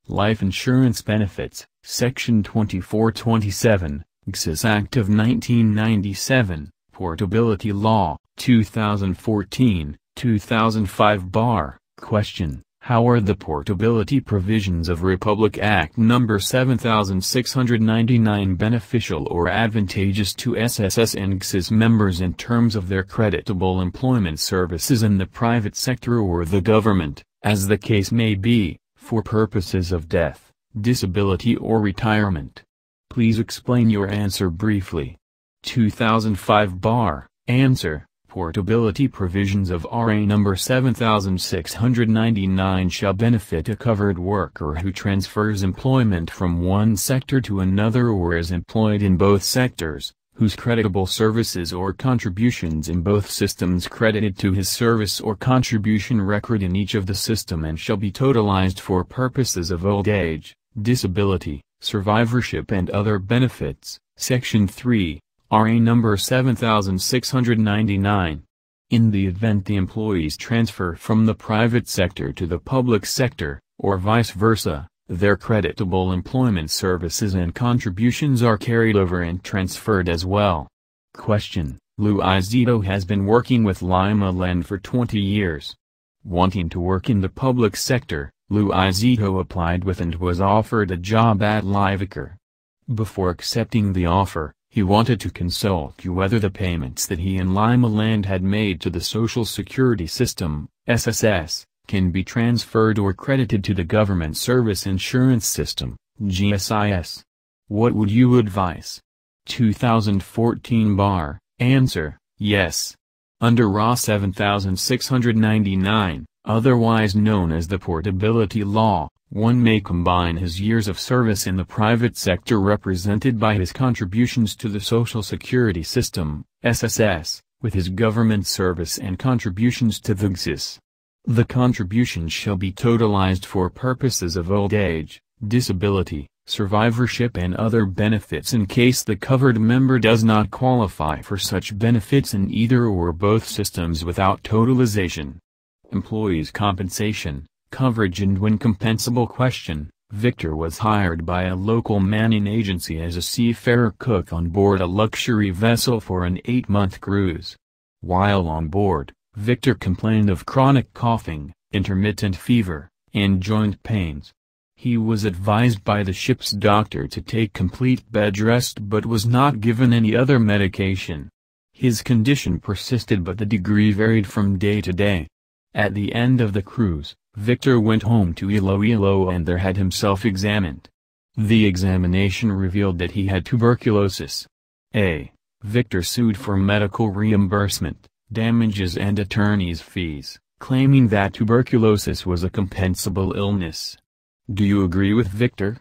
Life insurance benefits, Section 2427, GSIS Act of 1997. Portability Law, 2014, 2005 bar. Question: how are the portability provisions of Republic Act No. 7699 beneficial or advantageous to SSS and GSIS members in terms of their creditable employment services in the private sector or the government, as the case may be, for purposes of death, disability or retirement? Please explain your answer briefly. 2005 bar. Answer: portability provisions of RA No. 7699 shall benefit a covered worker who transfers employment from one sector to another or is employed in both sectors, whose creditable services or contributions in both systems credited to his service or contribution record in each of the system and shall be totalized for purposes of old age, disability, survivorship and other benefits. Section 3. RA No. 7699. In the event the employees transfer from the private sector to the public sector, or vice versa, their creditable employment services and contributions are carried over and transferred as well. Question: Luisito has been working with Lima Land for 20 years. Wanting to work in the public sector, Luisito applied with and was offered a job at Livaker. Before accepting the offer, he wanted to consult whether the payments that he and Lima Land had made to the Social Security System, SSS, can be transferred or credited to the Government Service Insurance System, GSIS. What would you advise? 2014 bar. Answer: yes. Under RA 7699, otherwise known as the Portability Law, one may combine his years of service in the private sector represented by his contributions to the Social Security System, SSS, with his government service and contributions to the GSIS. The contributions shall be totalized for purposes of old age, disability, survivorship and other benefits in case the covered member does not qualify for such benefits in either or both systems without totalization. Employees' compensation, coverage and when compensable. Question: Victor was hired by a local manning agency as a seafarer cook on board a luxury vessel for an 8-month cruise. While on board, Victor complained of chronic coughing, intermittent fever, and joint pains. He was advised by the ship's doctor to take complete bed rest but was not given any other medication. His condition persisted but the degree varied from day to day. At the end of the cruise, Victor went home to Iloilo and there had himself examined. The examination revealed that he had tuberculosis. Victor sued for medical reimbursement, damages and attorney's fees, claiming that tuberculosis was a compensable illness. Do you agree with Victor?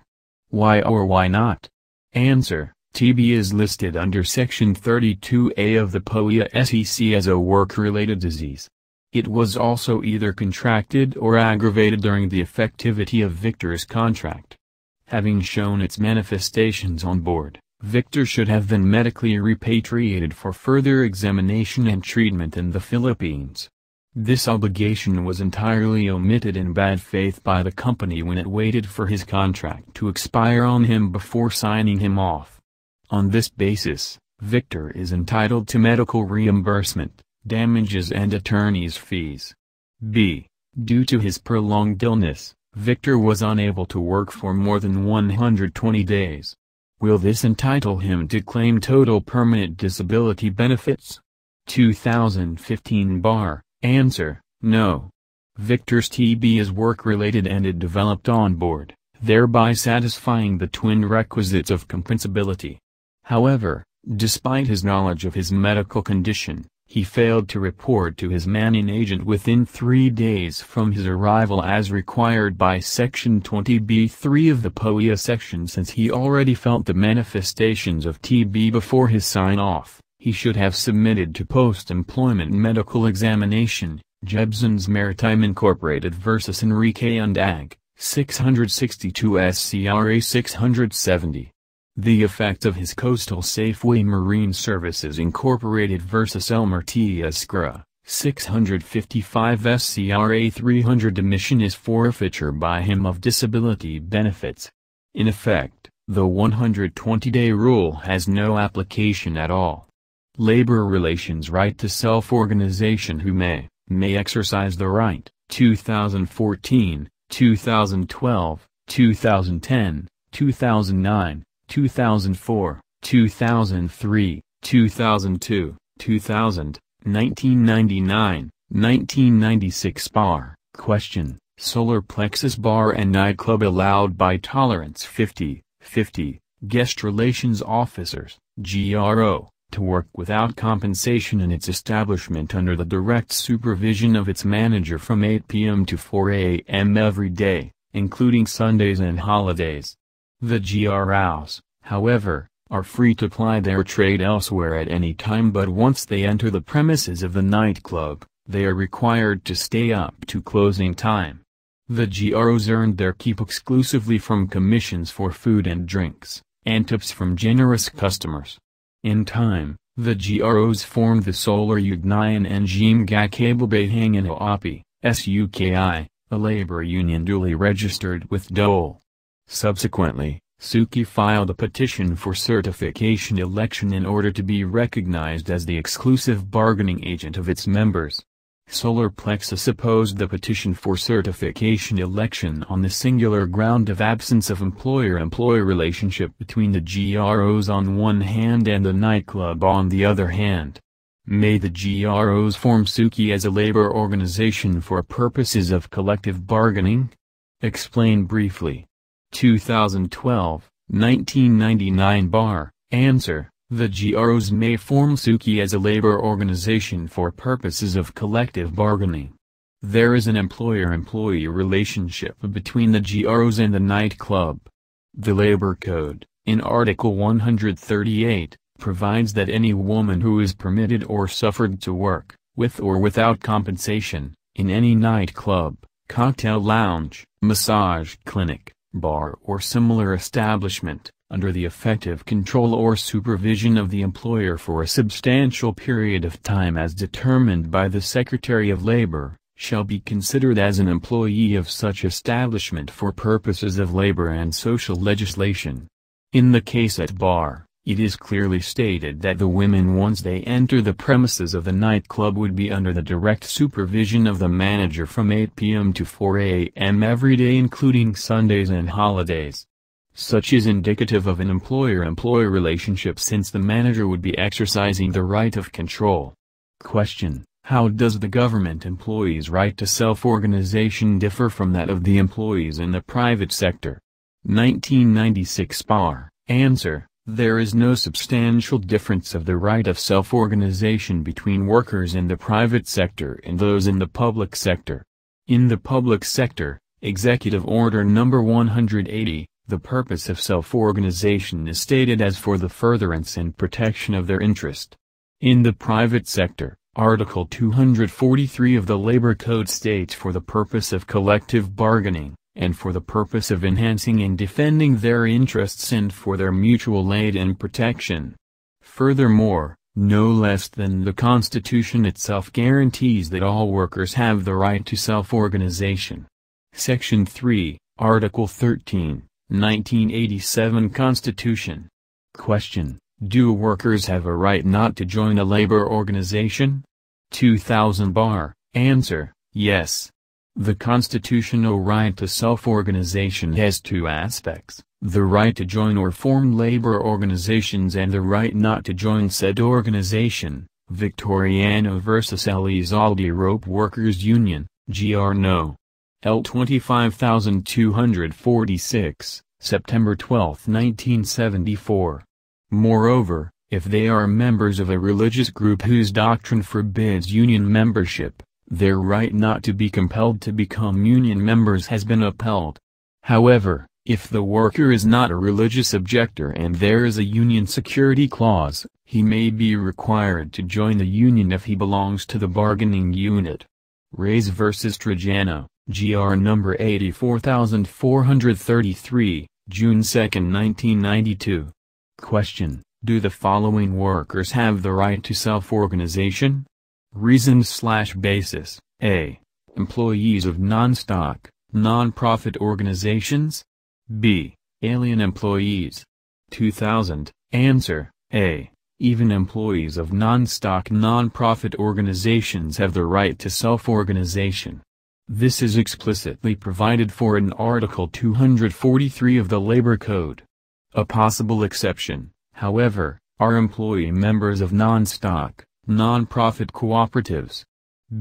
Why or why not? Answer: TB is listed under Section 32A of the POEA SEC as a work-related disease. It was also either contracted or aggravated during the effectivity of Victor's contract. Having shown its manifestations on board, Victor should have been medically repatriated for further examination and treatment in the Philippines. This obligation was entirely omitted in bad faith by the company when it waited for his contract to expire on him before signing him off. On this basis, Victor is entitled to medical reimbursement, damages and attorney's fees. B. Due to his prolonged illness, Victor was unable to work for more than 120 days. Will this entitle him to claim total permanent disability benefits? 2015 Bar. Answer: no. Victor's TB is work-related and it developed on board, thereby satisfying the twin requisites of compensability. However, despite his knowledge of his medical condition, he failed to report to his manning agent within 3 days from his arrival as required by Section 20b(3) of the POEA section. Since he already felt the manifestations of TB before his sign-off, he should have submitted to post-employment medical examination, Jebson's Maritime Incorporated vs. Enrique and Ag. 662 SCRA 670. The effect of his Coastal Safeway Marine Services Incorporated vs. Elmer T. Escra, 655 SCRA 300 omission is forfeiture by him of disability benefits. In effect, the 120-day rule has no application at all. Labor Relations Right to Self-Organization. Who may exercise the right, 2014, 2012, 2010, 2009, 2004, 2003, 2002, 2000, 1999, 1996 Bar. Question: Solar Plexus Bar and Nightclub allowed by tolerance 50, Guest Relations Officers, GRO, to work without compensation in its establishment under the direct supervision of its manager from 8 p.m. to 4 a.m. every day, including Sundays and holidays. The GROs, however, are free to ply their trade elsewhere at any time, but once they enter the premises of the nightclub, they are required to stay up to closing time. The GROs earned their keep exclusively from commissions for food and drinks, and tips from generous customers. In time, the GROs formed the Solar Ugnayan Njim Gakablebayhang Api, SUKI, a labor union duly registered with Dole. Subsequently, Suki filed a petition for certification election in order to be recognized as the exclusive bargaining agent of its members. Solar Plexus opposed the petition for certification election on the singular ground of absence of employer-employee relationship between the GROs on one hand and the nightclub on the other hand. May the GROs form Suki as a labor organization for purposes of collective bargaining? Explain briefly. 2012, 1999 Bar. Answer: the GROs may form Suki as a labor organization for purposes of collective bargaining. There is an employer-employee relationship between the GROs and the nightclub. The Labor Code, in Article 138, provides that any woman who is permitted or suffered to work, with or without compensation, in any nightclub, cocktail lounge, massage clinic, bar or similar establishment, under the effective control or supervision of the employer for a substantial period of time as determined by the Secretary of Labor, shall be considered as an employee of such establishment for purposes of labor and social legislation. In the case at bar, it is clearly stated that the women once they enter the premises of the nightclub would be under the direct supervision of the manager from 8 p.m. to 4 a.m. every day including Sundays and holidays. Such is indicative of an employer-employee relationship since the manager would be exercising the right of control. Question: how does the government employee's right to self-organization differ from that of the employees in the private sector? 1996 Bar. Answer: there is no substantial difference of the right of self-organization between workers in the private sector and those in the public sector. In the public sector, Executive Order No. 180, the purpose of self-organization is stated as for the furtherance and protection of their interest. In the private sector, Article 243 of the Labor Code states for the purpose of collective bargaining, and for the purpose of enhancing and defending their interests and for their mutual aid and protection. Furthermore, no less than the Constitution itself guarantees that all workers have the right to self-organization. Section 3, Article 13, 1987 Constitution. Question: do workers have a right not to join a labor organization? 2000 bar. Answer: yes. The constitutional right to self-organization has two aspects: the right to join or form labor organizations and the right not to join said organization. Victoriano vs. Elizalde Rope Workers Union, Gr. No. L. 25246, September 12, 1974. Moreover, if they are members of a religious group whose doctrine forbids union membership, their right not to be compelled to become union members has been upheld. However, if the worker is not a religious objector and there is a union security clause, he may be required to join the union if he belongs to the bargaining unit. Reyes vs. Trajano, Gr. No. 84433, June 2, 1992. Question: do the following workers have the right to self-organization? Reasons/basis: A. Employees of non-stock, non-profit organizations. B. Alien employees. 2000. Answer: A. Even employees of non-stock non-profit organizations have the right to self-organization. This is explicitly provided for in Article 243 of the Labor Code. A possible exception, however, are employee members of non-stock, non-profit cooperatives.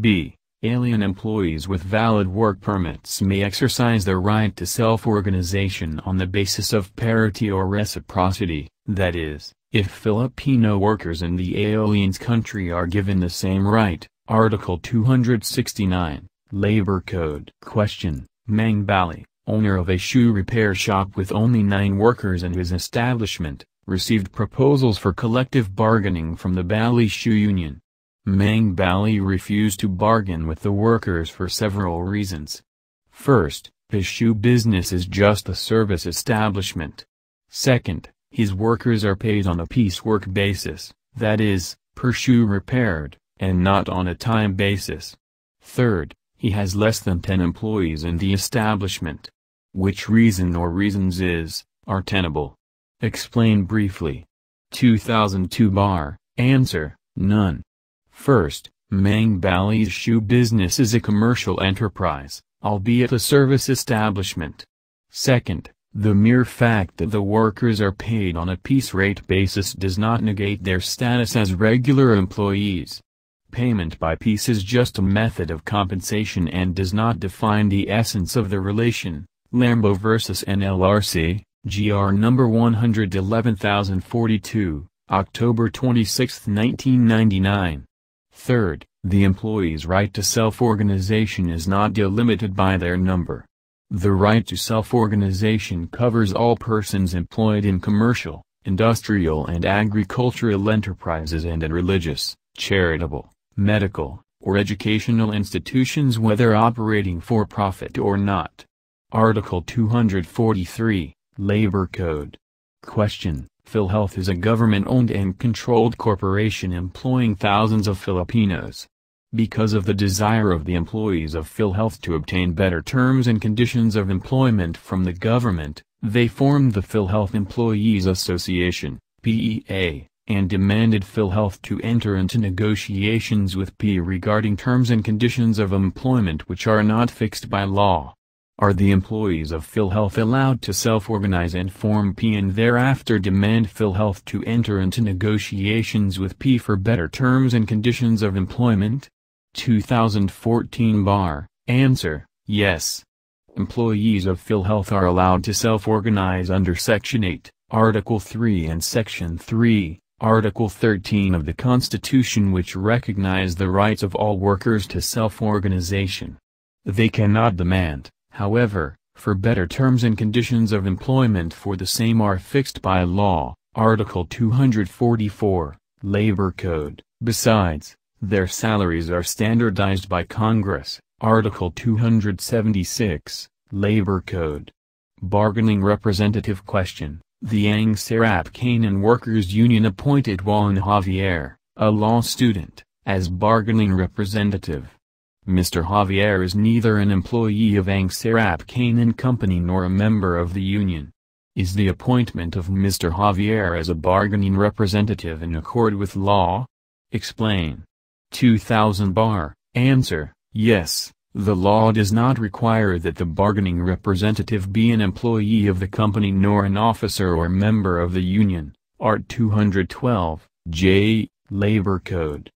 B. Alien employees with valid work permits may exercise their right to self-organization on the basis of parity or reciprocity, that is, if Filipino workers in the alien's country are given the same right. Article 269, Labor Code. Question: Mang Bali, owner of a shoe repair shop with only 9 workers in his establishment, received proposals for collective bargaining from the Bali Shoe Union. Mang Bali refused to bargain with the workers for several reasons. First, his shoe business is just a service establishment. Second, his workers are paid on a piecework basis, that is, per shoe repaired, and not on a time basis. Third, he has less than 10 employees in the establishment. Which reason or reasons are tenable? Explain briefly. 2002 bar. Answer: none. First, Mang Bali's shoe business is a commercial enterprise, albeit a service establishment. Second, the mere fact that the workers are paid on a piece rate basis does not negate their status as regular employees. Payment by piece is just a method of compensation and does not define the essence of the relation. Lambo vs. NLRC, Gr. No. 111042, October 26, 1999. Third, the employee's right to self-organization is not delimited by their number. The right to self-organization covers all persons employed in commercial, industrial and agricultural enterprises and in religious, charitable, medical, or educational institutions whether operating for profit or not. Article 243, Labor Code. Question: PhilHealth is a government-owned and controlled corporation employing thousands of Filipinos. Because of the desire of the employees of PhilHealth to obtain better terms and conditions of employment from the government, they formed the PhilHealth Employees Association, PEA, and demanded PhilHealth to enter into negotiations with PEA regarding terms and conditions of employment which are not fixed by law. Are the employees of PhilHealth allowed to self-organize and form PEA and thereafter demand PhilHealth to enter into negotiations with PEA for better terms and conditions of employment? 2014 bar. Answer: yes. Employees of PhilHealth are allowed to self-organize under Section 8, Article 3 and Section 3, Article 13 of the Constitution, which recognize the rights of all workers to self-organization. They cannot demand, however, for better terms and conditions of employment, for the same are fixed by law, Article 244, Labor Code. Besides, their salaries are standardized by Congress, Article 276, Labor Code. Bargaining representative question. The Ang Serap Canaan Workers Union appointed Juan Javier, a law student, as bargaining representative. Mr. Javier is neither an employee of Ang Serap Canaan Company nor a member of the union. Is the appointment of Mr. Javier as a bargaining representative in accord with law? Explain. 2000 bar. Answer. Yes, the law does not require that the bargaining representative be an employee of the company nor an officer or member of the union. Art. 212, J, Labor Code.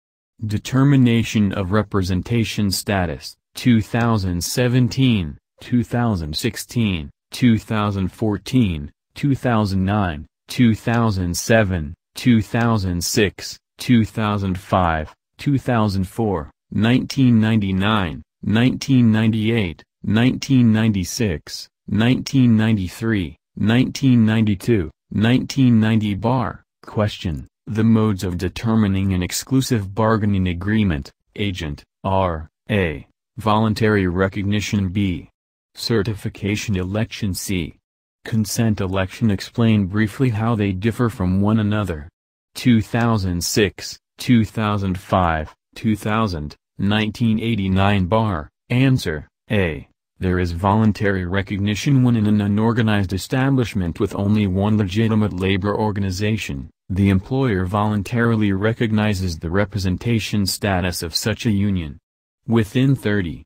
Determination of representation status. 2017, 2016, 2014, 2009, 2007, 2006, 2005, 2004, 1999, 1998, 1996, 1993, 1992, 1990 bar. Question. The modes of determining an exclusive bargaining agreement, agent, R, A. Voluntary recognition B. Certification election C. Consent election. Explain briefly how they differ from one another. 2006, 2005, 2000, 1989 bar. Answer. A. There is voluntary recognition when in an unorganized establishment with only one legitimate labor organization, the employer voluntarily recognizes the representation status of such a union. Within 30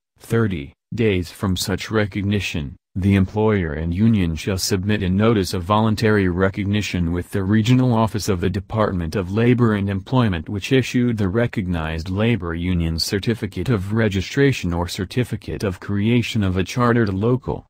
days from such recognition, the employer and union shall submit a notice of voluntary recognition with the regional office of the Department of Labor and Employment which issued the recognized labor union's certificate of registration or certificate of creation of a chartered local.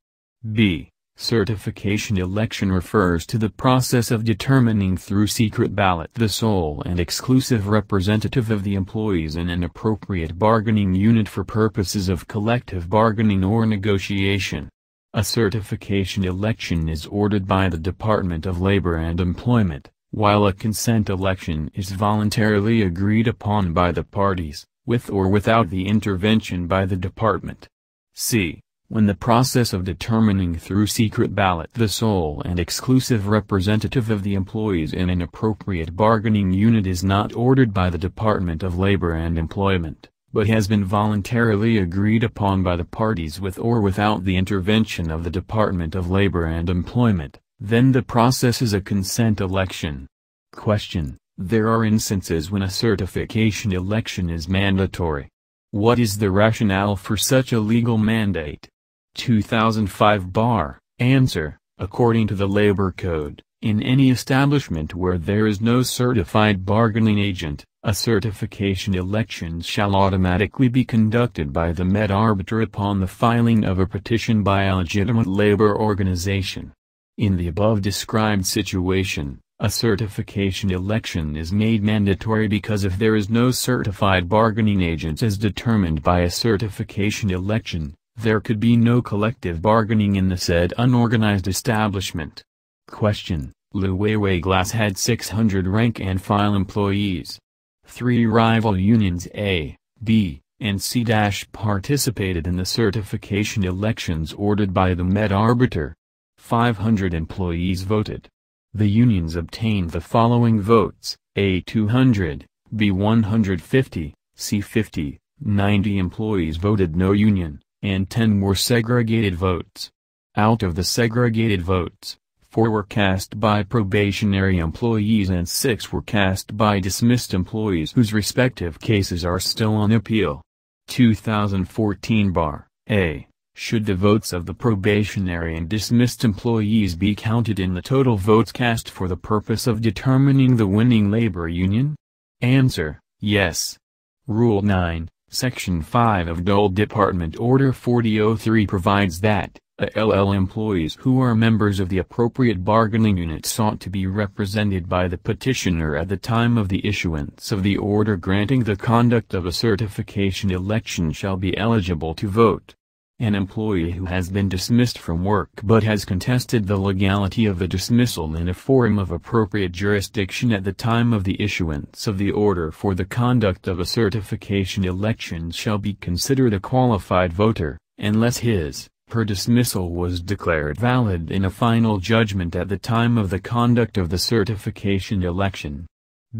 B. Certification election refers to the process of determining through secret ballot the sole and exclusive representative of the employees in an appropriate bargaining unit for purposes of collective bargaining or negotiation. A certification election is ordered by the Department of Labor and Employment, while a consent election is voluntarily agreed upon by the parties, with or without the intervention by the department. C. When the process of determining through secret ballot the sole and exclusive representative of the employees in an appropriate bargaining unit is not ordered by the Department of Labor and Employment, but has been voluntarily agreed upon by the parties with or without the intervention of the Department of Labor and Employment, then the process is a consent election. Question. There are instances when a certification election is mandatory. What is the rationale for such a legal mandate? 2005 bar. Answer. According to the Labor Code, in any establishment where there is no certified bargaining agent, a certification election shall automatically be conducted by the Met arbiter upon the filing of a petition by a legitimate labor organization. In the above described situation, a certification election is made mandatory because if there is no certified bargaining agent as determined by a certification election, there could be no collective bargaining in the said unorganized establishment. Question. Luwewe Glass had 600 rank-and-file employees. 3 rival unions A, B, and C participated in the certification elections ordered by the Met arbiter. 500 employees voted. The unions obtained the following votes: A 200, B 150, C 50, 90 employees voted no union, and 10 were segregated votes. Out of the segregated votes, 4 were cast by probationary employees and 6 were cast by dismissed employees whose respective cases are still on appeal. 2014 bar. A. Should the votes of the probationary and dismissed employees be counted in the total votes cast for the purpose of determining the winning labor union? Answer. Yes. Rule 9, Section 5 of Dole Department Order 4003 provides that ALL employees who are members of the appropriate bargaining unit sought to be represented by the petitioner at the time of the issuance of the order granting the conduct of a certification election shall be eligible to vote. An employee who has been dismissed from work but has contested the legality of the dismissal in a forum of appropriate jurisdiction at the time of the issuance of the order for the conduct of a certification election shall be considered a qualified voter, unless his Her dismissal was declared valid in a final judgment at the time of the conduct of the certification election.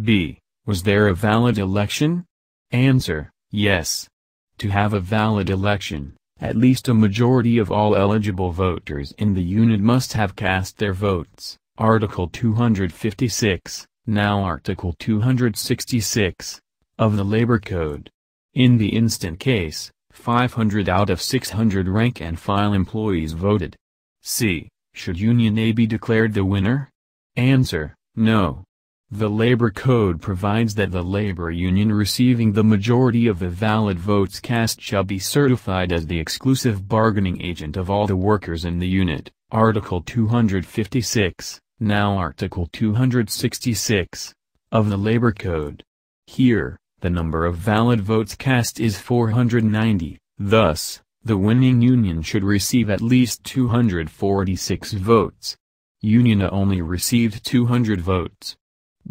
B. Was there a valid election? Answer: yes. To have a valid election, at least a majority of all eligible voters in the unit must have cast their votes. Article 256, now Article 266, of the Labor Code. In the instant case, 500 out of 600 rank-and-file employees voted. C. Should Union A be declared the winner? Answer: no. The Labor Code provides that the labor union receiving the majority of the valid votes cast shall be certified as the exclusive bargaining agent of all the workers in the unit. Article 256, now Article 266, of the Labor Code. Here, the number of valid votes cast is 490, thus, the winning union should receive at least 246 votes. Union A only received 200 votes.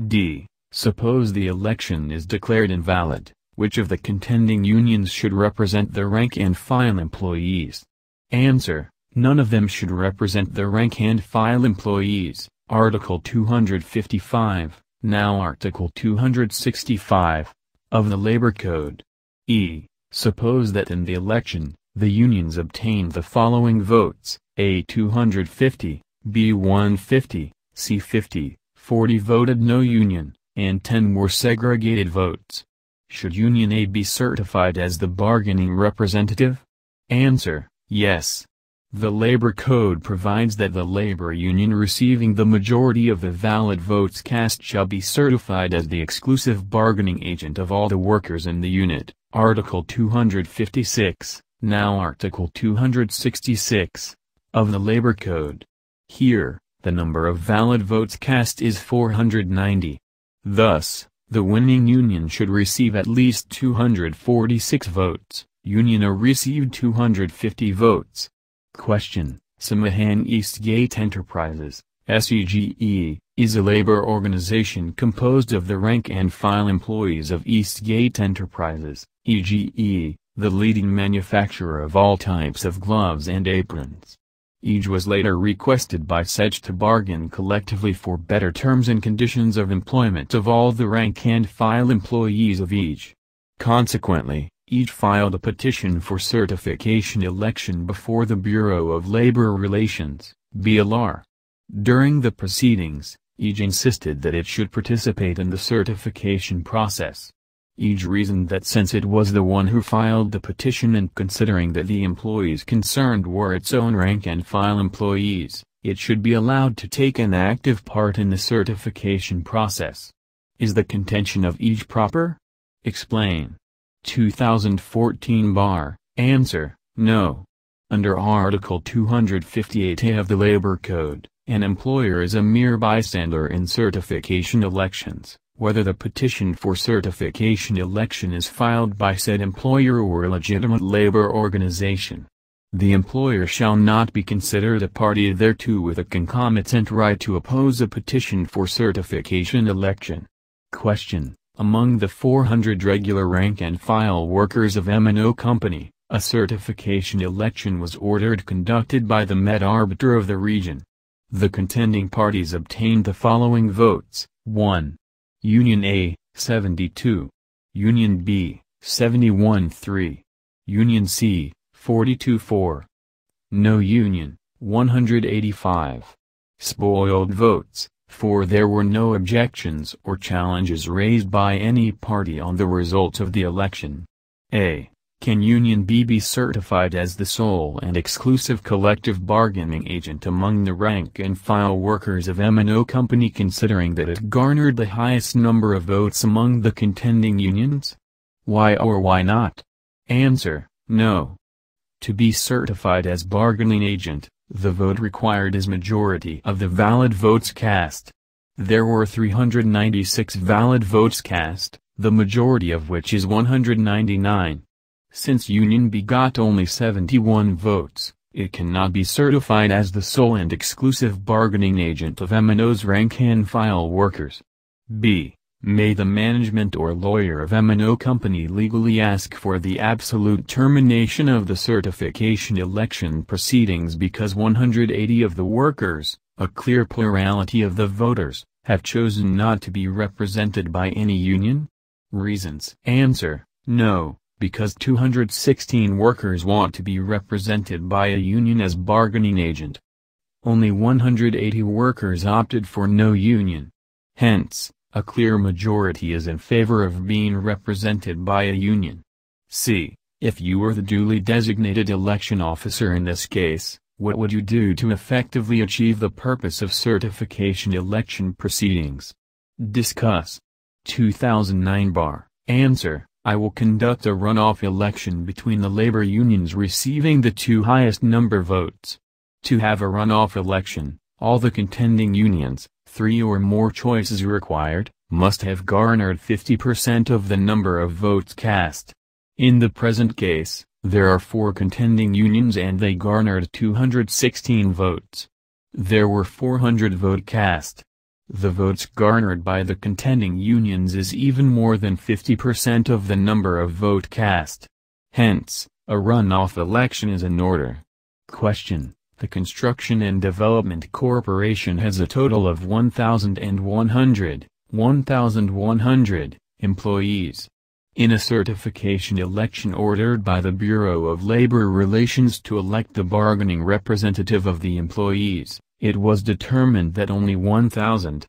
D. Suppose the election is declared invalid, which of the contending unions should represent the rank-and-file employees? Answer: none of them should represent the rank-and-file employees. Article 255, now Article 265, of the Labor Code. E. Suppose that in the election, the unions obtained the following votes: A 250, B 150, C 50, 40 voted no union, and 10 were segregated votes. Should Union A be certified as the bargaining representative? Answer: yes. The Labor Code provides that the labor union receiving the majority of the valid votes cast shall be certified as the exclusive bargaining agent of all the workers in the unit. Article 256, now Article 266, of the Labor Code. Here, the number of valid votes cast is 490. Thus, the winning union should receive at least 246 votes. Union A received 250 votes. Question: Samahan Eastgate Enterprises, SEGE, is a labor organization composed of the rank-and-file employees of Eastgate Enterprises, EGE, the leading manufacturer of all types of gloves and aprons. EGE was later requested by SEG to bargain collectively for better terms and conditions of employment of all the rank-and-file employees of EGE. Consequently, EGE filed a petition for certification election before the Bureau of Labor Relations, BLR. During the proceedings, EGE insisted that it should participate in the certification process. EGE reasoned that since it was the one who filed the petition and considering that the employees concerned were its own rank-and-file employees, it should be allowed to take an active part in the certification process. Is the contention of EGE proper? Explain. 2014 Bar. Answer: no. Under Article 258A of the Labor Code, an employer is a mere bystander in certification elections, whether the petition for certification election is filed by said employer or a legitimate labor organization. The employer shall not be considered a party thereto with a concomitant right to oppose a petition for certification election. Question: Among the 400 regular rank-and-file workers of M&O Company, a certification election was ordered conducted by the Met Arbiter of the region. The contending parties obtained the following votes: 1. Union A, 72. Union B, 71-3. Union C, 42-4. No union, 185. Spoiled votes, for there were no objections or challenges raised by any party on the results of the election. A. Can Union B be certified as the sole and exclusive collective bargaining agent among the rank-and-file workers of M&O Company considering that it garnered the highest number of votes among the contending unions? Why or why not? Answer: no. To be certified as bargaining agent, the vote required is majority of the valid votes cast. There were 396 valid votes cast, the majority of which is 199. Since Union B got only 71 votes, it cannot be certified as the sole and exclusive bargaining agent of M&O's rank-and-file workers. B. May the management or lawyer of M&O Company legally ask for the absolute termination of the certification election proceedings because 180 of the workers, a clear plurality of the voters, have chosen not to be represented by any union? Reasons. Answer: no, because 216 workers want to be represented by a union as bargaining agent. Only 180 workers opted for no union. Hence, a clear majority is in favor of being represented by a union. C. If you were the duly designated election officer in this case, what would you do to effectively achieve the purpose of certification election proceedings? Discuss. 2009 bar. Answer: I will conduct a runoff election between the labor unions receiving the two highest number votes. To have a runoff election, all the contending unions, 3 or more choices required, must have garnered 50% of the number of votes cast. In the present case, there are 4 contending unions and they garnered 216 votes. There were 400 votes cast. The votes garnered by the contending unions is even more than 50% of the number of votes cast. Hence, a runoff election is in order. Question: the Construction and Development Corporation has a total of 1,100 employees. In a certification election ordered by the Bureau of Labor Relations to elect the bargaining representative of the employees, it was determined that only 1,000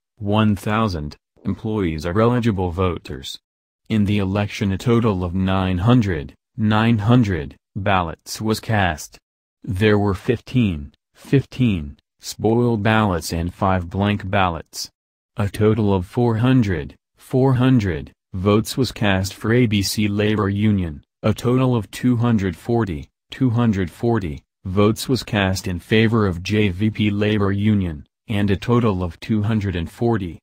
employees are eligible voters. In the election a total of 900 ballots was cast. There were 15 spoiled ballots and 5 blank ballots. A total of 400 votes was cast for ABC Labor Union, a total of 240 votes was cast in favor of JVP Labor Union, and a total of 240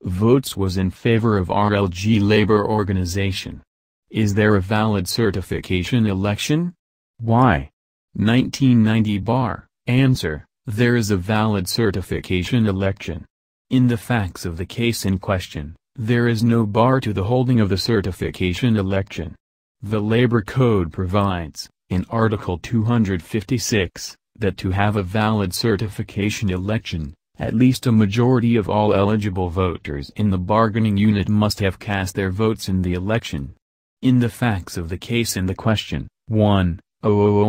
votes was in favor of RLG Labor Organization. Is there a valid certification election? Why? 1990 bar. Answer: there is a valid certification election. In the facts of the case in question, there is no bar to the holding of the certification election. The Labor Code provides, in Article 256, that to have a valid certification election, at least a majority of all eligible voters in the bargaining unit must have cast their votes in the election. In the facts of the case in the question, 1,000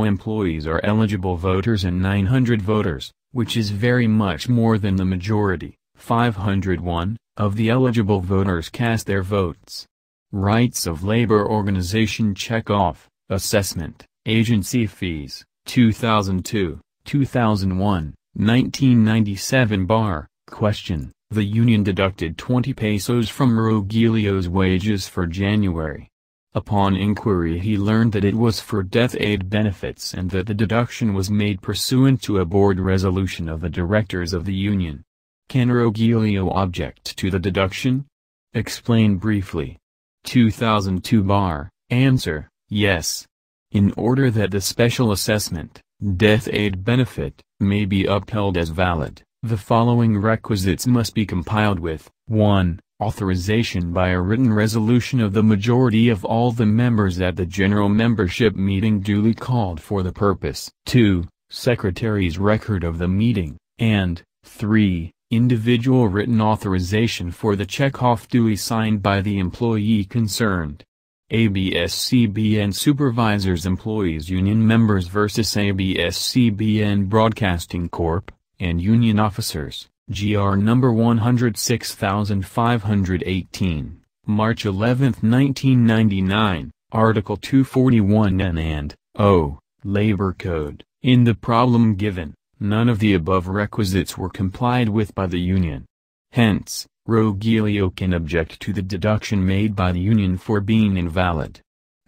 employees are eligible voters and 900 voters, which is very much more than the majority, 501, of the eligible voters cast their votes. Rights of Labor Organization check-off, assessment, agency fees, 2002, 2001, 1997 bar. Question: the union deducted 20 pesos from Rogelio's wages for January. Upon inquiry he learned that it was for death aid benefits and that the deduction was made pursuant to a board resolution of the directors of the union. Can Rogelio object to the deduction? Explain briefly. 2002 bar. Answer: yes. In order that the special assessment, death aid benefit, may be upheld as valid, the following requisites must be compiled with: 1. Authorization by a written resolution of the majority of all the members at the general membership meeting duly called for the purpose. 2. Secretary's record of the meeting, and 3. Individual written authorization for the check-off duly signed by the employee concerned. ABS-CBN Supervisors Employees Union Members vs. ABS-CBN Broadcasting Corp., and Union Officers, GR number 106518, March 11, 1999, Article 241 N and O, Labor Code. In the problem given, none of the above requisites were complied with by the union. Hence, Rogelio can object to the deduction made by the union for being invalid.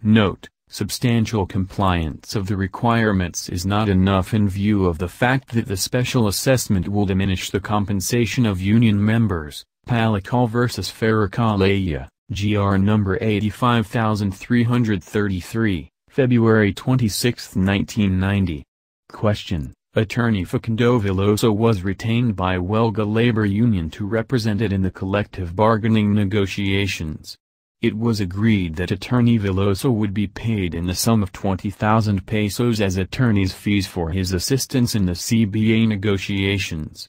Note: substantial compliance of the requirements is not enough in view of the fact that the special assessment will diminish the compensation of union members. Palical vs. Farrakhalaya, GR number 85333, February 26, 1990. Question: Attorney Facundo Veloso was retained by Huelga Labor Union to represent it in the collective bargaining negotiations. It was agreed that Attorney Veloso would be paid in the sum of 20,000 pesos as attorney's fees for his assistance in the CBA negotiations.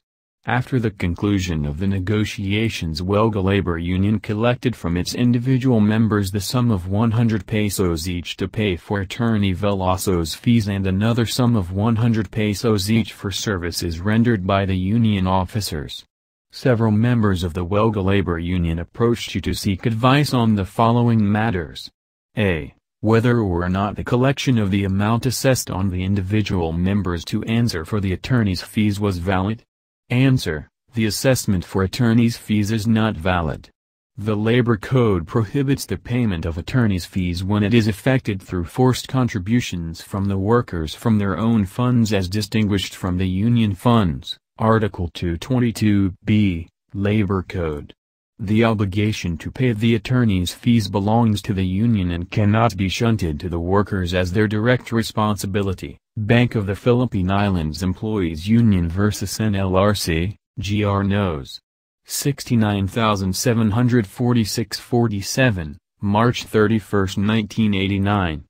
After the conclusion of the negotiations, Huelga Labor Union collected from its individual members the sum of 100 pesos each to pay for Attorney Veloso's fees and another sum of 100 pesos each for services rendered by the union officers. Several members of the Huelga Labor Union approached you to seek advice on the following matters. A. Whether or not the collection of the amount assessed on the individual members to answer for the attorney's fees was valid. Answer. The assessment for attorney's fees is not valid. The Labor Code prohibits the payment of attorney's fees when it is effected through forced contributions from the workers from their own funds as distinguished from the union funds. Article 222b, Labor Code. The obligation to pay the attorney's fees belongs to the union and cannot be shunted to the workers as their direct responsibility. Bank of the Philippine Islands Employees Union vs. NLRC, GR Nos. 69,746-47, March 31, 1989.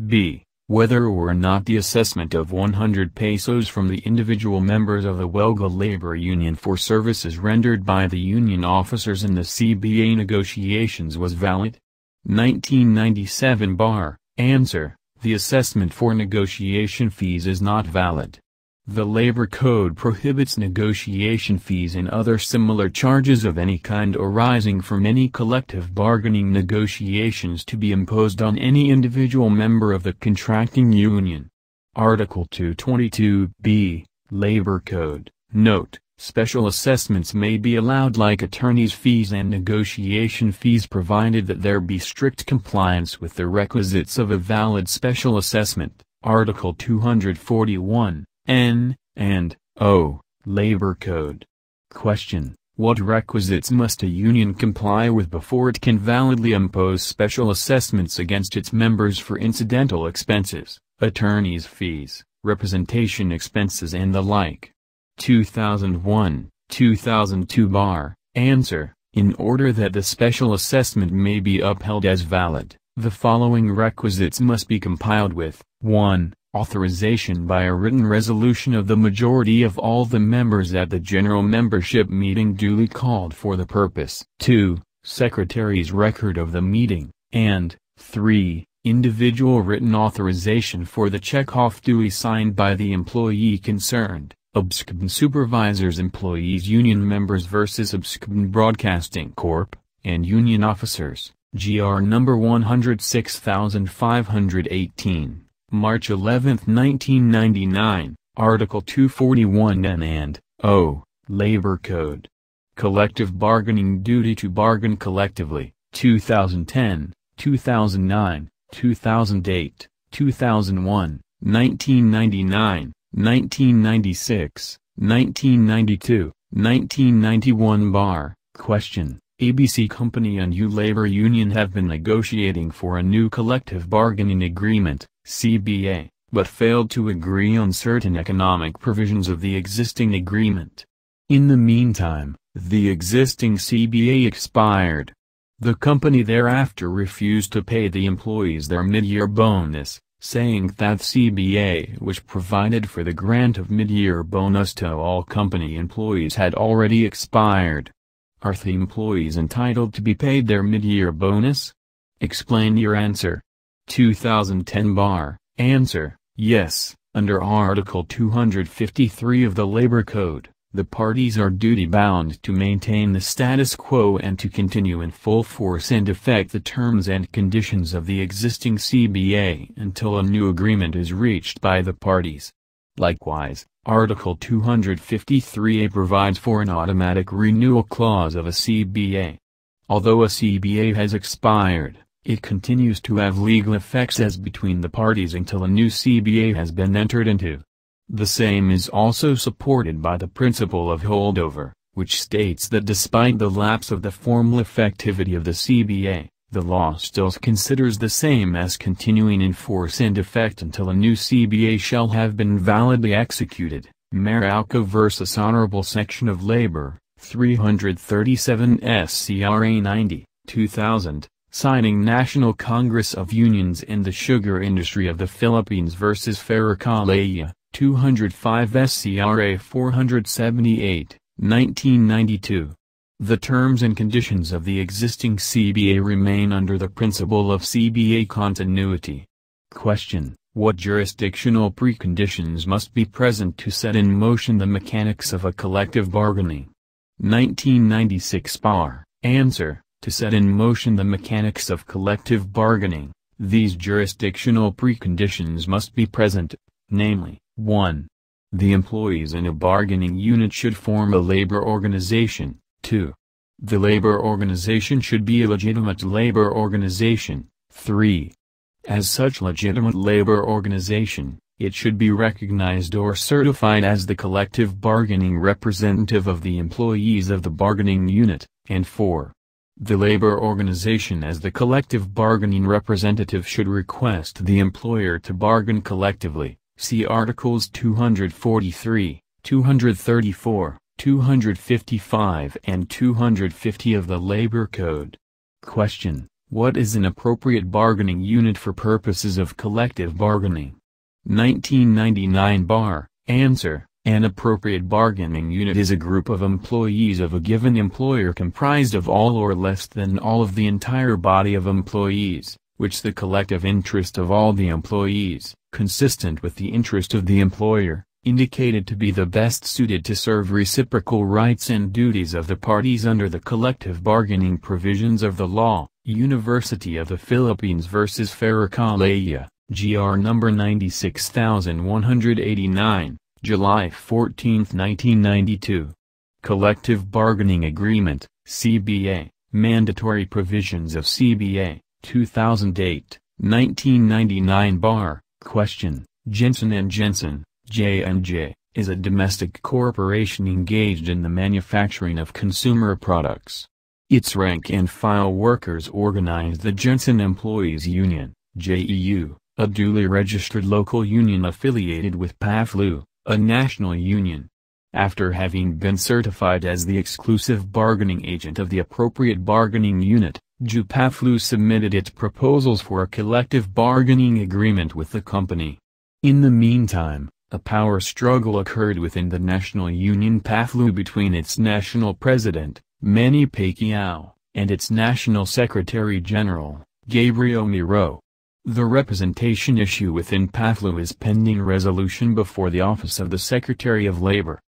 B. Whether or not the assessment of 100 pesos from the individual members of the Huelga Labor Union for services rendered by the union officers in the CBA negotiations was valid. 1997 bar. Answer. The assessment for negotiation fees is not valid. The Labor Code prohibits negotiation fees and other similar charges of any kind arising from any collective bargaining negotiations to be imposed on any individual member of the contracting union. Article 222b, Labor Code. Note, special assessments may be allowed like attorney's fees and negotiation fees provided that there be strict compliance with the requisites of a valid special assessment. Article 241. N, and O, Labor Code. Question. What requisites must a union comply with before it can validly impose special assessments against its members for incidental expenses, attorney's fees, representation expenses and the like? 2001, 2002 bar. Answer. In order that the special assessment may be upheld as valid, the following requisites must be complied with. 1. Authorization by a written resolution of the majority of all the members at the general membership meeting duly called for the purpose. 2. Secretary's record of the meeting, and 3. Individual written authorization for the check-off duly signed by the employee concerned. UBSCBN Supervisors Employees Union Members vs. UBSCBN Broadcasting Corp., and Union Officers, GR number 106518. March 11, 1999, Article 241 N and O, Labor Code. Collective bargaining duty to bargain collectively, 2010, 2009, 2008, 2001, 1999, 1996, 1992, 1991 bar. Question. ABC Company and U Labor Union have been negotiating for a new collective bargaining agreement, CBA, but failed to agree on certain economic provisions of the existing agreement. In the meantime, the existing CBA expired. The company thereafter refused to pay the employees their mid-year bonus, saying that CBA which provided for the grant of mid-year bonus to all company employees had already expired. Are the employees entitled to be paid their mid-year bonus? Explain your answer. 2010 bar. Answer. Yes, under Article 253 of the Labor Code, the parties are duty-bound to maintain the status quo and to continue in full force and effect the terms and conditions of the existing CBA until a new agreement is reached by the parties. Likewise, Article 253A provides for an automatic renewal clause of a CBA. Although a CBA has expired, it continues to have legal effects as between the parties until a new CBA has been entered into. The same is also supported by the principle of holdover, which states that despite the lapse of the formal effectivity of the CBA, The law still considers the same as continuing in force and effect until a new CBA shall have been validly executed. Marauco vs. Honorable Section of Labor, 337 SCRA 90, 2000, citing National Congress of Unions in the Sugar Industry of the Philippines vs. Faracalaya, 205 SCRA 478, 1992. The terms and conditions of the existing CBA remain under the principle of CBA continuity. Question: what jurisdictional preconditions must be present to set in motion the mechanics of a collective bargaining? 1996 Bar. Answer: to set in motion the mechanics of collective bargaining, these jurisdictional preconditions must be present, namely, 1. The employees in a bargaining unit should form a labor organization. 2. The labor organization should be a legitimate labor organization. 3. As such legitimate labor organization, it should be recognized or certified as the collective bargaining representative of the employees of the bargaining unit. And 4. The labor organization as the collective bargaining representative should request the employer to bargain collectively. See Articles 243, 234. 255 and 250 of the Labor Code. Question: what is an appropriate bargaining unit for purposes of collective bargaining? 1999 Bar. Answer: an appropriate bargaining unit is a group of employees of a given employer comprised of all or less than all of the entire body of employees, which the collective interest of all the employees, consistent with the interest of the employer, indicated to be the best suited to serve reciprocal rights and duties of the parties under the collective bargaining provisions of the law. University of the Philippines vs. Faracalaya, GR number 96189, July 14, 1992. Collective Bargaining Agreement, CBA, Mandatory Provisions of CBA, 2008, 1999 Bar. Question: Jensen & Jensen, J&J, is a domestic corporation engaged in the manufacturing of consumer products. Its rank-and-file workers organize the Jensen Employees Union, JEU, a duly registered local union affiliated with PAFLU, a national union. After having been certified as the exclusive bargaining agent of the appropriate bargaining unit, JEU-PAFLU submitted its proposals for a collective bargaining agreement with the company. In the meantime, a power struggle occurred within the national union PAFLU between its national president, Manny Pacquiao, and its national secretary-general, Gabriel Miro. The representation issue within PAFLU is pending resolution before the Office of the Secretary of Labor.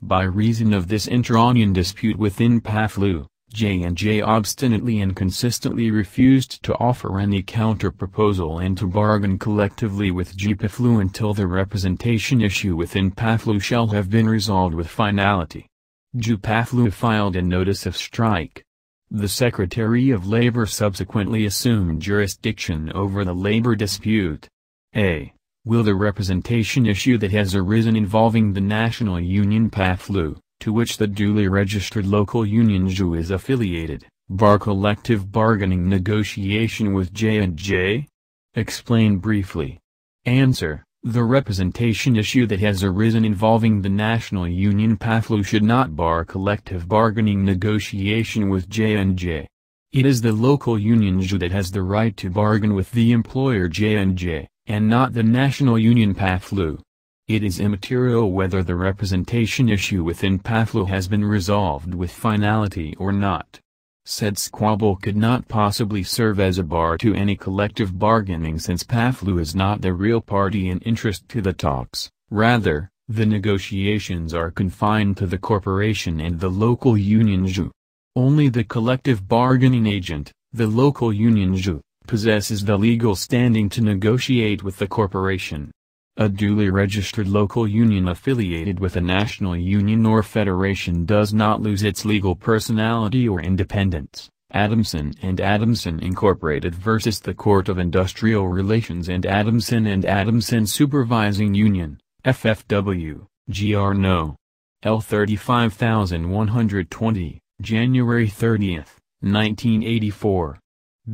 By reason of this inter-union dispute within PAFLU, J&J obstinately and consistently refused to offer any counter-proposal and to bargain collectively with JEU-PAFLU until the representation issue within PAFLU shall have been resolved with finality. JEU-PAFLU filed a notice of strike. The Secretary of Labor subsequently assumed jurisdiction over the labor dispute. A. Will the representation issue that has arisen involving the national union PAFLU, to which the duly registered local union JEU is affiliated, bar collective bargaining negotiation with J&J? Explain briefly. Answer: the representation issue that has arisen involving the national union PAFLU should not bar collective bargaining negotiation with J&J. It is the local union JEU that has the right to bargain with the employer J&J, and not the national union PAFLU. It is immaterial whether the representation issue within PAFLU has been resolved with finality or not. Said squabble could not possibly serve as a bar to any collective bargaining since PAFLU is not the real party in interest to the talks. Rather, the negotiations are confined to the corporation and the local union JEU. Only the collective bargaining agent, the local union JEU, possesses the legal standing to negotiate with the corporation. A duly registered local union affiliated with a national union or federation does not lose its legal personality or independence. Adamson and Adamson Incorporated vs. the Court of Industrial Relations and Adamson Supervising Union, FFW, GR No. L 35120, January 30, 1984.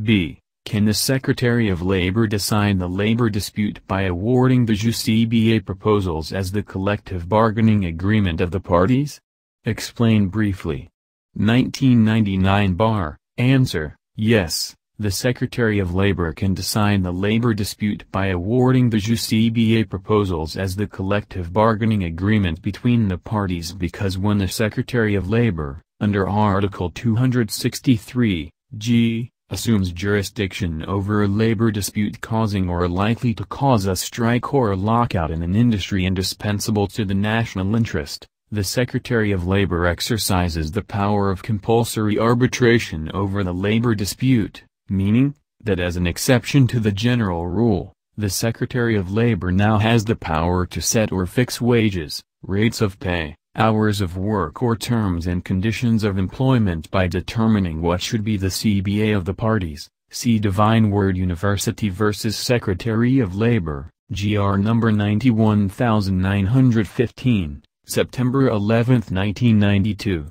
B. Can the Secretary of Labor decide the labor dispute by awarding the JUCBA proposals as the collective bargaining agreement of the parties? Explain briefly. 1999 bar. Answer: yes, the Secretary of Labor can decide the labor dispute by awarding the JUCBA proposals as the collective bargaining agreement between the parties, because when the Secretary of Labor, under Article 263, g, assumes jurisdiction over a labor dispute causing or likely to cause a strike or a lockout in an industry indispensable to the national interest, the Secretary of Labor exercises the power of compulsory arbitration over the labor dispute, meaning that as an exception to the general rule, the Secretary of Labor now has the power to set or fix wages, rates of pay, hours of work or terms and conditions of employment by determining what should be the CBA of the parties. See Divine Word University vs. Secretary of Labor, GR number 91915, September 11, 1992.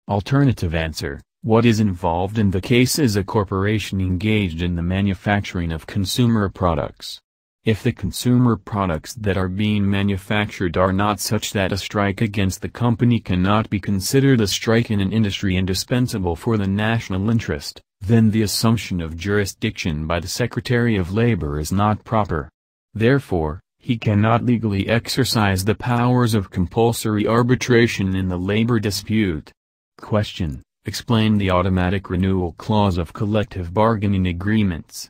Alternative answer: what is involved in the case is a corporation engaged in the manufacturing of consumer products. If the consumer products that are being manufactured are not such that a strike against the company cannot be considered a strike in an industry indispensable for the national interest, then the assumption of jurisdiction by the Secretary of Labor is not proper. Therefore, he cannot legally exercise the powers of compulsory arbitration in the labor dispute. Question: explain the automatic renewal clause of collective bargaining agreements.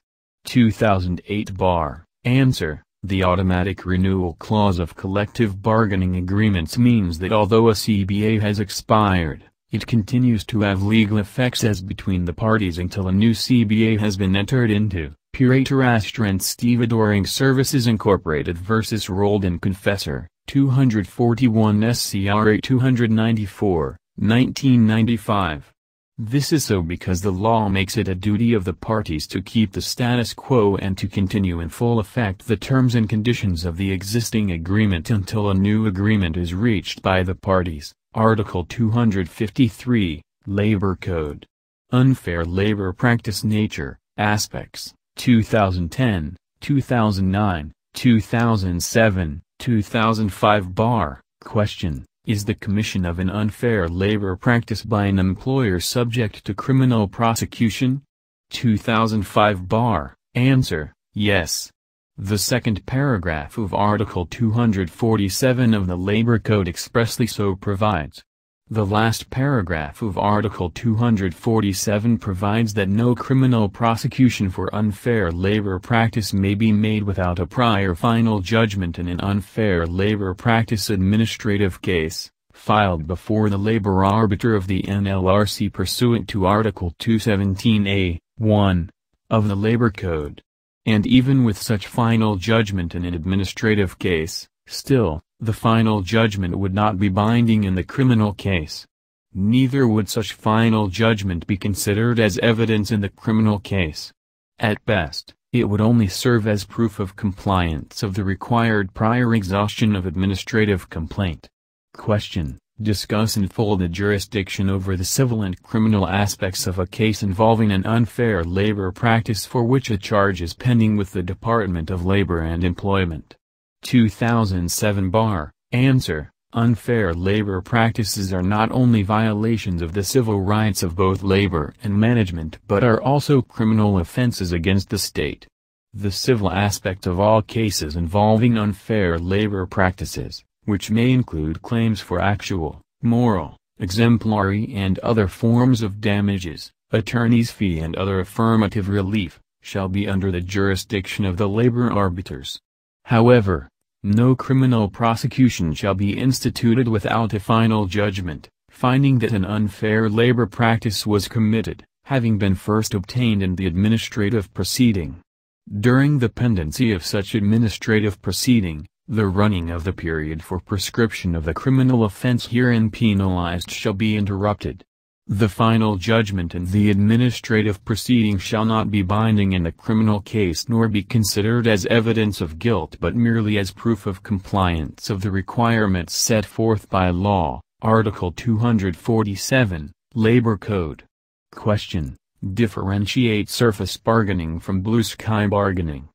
2008 bar. Answer: the automatic renewal clause of collective bargaining agreements means that although a CBA has expired, it continues to have legal effects as between the parties until a new CBA has been entered into. Purator Astrant Stevedoring Services Incorporated vs. Rolled & Confessor, 241 SCRA 294, 1995. This is so because the law makes it a duty of the parties to keep the status quo and to continue in full effect the terms and conditions of the existing agreement until a new agreement is reached by the parties. Article 253, Labor Code. Unfair labor practice nature, aspects, 2010, 2009, 2007, 2005 bar. Question: is the commission of an unfair labor practice by an employer subject to criminal prosecution? 2005 bar. Answer: yes. The second paragraph of Article 247 of the Labor Code expressly so provides. The last paragraph of Article 247 provides that no criminal prosecution for unfair labor practice may be made without a prior final judgment in an unfair labor practice administrative case, filed before the labor arbiter of the NLRC pursuant to Article 217a(1) of the Labor Code. And even with such final judgment in an administrative case, still, the final judgment would not be binding in the criminal case. Neither would such final judgment be considered as evidence in the criminal case. At best, it would only serve as proof of compliance of the required prior exhaustion of administrative complaint. Question: discuss in full the jurisdiction over the civil and criminal aspects of a case involving an unfair labor practice for which a charge is pending with the Department of Labor and Employment. 2007 bar. Answer: unfair labor practices are not only violations of the civil rights of both labor and management but are also criminal offenses against the state. The civil aspect of all cases involving unfair labor practices, which may include claims for actual, moral, exemplary and other forms of damages, attorney's fee and other affirmative relief, shall be under the jurisdiction of the labor arbiters. However, no criminal prosecution shall be instituted without a final judgment, finding that an unfair labor practice was committed, having been first obtained in the administrative proceeding. During the pendency of such administrative proceeding, the running of the period for prescription of the criminal offense herein penalized shall be interrupted. The final judgment in the administrative proceeding shall not be binding in the criminal case nor be considered as evidence of guilt but merely as proof of compliance of the requirements set forth by law. Article 247, Labor Code. Question: Differentiate surface bargaining from blue sky bargaining.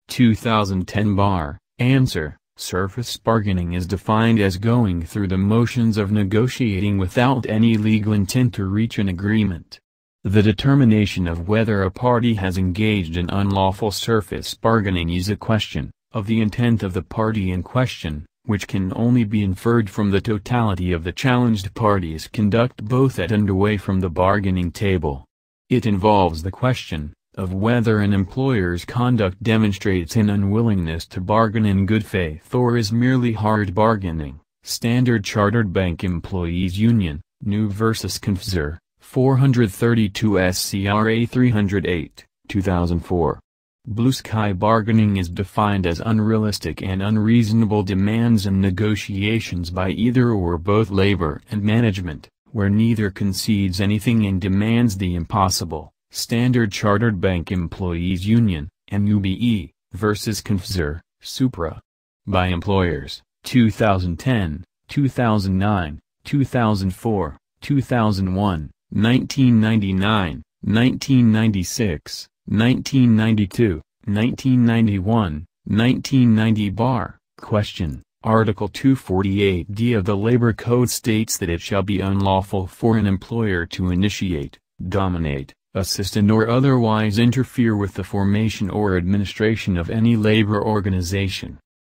2010 bar. Answer. Surface bargaining is defined as going through the motions of negotiating without any legal intent to reach an agreement. The determination of whether a party has engaged in unlawful surface bargaining is a question of the intent of the party in question, which can only be inferred from the totality of the challenged party's conduct both at and away from the bargaining table. It involves the question of whether an employer's conduct demonstrates an unwillingness to bargain in good faith or is merely hard bargaining. Standard Chartered Bank Employees Union, New vs. Confzer, 432 SCRA 308, 2004. Blue sky bargaining is defined as unrealistic and unreasonable demands and negotiations by either or both labor and management, where neither concedes anything and demands the impossible. Standard Chartered Bank Employees Union, NUBE, vs. Confzer, Supra. By employers, 2010, 2009, 2004, 2001, 1999, 1996, 1992, 1991, 1990 bar. Question. Article 248d of the Labor Code states that it shall be unlawful for an employer to initiate, dominate, assist and or otherwise interfere with the formation or administration of any labor organization,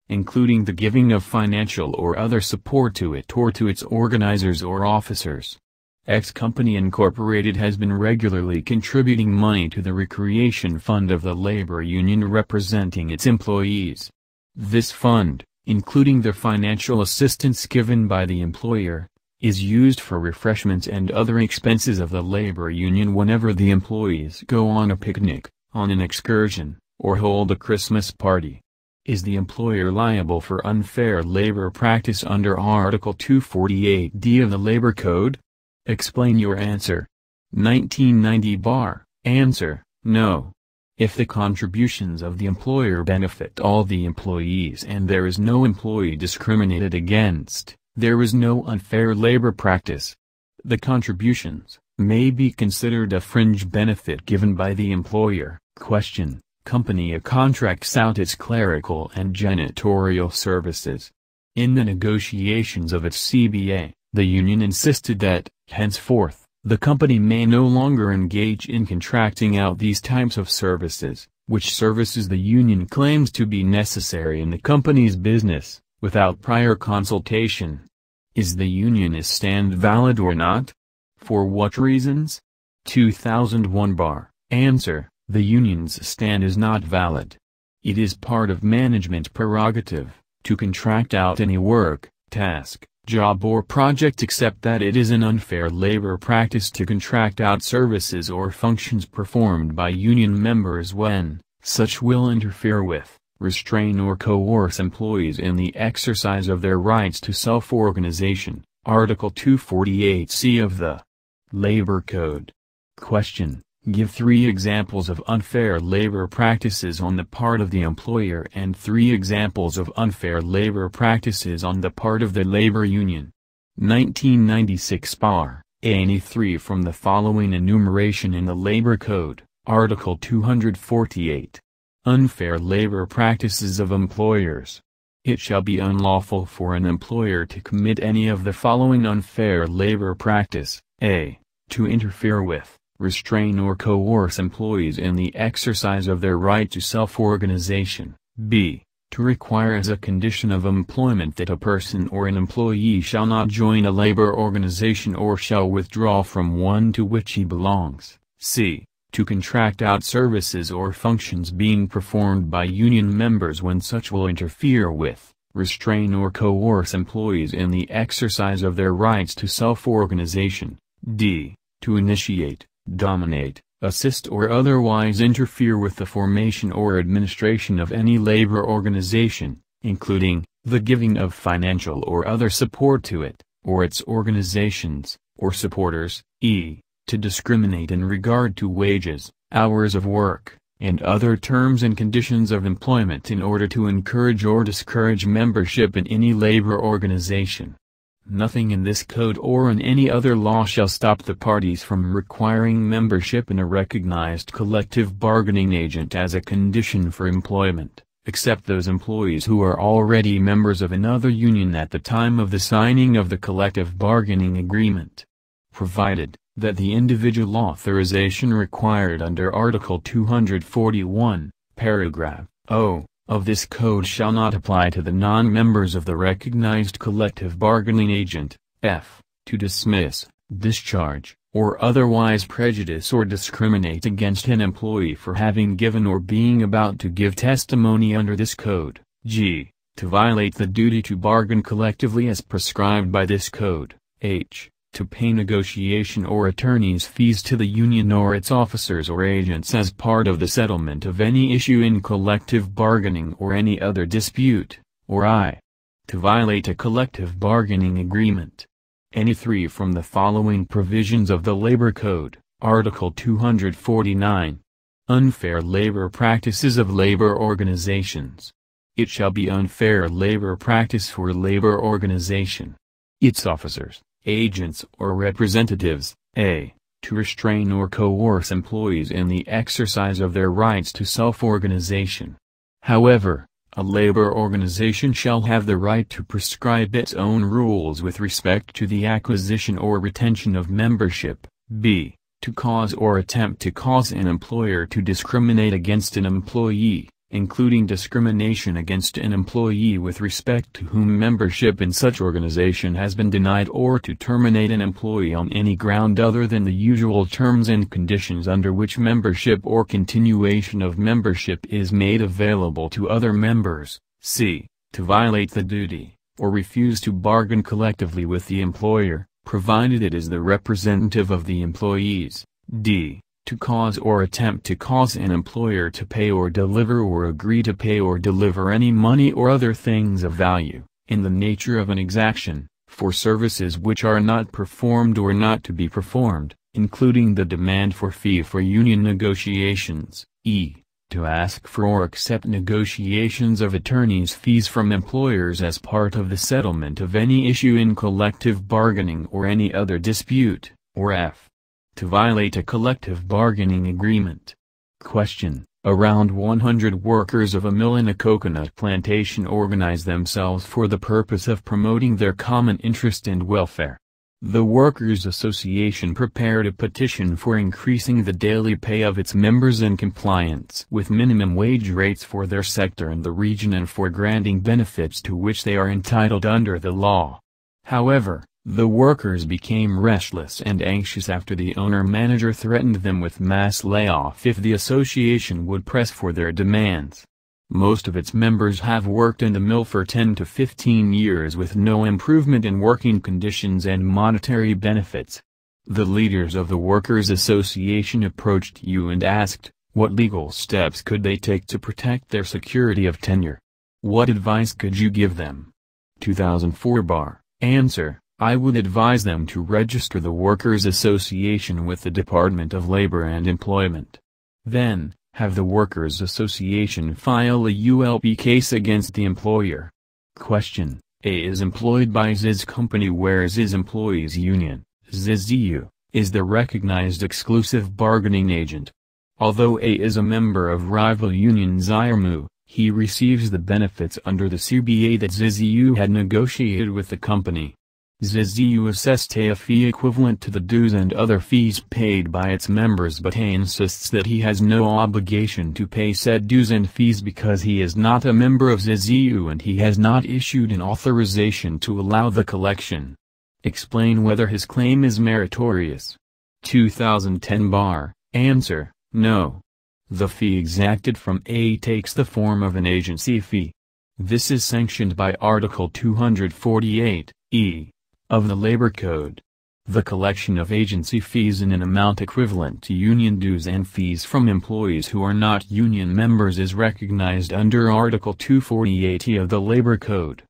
including the giving of financial or other support to it or to its organizers or officers. X Company Incorporated has been regularly contributing money to the recreation fund of the labor union representing its employees. This fund, including the financial assistance given by the employer, is used for refreshments and other expenses of the labor union whenever the employees go on a picnic, on an excursion, or hold a Christmas party. Is the employer liable for unfair labor practice under Article 248d of the Labor Code? Explain your answer. 1990 bar. Answer. No. If the contributions of the employer benefit all the employees and there is no employee discriminated against, there is no unfair labor practice. The contributions may be considered a fringe benefit given by the employer. Question. Company A contracts out its clerical and janitorial services. In the negotiations of its CBA, the union insisted that, henceforth, the company may no longer engage in contracting out these types of services, which services the union claims to be necessary in the company's business, without prior consultation. Is the unionist stand valid or not? For what reasons? 2001 bar. Answer. The union's stand is not valid. It is part of management prerogative to contract out any work, task, job or project except that it is an unfair labor practice to contract out services or functions performed by union members when such will interfere with, restrain or coerce employees in the exercise of their rights to self-organization. Article 248c of the Labor Code. Question. Give 3 examples of unfair labor practices on the part of the employer and 3 examples of unfair labor practices on the part of the labor union. 1996 bar. Any 3 from the following enumeration in the Labor Code. Article 248. Unfair labor practices of employers. It shall be unlawful for an employer to commit any of the following unfair labor practice. A. To interfere with, restrain or coerce employees in the exercise of their right to self-organization. B. To require as a condition of employment that a person or an employee shall not join a labor organization or shall withdraw from one to which he belongs. C. To contract out services or functions being performed by union members when such will interfere with, restrain or coerce employees in the exercise of their rights to self-organization. D. To initiate, dominate, assist or otherwise interfere with the formation or administration of any labor organization, including the giving of financial or other support to it, or its organizations, or supporters. E. To discriminate in regard to wages, hours of work, and other terms and conditions of employment in order to encourage or discourage membership in any labor organization. Nothing in this code or in any other law shall stop the parties from requiring membership in a recognized collective bargaining agent as a condition for employment, except those employees who are already members of another union at the time of the signing of the collective bargaining agreement. Provided that the individual authorization required under Article 241, paragraph O, of this code shall not apply to the non-members of the recognized collective bargaining agent, f, to dismiss, discharge, or otherwise prejudice or discriminate against an employee for having given or being about to give testimony under this code, g, to violate the duty to bargain collectively as prescribed by this code, h, to pay negotiation or attorney's fees to the union or its officers or agents as part of the settlement of any issue in collective bargaining or any other dispute, or I, to violate a collective bargaining agreement. Any three from the following provisions of the Labor Code, Article 249. Unfair labor practices of labor organizations. It shall be unfair labor practice for labor organization, its officers, agents or representatives, a, to restrain or coerce employees in the exercise of their rights to self-organization. However, a labor organization shall have the right to prescribe its own rules with respect to the acquisition or retention of membership, b, to cause or attempt to cause an employer to discriminate against an employee, including discrimination against an employee with respect to whom membership in such organization has been denied, or to terminate an employee on any ground other than the usual terms and conditions under which membership or continuation of membership is made available to other members, c, to violate the duty, or refuse to bargain collectively with the employer, provided it is the representative of the employees, d, to cause or attempt to cause an employer to pay or deliver or agree to pay or deliver any money or other things of value, in the nature of an exaction, for services which are not performed or not to be performed, including the demand for fee for union negotiations, e, to ask for or accept negotiations of attorneys' fees from employers as part of the settlement of any issue in collective bargaining or any other dispute, or f, to violate a collective bargaining agreement. Question: around 100 workers of a mill in a coconut plantation organize themselves for the purpose of promoting their common interest and welfare. The Workers' Association prepared a petition for increasing the daily pay of its members in compliance with minimum wage rates for their sector and the region, and for granting benefits to which they are entitled under the law. However, the workers became restless and anxious after the owner-manager threatened them with mass layoff if the association would press for their demands. Most of its members have worked in the mill for 10 to 15 years with no improvement in working conditions and monetary benefits. The leaders of the Workers' Association approached you and asked, what legal steps could they take to protect their security of tenure? What advice could you give them? 2004 Answer: I would advise them to register the Workers' Association with the Department of Labor and Employment. Then, have the Workers' Association file a ULP case against the employer. Question: A is employed by ZIZ Company, where ZIZ Employees Union, ZIZU, is the recognized exclusive bargaining agent. Although A is a member of rival union ZIRMU, he receives the benefits under the CBA that ZIZU had negotiated with the company. ZIZU assessed a fee equivalent to the dues and other fees paid by its members, but A insists that he has no obligation to pay said dues and fees because he is not a member of ZIZU and he has not issued an authorization to allow the collection. Explain whether his claim is meritorious. 2010 Answer: no. The fee exacted from A takes the form of an agency fee. This is sanctioned by Article 248, e, of the Labor Code. The collection of agency fees in an amount equivalent to union dues and fees from employees who are not union members is recognized under Article 248 of the Labor Code.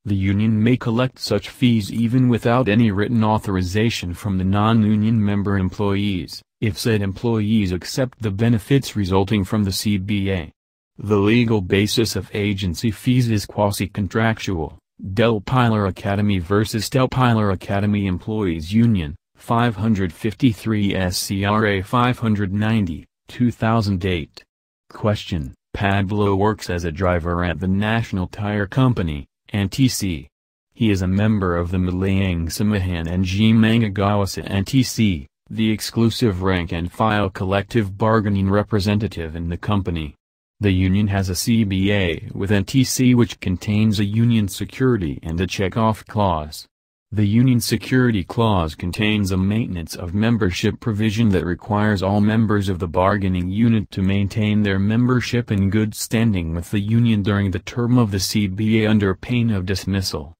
The union may collect such fees even without any written authorization from the non-union member employees, if said employees accept the benefits resulting from the CBA. The legal basis of agency fees is quasi-contractual, Del Pilar Academy vs. Del Pilar Academy Employees Union, 553 SCRA 590, 2008. Question: Pablo works as a driver at the National Tire Company, NTC. He is a member of the Malayang Samahan and Manggagawasa NTC, the exclusive rank-and-file collective bargaining representative in the company. The union has a CBA with NTC which contains a union security and a check-off clause. The union security clause contains a maintenance of membership provision that requires all members of the bargaining unit to maintain their membership in good standing with the union during the term of the CBA under pain of dismissal.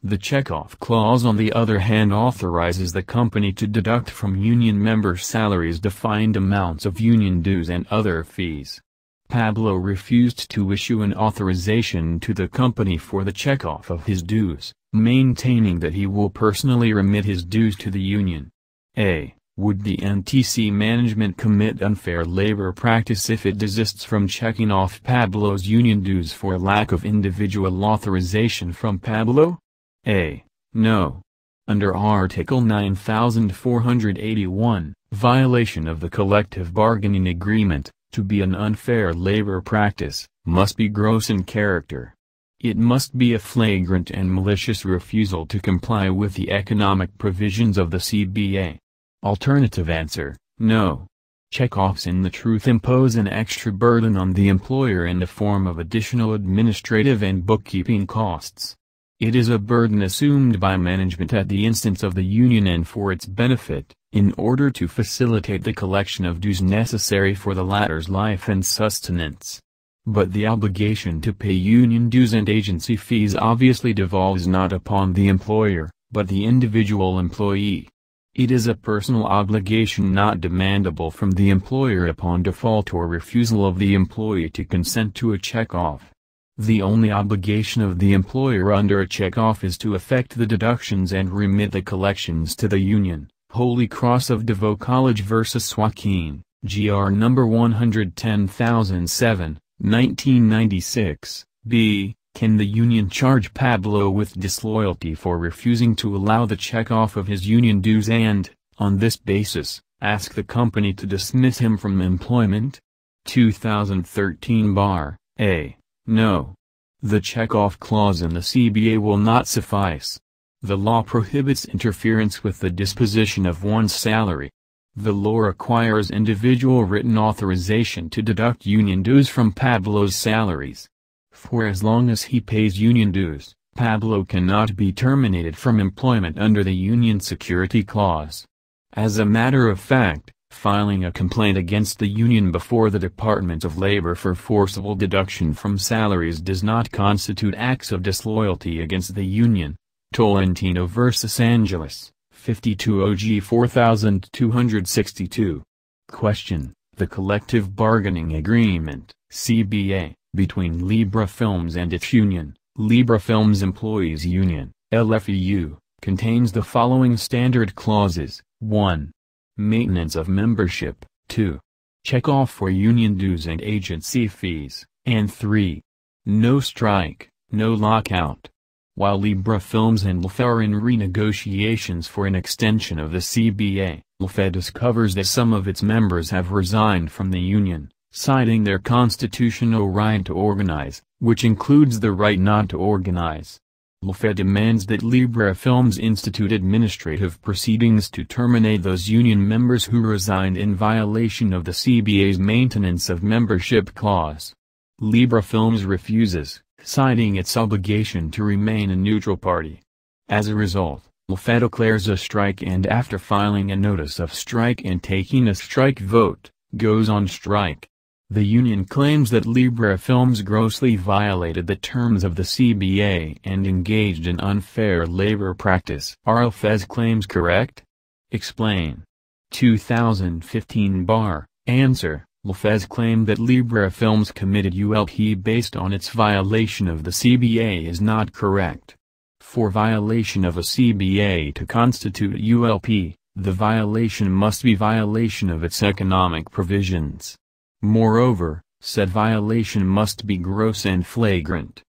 The check-off clause on the other hand authorizes the company to deduct from union members' salaries defined amounts of union dues and other fees. Pablo refused to issue an authorization to the company for the check-off of his dues, maintaining that he will personally remit his dues to the union. A. Would the NTC management commit unfair labor practice if it desists from checking off Pablo's union dues for lack of individual authorization from Pablo? A. No. Under Article 9481, violation of the collective bargaining agreement, to be an unfair labor practice, must be gross in character. It must be a flagrant and malicious refusal to comply with the economic provisions of the CBA. Alternative answer: no. Check-offs in the truth impose an extra burden on the employer in the form of additional administrative and bookkeeping costs. It is a burden assumed by management at the instance of the union and for its benefit, in order to facilitate the collection of dues necessary for the latter's life and sustenance. But the obligation to pay union dues and agency fees obviously devolves not upon the employer, but the individual employee. It is a personal obligation not demandable from the employer upon default or refusal of the employee to consent to a check-off. The only obligation of the employer under a check-off is to effect the deductions and remit the collections to the union. Holy Cross of Davao College vs. Joaquin, GR number 110007, 1996. B. Can the union charge Pablo with disloyalty for refusing to allow the check-off of his union dues and, on this basis, ask the company to dismiss him from employment? 2013 Bar. A. No. The check-off clause in the CBA will not suffice. The law prohibits interference with the disposition of one's salary. The law requires individual written authorization to deduct union dues from Pablo's salaries. For as long as he pays union dues, Pablo cannot be terminated from employment under the union security clause. As a matter of fact, filing a complaint against the union before the Department of Labor for forcible deduction from salaries does not constitute acts of disloyalty against the union. Tolentino vs. Angeles, 52 OG 4262. Question: The collective bargaining agreement, CBA, between Libra Films and its union, Libra Films Employees Union, LFEU, contains the following standard clauses: 1. Maintenance of membership, 2. Check-off for union dues and agency fees, and 3. No strike, no lockout. While Libra Films and LFE are in renegotiations for an extension of the CBA, LFE discovers that some of its members have resigned from the union, citing their constitutional right to organize, which includes the right not to organize. LFE demands that Libra Films institute administrative proceedings to terminate those union members who resigned in violation of the CBA's maintenance of membership clause. Libra Films refuses, citing its obligation to remain a neutral party. As a result, LFE declares a strike and after filing a notice of strike and taking a strike vote, goes on strike. The union claims that Libra Films grossly violated the terms of the CBA and engaged in unfair labor practice. Are LFE's claims correct? Explain. 2015 Bar. Answer: LFE's claim that Libra Films committed ULP based on its violation of the CBA is not correct. For violation of a CBA to constitute ULP, the violation must be violation of its economic provisions. Moreover, said violation must be gross and flagrant.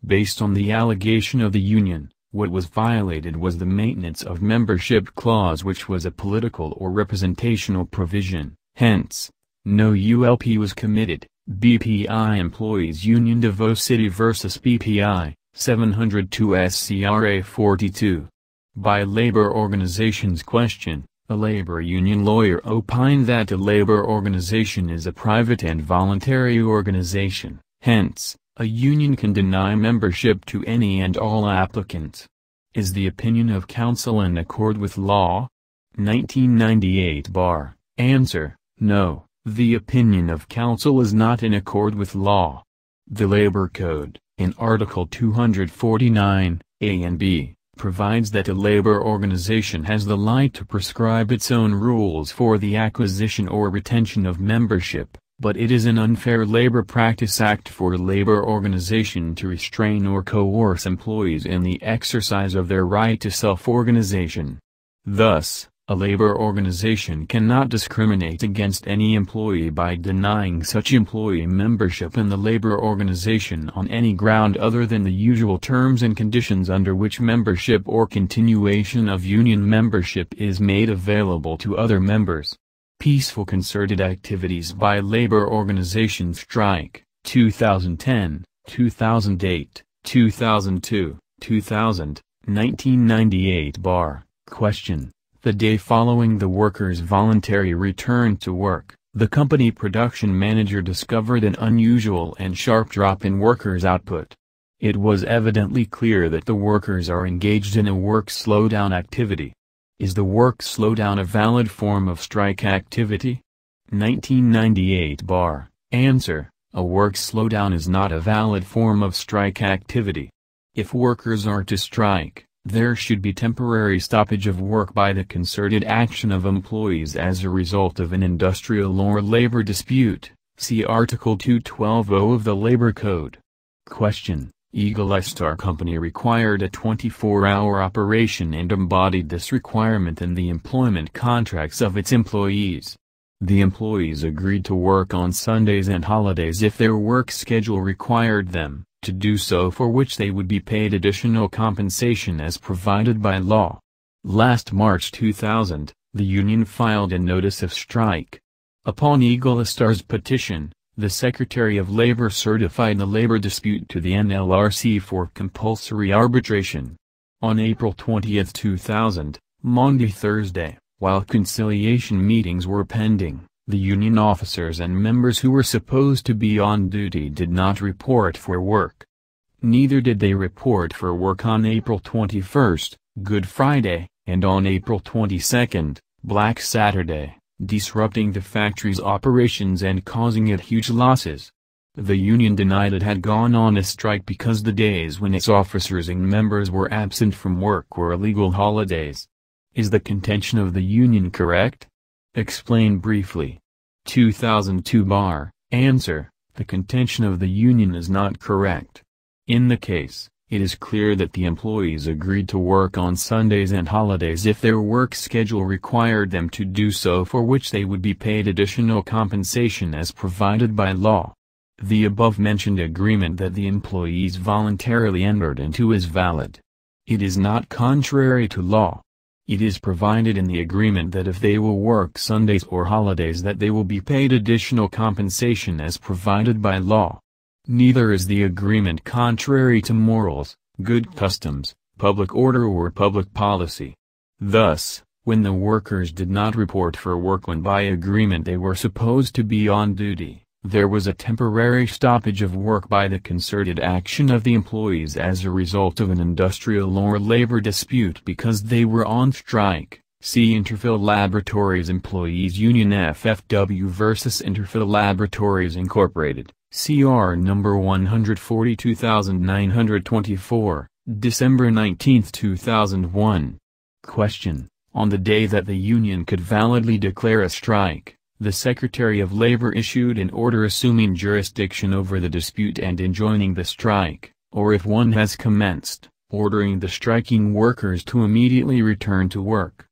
Based on the allegation of the union, what was violated was the maintenance of membership clause, which was a political or representational provision. Hence, no ULP was committed. BPI Employees Union Davos City vs. BPI, 702 SCRA 42. By labor organizations. Question: a labor union lawyer opined that a labor organization is a private and voluntary organization. Hence, a union can deny membership to any and all applicants. Is the opinion of counsel in accord with law? 1998 bar. Answer: no, the opinion of counsel is not in accord with law. The Labor Code, in Article 249, A and B, provides that a labor organization has the right to prescribe its own rules for the acquisition or retention of membership, but it is an unfair labor practice act for a labor organization to restrain or coerce employees in the exercise of their right to self-organization. Thus, a labor organization cannot discriminate against any employee by denying such employee membership in the labor organization on any ground other than the usual terms and conditions under which membership or continuation of union membership is made available to other members. Peaceful concerted activities by labor organizations. Strike, 2010, 2008, 2002, 2000, 1998 bar. Question: the day following the workers' voluntary return to work, the company production manager discovered an unusual and sharp drop in workers' output. It was evidently clear that the workers are engaged in a work slowdown activity. Is the work slowdown a valid form of strike activity? 1998 bar. Answer: a work slowdown is not a valid form of strike activity. If workers are to strike, there should be temporary stoppage of work by the concerted action of employees as a result of an industrial or labor dispute. See Article 212(0) of the Labor Code. Question: Eagle Star Company required a 24-hour operation and embodied this requirement in the employment contracts of its employees. The employees agreed to work on Sundays and holidays if their work schedule required them to do so, for which they would be paid additional compensation as provided by law. Last March 2000, the union filed a notice of strike. Upon Eagle Star's petition, the Secretary of Labor certified the labor dispute to the NLRC for compulsory arbitration. On April 20, 2000, Monday-Thursday, while conciliation meetings were pending, the union officers and members who were supposed to be on duty did not report for work. Neither did they report for work on April 21, Good Friday, and on April 22, Black Saturday, disrupting the factory's operations and causing it huge losses. The union denied it had gone on a strike because the days when its officers and members were absent from work were illegal holidays. Is the contention of the union correct? Explain briefly. 2002 bar. Answer: the contention of the union is not correct. In the case, it is clear that the employees agreed to work on Sundays and holidays if their work schedule required them to do so, for which they would be paid additional compensation as provided by law. The above-mentioned agreement that the employees voluntarily entered into is valid. It is not contrary to law. It is provided in the agreement that if they will work Sundays or holidays that they will be paid additional compensation as provided by law. Neither is the agreement contrary to morals, good customs, public order or public policy. Thus, when the workers did not report for work when by agreement they were supposed to be on duty, there was a temporary stoppage of work by the concerted action of the employees as a result of an industrial or labor dispute because they were on strike. See Interphil Laboratories Employees Union FFW vs. Interphil Laboratories Incorporated, CR number 142,924, December 19, 2001. Question: on the day that the union could validly declare a strike, the Secretary of Labor issued an order assuming jurisdiction over the dispute and enjoining the strike, or if one has commenced, ordering the striking workers to immediately return to work.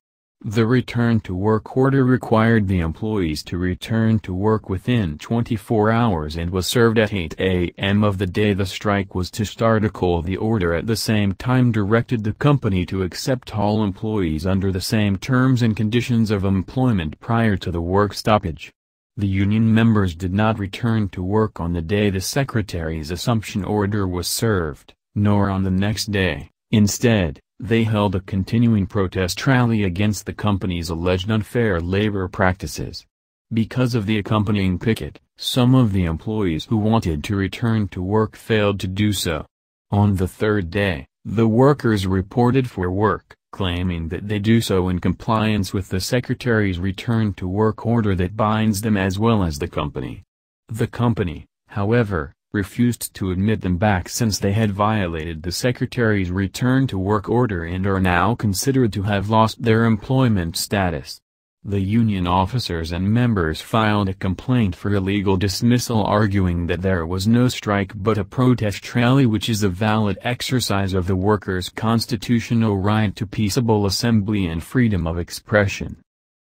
The return to work order required the employees to return to work within 24 hours and was served at 8 a.m. of the day the strike was to start. The order at the same time directed the company to accept all employees under the same terms and conditions of employment prior to the work stoppage. The union members did not return to work on the day the secretary's assumption order was served, nor on the next day. Instead, they held a continuing protest rally against the company's alleged unfair labor practices. Because of the accompanying picket, some of the employees who wanted to return to work failed to do so. On the third day, the workers reported for work, claiming that they do so in compliance with the secretary's return to work order that binds them as well as the company. The company, however, refused to admit them back since they had violated the secretary's return to work order and are now considered to have lost their employment status. The union officers and members filed a complaint for illegal dismissal, arguing that there was no strike but a protest rally, which is a valid exercise of the workers' constitutional right to peaceable assembly and freedom of expression.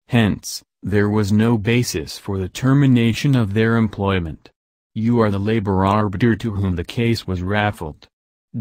Hence, there was no basis for the termination of their employment. You are the labor arbiter to whom the case was raffled.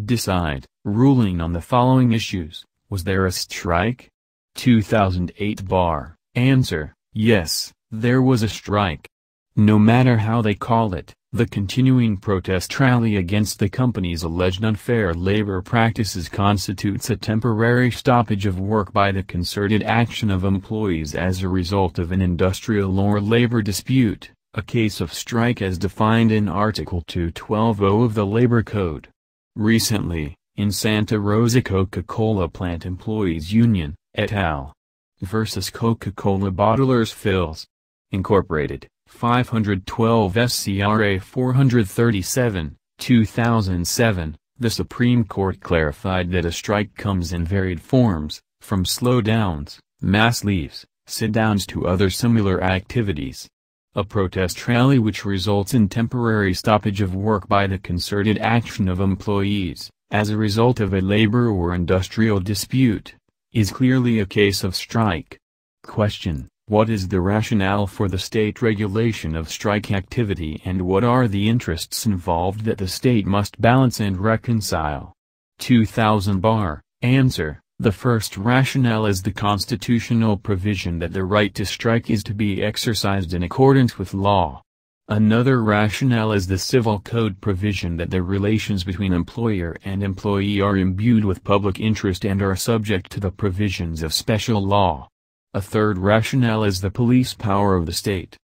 Decide, ruling on the following issues: was there a strike? 2008 bar. Answer: yes, there was a strike. No matter how they call it, the continuing protest rally against the company's alleged unfair labor practices constitutes a temporary stoppage of work by the concerted action of employees as a result of an industrial or labor dispute, a case of strike as defined in Article 212(0) of the Labor Code. Recently, in Santa Rosa Coca-Cola Plant Employees Union, et al. Versus Coca-Cola Bottlers Phils. Incorporated, 512 SCRA 437, 2007, the Supreme Court clarified that a strike comes in varied forms, from slowdowns, mass leaves, sit-downs to other similar activities. A protest rally which results in temporary stoppage of work by the concerted action of employees, as a result of a labor or industrial dispute, is clearly a case of strike. Question: what is the rationale for the state regulation of strike activity and what are the interests involved that the state must balance and reconcile? 2000 bar. Answer: the first rationale is the constitutional provision that the right to strike is to be exercised in accordance with law. Another rationale is the Civil Code provision that the relations between employer and employee are imbued with public interest and are subject to the provisions of special law. A third rationale is the police power of the state.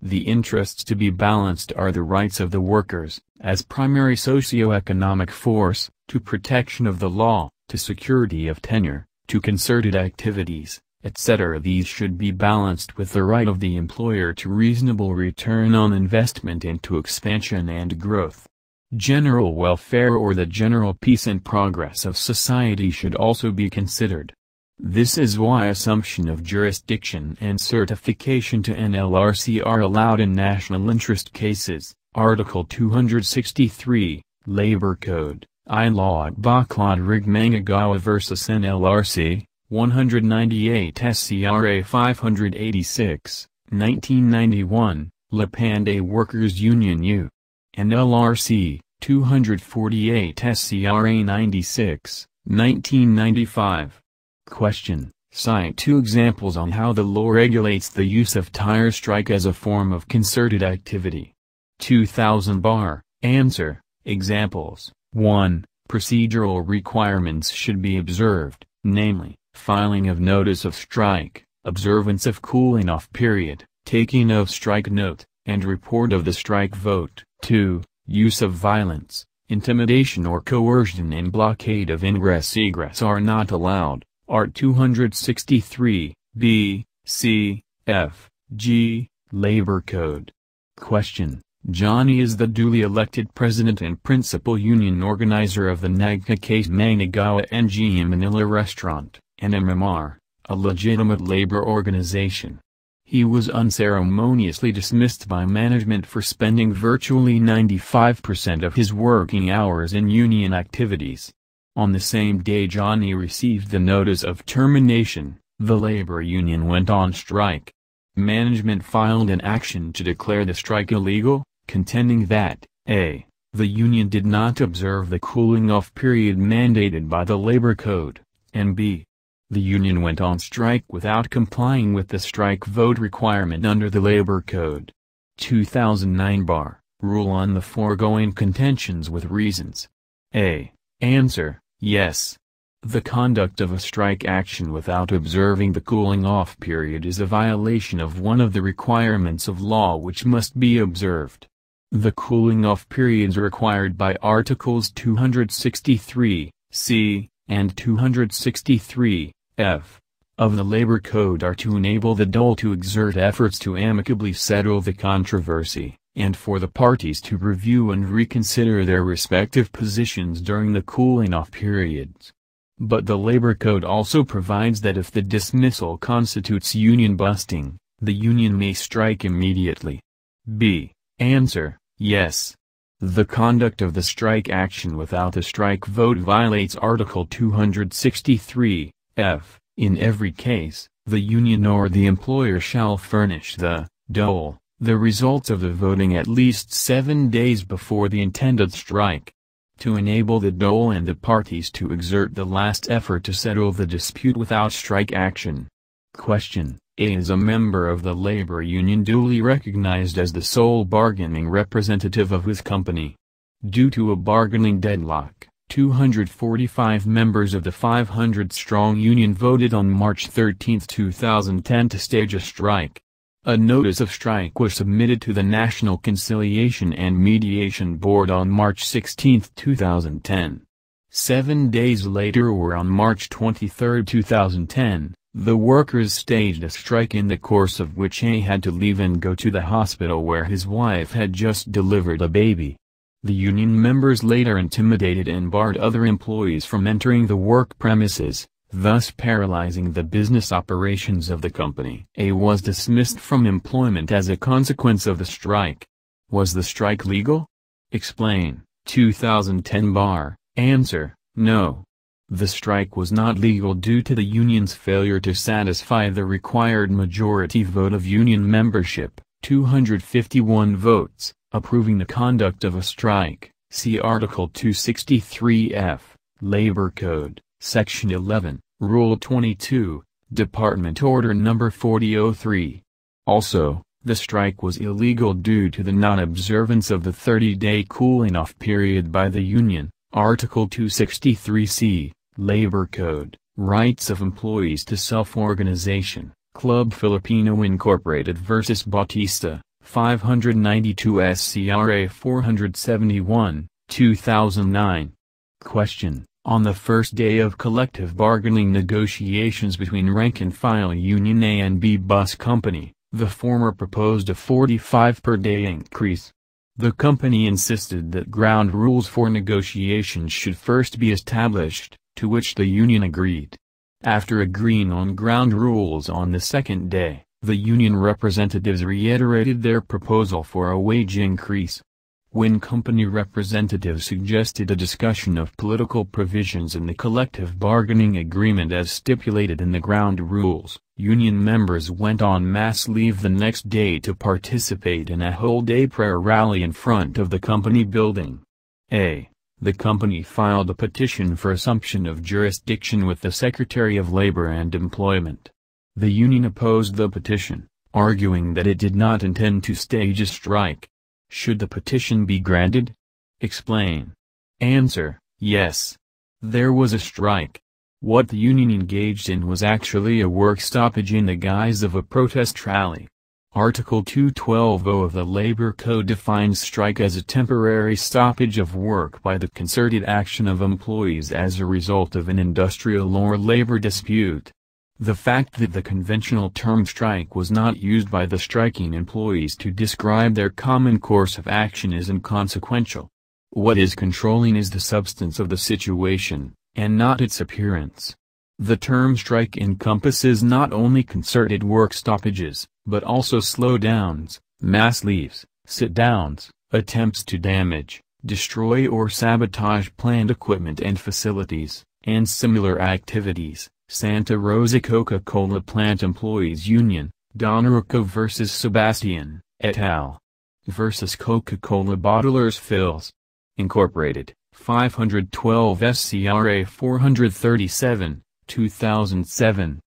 The interests to be balanced are the rights of the workers, as primary socio-economic force, to protection of the law, to security of tenure, to concerted activities, etc. These should be balanced with the right of the employer to reasonable return on investment and to expansion and growth. General welfare or the general peace and progress of society should also be considered. This is why assumption of jurisdiction and certification to NLRC are allowed in national interest cases. Article 263, Labor Code, I Law at Baclaud Rigmangagawa vs. NLRC, 198 SCRA 586, 1991, Lepande Workers Union U. NLRC, 248 SCRA 96, 1995. Question: cite two examples on how the law regulates the use of tire strike as a form of concerted activity. 2000 bar. Answer: examples. 1. Procedural requirements should be observed, namely, filing of notice of strike, observance of cooling-off period, taking of strike note, and report of the strike vote. 2. Use of violence, intimidation or coercion and blockade of ingress-egress are not allowed. Art 263, B, C, F, G, Labor Code. Question: Johnny is the duly elected president and principal union organizer of the Nagka Case Managawa NGM Manila Restaurant, NMMR, a legitimate labor organization. He was unceremoniously dismissed by management for spending virtually 95% of his working hours in union activities. On the same day Johnny received the notice of termination, The labor union went on strike. Management filed an action to declare the strike illegal, contending that, a. the union did not observe the cooling-off period mandated by the Labor Code, and b. the union went on strike without complying with the strike vote requirement under the Labor Code. 2009 Bar, rule on the foregoing contentions with reasons. A. Answer, yes. The conduct of a strike action without observing the cooling-off period is a violation of one of the requirements of law which must be observed. The cooling-off periods required by Articles 263, c, and 263, f, of the Labor Code are to enable the dole to exert efforts to amicably settle the controversy, and for the parties to review and reconsider their respective positions during the cooling-off periods. But the Labor Code also provides that if the dismissal constitutes union busting, the union may strike immediately. B. Answer, yes. The conduct of the strike action without a strike vote violates Article 263, f. In every case, the union or the employer shall furnish the dole the results of the voting at least 7 days before the intended strike, to enable the dole and the parties to exert the last effort to settle the dispute without strike action. Question: A is a member of the labor union duly recognized as the sole bargaining representative of his company. Due to a bargaining deadlock, 245 members of the 500-strong union voted on March 13, 2010 to stage a strike. A notice of strike was submitted to the National Conciliation and Mediation Board on March 16, 2010. 7 days later, or on March 23, 2010, the workers staged a strike in the course of which A had to leave and go to the hospital where his wife had just delivered a baby. The union members later intimidated and barred other employees from entering the work premises, thus paralyzing the business operations of the company. A was dismissed from employment as a consequence of the strike. Was the strike legal? Explain. 2010 Bar. Answer, no. The strike was not legal due to the union's failure to satisfy the required majority vote of union membership, 251 votes, approving the conduct of a strike. See Article 263F, Labor Code. Section 11, Rule 22, Department Order No. 4003. Also, the strike was illegal due to the non-observance of the 30-day cooling-off period by the union, Article 263C, Labor Code, Rights of Employees to Self-Organization, Club Filipino Incorporated vs. Bautista, 592 SCRA 471, 2009. Question: on the first day of collective bargaining negotiations between rank-and-file Union A and B Bus Company, the former proposed a 45 per day increase. The company insisted that ground rules for negotiations should first be established, to which the union agreed. After agreeing on ground rules on the second day, the union representatives reiterated their proposal for a wage increase. When company representatives suggested a discussion of political provisions in the collective bargaining agreement as stipulated in the ground rules, union members went on mass leave the next day to participate in a whole-day prayer rally in front of the company building. A. The company filed a petition for assumption of jurisdiction with the Secretary of Labor and Employment. The union opposed the petition, arguing that it did not intend to stage a strike. Should the petition be granted? Explain. Answer, yes. There was a strike. What the union engaged in was actually a work stoppage in the guise of a protest rally. Article 212(0) of the Labor Code defines strike as a temporary stoppage of work by the concerted action of employees as a result of an industrial or labor dispute. The fact that the conventional term strike was not used by the striking employees to describe their common course of action is inconsequential. What is controlling is the substance of the situation, and not its appearance. The term strike encompasses not only concerted work stoppages, but also slowdowns, mass leaves, sit-downs, attempts to damage, destroy or sabotage planned equipment and facilities, and similar activities. Santa Rosa Coca-Cola Plant Employees Union, Donorico vs. Sebastian, et al. Versus Coca-Cola Bottlers Phils. Incorporated, 512 SCRA 437, 2007.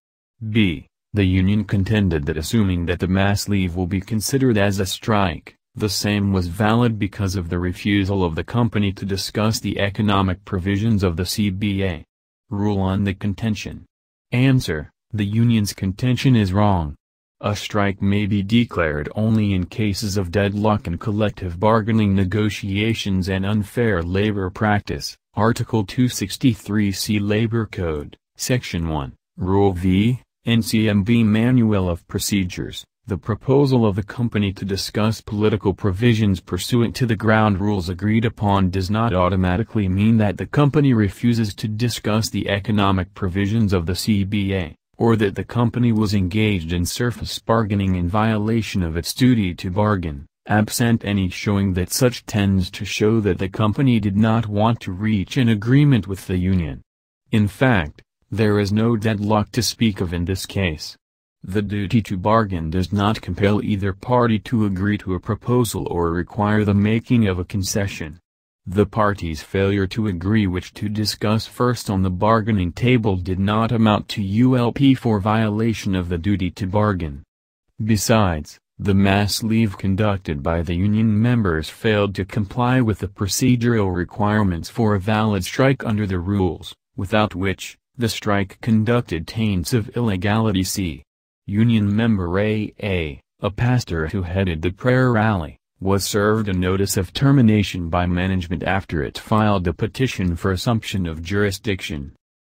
B. The union contended that assuming that the mass leave will be considered as a strike, the same was valid because of the refusal of the company to discuss the economic provisions of the CBA. Rule on the contention. Answer: the union's contention is wrong. A strike may be declared only in cases of deadlock in collective bargaining negotiations and unfair labor practice. Article 263C Labor Code, Section 1, Rule V, NCMB Manual of Procedures. The proposal of the company to discuss political provisions pursuant to the ground rules agreed upon does not automatically mean that the company refuses to discuss the economic provisions of the CBA, or that the company was engaged in surface bargaining in violation of its duty to bargain, absent any showing that such tends to show that the company did not want to reach an agreement with the union. In fact, there is no deadlock to speak of in this case. The duty to bargain does not compel either party to agree to a proposal or require the making of a concession. The parties' failure to agree which to discuss first on the bargaining table did not amount to ULP for violation of the duty to bargain. Besides, the mass leave conducted by the union members failed to comply with the procedural requirements for a valid strike under the rules, without which, the strike conducted taints of illegality. C. Union member A, a pastor who headed the prayer rally, was served a notice of termination by management after it filed a petition for assumption of jurisdiction.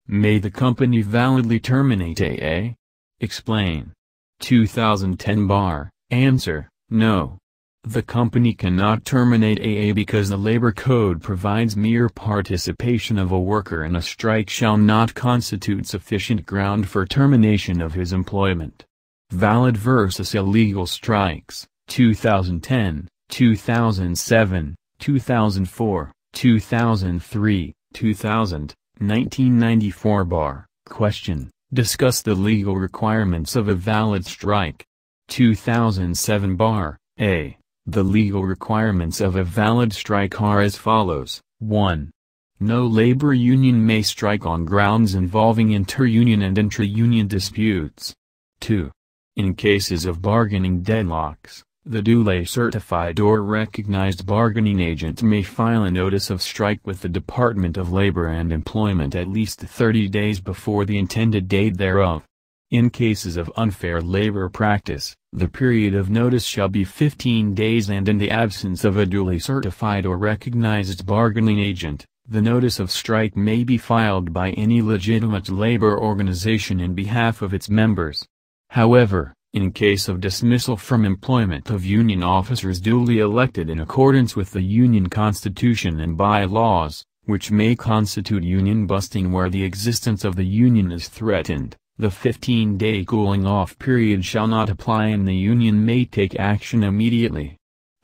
May the company validly terminate AA? Explain. 2010 Bar. Answer: no. The company cannot terminate AA because the Labor Code provides mere participation of a worker in a strike shall not constitute sufficient ground for termination of his employment. Valid versus illegal strikes, 2010, 2007, 2004, 2003, 2000, 1994 Bar. Question: discuss the legal requirements of a valid strike. 2007 Bar. A. The legal requirements of a valid strike are as follows. 1. No labor union may strike on grounds involving inter-union and intra-union disputes. 2. In cases of bargaining deadlocks, the duly certified or recognized bargaining agent may file a notice of strike with the Department of Labor and Employment at least 30 days before the intended date thereof. In cases of unfair labor practice, the period of notice shall be 15 days, and in the absence of a duly certified or recognized bargaining agent, the notice of strike may be filed by any legitimate labor organization in behalf of its members. However, in case of dismissal from employment of union officers duly elected in accordance with the union constitution and bylaws, which may constitute union busting where the existence of the union is threatened, the 15-day cooling-off period shall not apply and the union may take action immediately.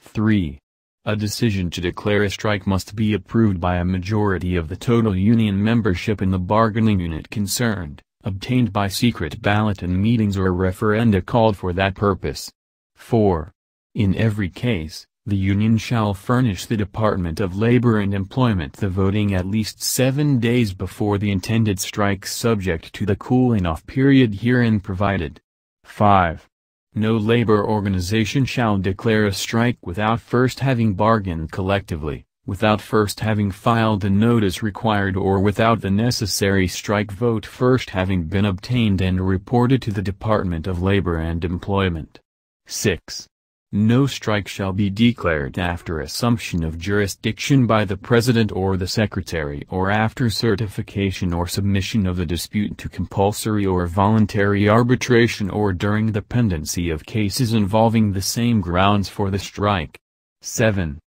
3. A decision to declare a strike must be approved by a majority of the total union membership in the bargaining unit concerned, obtained by secret ballot in meetings or referenda called for that purpose. 4. In every case, the union shall furnish the Department of Labor and Employment the voting at least 7 days before the intended strike subject to the cooling-off period herein provided. 5. No labor organization shall declare a strike without first having bargained collectively, without first having filed the notice required, or without the necessary strike vote first having been obtained and reported to the Department of Labor and Employment. 6. No strike shall be declared after assumption of jurisdiction by the President or the Secretary, or after certification or submission of the dispute to compulsory or voluntary arbitration, or during the pendency of cases involving the same grounds for the strike. 7.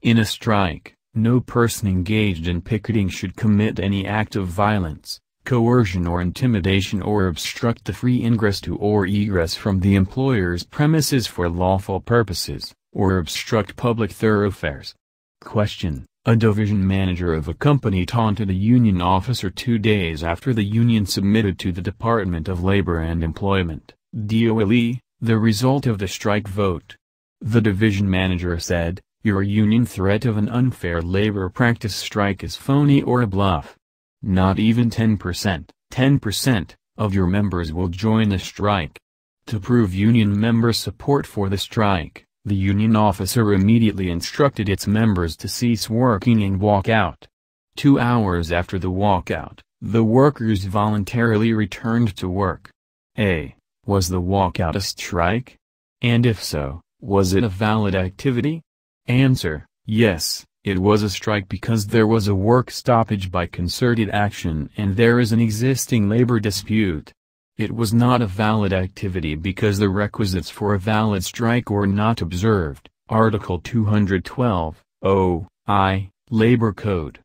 In a strike, no person engaged in picketing should commit any act of violence, coercion or intimidation, or obstruct the free ingress to or egress from the employer's premises for lawful purposes, or obstruct public thoroughfares. Question: A division manager of a company taunted a union officer 2 days after the union submitted to the Department of Labor and Employment, DOLE, the result of the strike vote. The division manager said, "Your union threat of an unfair labor practice strike is phony or a bluff. Not even 10% of your members will join the strike." To prove union members' support for the strike, the union officer immediately instructed its members to cease working and walk out. 2 hours after the walkout, the workers voluntarily returned to work. A. Was the walkout a strike? And if so, was it a valid activity? Answer: yes, it was a strike because there was a work stoppage by concerted action and there is an existing labor dispute. It was not a valid activity because the requisites for a valid strike were not observed. Article 212(0)(I) Labor Code.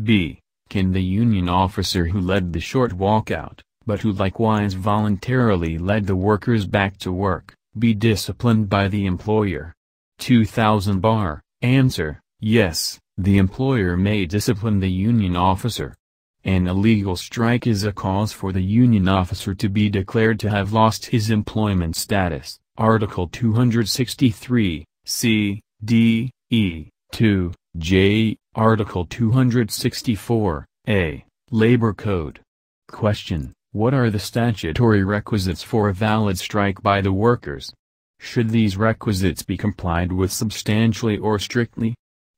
B. Can the union officer who led the short walkout, but who likewise voluntarily led the workers back to work, be disciplined by the employer? 2000 bar. Answer: yes, the employer may discipline the union officer. An illegal strike is a cause for the union officer to be declared to have lost his employment status. Article 263, C, D, E, 2, J, Article 264, A, Labor Code. Question: what are the statutory requisites for a valid strike by the workers? Should these requisites be complied with substantially or strictly?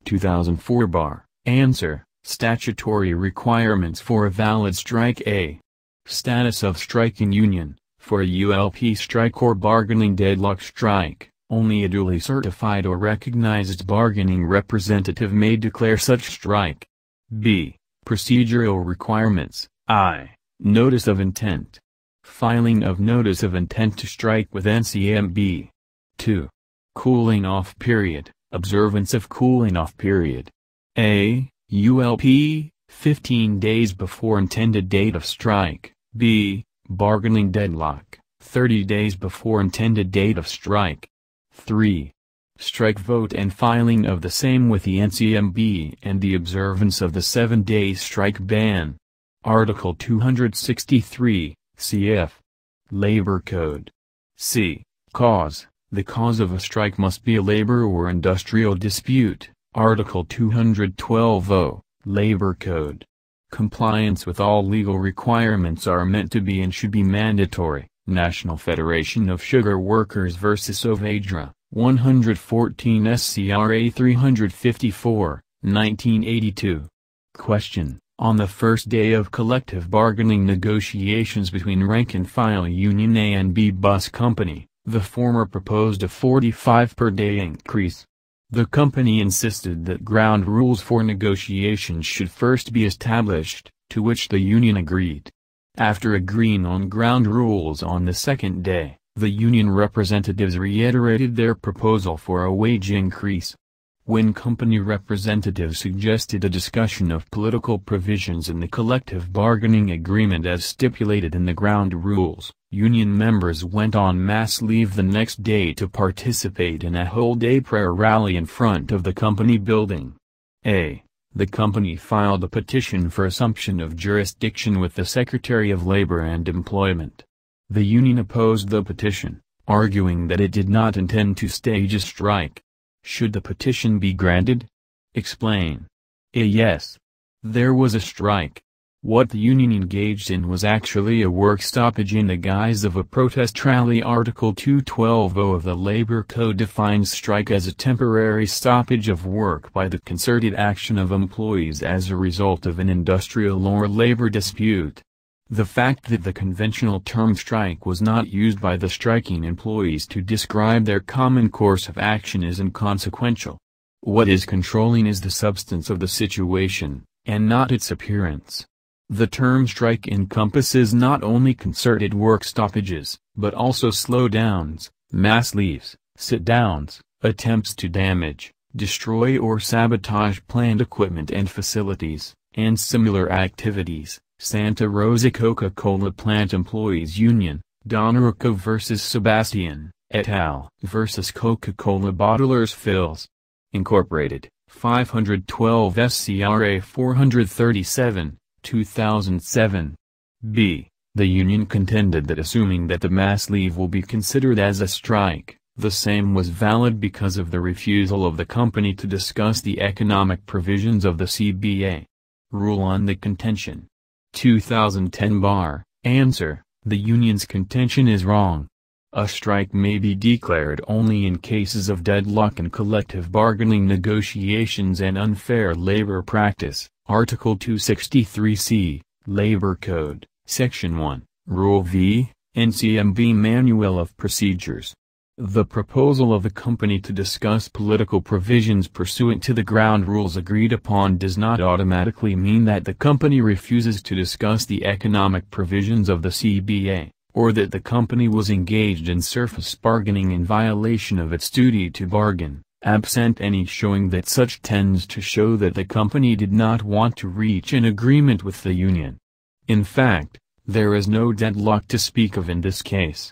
2004 bar. Answer: statutory requirements for a valid strike. A. Status of striking union. For a ULP strike or bargaining deadlock strike, only a duly certified or recognized bargaining representative may declare such strike. B. Procedural requirements. I. Notice of intent. Filing of notice of intent to strike with NCMB. 2. Cooling off period. Observance of cooling off period. A. ULP, 15 days before intended date of strike. B. Bargaining deadlock, 30 days before intended date of strike. 3. Strike vote and filing of the same with the NCMB and the observance of the 7-day strike ban. Article 263, cf. Labor Code. C. Cause. The cause of a strike must be a labor or industrial dispute. Article 212(0), Labor Code. Compliance with all legal requirements are meant to be and should be mandatory. National Federation of Sugar Workers vs. Ovedra, 114 SCRA 354, 1982. Question: on the first day of collective bargaining negotiations between rank-and-file Union A and B Bus Company, the former proposed a 45 per day increase. The company insisted that ground rules for negotiations should first be established, to which the union agreed. After agreeing on ground rules on the second day, the union representatives reiterated their proposal for a wage increase. When company representatives suggested a discussion of political provisions in the collective bargaining agreement as stipulated in the ground rules, union members went on mass leave the next day to participate in a whole-day prayer rally in front of the company building. A. The company filed a petition for assumption of jurisdiction with the Secretary of Labor and Employment. The union opposed the petition, arguing that it did not intend to stage a strike. Should the petition be granted? Explain. A. Yes. There was a strike. What the union engaged in was actually a work stoppage in the guise of a protest rally. Article 212(0) of the Labor Code defines strike as a temporary stoppage of work by the concerted action of employees as a result of an industrial or labor dispute. The fact that the conventional term strike was not used by the striking employees to describe their common course of action is inconsequential. What is controlling is the substance of the situation, and not its appearance. The term strike encompasses not only concerted work stoppages, but also slowdowns, mass leaves, sit-downs, attempts to damage, destroy or sabotage plant equipment and facilities, and similar activities. Santa Rosa Coca-Cola Plant Employees Union, Donorico vs. Sebastian, et al. Versus Coca-Cola Bottlers Phils. Incorporated, 512 SCRA 437, 2007. B. The union contended that assuming that the mass leave will be considered as a strike, the same was valid because of the refusal of the company to discuss the economic provisions of the CBA. Rule on the contention. 2010 Bar. Answer: the union's contention is wrong. A strike may be declared only in cases of deadlock in collective bargaining negotiations and unfair labor practice. Article 263C, Labor Code, Section 1, Rule V, NCMB Manual of Procedures. The proposal of the company to discuss political provisions pursuant to the ground rules agreed upon does not automatically mean that the company refuses to discuss the economic provisions of the CBA, or that the company was engaged in surface bargaining in violation of its duty to bargain, absent any showing that such tends to show that the company did not want to reach an agreement with the union. In fact, there is no deadlock to speak of in this case.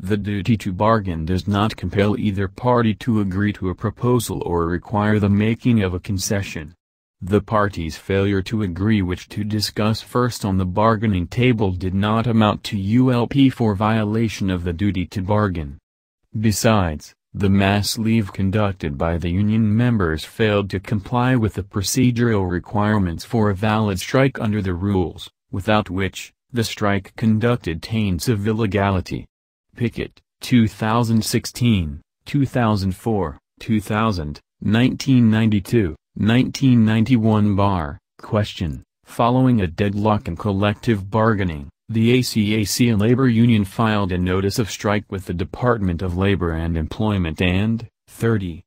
The duty to bargain does not compel either party to agree to a proposal or require the making of a concession. The parties' failure to agree which to discuss first on the bargaining table did not amount to ULP for violation of the duty to bargain. Besides, the mass leave conducted by the union members failed to comply with the procedural requirements for a valid strike under the rules, without which, the strike conducted taints of illegality. Pickett, 2016, 2004, 2000, 1992, 1991 Bar. Question: following a deadlock in collective bargaining, the ACAC labor union filed a notice of strike with the Department of Labor and Employment and, 30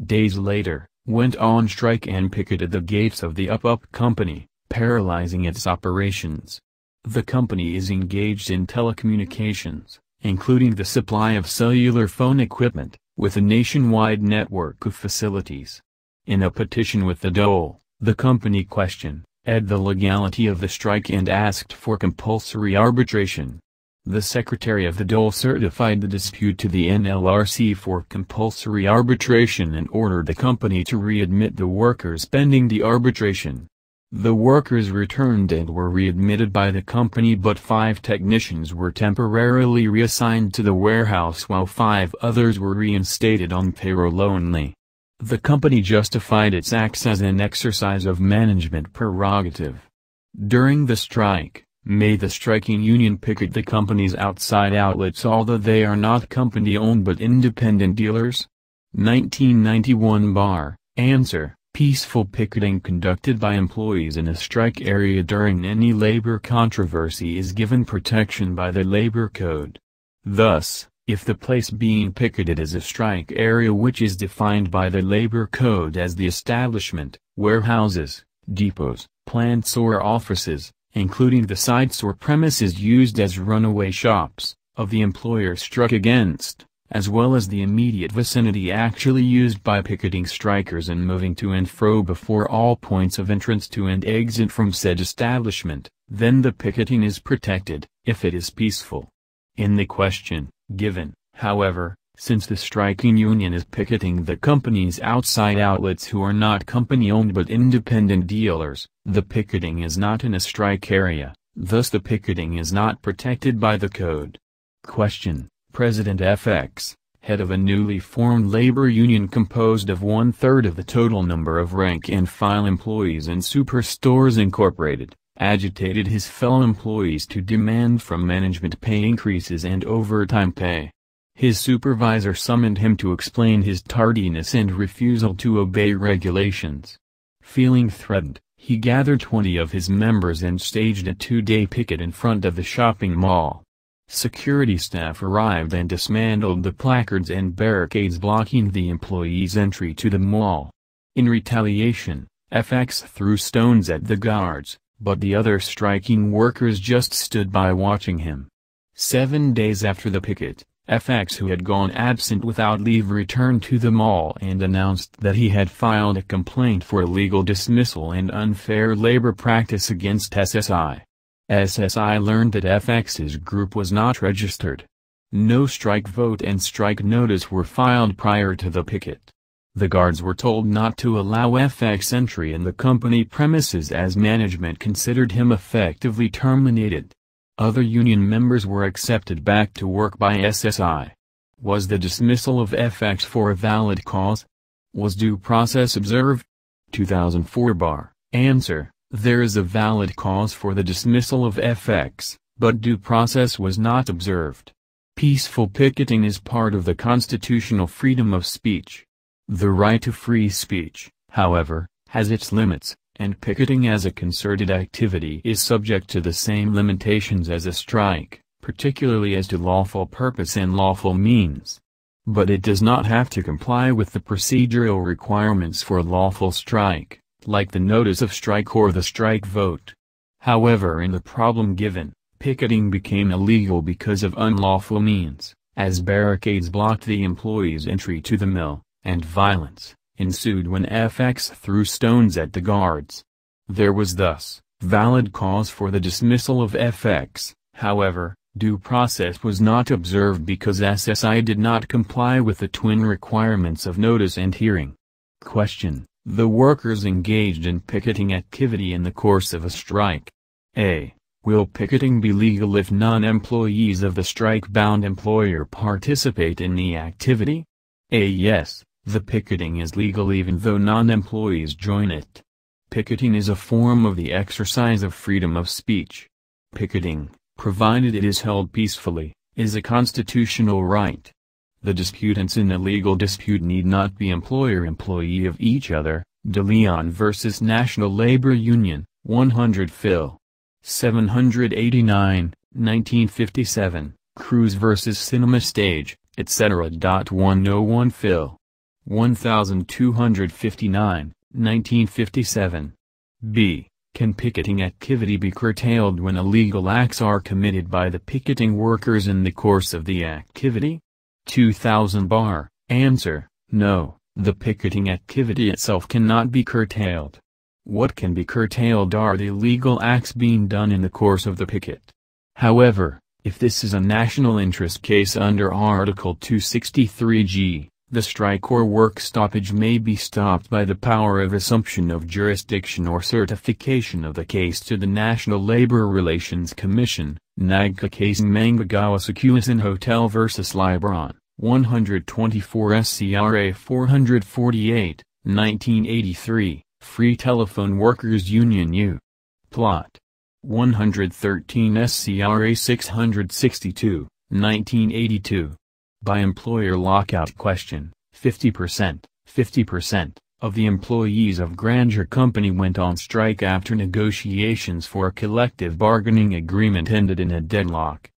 days later, went on strike and picketed the gates of the Up Company, paralyzing its operations. The company is engaged in telecommunications, including the supply of cellular phone equipment, with a nationwide network of facilities. In a petition with the DOL, the company questioned the legality of the strike and asked for compulsory arbitration. The Secretary of the DOL certified the dispute to the NLRC for compulsory arbitration and ordered the company to readmit the workers pending the arbitration. The workers returned and were readmitted by the company, but 5 technicians were temporarily reassigned to the warehouse while 5 others were reinstated on payroll only. The company justified its acts as an exercise of management prerogative. During the strike, may the striking union picket the company's outside outlets although they are not company-owned but independent dealers? 1991 Bar. Answer: peaceful picketing conducted by employees in a strike area during any labor controversy is given protection by the Labor Code. Thus, if the place being picketed is a strike area which is defined by the Labor Code as the establishment, warehouses, depots, plants or offices, including the sites or premises used as runaway shops, of the employer struck against, as well as the immediate vicinity actually used by picketing strikers in moving to and fro before all points of entrance to and exit from said establishment, then the picketing is protected, if it is peaceful. In the question given, however, since the striking union is picketing the company's outside outlets who are not company-owned but independent dealers, the picketing is not in a strike area, thus the picketing is not protected by the code. Question: President FX, head of a newly formed labor union composed of 1/3 of the total number of rank-and-file employees in Superstores Incorporated, agitated his fellow employees to demand from management pay increases and overtime pay. His supervisor summoned him to explain his tardiness and refusal to obey regulations. Feeling threatened, he gathered 20 of his members and staged a 2-day picket in front of the shopping mall. Security staff arrived and dismantled the placards and barricades blocking the employees' entry to the mall. In retaliation, FX threw stones at the guards, but the other striking workers just stood by watching him. 7 days after the picket, FX, who had gone absent without leave, returned to the mall and announced that he had filed a complaint for illegal dismissal and unfair labor practice against SSI. SSI learned that FX's group was not registered. No strike vote and strike notice were filed prior to the picket. The guards were told not to allow FX entry in the company premises as management considered him effectively terminated. Other union members were accepted back to work by SSI. Was the dismissal of FX for a valid cause? Was due process observed? 2004 Answer: there is a valid cause for the dismissal of FX, but due process was not observed. Peaceful picketing is part of the constitutional freedom of speech. The right to free speech, however, has its limits, and picketing as a concerted activity is subject to the same limitations as a strike, particularly as to lawful purpose and lawful means. But it does not have to comply with the procedural requirements for a lawful strike, like the notice of strike or the strike vote. However, in the problem given, picketing became illegal because of unlawful means, as barricades blocked the employees' entry to the mill, and violence ensued when FX threw stones at the guards. There was thus valid cause for the dismissal of FX. However, due process was not observed because SSI did not comply with the twin requirements of notice and hearing. Question: the workers engaged in picketing activity in the course of a strike. A. Will picketing be legal if non-employees of the strike-bound employer participate in the activity? A. Yes, the picketing is legal even though non-employees join it. Picketing is a form of the exercise of freedom of speech. Picketing, provided it is held peacefully, is a constitutional right. The disputants in a legal dispute need not be employer-employee of each other. De Leon v. National Labor Union, 100 Phil. 789, 1957, Cruz v. Cinema Stage, etc. 101 Phil. 1259, 1957. B. Can picketing activity be curtailed when illegal acts are committed by the picketing workers in the course of the activity? 2000 Answer: no, the picketing activity itself cannot be curtailed. What can be curtailed are the illegal acts being done in the course of the picket. However, if this is a national interest case under Article 263G, the strike or work stoppage may be stopped by the power of assumption of jurisdiction or certification of the case to the National Labor Relations Commission. Nagka case Mangagawa Sakuisan Hotel vs. Libron, 124 SCRA 448, 1983, Free Telephone Workers Union U. Plot. 113 SCRA 662, 1982. By employer lockout question, 50% of the employees of Granger Company went on strike after negotiations for a collective bargaining agreement ended in a deadlock.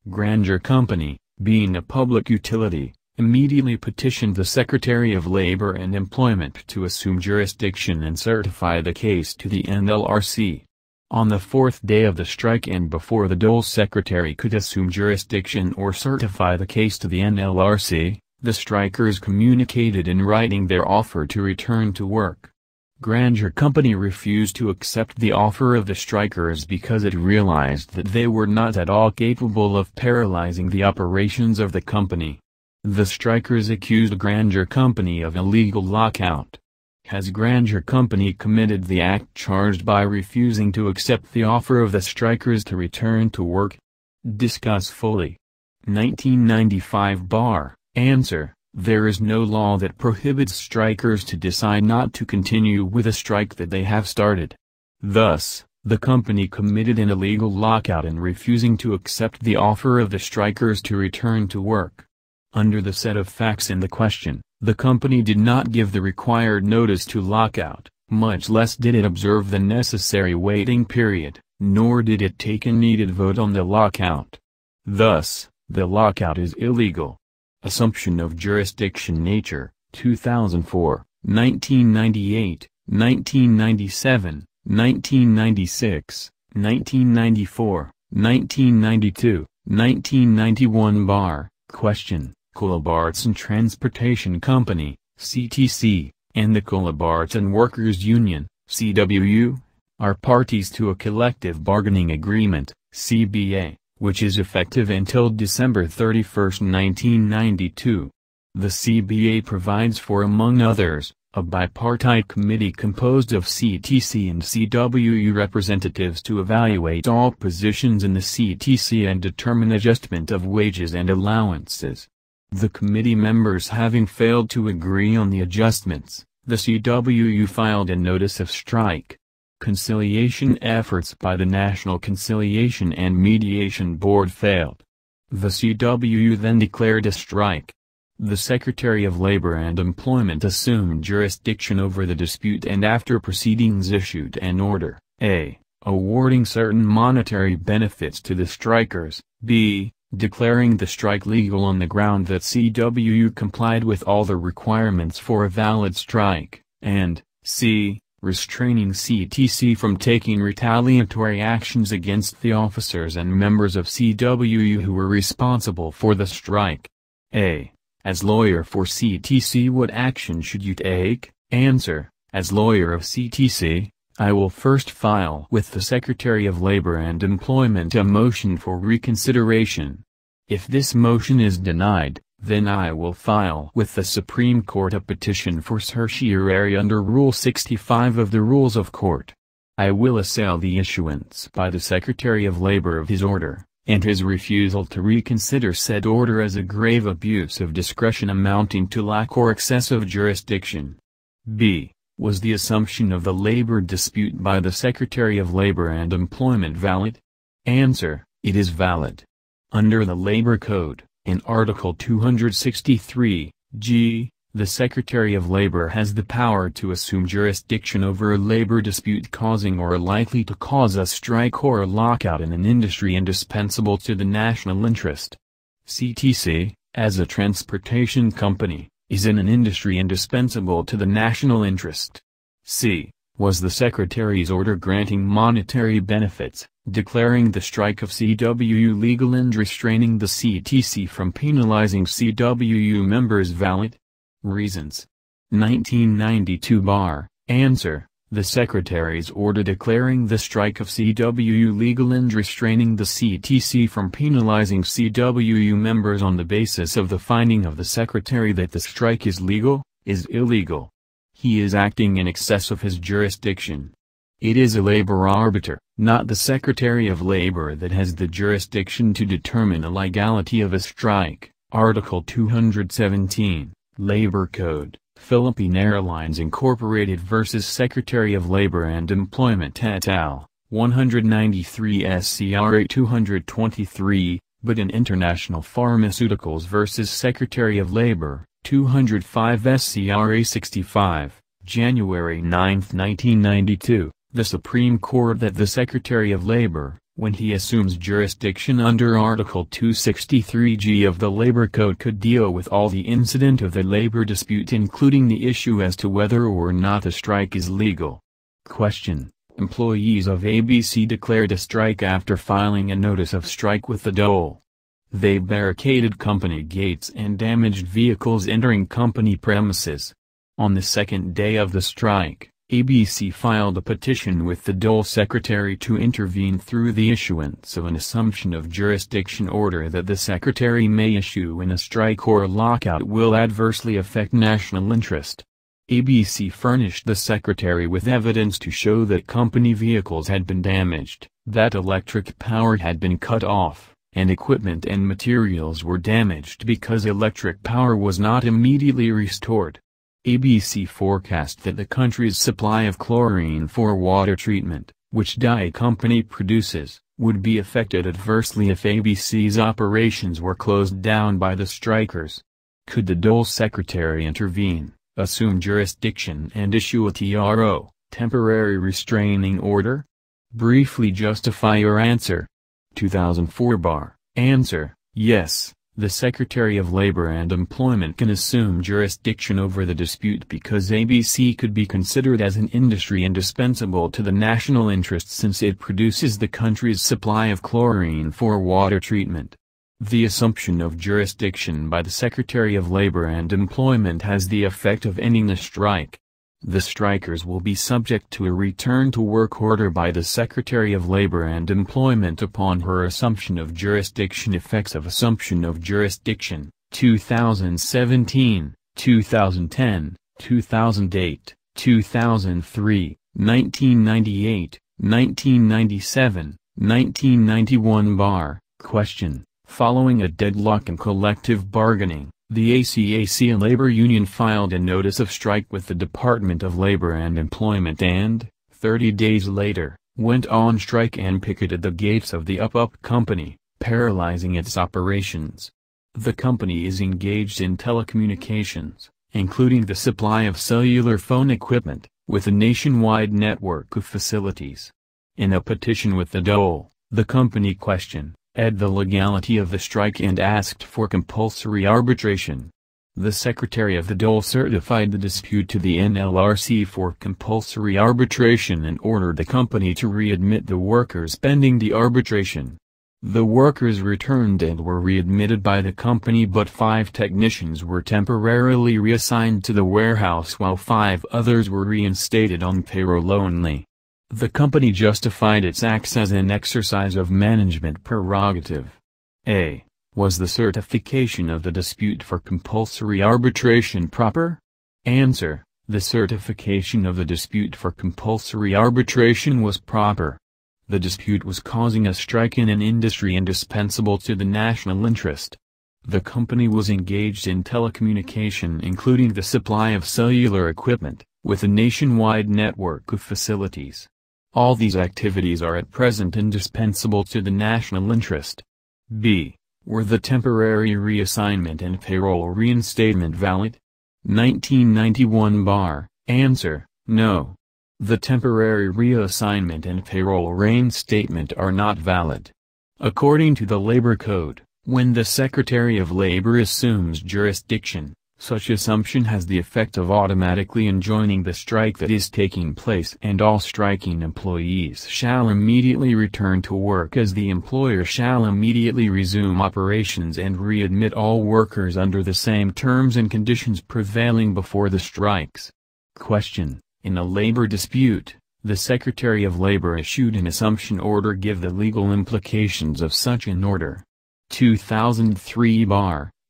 Granger Company, being a public utility, immediately petitioned the Secretary of Labor and Employment to assume jurisdiction and certify the case to the NLRC. On the fourth day of the strike and before the Dole Secretary could assume jurisdiction or certify the case to the NLRC, the strikers communicated in writing their offer to return to work. Granger Company refused to accept the offer of the strikers because it realized that they were not at all capable of paralyzing the operations of the company. The strikers accused Granger Company of illegal lockout. Has Granger Company committed the act charged by refusing to accept the offer of the strikers to return to work? Discuss fully. 1995 Answer: there is no law that prohibits strikers to decide not to continue with a strike that they have started. Thus, the company committed an illegal lockout in refusing to accept the offer of the strikers to return to work. Under the set of facts in the question, the company did not give the required notice to lockout, much less did it observe the necessary waiting period, nor did it take a needed vote on the lockout. Thus, the lockout is illegal. Assumption of jurisdiction nature, 2004, 1998, 1997, 1996, 1994, 1992, 1991 Question: Colabarton Transportation Company, CTC, and the Colabarton Workers Union, CWU, are parties to a collective bargaining agreement, CBA, which is effective until December 31, 1992. The CBA provides for, among others, a bipartite committee composed of CTC and CWU representatives to evaluate all positions in the CTC and determine adjustment of wages and allowances. The committee members having failed to agree on the adjustments, the CWU filed a notice of strike. Conciliation efforts by the National Conciliation and Mediation Board failed. The CWU then declared a strike. The Secretary of Labor and Employment assumed jurisdiction over the dispute and after proceedings issued an order, a. awarding certain monetary benefits to the strikers, b. declaring the strike legal on the ground that CWU complied with all the requirements for a valid strike, and c. restraining CTC from taking retaliatory actions against the officers and members of CWU who were responsible for the strike. A. As lawyer for CTC, what action should you take? Answer: as lawyer of CTC, I will first file with the Secretary of Labor and Employment a motion for reconsideration. If this motion is denied, then I will file with the Supreme Court a petition for certiorari under Rule 65 of the Rules of Court. I will assail the issuance by the Secretary of Labor of his order, and his refusal to reconsider said order as a grave abuse of discretion amounting to lack or excessive jurisdiction. B. Was the assumption of the labor dispute by the Secretary of Labor and Employment valid? Answer: it is valid. Under the Labor Code, in Article 263, g, the Secretary of Labor has the power to assume jurisdiction over a labor dispute causing or likely to cause a strike or a lockout in an industry indispensable to the national interest. CTC, as a transportation company, is in an industry indispensable to the national interest. C. Was the Secretary's order granting monetary benefits, declaring the strike of CWU legal and restraining the CTC from penalizing CWU members valid? Reasons. 1992 bar. Answer: the Secretary's order declaring the strike of CWU legal and restraining the CTC from penalizing CWU members on the basis of the finding of the Secretary that the strike is legal, is illegal. He is acting in excess of his jurisdiction. It is a labor arbiter, not the Secretary of Labor, that has the jurisdiction to determine the legality of a strike. Article 217, Labor Code, Philippine Airlines Incorporated vs. Secretary of Labor and Employment et al., 193 SCRA 223, but in International Pharmaceuticals vs. Secretary of Labor, 205 SCRA 65, January 9, 1992. The Supreme Court that the Secretary of Labor, when he assumes jurisdiction under Article 263G of the Labor Code, could deal with all the incident of the labor dispute including the issue as to whether or not a strike is legal. Question: employees of ABC declared a strike after filing a notice of strike with the dole. They barricaded company gates and damaged vehicles entering company premises. On the second day of the strike, ABC filed a petition with the Dole Secretary to intervene through the issuance of an assumption of jurisdiction order that the Secretary may issue when a strike or a lockout will adversely affect national interest. ABC furnished the Secretary with evidence to show that company vehicles had been damaged, that electric power had been cut off, and equipment and materials were damaged because electric power was not immediately restored. ABC forecast that the country's supply of chlorine for water treatment, which Dye Company produces, would be affected adversely if ABC's operations were closed down by the strikers. Could the Dole Secretary intervene, assume jurisdiction and issue a TRO, temporary restraining order? Briefly justify your answer. 2004 bar. Answer: yes. The Secretary of Labor and Employment can assume jurisdiction over the dispute because ABC could be considered as an industry indispensable to the national interest since it produces the country's supply of chlorine for water treatment. The assumption of jurisdiction by the Secretary of Labor and Employment has the effect of ending the strike. The strikers will be subject to a return-to-work order by the Secretary of Labor and Employment upon her assumption of jurisdiction. Effects of assumption of jurisdiction. 2017, 2010, 2008, 2003, 1998, 1997, 1991 Question. Following a deadlock in collective bargaining, the ACAC labor union filed a notice of strike with the Department of Labor and Employment and, 30 days later, went on strike and picketed the gates of the Up company, paralyzing its operations. The company is engaged in telecommunications, including the supply of cellular phone equipment, with a nationwide network of facilities. In a petition with the DOL, the company questioned the legality of the strike and asked for compulsory arbitration. The Secretary of the DOL certified the dispute to the NLRC for compulsory arbitration and ordered the company to readmit the workers pending the arbitration. The workers returned and were readmitted by the company, but 5 technicians were temporarily reassigned to the warehouse while 5 others were reinstated on payroll only. The company justified its acts as an exercise of management prerogative. A. Was the certification of the dispute for compulsory arbitration proper? Answer. The certification of the dispute for compulsory arbitration was proper. The dispute was causing a strike in an industry indispensable to the national interest. The company was engaged in telecommunication, including the supply of cellular equipment, with a nationwide network of facilities. All these activities are at present indispensable to the national interest. B. Were the temporary reassignment and payroll reinstatement valid? 1991 Answer. No. The temporary reassignment and payroll reinstatement are not valid. According to the Labor Code, when the Secretary of Labor assumes jurisdiction, such assumption has the effect of automatically enjoining the strike that is taking place, and all striking employees shall immediately return to work, as the employer shall immediately resume operations and readmit all workers under the same terms and conditions prevailing before the strikes. Question. In a labor dispute, the Secretary of Labor issued an assumption order. Give the legal implications of such an order. 2003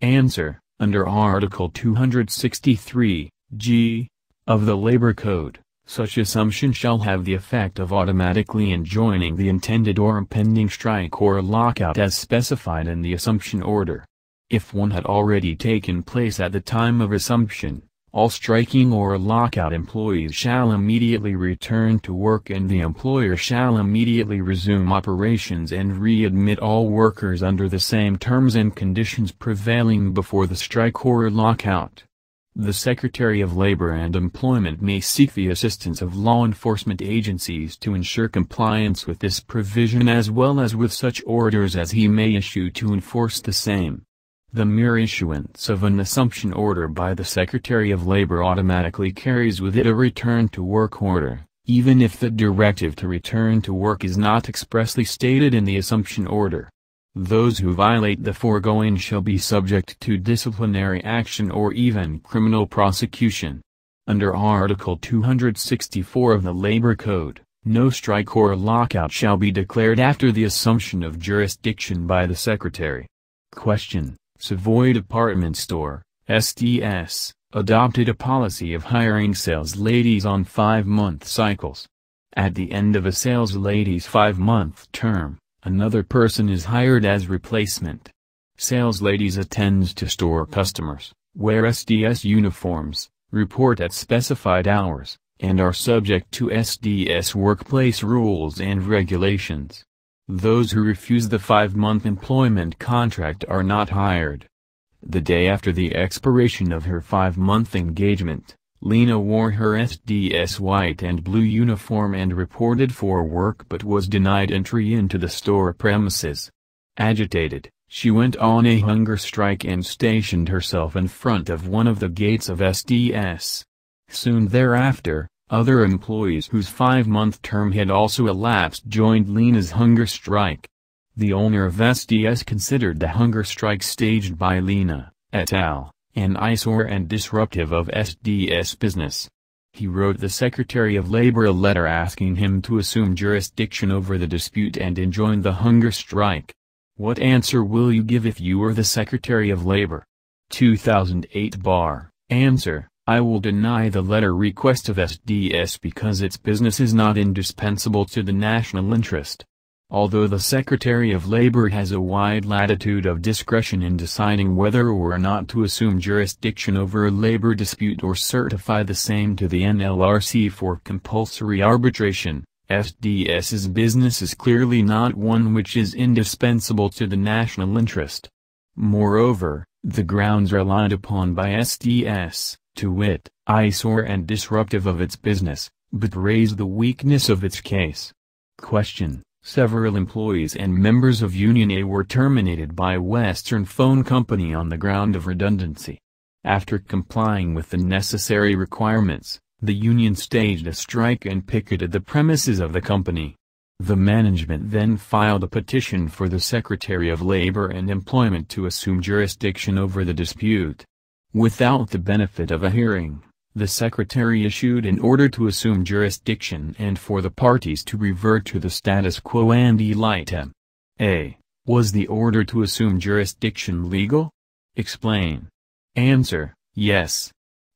Answer. Under Article 263, g. of the Labor Code, such assumption shall have the effect of automatically enjoining the intended or impending strike or lockout as specified in the assumption order. If one had already taken place at the time of assumption, all striking or lockout employees shall immediately return to work, and the employer shall immediately resume operations and readmit all workers under the same terms and conditions prevailing before the strike or lockout. The Secretary of Labor and Employment may seek the assistance of law enforcement agencies to ensure compliance with this provision, as well as with such orders as he may issue to enforce the same. The mere issuance of an assumption order by the Secretary of Labor automatically carries with it a return-to-work order, even if the directive to return to work is not expressly stated in the assumption order. Those who violate the foregoing shall be subject to disciplinary action or even criminal prosecution. Under Article 264 of the Labor Code, no strike or lockout shall be declared after the assumption of jurisdiction by the Secretary. Question. Savoy Department Store, SDS, adopted a policy of hiring sales ladies on 5-month cycles. At the end of a sales lady's 5-month term, another person is hired as replacement. Sales ladies attend to store customers, wear SDS uniforms, report at specified hours, and are subject to SDS workplace rules and regulations. Those who refuse the 5-month employment contract are not hired. The day after the expiration of her 5-month engagement, Lena wore her SDS white and blue uniform and reported for work but was denied entry into the store premises. Agitated, she went on a hunger strike and stationed herself in front of one of the gates of SDS. Soon thereafter, other employees whose 5-month term had also elapsed joined Lena's hunger strike. The owner of SDS considered the hunger strike staged by Lena, et al., an eyesore and disruptive of SDS business. He wrote the Secretary of Labor a letter asking him to assume jurisdiction over the dispute and enjoin the hunger strike. What answer will you give if you were the Secretary of Labor? 2008 bar. Answer: I will deny the letter request of SDS because its business is not indispensable to the national interest. Although the Secretary of Labor has a wide latitude of discretion in deciding whether or not to assume jurisdiction over a labor dispute or certify the same to the NLRC for compulsory arbitration, SDS's business is clearly not one which is indispensable to the national interest. Moreover, the grounds relied upon by SDS, to wit, eyesore and disruptive of its business, but raise the weakness of its case. Question: several employees and members of Union A were terminated by Western Phone Company on the ground of redundancy. After complying with the necessary requirements, the union staged a strike and picketed the premises of the company. The management then filed a petition for the Secretary of Labor and Employment to assume jurisdiction over the dispute. Without the benefit of a hearing, the Secretary issued an order to assume jurisdiction and for the parties to revert to the status quo ante litem. A. Was the order to assume jurisdiction legal? Explain. Answer: yes.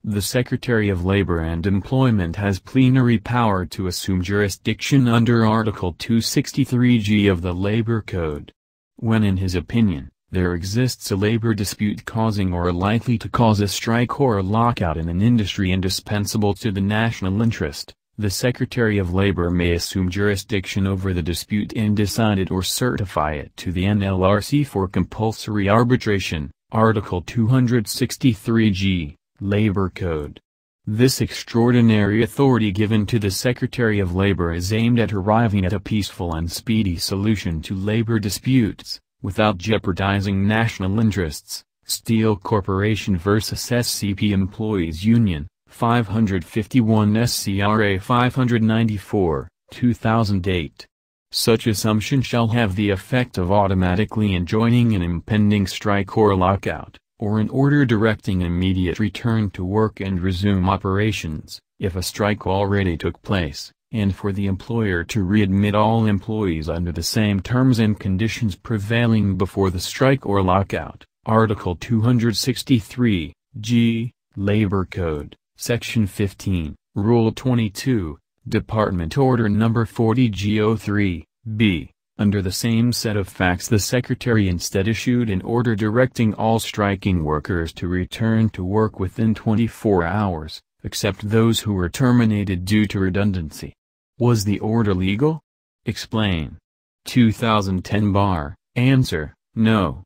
The Secretary of Labor and Employment has plenary power to assume jurisdiction under Article 263G of the Labor Code. When in his opinion, there exists a labor dispute causing or likely to cause a strike or a lockout in an industry indispensable to the national interest, the Secretary of Labor may assume jurisdiction over the dispute and decide it or certify it to the NLRC for compulsory arbitration, Article 263G, Labor Code. This extraordinary authority given to the Secretary of Labor is aimed at arriving at a peaceful and speedy solution to labor disputes, without jeopardizing national interests. Steel Corporation vs. SCP Employees Union, 551 SCRA 594, 2008. Such assumption shall have the effect of automatically enjoining an impending strike or lockout, or an order directing immediate return to work and resume operations, if a strike already took place, and for the employer to readmit all employees under the same terms and conditions prevailing before the strike or lockout. Article 263, G, Labor Code, Section 15, Rule 22, Department Order No. 40G03, B. Under the same set of facts, the Secretary instead issued an order directing all striking workers to return to work within 24 hours, except those who were terminated due to redundancy. Was the order legal? Explain. 2010 bar. Answer: no.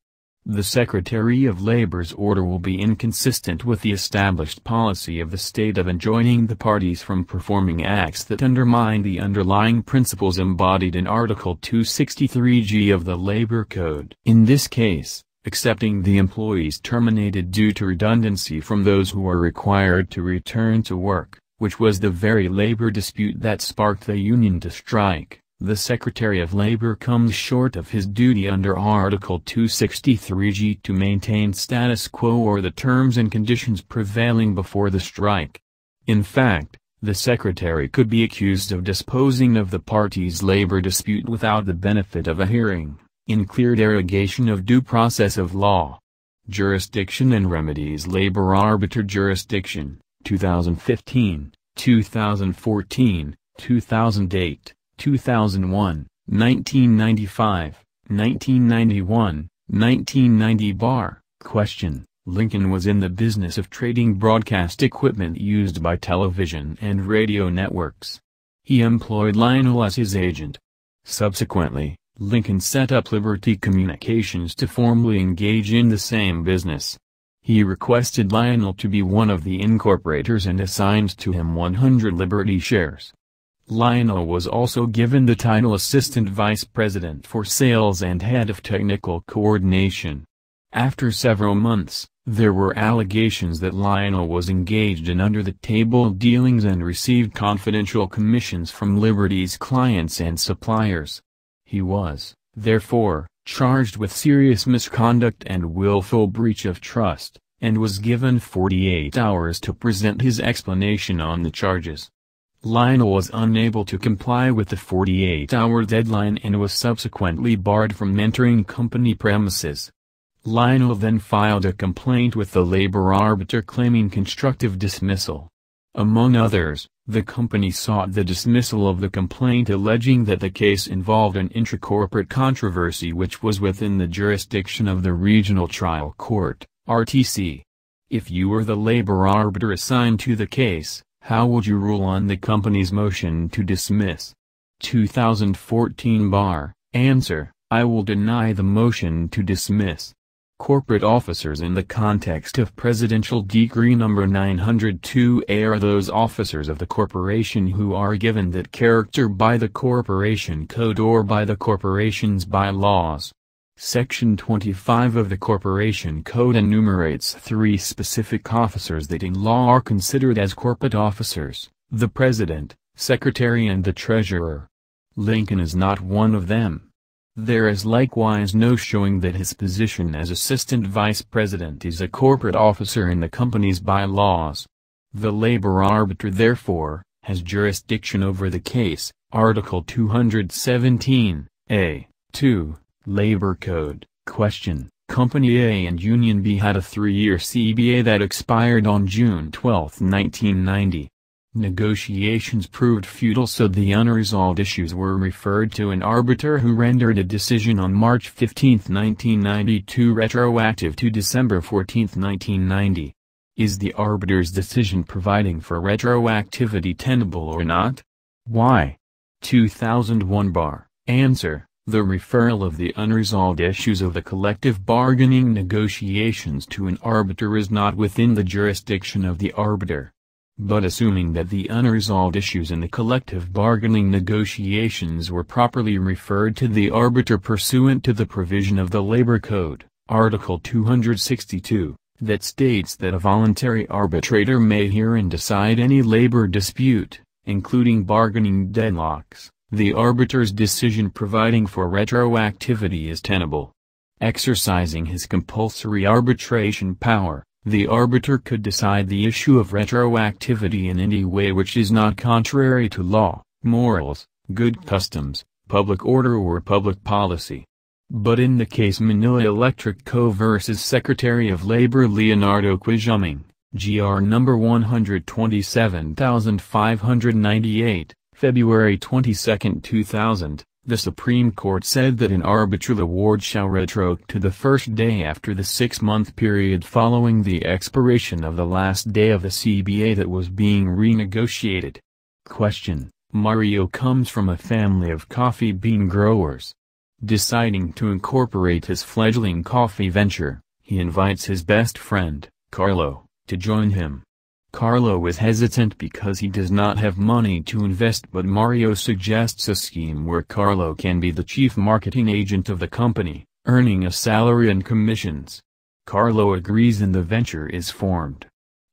The Secretary of Labor's order will be inconsistent with the established policy of the state of enjoining the parties from performing acts that undermine the underlying principles embodied in Article 263G of the Labor Code. In this case, excepting the employees terminated due to redundancy from those who are required to return to work, which was the very labor dispute that sparked the union to strike, the Secretary of Labor comes short of his duty under Article 263G to maintain status quo or the terms and conditions prevailing before the strike. In fact, the Secretary could be accused of disposing of the parties' labor dispute without the benefit of a hearing, in clear derogation of due process of law. Jurisdiction and Remedies. Labor Arbiter Jurisdiction, 2015, 2014, 2008. 2001, 1995, 1991, 1990 bar. Question: Lincoln was in the business of trading broadcast equipment used by television and radio networks. He employed Lionel as his agent. Subsequently, Lincoln set up Liberty Communications to formally engage in the same business. He requested Lionel to be one of the incorporators and assigned to him 100 Liberty shares. Lionel was also given the title Assistant Vice President for Sales and Head of Technical Coordination. After several months, there were allegations that Lionel was engaged in under-the-table dealings and received confidential commissions from Liberty's clients and suppliers. He was, therefore, charged with serious misconduct and willful breach of trust, and was given 48 hours to present his explanation on the charges. Lionel was unable to comply with the 48-hour deadline and was subsequently barred from entering company premises. Lionel then filed a complaint with the labor arbiter claiming constructive dismissal. Among others, the company sought the dismissal of the complaint alleging that the case involved an intracorporate controversy which was within the jurisdiction of the Regional Trial Court, RTC. If you were the labor arbiter assigned to the case, how would you rule on the company's motion to dismiss? 2014 Bar. Answer: I will deny the motion to dismiss. Corporate officers in the context of Presidential Decree No. 902A are those officers of the corporation who are given that character by the Corporation Code or by the corporation's bylaws. Section 25 of the Corporation Code enumerates 3 specific officers that in law are considered as corporate officers: the President, Secretary and the Treasurer. Lincoln is not one of them. There is likewise no showing that his position as Assistant Vice President is a corporate officer in the company's bylaws. The labor arbiter therefore has jurisdiction over the case, Article 217, A. 2, Labor Code. Question: Company A and Union B had a 3-year CBA that expired on June 12, 1990. Negotiations proved futile, so the unresolved issues were referred to an arbiter who rendered a decision on March 15, 1992 retroactive to December 14, 1990. Is the arbiter's decision providing for retroactivity tenable or not? Why? 2001 Bar. Answer: the referral of the unresolved issues of the collective bargaining negotiations to an arbiter is not within the jurisdiction of the arbiter. But assuming that the unresolved issues in the collective bargaining negotiations were properly referred to the arbiter pursuant to the provision of the Labor Code, Article 262, that states that a voluntary arbitrator may hear and decide any labor dispute, including bargaining deadlocks, the arbiter's decision providing for retroactivity is tenable. Exercising his compulsory arbitration power, the arbiter could decide the issue of retroactivity in any way which is not contrary to law, morals, good customs, public order or public policy. But in the case Manila Electric Co. vs. Secretary of Labor Leonardo Quijuming, GR number 127598, February 22, 2000, the Supreme Court said that an arbitral award shall retroact to the first day after the 6-month period following the expiration of the last day of the CBA that was being renegotiated. Question: Mario comes from a family of coffee bean growers. Deciding to incorporate his fledgling coffee venture, he invites his best friend, Carlo, to join him. Carlo is hesitant because he does not have money to invest, but Mario suggests a scheme where Carlo can be the chief marketing agent of the company, earning a salary and commissions. Carlo agrees and the venture is formed.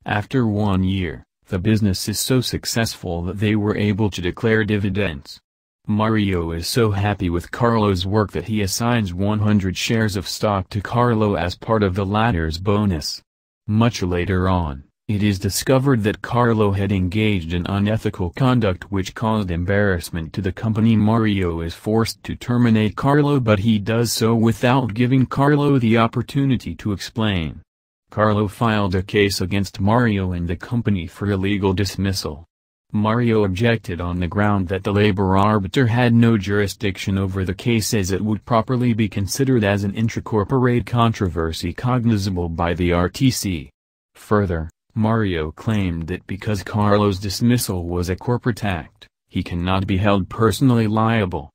After 1 year, the business is so successful that they were able to declare dividends. Mario is so happy with Carlo's work that he assigns 100 shares of stock to Carlo as part of the latter's bonus. Much later on, it is discovered that Carlo had engaged in unethical conduct which caused embarrassment to the company. Mario is forced to terminate Carlo, but he does so without giving Carlo the opportunity to explain. Carlo filed a case against Mario and the company for illegal dismissal. Mario objected on the ground that the labor arbiter had no jurisdiction over the case as it would properly be considered as an intracorporate controversy cognizable by the RTC. Further, Mario claimed that because Carlo's dismissal was a corporate act, he cannot be held personally liable.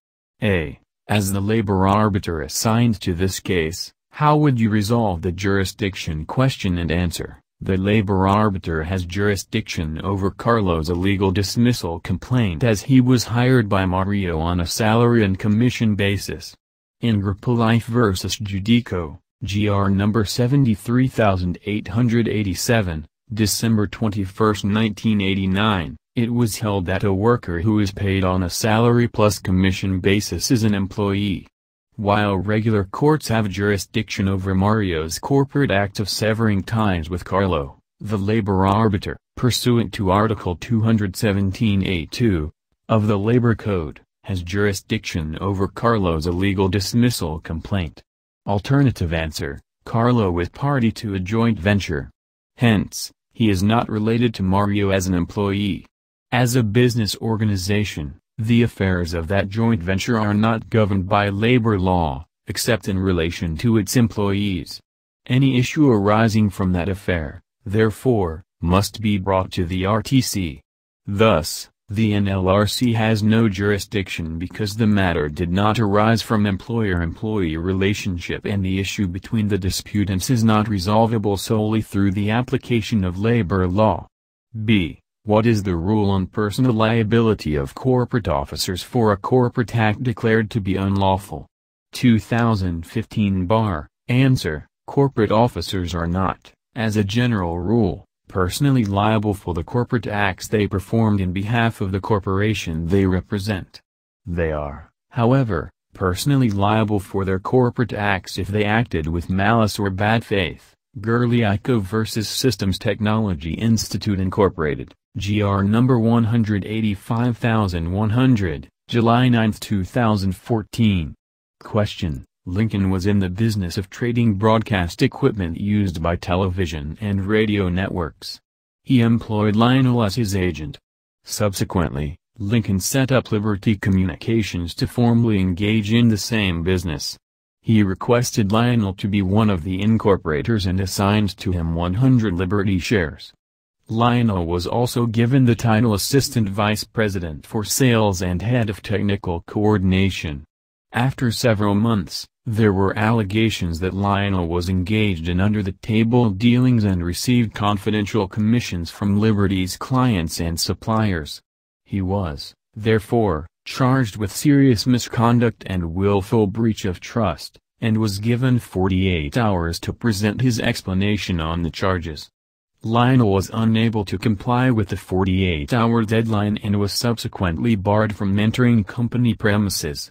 As the labor arbiter assigned to this case, how would you resolve the jurisdiction question and answer? The labor arbiter has jurisdiction over Carlo's illegal dismissal complaint as he was hired by Mario on a salary and commission basis. In Grupo Life vs. Judico, GR number 73887, December 21, 1989, it was held that a worker who is paid on a salary plus commission basis is an employee. While regular courts have jurisdiction over Mario's corporate act of severing ties with Carlo, the labor arbiter, pursuant to Article 217A2 of the Labor Code, has jurisdiction over Carlo's illegal dismissal complaint. Alternative answer: Carlo is party to a joint venture. Hence, he is not related to Mario as an employee. As a business organization, the affairs of that joint venture are not governed by labor law, except in relation to its employees. Any issue arising from that affair, therefore, must be brought to the RTC. Thus, the NLRC has no jurisdiction because the matter did not arise from employer-employee relationship and the issue between the disputants is not resolvable solely through the application of labor law. B. What is the rule on personal liability of corporate officers for a corporate act declared to be unlawful? 2015 Bar. Answer. Corporate officers are not, as a general rule, personally liable for the corporate acts they performed in behalf of the corporation they represent. They are, however, personally liable for their corporate acts if they acted with malice or bad faith. Gerliaco v. Systems Technology Institute Incorporated, GR number 185100, July 9, 2014. Question. Lincoln was in the business of trading broadcast equipment used by television and radio networks. He employed Lionel as his agent. Subsequently, Lincoln set up Liberty Communications to formally engage in the same business. He requested Lionel to be one of the incorporators and assigned to him 100 Liberty shares. Lionel was also given the title Assistant Vice President for Sales and Head of Technical Coordination. After several months, there were allegations that Lionel was engaged in under-the-table dealings and received confidential commissions from Liberty's clients and suppliers. He was, therefore, charged with serious misconduct and willful breach of trust, and was given 48 hours to present his explanation on the charges. Lionel was unable to comply with the 48-hour deadline and was subsequently barred from entering company premises.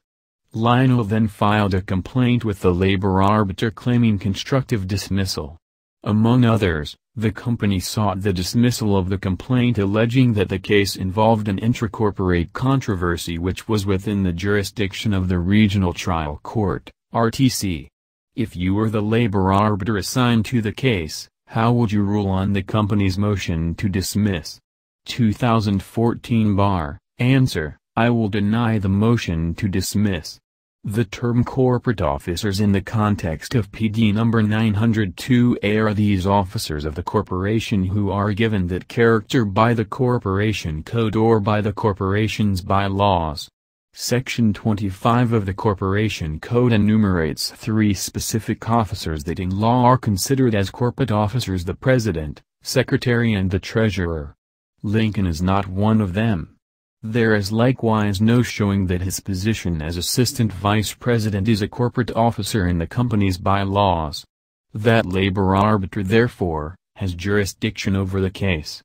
Lionel then filed a complaint with the labor arbiter claiming constructive dismissal. Among others, the company sought the dismissal of the complaint alleging that the case involved an intracorporate controversy which was within the jurisdiction of the Regional Trial Court, RTC. If you were the labor arbiter assigned to the case, how would you rule on the company's motion to dismiss? 2014 Bar. Answer. I will deny the motion to dismiss. The term corporate officers in the context of PD number 902A are these officers of the corporation who are given that character by the corporation code or by the corporation's bylaws. Section 25 of the Corporation Code enumerates 3 specific officers that in law are considered as corporate officers: the President, Secretary and the Treasurer. Lincoln is not one of them. There is likewise no showing that his position as Assistant Vice President is a corporate officer in the company's bylaws. That labor arbiter therefore, has jurisdiction over the case.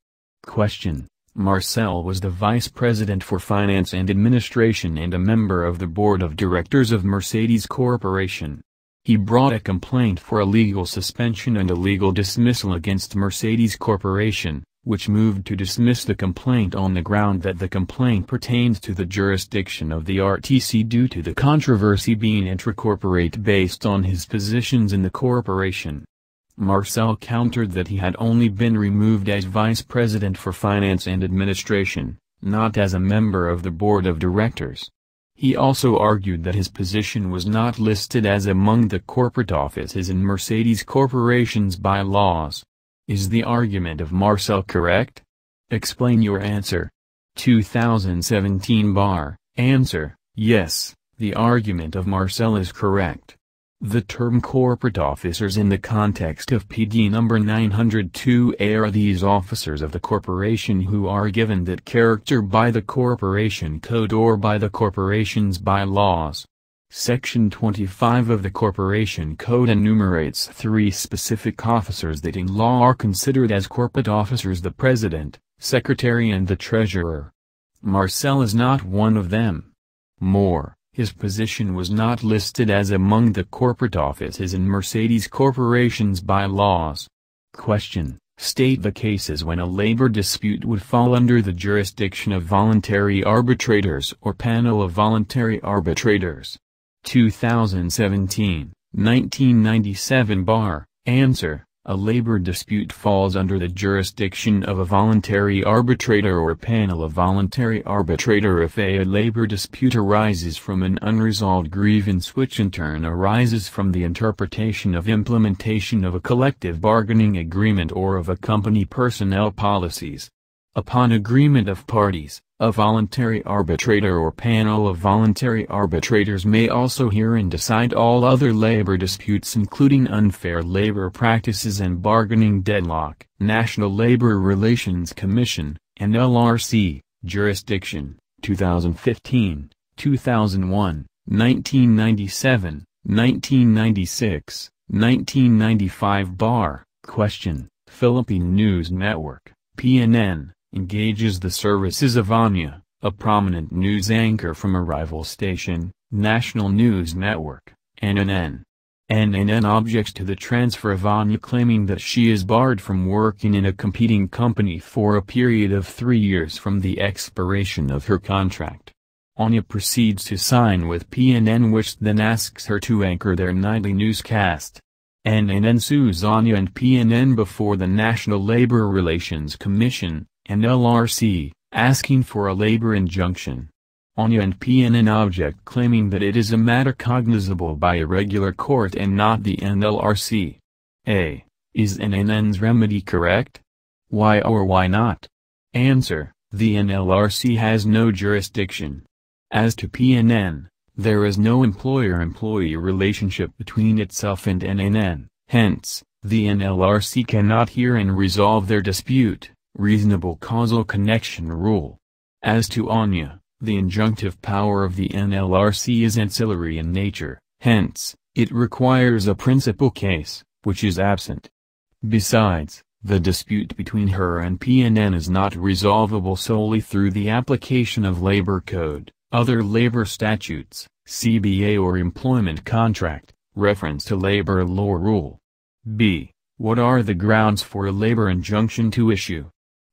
Question. Marcel was the Vice President for Finance and Administration and a member of the Board of Directors of Mercedes Corporation. He brought a complaint for a legal suspension and a legal dismissal against Mercedes Corporation, which moved to dismiss the complaint on the ground that the complaint pertained to the jurisdiction of the RTC due to the controversy being intracorporate based on his positions in the corporation. Marcel countered that he had only been removed as Vice President for Finance and Administration, not as a member of the Board of Directors. He also argued that his position was not listed as among the corporate offices in Mercedes Corporation's bylaws. Is the argument of Marcel correct? Explain your answer. 2017 Bar. Answer. Yes, the argument of Marcel is correct. The term corporate officers in the context of PD number 902A are these officers of the corporation who are given that character by the Corporation Code or by the corporation's bylaws. Section 25 of the Corporation Code enumerates 3 specific officers that in law are considered as corporate officers: the President, Secretary and the Treasurer. Marcel is not one of them. More, his position was not listed as among the corporate offices in Mercedes Corporation's bylaws. Question. State the cases when a labor dispute would fall under the jurisdiction of voluntary arbitrators or panel of voluntary arbitrators. 2017, 1997 bar. Answer: a labor dispute falls under the jurisdiction of a voluntary arbitrator or panel of voluntary arbitrator if a labor dispute arises from an unresolved grievance which in turn arises from the interpretation of implementation of a collective bargaining agreement or of a company personnel policies. Upon agreement of parties, a voluntary arbitrator or panel of voluntary arbitrators may also hear and decide all other labor disputes including unfair labor practices and bargaining deadlock. National Labor Relations Commission, NLRC, Jurisdiction, 2015, 2001, 1997, 1996, 1995 bar. Question: Philippine News Network, PNN, engages the services of Anya, a prominent news anchor from a rival station, National News Network, NNN. NNN objects to the transfer of Anya, claiming that she is barred from working in a competing company for a period of 3 years from the expiration of her contract. Anya proceeds to sign with PNN, which then asks her to anchor their nightly newscast. NNN sues Anya and PNN before the National Labor Relations Commission, NLRC, asking for a labor injunction. Anya and PNN object, claiming that it is a matter cognizable by a regular court and not the NLRC. A. Is NNN's remedy correct? Why or why not? Answer: the NLRC has no jurisdiction. As to PNN, there is no employer-employee relationship between itself and NNN, hence, the NLRC cannot hear and resolve their dispute. Reasonable causal connection rule. As to Anya, the injunctive power of the NLRC is ancillary in nature, hence, it requires a principal case, which is absent. Besides, the dispute between her and PNN is not resolvable solely through the application of Labor Code, other labor statutes, CBA or employment contract, reference to labor law rule. B. What are the grounds for a labor injunction to issue?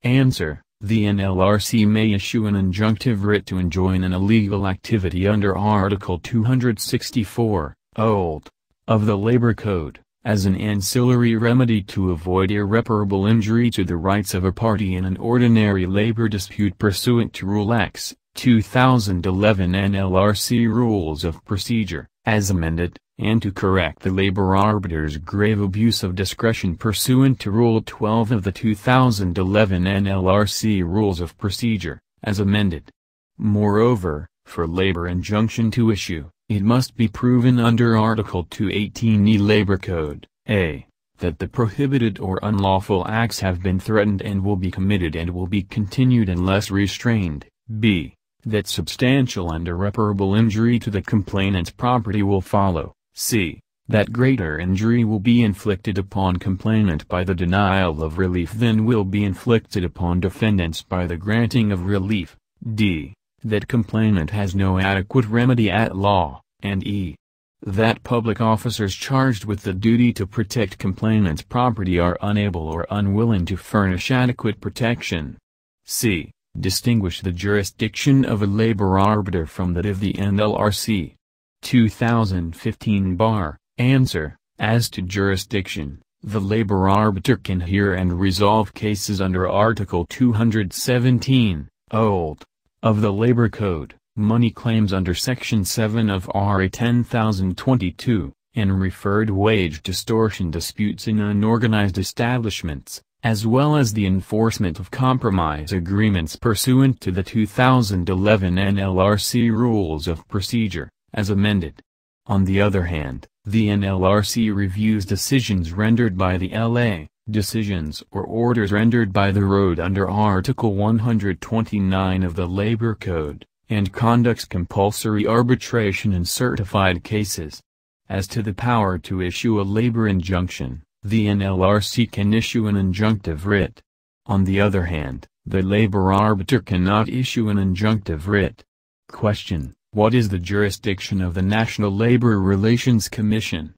Answer: the NLRC may issue an injunctive writ to enjoin an illegal activity under Article 264, old, of the Labor Code, as an ancillary remedy to avoid irreparable injury to the rights of a party in an ordinary labor dispute pursuant to Rule X, 2011 NLRC Rules of Procedure, as amended, and to correct the labor arbiter's grave abuse of discretion pursuant to Rule 12 of the 2011 NLRC Rules of Procedure, as amended. Moreover, for labor injunction to issue, it must be proven under Article 218E Labor Code, a. that the prohibited or unlawful acts have been threatened and will be committed and will be continued unless restrained, b. that substantial and irreparable injury to the complainant's property will follow, c. that greater injury will be inflicted upon complainant by the denial of relief than will be inflicted upon defendants by the granting of relief, d. that complainant has no adequate remedy at law, and e. that public officers charged with the duty to protect complainant's property are unable or unwilling to furnish adequate protection. c. distinguish the jurisdiction of a labor arbiter from that of the NLRC. 2015 bar. Answer: as to jurisdiction, the labor arbiter can hear and resolve cases under Article 217, old, of the Labor Code, money claims under Section 7 of RA 10022, and referred wage distortion disputes in unorganized establishments, as well as the enforcement of compromise agreements pursuant to the 2011 NLRC Rules of Procedure, as amended. On the other hand, the NLRC reviews decisions rendered by the LA, decisions or orders rendered by the Road under Article 129 of the Labor Code, and conducts compulsory arbitration in certified cases. As to the power to issue a labor injunction, the NLRC can issue an injunctive writ. On the other hand, the labor arbiter cannot issue an injunctive writ. Question: what is the jurisdiction of the National Labor Relations Commission?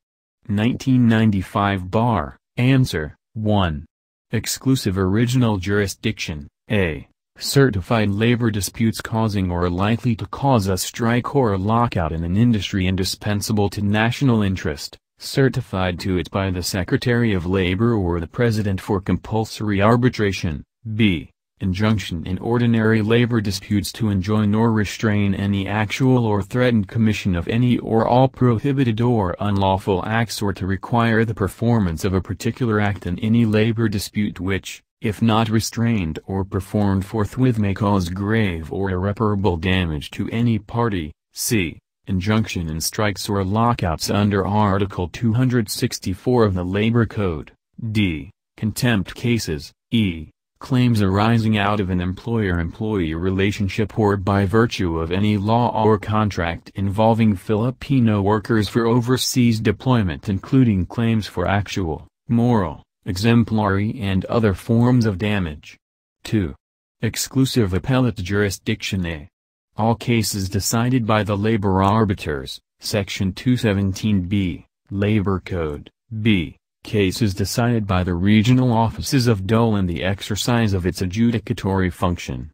1995 bar. Answer: 1. Exclusive original jurisdiction, a. certified labor disputes causing or likely to cause a strike or a lockout in an industry indispensable to national interest, certified to it by the Secretary of Labor or the President for compulsory arbitration. B. Injunction in ordinary labor disputes to enjoin or restrain any actual or threatened commission of any or all prohibited or unlawful acts or to require the performance of a particular act in any labor dispute which, if not restrained or performed forthwith, may cause grave or irreparable damage to any party. C. Injunction in strikes or lockouts under Article 264 of the Labor Code. D. Contempt cases. E. Claims arising out of an employer-employee relationship or by virtue of any law or contract involving Filipino workers for overseas deployment, including claims for actual, moral, exemplary and other forms of damage. 2. Exclusive appellate jurisdiction. A. All cases decided by the labor arbiters, Section 217b, Labor Code. B. Cases decided by the regional offices of DOL in the exercise of its adjudicatory function.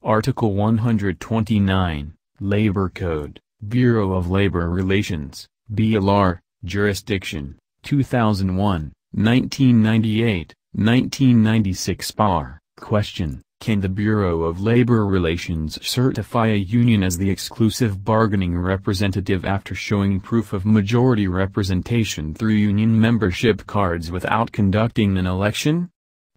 Article 129, Labor Code, Bureau of Labor Relations, BLR, Jurisdiction, 2001, 1998, 1996 Bar. Question: can the Bureau of Labor Relations certify a union as the exclusive bargaining representative after showing proof of majority representation through union membership cards without conducting an election?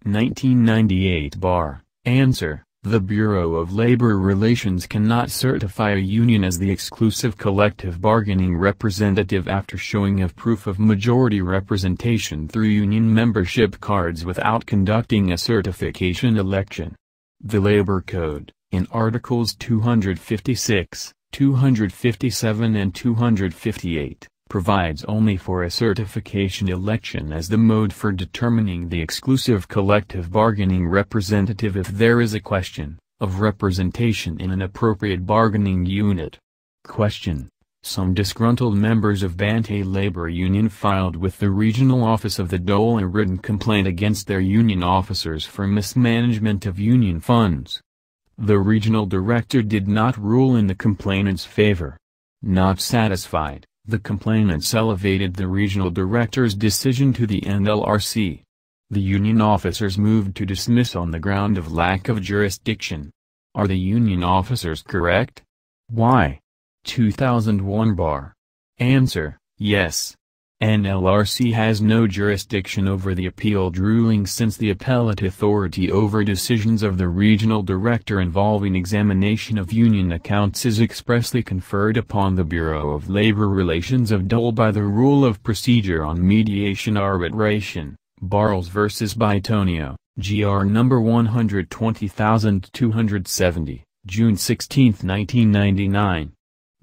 1998 Bar. Answer: the Bureau of Labor Relations cannot certify a union as the exclusive collective bargaining representative after showing of proof of majority representation through union membership cards without conducting a certification election. The Labor Code, in Articles 256, 257 and 258, provides only for a certification election as the mode for determining the exclusive collective bargaining representative if there is a question of representation in an appropriate bargaining unit. Question: some disgruntled members of Bantay Labor Union filed with the regional office of the DOL a written complaint against their union officers for mismanagement of union funds. The regional director did not rule in the complainant's favor. Not satisfied, the complainants elevated the regional director's decision to the NLRC. The union officers moved to dismiss on the ground of lack of jurisdiction. Are the union officers correct? Why? 2001 Bar. Answer: yes. NLRC has no jurisdiction over the appealed ruling since the appellate authority over decisions of the regional director involving examination of union accounts is expressly conferred upon the Bureau of Labor Relations of DOL by the Rule of Procedure on Mediation Arbitration, Barles v. Bitonio, GR number 120270, June 16, 1999.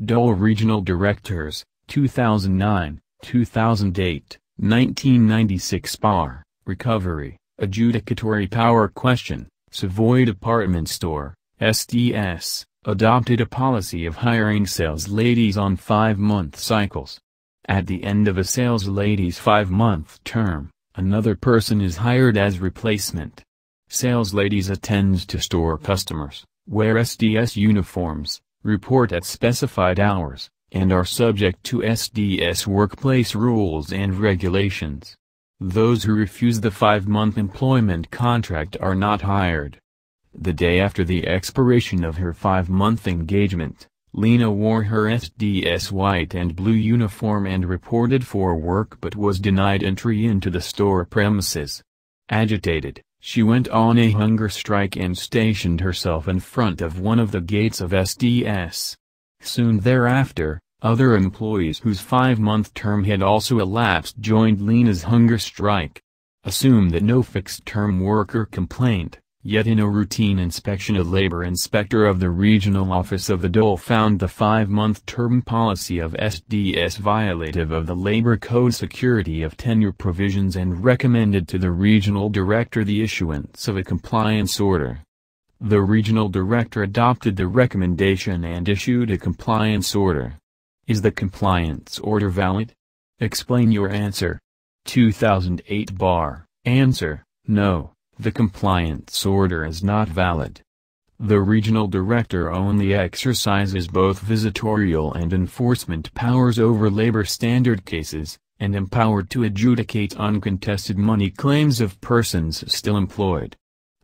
DOL Regional Directors, 2009, 2008, 1996 Bar. Recovery, Adjudicatory Power Question. Savoy Department Store, SDS, adopted a policy of hiring sales ladies on 5-month cycles. At the end of a sales lady's 5-month term, another person is hired as replacement. Sales ladies attend to store customers, wear SDS uniforms, report at specified hours, and are subject to SDS workplace rules and regulations. Those who refuse the 5-month employment contract are not hired. The day after the expiration of her 5-month engagement, Lena wore her SDS white and blue uniform and reported for work but was denied entry into the store premises. Agitated, she went on a hunger strike and stationed herself in front of one of the gates of SDS. Soon thereafter, other employees whose 5-month term had also elapsed joined Lena's hunger strike. Assume that no fixed-term worker complained, yet in a routine inspection a labor inspector of the regional office of the DOL found the 5-month term policy of SDS violative of the Labor Code security of tenure provisions and recommended to the regional director the issuance of a compliance order. The regional director adopted the recommendation and issued a compliance order. Is the compliance order valid? Explain your answer. 2008 Bar. Answer: no, the compliance order is not valid. The regional director only exercises both visitorial and enforcement powers over labor standard cases, and empowered to adjudicate uncontested money claims of persons still employed.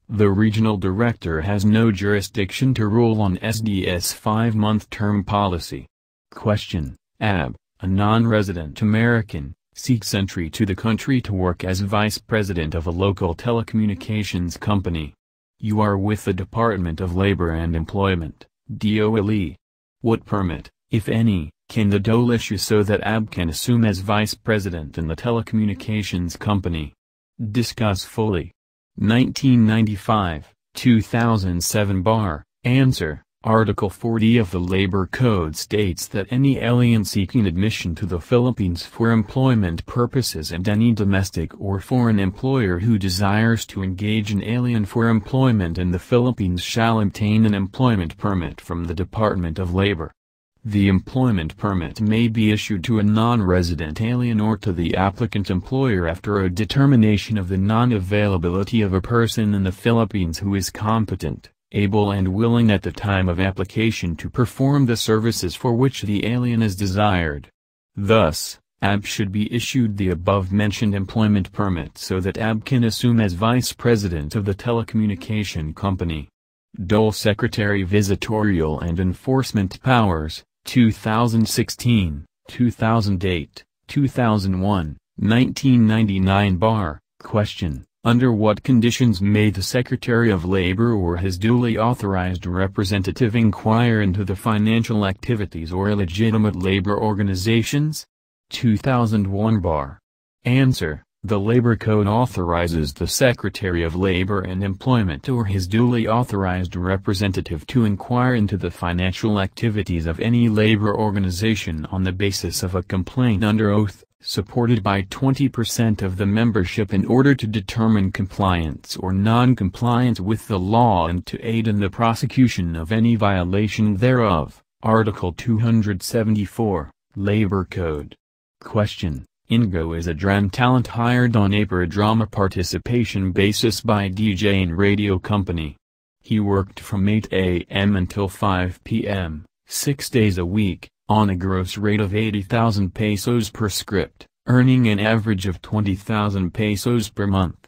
The regional director has no jurisdiction to rule on SDS 5-month term policy. Question: AB, a non-resident American, seeks entry to the country to work as vice president of a local telecommunications company. You are with the Department of Labor and Employment, DOLE. What permit, if any, can the DOLE issue so that AB can assume as vice president in the telecommunications company? Discuss fully. 1995, 2007 bar. Answer: Article 40 of the Labor Code states that any alien seeking admission to the Philippines for employment purposes and any domestic or foreign employer who desires to engage an alien for employment in the Philippines shall obtain an employment permit from the Department of Labor. The employment permit may be issued to a non-resident alien or to the applicant employer after a determination of the non-availability of a person in the Philippines who is competent, able and willing at the time of application to perform the services for which the alien is desired. Thus, AB should be issued the above-mentioned employment permit so that AB can assume as vice president of the telecommunication company. DOLE Secretary Visitorial and Enforcement Powers, 2016, 2008, 2001, 1999 bar. Question: Under what conditions may the Secretary of Labor or his duly authorized representative inquire into the financial activities or illegitimate labor organizations? 2001 bar. Answer: The Labor Code authorizes the Secretary of Labor and Employment or his duly authorized representative to inquire into the financial activities of any labor organization on the basis of a complaint under oath, supported by 20% of the membership in order to determine compliance or non-compliance with the law and to aid in the prosecution of any violation thereof. Article 274, Labor Code. Question: Ingo is a drama talent hired on a per drama participation basis by DJ and radio company. He worked from 8 a.m. until 5 p.m., 6 days a week, on a gross rate of 80,000 pesos per script, earning an average of 20,000 pesos per month.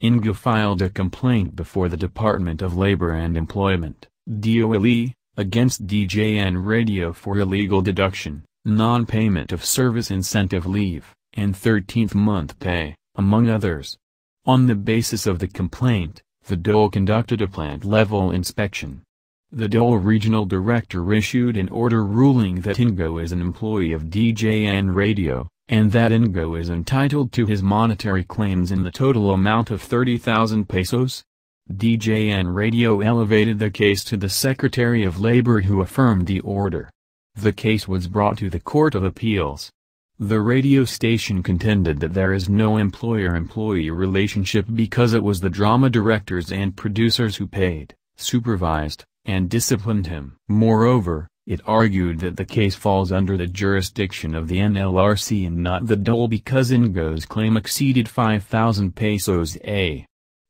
Ingo filed a complaint before the Department of Labor and Employment, DOLE, against DJ and radio for illegal deduction, non-payment of service incentive leave, and 13th month pay, among others. On the basis of the complaint, the DOLE conducted a plant-level inspection. The DOLE regional director issued an order ruling that Ingo is an employee of DJN Radio, and that Ingo is entitled to his monetary claims in the total amount of 30,000 pesos. DJN Radio elevated the case to the Secretary of Labor, who affirmed the order. The case was brought to the Court of Appeals. The radio station contended that there is no employer-employee relationship because it was the drama directors and producers who paid, supervised, and disciplined him. Moreover, it argued that the case falls under the jurisdiction of the NLRC and not the DOLE because Ingo's claim exceeded 5,000 pesos a.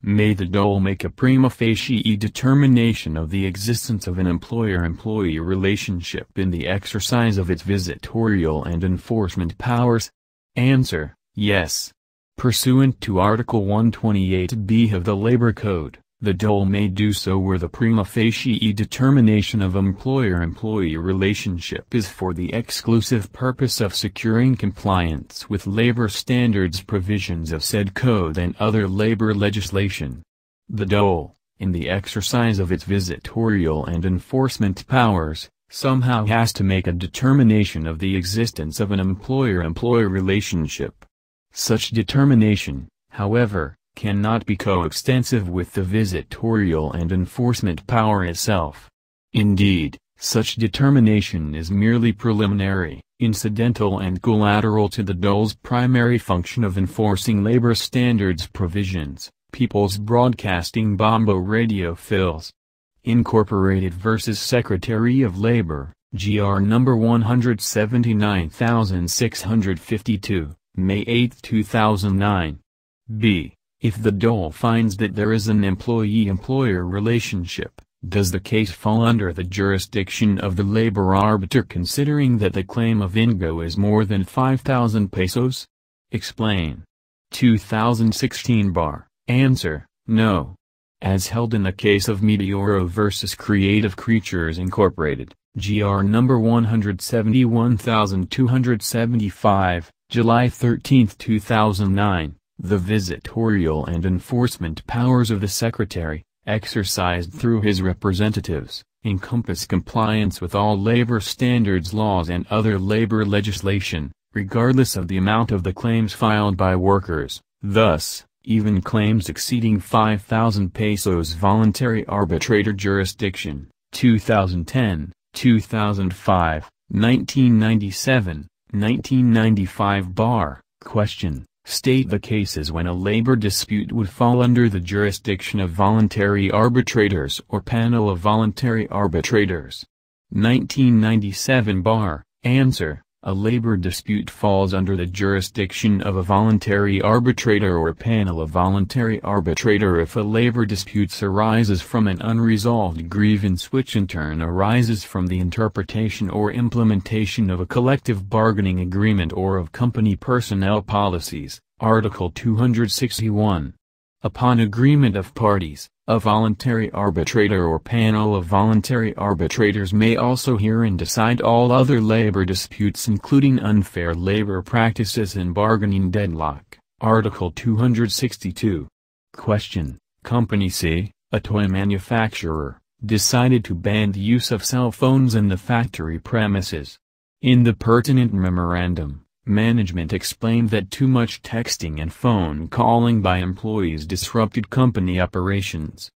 May the DOLE make a prima facie determination of the existence of an employer-employee relationship in the exercise of its visitorial and enforcement powers? Answer: Yes. Pursuant to Article 128b of the Labor Code, the DOLE may do so where the prima facie determination of employer-employee relationship is for the exclusive purpose of securing compliance with labor standards provisions of said code and other labor legislation. The DOLE, in the exercise of its visitorial and enforcement powers, somehow has to make a determination of the existence of an employer-employee relationship. Such determination, however, cannot be coextensive with the visitorial and enforcement power itself. Indeed, such determination is merely preliminary, incidental and collateral to the DOLE's primary function of enforcing labor standards provisions. People's Broadcasting Bombo Radio Phils. Incorporated vs. Secretary of Labor, GR number 179652, May 8, 2009. B. If the DOLE finds that there is an employee-employer relationship, Does the case fall under the jurisdiction of the labor arbiter considering that the claim of Ingo is more than 5,000 pesos? Explain. 2016 bar. Answer, no. As held in the case of Meteoro vs. Creative Creatures Incorporated, GR number 171275, July 13, 2009, the visitorial and enforcement powers of the Secretary, exercised through his representatives, encompass compliance with all labor standards laws and other labor legislation, regardless of the amount of the claims filed by workers. Thus, even claims exceeding 5,000 pesos voluntary arbitrator jurisdiction, 2010, 2005, 1997, 1995 bar. Question. State the cases when a labor dispute would fall under the jurisdiction of voluntary arbitrators or panel of voluntary arbitrators. 1997 bar. Answer. A labor dispute falls under the jurisdiction of a voluntary arbitrator or panel of voluntary arbitrator if a labor dispute arises from an unresolved grievance which in turn arises from the interpretation or implementation of a collective bargaining agreement or of company personnel policies. Article 261. Upon agreement of parties, a voluntary arbitrator or panel of voluntary arbitrators may also hear and decide all other labor disputes including unfair labor practices and bargaining deadlock. Article 262. Question. Company C, a toy manufacturer, decided to ban the use of cell phones in the factory premises. In the pertinent memorandum, management explained that too much texting and phone calling by employees disrupted company operations.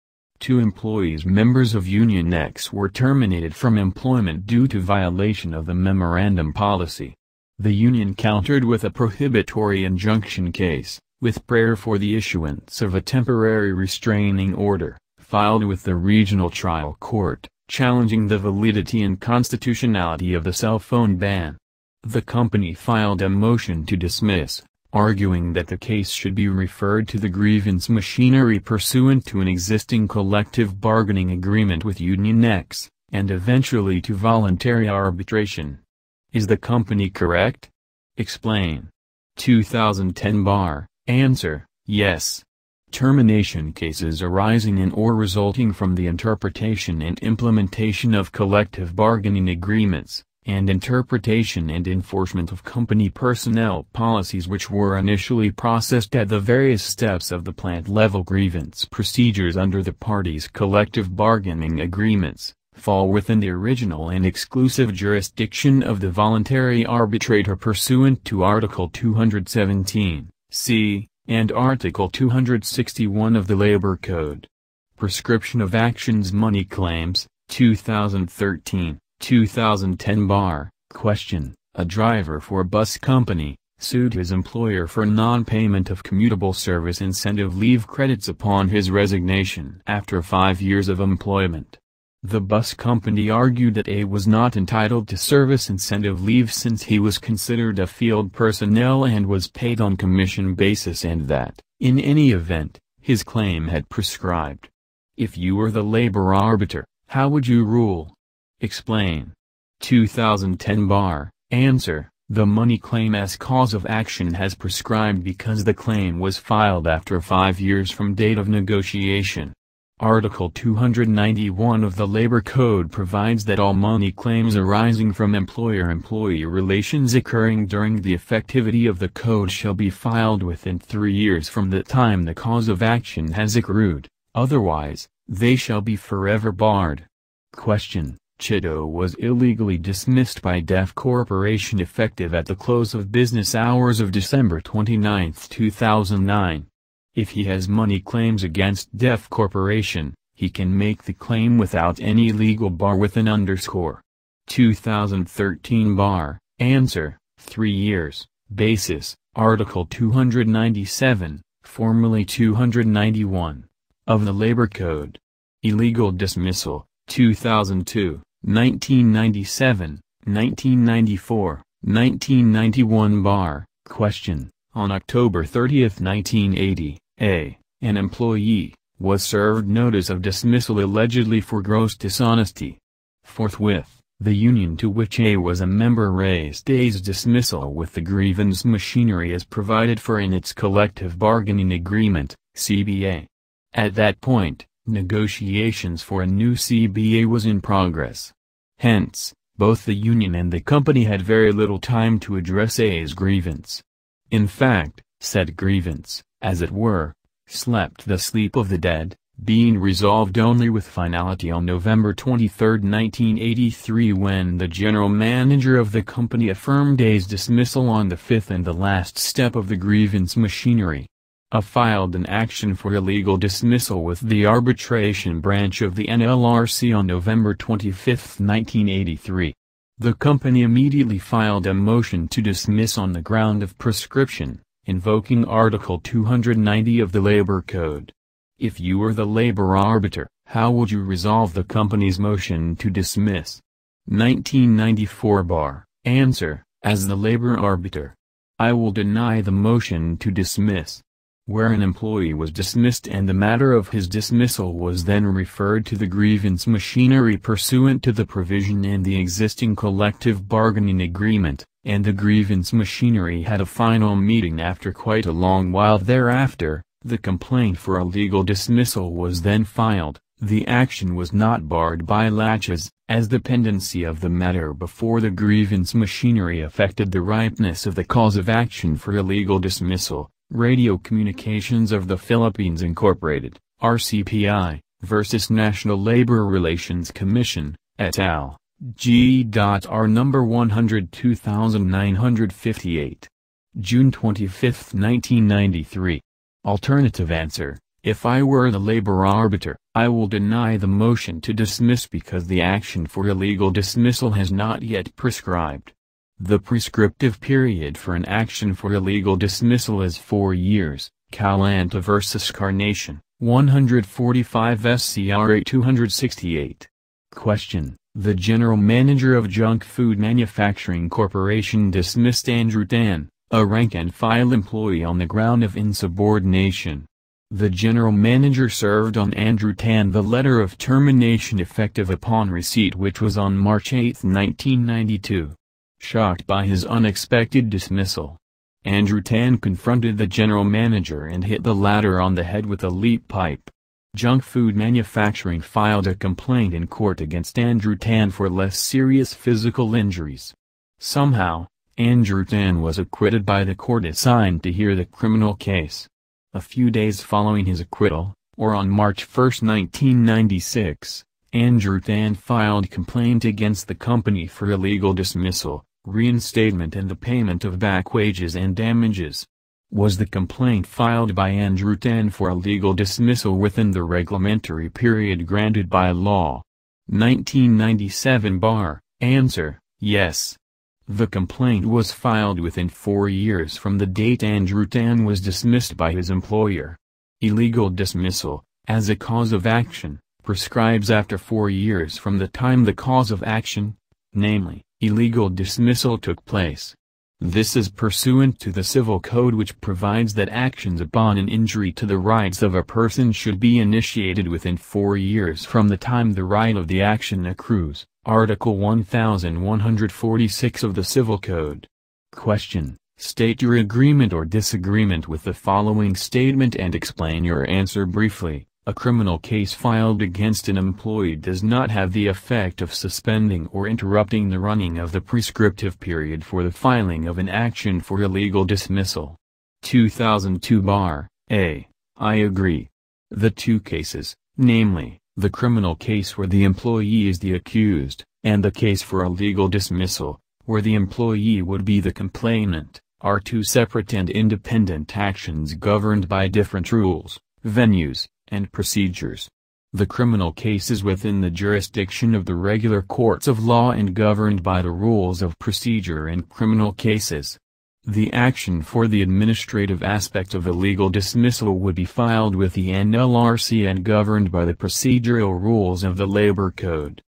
2 employees members of Union X were terminated from employment due to violation of the memorandum policy. The union countered with a prohibitory injunction case, with prayer for the issuance of a temporary restraining order, filed with the regional trial court, challenging the validity and constitutionality of the cell phone ban. The company filed a motion to dismiss, arguing that the case should be referred to the grievance machinery pursuant to an existing collective bargaining agreement with Union X, and eventually to voluntary arbitration. Is the company correct? Explain. 2010 bar. Answer, yes. Termination cases arising in or resulting from the interpretation and implementation of collective bargaining agreements, and interpretation and enforcement of company personnel policies which were initially processed at the various steps of the plant-level grievance procedures under the parties' collective bargaining agreements, fall within the original and exclusive jurisdiction of the voluntary arbitrator pursuant to Article 217, c, and Article 261 of the Labor Code. Prescription of Actions Money Claims, 2013. 2010 bar. Question. A driver for a bus company sued his employer for non-payment of commutable service incentive leave credits upon his resignation after 5 years of employment. The bus company argued that A was not entitled to service incentive leave since he was considered a field personnel and was paid on commission basis and that, in any event, his claim had prescribed. If you were the labor arbiter, how would you rule? Explain. 2010 bar. Answer. The money claim as cause of action has prescribed because the claim was filed after 5 years from date of negotiation. Article 291 of the Labor Code provides that all money claims arising from employer-employee relations occurring during the effectivity of the code shall be filed within 3 years from the time the cause of action has accrued, otherwise, they shall be forever barred. Question. Chito was illegally dismissed by DEF Corporation effective at the close of business hours of December 29, 2009. If he has money claims against DEF Corporation, he can make the claim without any legal bar with an underscore. 2013 bar. Answer. 3 years. Basis. Article 297, formerly 291, of the Labor Code. Illegal dismissal. 2002, 1997, 1994, 1991 bar. Question. On October 30, 1980, an employee, was served notice of dismissal allegedly for gross dishonesty. Forthwith, the union to which A was a member raised A's dismissal with the grievance machinery as provided for in its collective bargaining agreement, CBA. At that point, negotiations for a new CBA was in progress. Hence, both the union and the company had very little time to address A's grievance. In fact, said grievance, as it were, slept the sleep of the dead, being resolved only with finality on November 23, 1983, when the general manager of the company affirmed A's dismissal on the fifth and the last step of the grievance machinery. A filed an action for illegal dismissal with the arbitration branch of the NLRC on November 25, 1983. The company immediately filed a motion to dismiss on the ground of prescription, invoking Article 290 of the Labor Code. If you were the labor arbiter, how would you resolve the company's motion to dismiss? 1994 Answer: as the labor arbiter, I will deny the motion to dismiss. Where an employee was dismissed and the matter of his dismissal was then referred to the grievance machinery pursuant to the provision in the existing collective bargaining agreement, and the grievance machinery had a final meeting after quite a long while thereafter, the complaint for a legal dismissal was then filed. The action was not barred by laches, as the pendency of the matter before the grievance machinery affected the ripeness of the cause of action for illegal dismissal. Radio Communications of the Philippines Incorporated, RCPI, versus National Labor Relations Commission, et al., G.R. number 102,958. June 25, 1993. Alternative answer: if I were the labor arbiter, I will deny the motion to dismiss because the action for illegal dismissal has not yet prescribed. The prescriptive period for an action for illegal dismissal is 4 years, Calanta vs. Carnation, 145 SCRA 268. Question: the general manager of Junk Food Manufacturing Corporation dismissed Andrew Tan, a rank-and-file employee on the ground of insubordination. The general manager served on Andrew Tan the letter of termination effective upon receipt, which was on March 8, 1992. Shocked by his unexpected dismissal, Andrew Tan confronted the general manager and hit the latter on the head with a lead pipe. Junk Food Manufacturing filed a complaint in court against Andrew Tan for less serious physical injuries. Somehow, Andrew Tan was acquitted by the court assigned to hear the criminal case. A few days following his acquittal, or on March 1, 1996, Andrew Tan filed complaint against the company for illegal dismissal, reinstatement and the payment of back wages and damages. Was the complaint filed by Andrew Tan for illegal dismissal within the reglementary period granted by law? 1997 Answer: yes. The complaint was filed within 4 years from the date Andrew Tan was dismissed by his employer. Illegal dismissal, as a cause of action, prescribes after 4 years from the time the cause of action, namely, illegal dismissal, took place. This is pursuant to the Civil Code, which provides that actions upon an injury to the rights of a person should be initiated within 4 years from the time the right of the action accrues, Article 1146 of the Civil Code. Question: state your agreement or disagreement with the following statement and explain your answer briefly. A criminal case filed against an employee does not have the effect of suspending or interrupting the running of the prescriptive period for the filing of an action for illegal dismissal. 2002 A. I agree. The two cases, namely, the criminal case where the employee is the accused, and the case for illegal dismissal, where the employee would be the complainant, are two separate and independent actions governed by different rules, venues, and procedures. The criminal case is within the jurisdiction of the regular courts of law and governed by the rules of procedure in criminal cases. The action for the administrative aspect of illegal dismissal would be filed with the NLRC and governed by the procedural rules of the Labor Code.